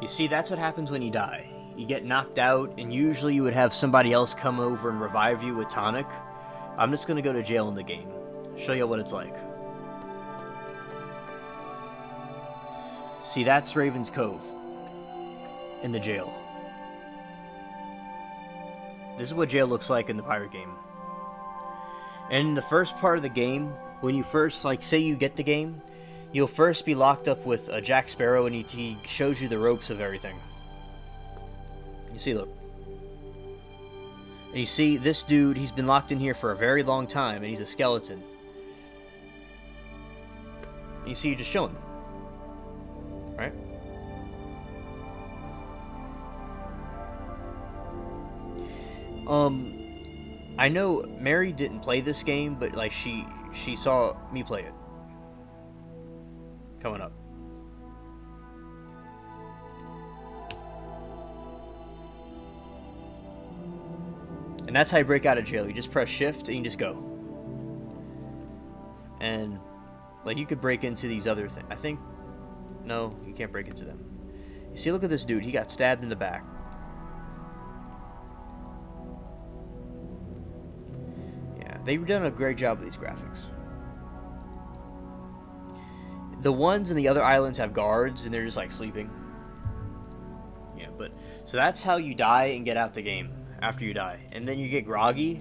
You see, that's what happens when you die. You get knocked out, and usually you would have somebody else come over and revive you with tonic. I'm just gonna go to jail in the game. Show you what it's like. See, that's Raven's Cove. In the jail. This is what jail looks like in the pirate game. And in the first part of the game, when you first, like, say you get the game, you'll first be locked up with Jack Sparrow, and he shows you the ropes of everything. You see, look. And you see, this dude, he's been locked in here for a very long time, and he's a skeleton. And you see, you're just chilling. Right? I know Mary didn't play this game, but, like, she saw me play it. Coming up. And that's how you break out of jail. You just press shift and you just go. And like you could break into these other things. I think no, you can't break into them. You see, look at this dude. He got stabbed in the back. Yeah, they've done a great job with these graphics. The ones in the other islands have guards, and they're just like sleeping. Yeah, but so that's how you die and get out the game after you die. And then you get groggy,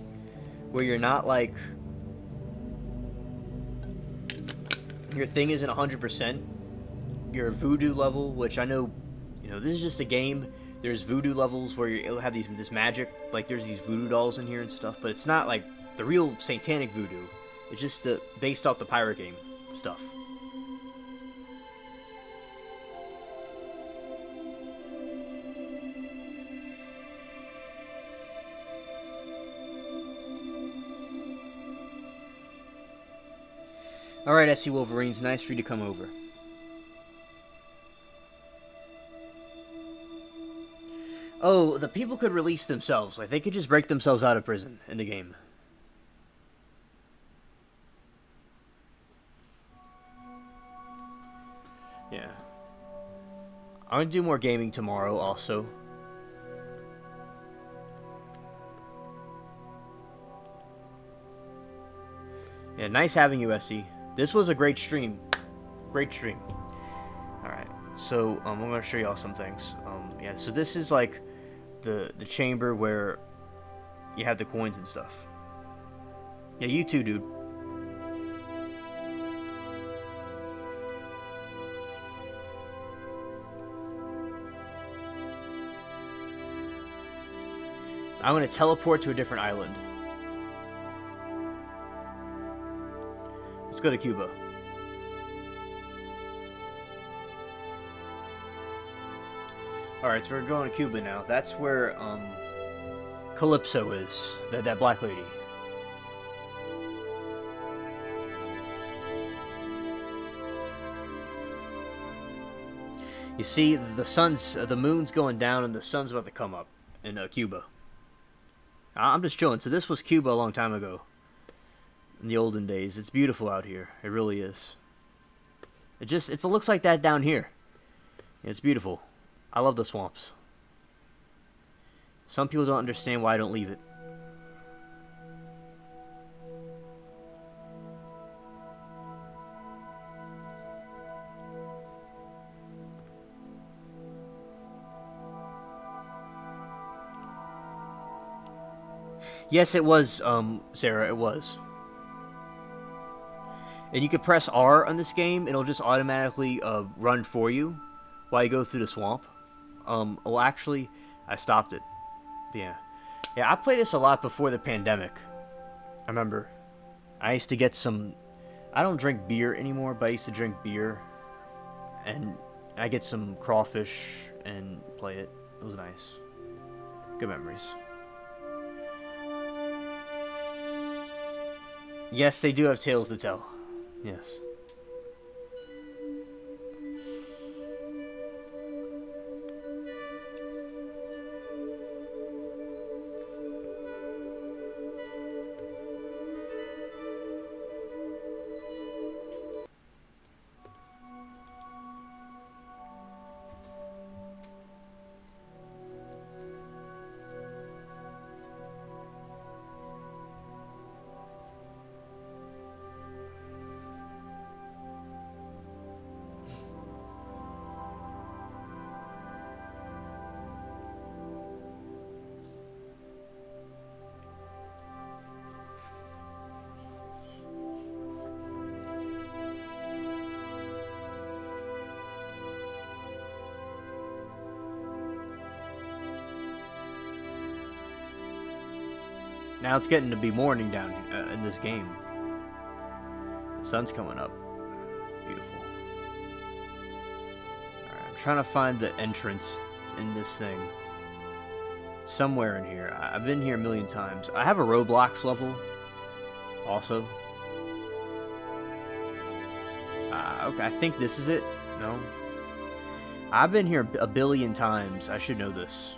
where you're not like your thing isn't 100%. Your voodoo level, which I know, you know, this is just a game. There's voodoo levels where you'll have this magic, like there's these voodoo dolls in here and stuff, but it's not like the real satanic voodoo. It's just based off the pirate game stuff. Alright, SC Wolverines, nice for you to come over. Oh, the people could release themselves. Like, they could just break themselves out of prison in the game. Yeah. I'm gonna do more gaming tomorrow, also. Yeah, nice having you, SC. This was a great stream. Great stream. Alright, so I'm going to show y'all some things. Yeah, so this is like the chamber where you have the coins and stuff. Yeah, you too, dude. I'm gonna teleport to a different island. Let's go to Cuba. Alright, so we're going to Cuba now. That's where, Calypso is. That black lady. You see, the moon's going down and the sun's about to come up in Cuba. I'm just chilling. So this was Cuba a long time ago. In the olden days. It's beautiful out here. It really is. It looks like that down here. It's beautiful. I love the swamps. Some people don't understand why I don't leave it. Yes, it was, Sarah, it was. And you can press R on this game, it'll just automatically run for you while you go through the swamp. Well, actually, I stopped it. Yeah. Yeah, I played this a lot before the pandemic. I remember. I used to get some... I don't drink beer anymore, but I used to drink beer. And I get some crawfish and play it. It was nice. Good memories. Yes, they do have tales to tell. Yes. Now it's getting to be morning down in this game. The sun's coming up. Beautiful. Alright, I'm trying to find the entrance in this thing. Somewhere in here. I've been here a million times. I have a Roblox level. Also. Okay, I think this is it. No. I've been here a billion times. I should know this.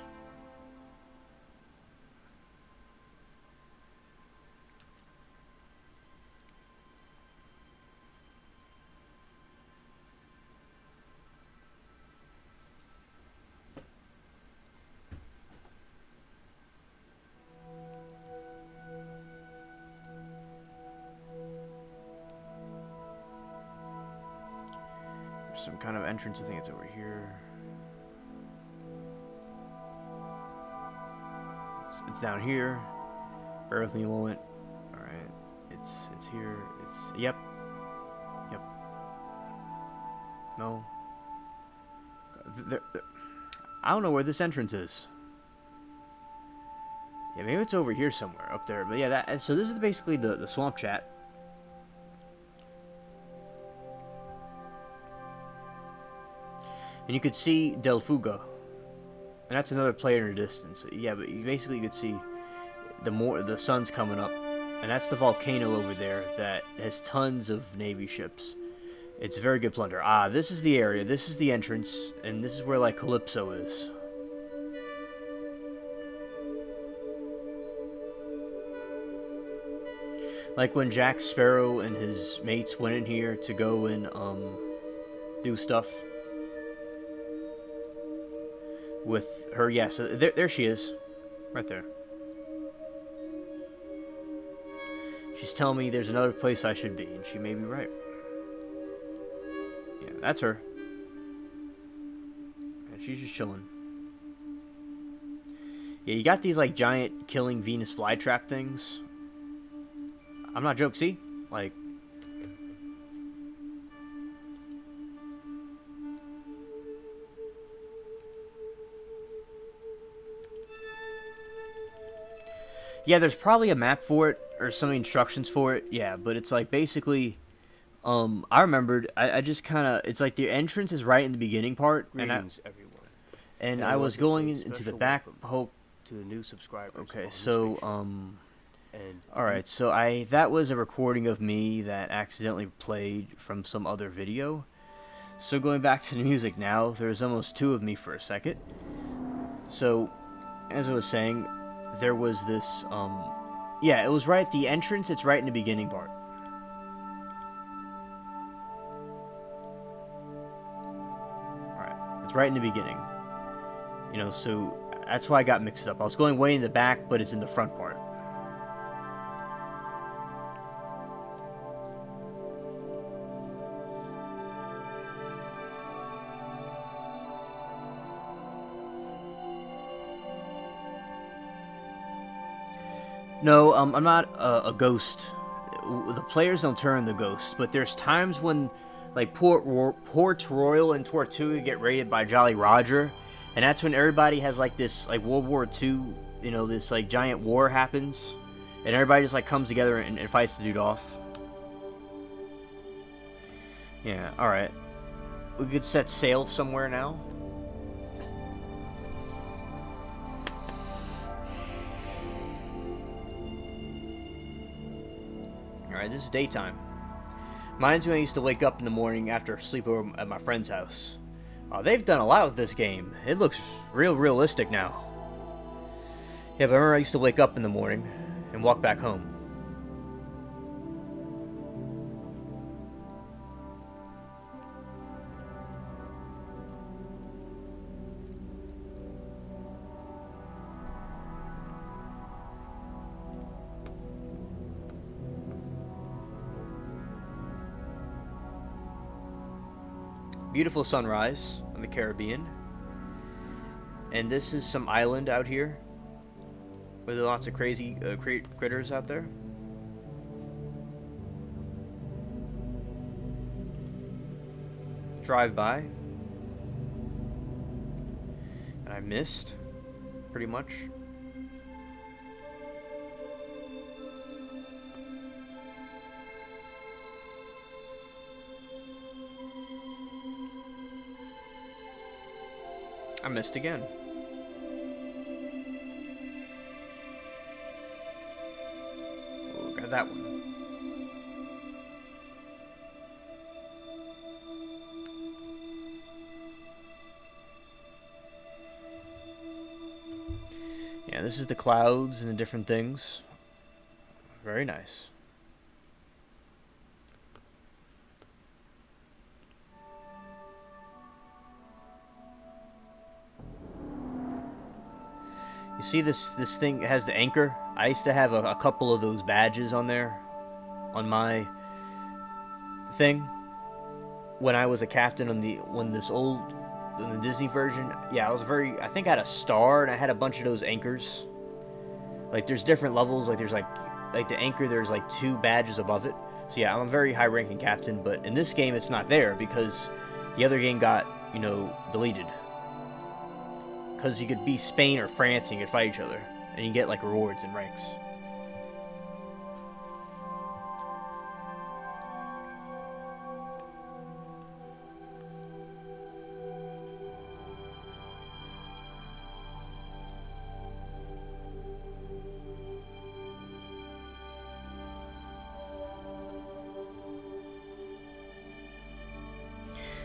Some kind of entrance. I think it's over here. It's down here. Bear with me a moment. All right, it's here. Yep. No. I don't know where this entrance is. Yeah, maybe it's over here somewhere up there. But yeah, so this is basically the swamp chat. And you could see Del Fuga. And that's another player in the distance. Yeah, but you basically could see the sun's coming up. And that's the volcano over there that has tons of Navy ships. It's a very good plunder. Ah, this is the area. This is the entrance. And this is where, like, Calypso is. Like when Jack Sparrow and his mates went in here to go and, do stuff. With her, yeah, so there she is. Right there. She's telling me there's another place I should be, and she may be right. Yeah, that's her. And she's just chilling. Yeah, you got these like giant killing Venus flytrap things. I'm not joking. See, like. Yeah, there's probably a map for it or some instructions for it. Yeah, but it's like basically, I remembered. I just kind of. It's like the entrance is right in the beginning part, Greetings, everyone. and I'd I like was to going say into the special back. welcome Hope. to the new subscribers. Okay, on this so station. And all right, so that was a recording of me that accidentally played from some other video. So going back to the music now, there's almost two of me for a second. So, as I was saying, there was this, yeah, it was right at the entrance, it's right in the beginning part. Alright, it's right in the beginning. You know, so that's why I got mixed up. I was going way in the back, but it's in the front part. No, I'm not a ghost. The players don't turn the ghosts, but there's times when, like, Port Royal and Tortuga get raided by Jolly Roger, and that's when everybody has, like, this, like, World War II, you know, this, like, giant war happens, and everybody just, like, comes together and fights the dude off. Yeah, alright. We could set sail somewhere now. Alright, this is daytime. Reminds me when I used to wake up in the morning after a sleepover at my friend's house. They've done a lot with this game. It looks realistic now. Yeah, but I remember I used to wake up in the morning and walk back home. Beautiful sunrise on the Caribbean. And this is some island out here where there are lots of crazy critters out there. Drive by. And I missed, pretty much. I missed again. Ooh, got that one. Yeah, this is the clouds and the different things. Very nice. You see this thing has the anchor? I used to have a couple of those badges on there on my thing when I was a captain on the Disney version. Yeah, I think I had a star and I had a bunch of those anchors. Like there's different levels, like there's like the anchor, there's like 2 badges above it. So yeah, I'm a very high ranking captain, but in this game it's not there because the other game got, you know, deleted. Because you could be Spain or France and you could fight each other. And you get like rewards and ranks.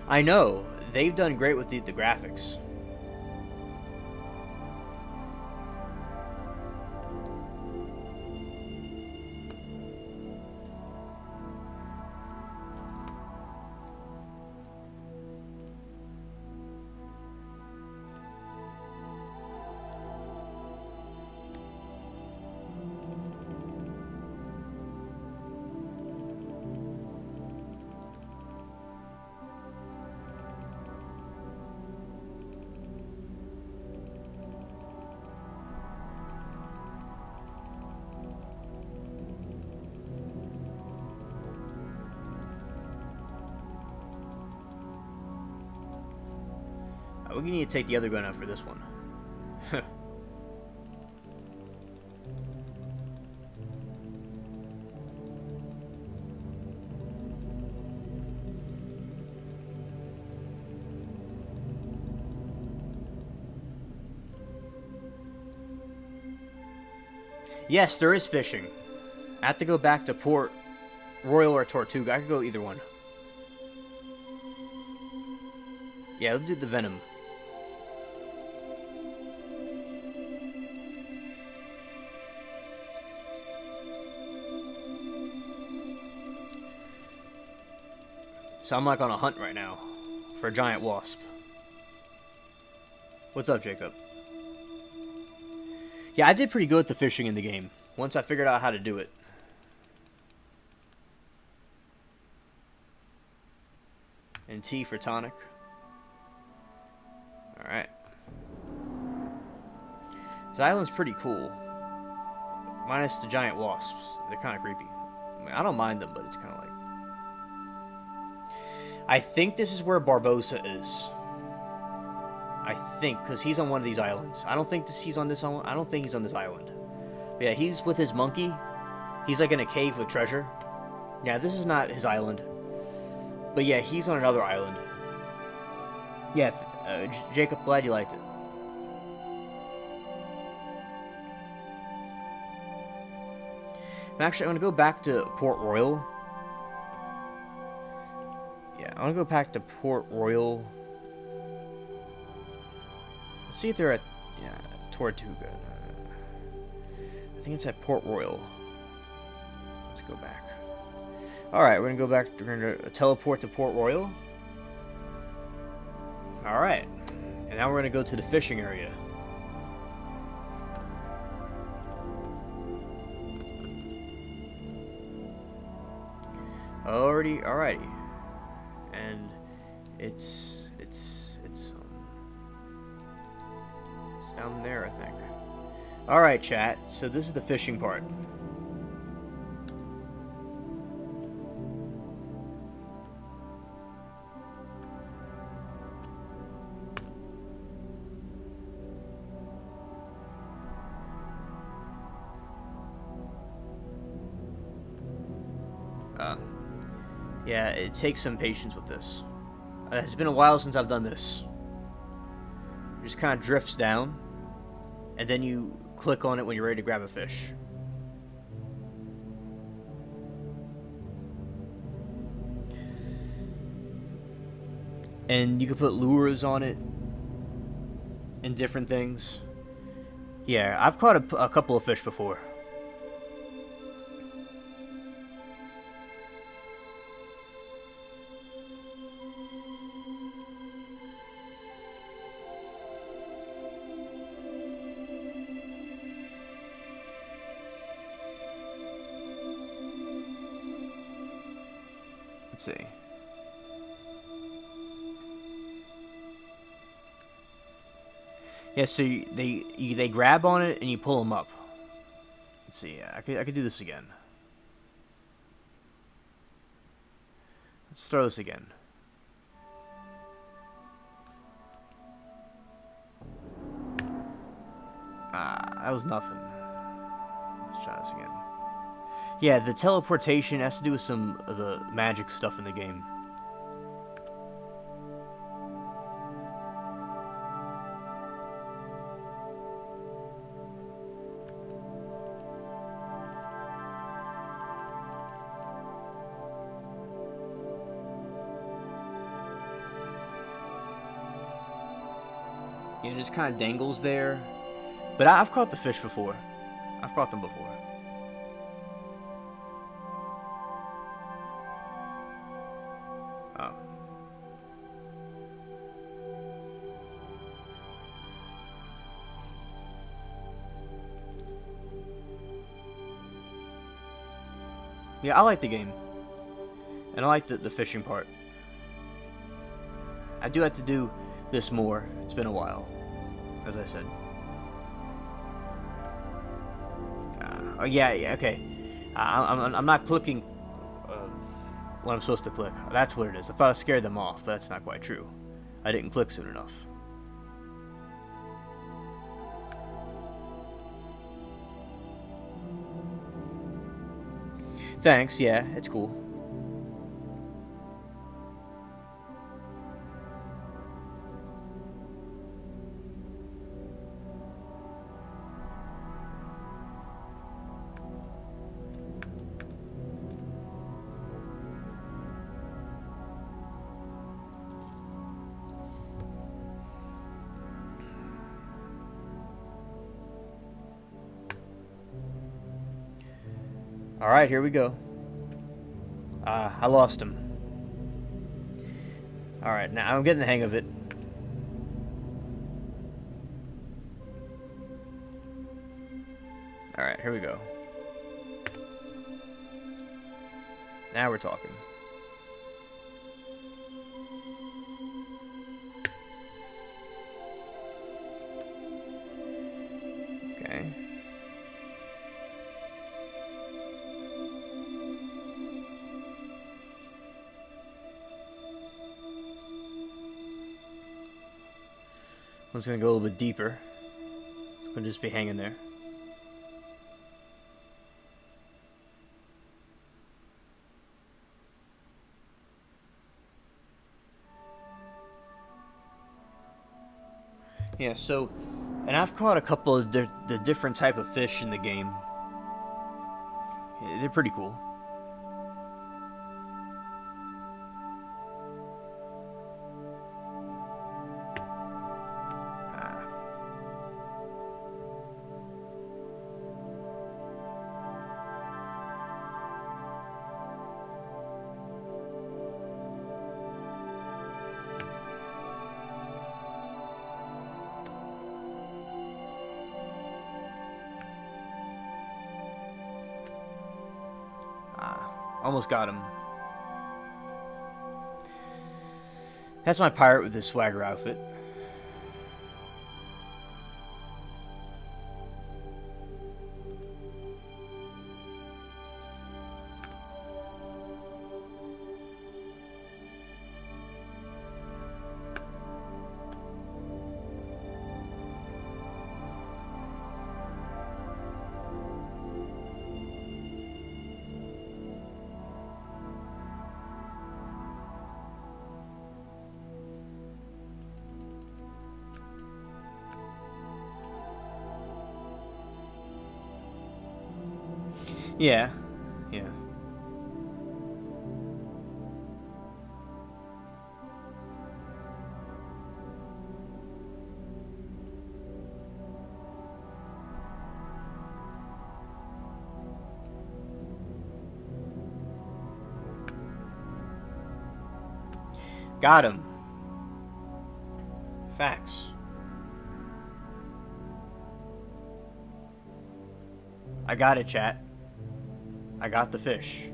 I know. They've done great with the graphics. we need to take the other gun out for this one. Yes, there is fishing. I have to go back to Port Royal or Tortuga. I could go either one. Yeah, let's do the Venom. So I'm like on a hunt right now for a giant wasp. What's up, Jacob? Yeah, I did pretty good at the fishing in the game once I figured out how to do it. And T for tonic. Alright. This island's pretty cool. Minus the giant wasps. They're kind of creepy. I mean, I don't mind them, but it's kind of like... I think this is where Barbosa is. I think, because he's on one of these islands. I don't think he's on this island. I don't think he's on this island. But yeah, he's with his monkey. He's like in a cave with treasure. Yeah, this is not his island. But yeah, he's on another island. Yeah, Jacob, glad you liked it. Actually, I'm going to go back to Port Royal. Yeah, I want to go back to Port Royal. Let's see if they're at, yeah, Tortuga. I think it's at Port Royal. Let's go back. Alright, we're going to go back. We're going to teleport to Port Royal. Alright. And now we're going to go to the fishing area. Alrighty. And it's down there, I think. Alright, chat. So this is the fishing part. Yeah, it takes some patience with this. It's been a while since I've done this. It just kind of drifts down, and then you click on it when you're ready to grab a fish. And you can put lures on it and different things. Yeah, I've caught a couple of fish before. Let's see. Yeah, so they grab on it and you pull them up. Let's see. I could do this again. Let's throw this again. That was nothing. Let's try this again. Yeah, the teleportation has to do with some of the magic stuff in the game. Yeah, it just kind of dangles there. But I've caught the fish before. I've caught them before. Oh. Yeah, I like the game. And I like the fishing part. I do have to do this more. It's been a while, as I said. Oh yeah, okay. I'm not clicking what I'm supposed to click. That's what it is. I thought I scared them off, but that's not quite true. I didn't click soon enough. Thanks, yeah, it's cool. Alright, here we go. I lost him. Alright, now I'm getting the hang of it. Alright, here we go. Now we're talking. Okay. One's gonna go a little bit deeper. It's gonna just be hanging there. Yeah, so, and I've caught a couple of the different type of fish in the game. Yeah, they're pretty cool. Almost got him. That's my pirate with his swagger outfit. Yeah, yeah. Got him. Facts. I got it, chat. I got the fish.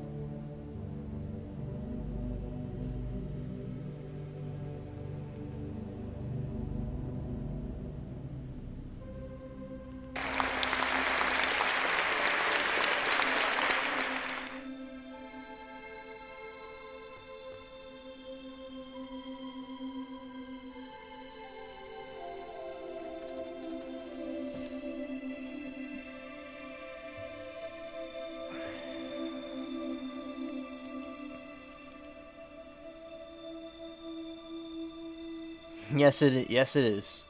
Yes, yes, it is.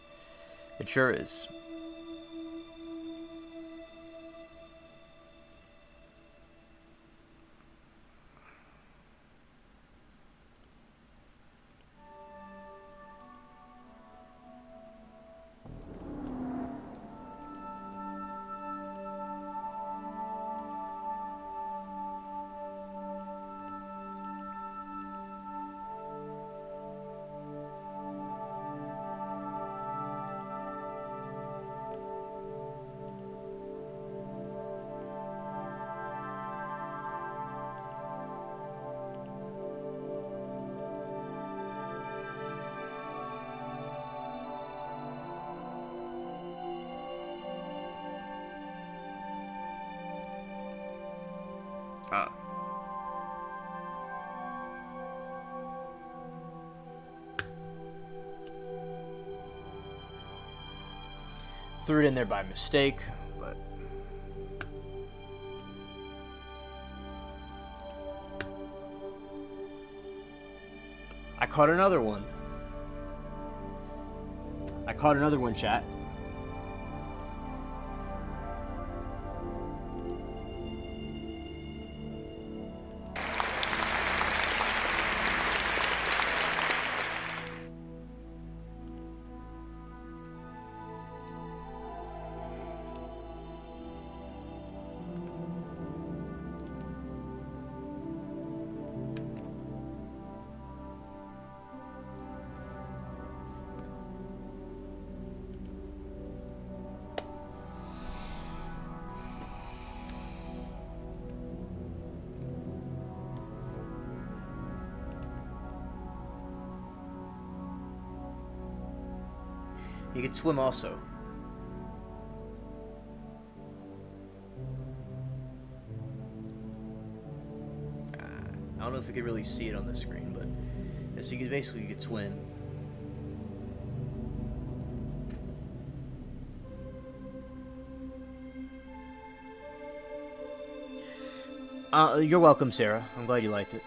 It sure is. Threw it in there by mistake, but caught another one. I caught another one, chat. You can swim also. I don't know if you could really see it on the screen, but yeah, so you could swim. You're welcome, Sarah. I'm glad you liked it.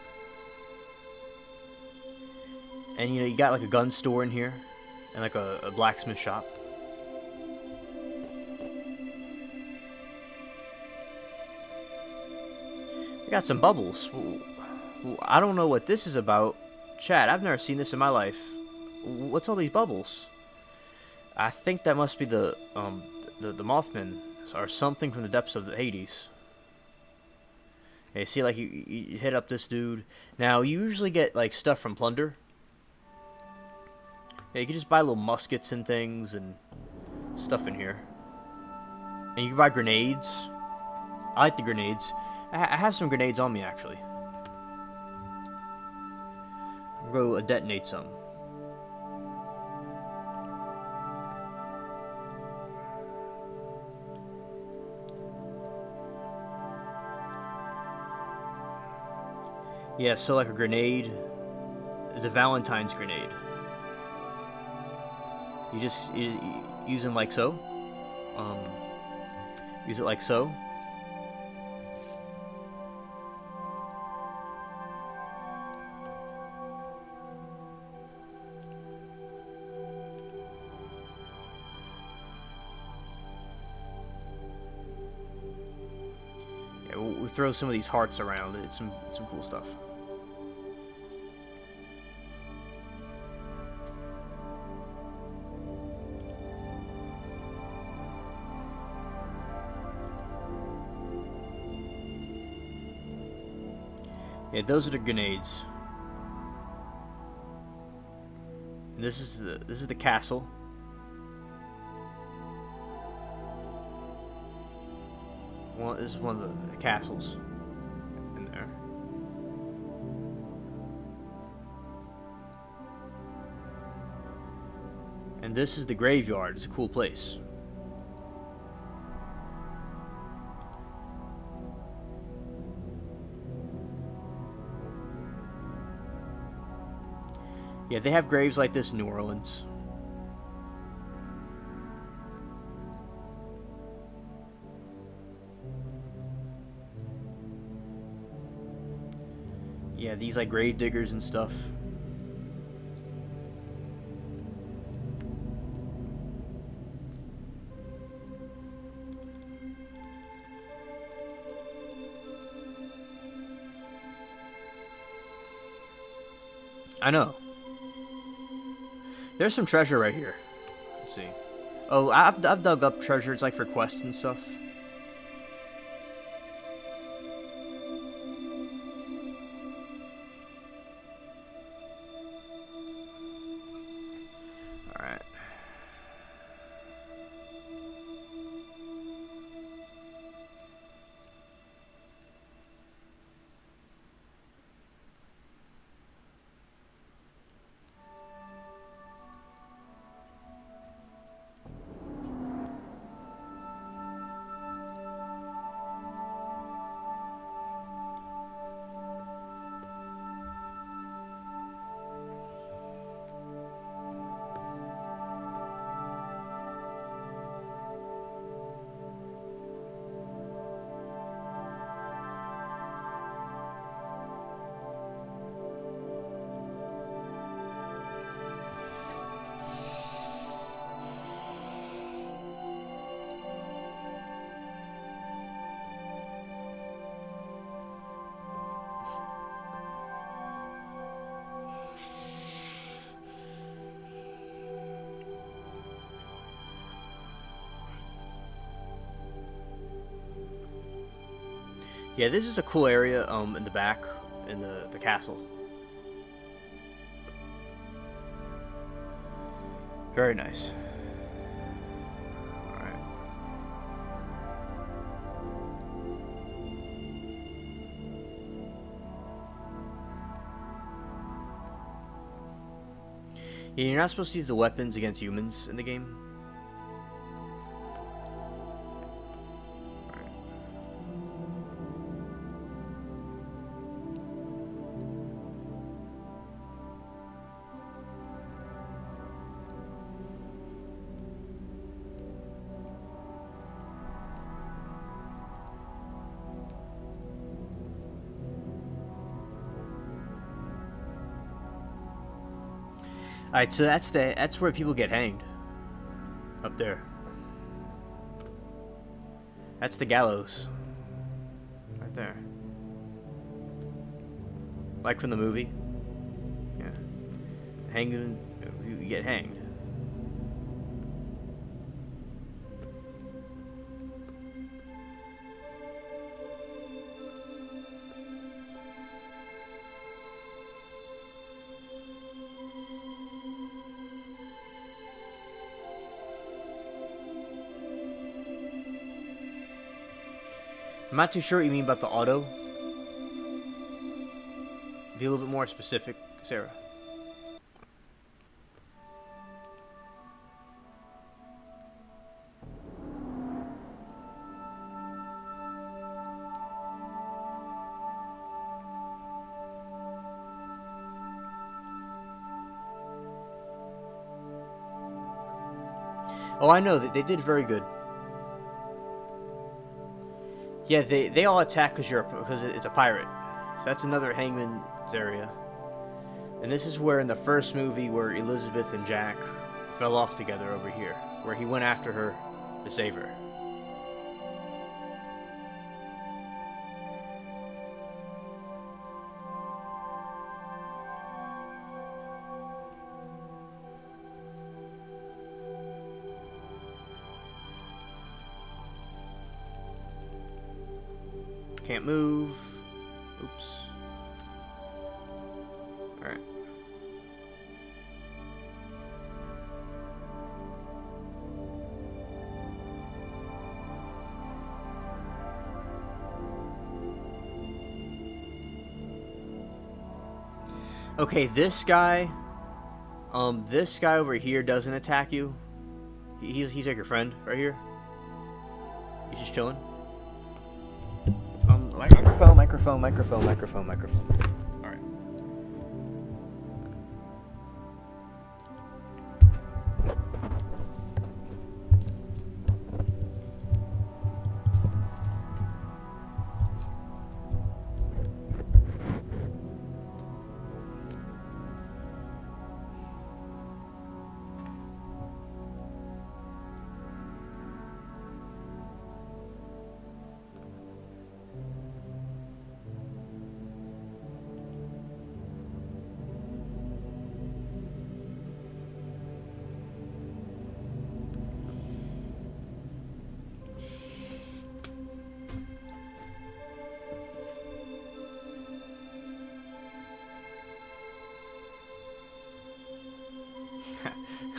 And you got like a gun store in here, and like a blacksmith shop. We got some bubbles. I don't know what this is about. Chat, I've never seen this in my life. What's all these bubbles? I think that must be the Mothman or something from the depths of the Hades. Yeah, see, like you hit up this dude. Now you usually get like stuff from plunder. Yeah, you can just buy little muskets and things and stuff in here. And you can buy grenades. I like the grenades. I have some grenades on me, actually. I'll go detonate some. Yeah, so like a grenade is a Valentine's grenade. You just use them like so. Use it like so. Yeah, we'll throw some of these hearts around. It's some cool stuff. Yeah, those are the grenades. And this is the castle. This is one of the castles in there. And this is the graveyard. It's a cool place. Yeah, they have graves like this in New Orleans. Yeah, these like grave diggers and stuff. I know. There's some treasure right here. Let's see. Oh, I've dug up treasure. It's like for quests and stuff. All right. Yeah, this is a cool area in the back, in the castle. Very nice. Alright. Yeah, you're not supposed to use the weapons against humans in the game. Alright, so that's where people get hanged. Up there. That's the gallows. Right there. Like from the movie. Yeah. Hanging, you get hanged. I'm not too sure what you mean about the auto. Be a little bit more specific, Sarah. Oh, I know that they did very good. Yeah, they all attack because it's a pirate. So that's another hangman's area. And this is where in the first movie where Elizabeth and Jack fell off together over here, where he went after her to save her. Can't move. Oops. Alright. Okay, this guy over here doesn't attack you. He's like your friend right here. He's just chilling. Microphone. Alright.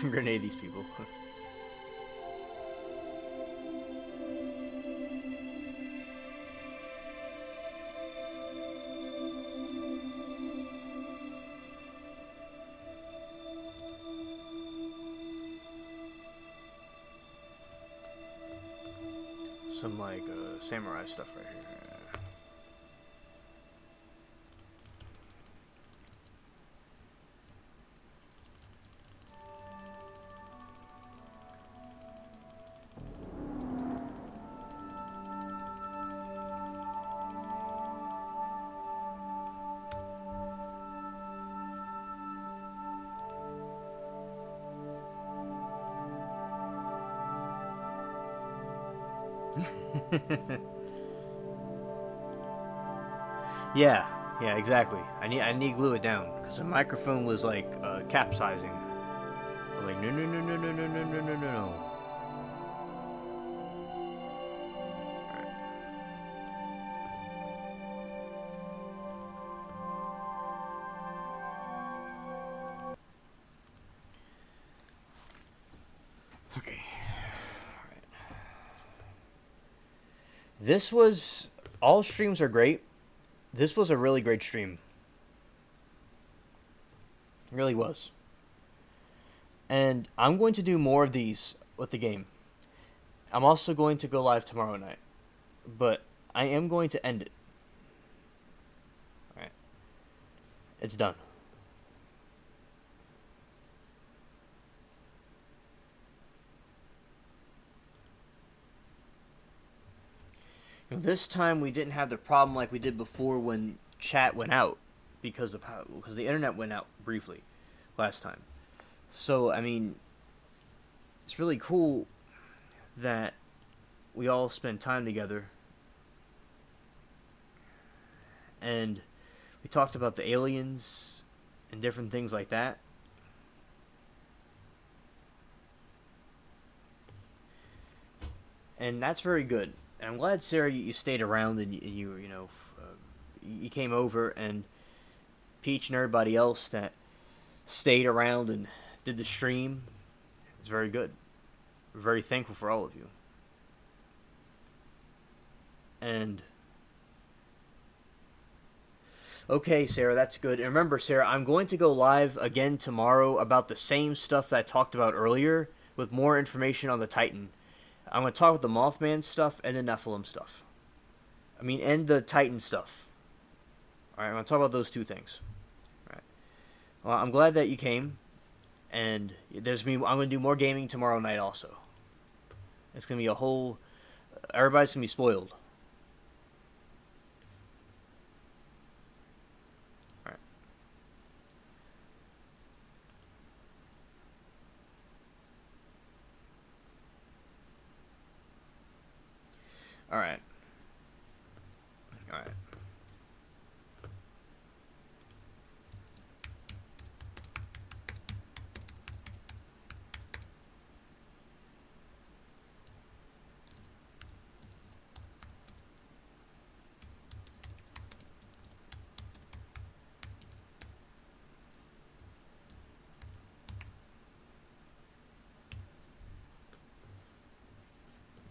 Grenade these people. Some like samurai stuff right here. Yeah, exactly. I need to glue it down because the microphone was like capsizing. I was like, no. Alright. This was... All streams are great. This was a really great stream. It really was. And I'm going to do more of these with the game. I'm also going to go live tomorrow night. But I am going to end it. Alright. It's done. This time we didn't have the problem like we did before when chat went out because the internet went out briefly last time. So I mean, it's really cool that we all spend time together, and we talked about the aliens and different things like that. And that's very good. And I'm glad, Sarah, you stayed around and you came over, and Peach and everybody else that stayed around and did the stream. It's very good. We're very thankful for all of you. And okay, Sarah, that's good. And remember, Sarah, I'm going to go live again tomorrow about the same stuff that I talked about earlier with more information on the Titan. I'm going to talk about the Mothman stuff and the Nephilim stuff. And the Titan stuff. Alright, I'm going to talk about those two things. Alright. Well, I'm glad that you came. And I'm going to do more gaming tomorrow night also. It's going to be a whole... Everybody's going to be spoiled. Alright. Alright. Alright.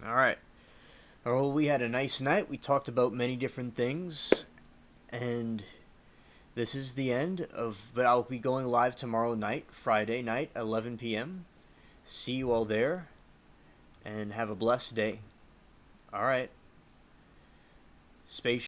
Alright. Well, we had a nice night. We talked about many different things. And this is the end of... But I'll be going live tomorrow night, Friday night, 11 p.m. See you all there. And have a blessed day. Alright. Space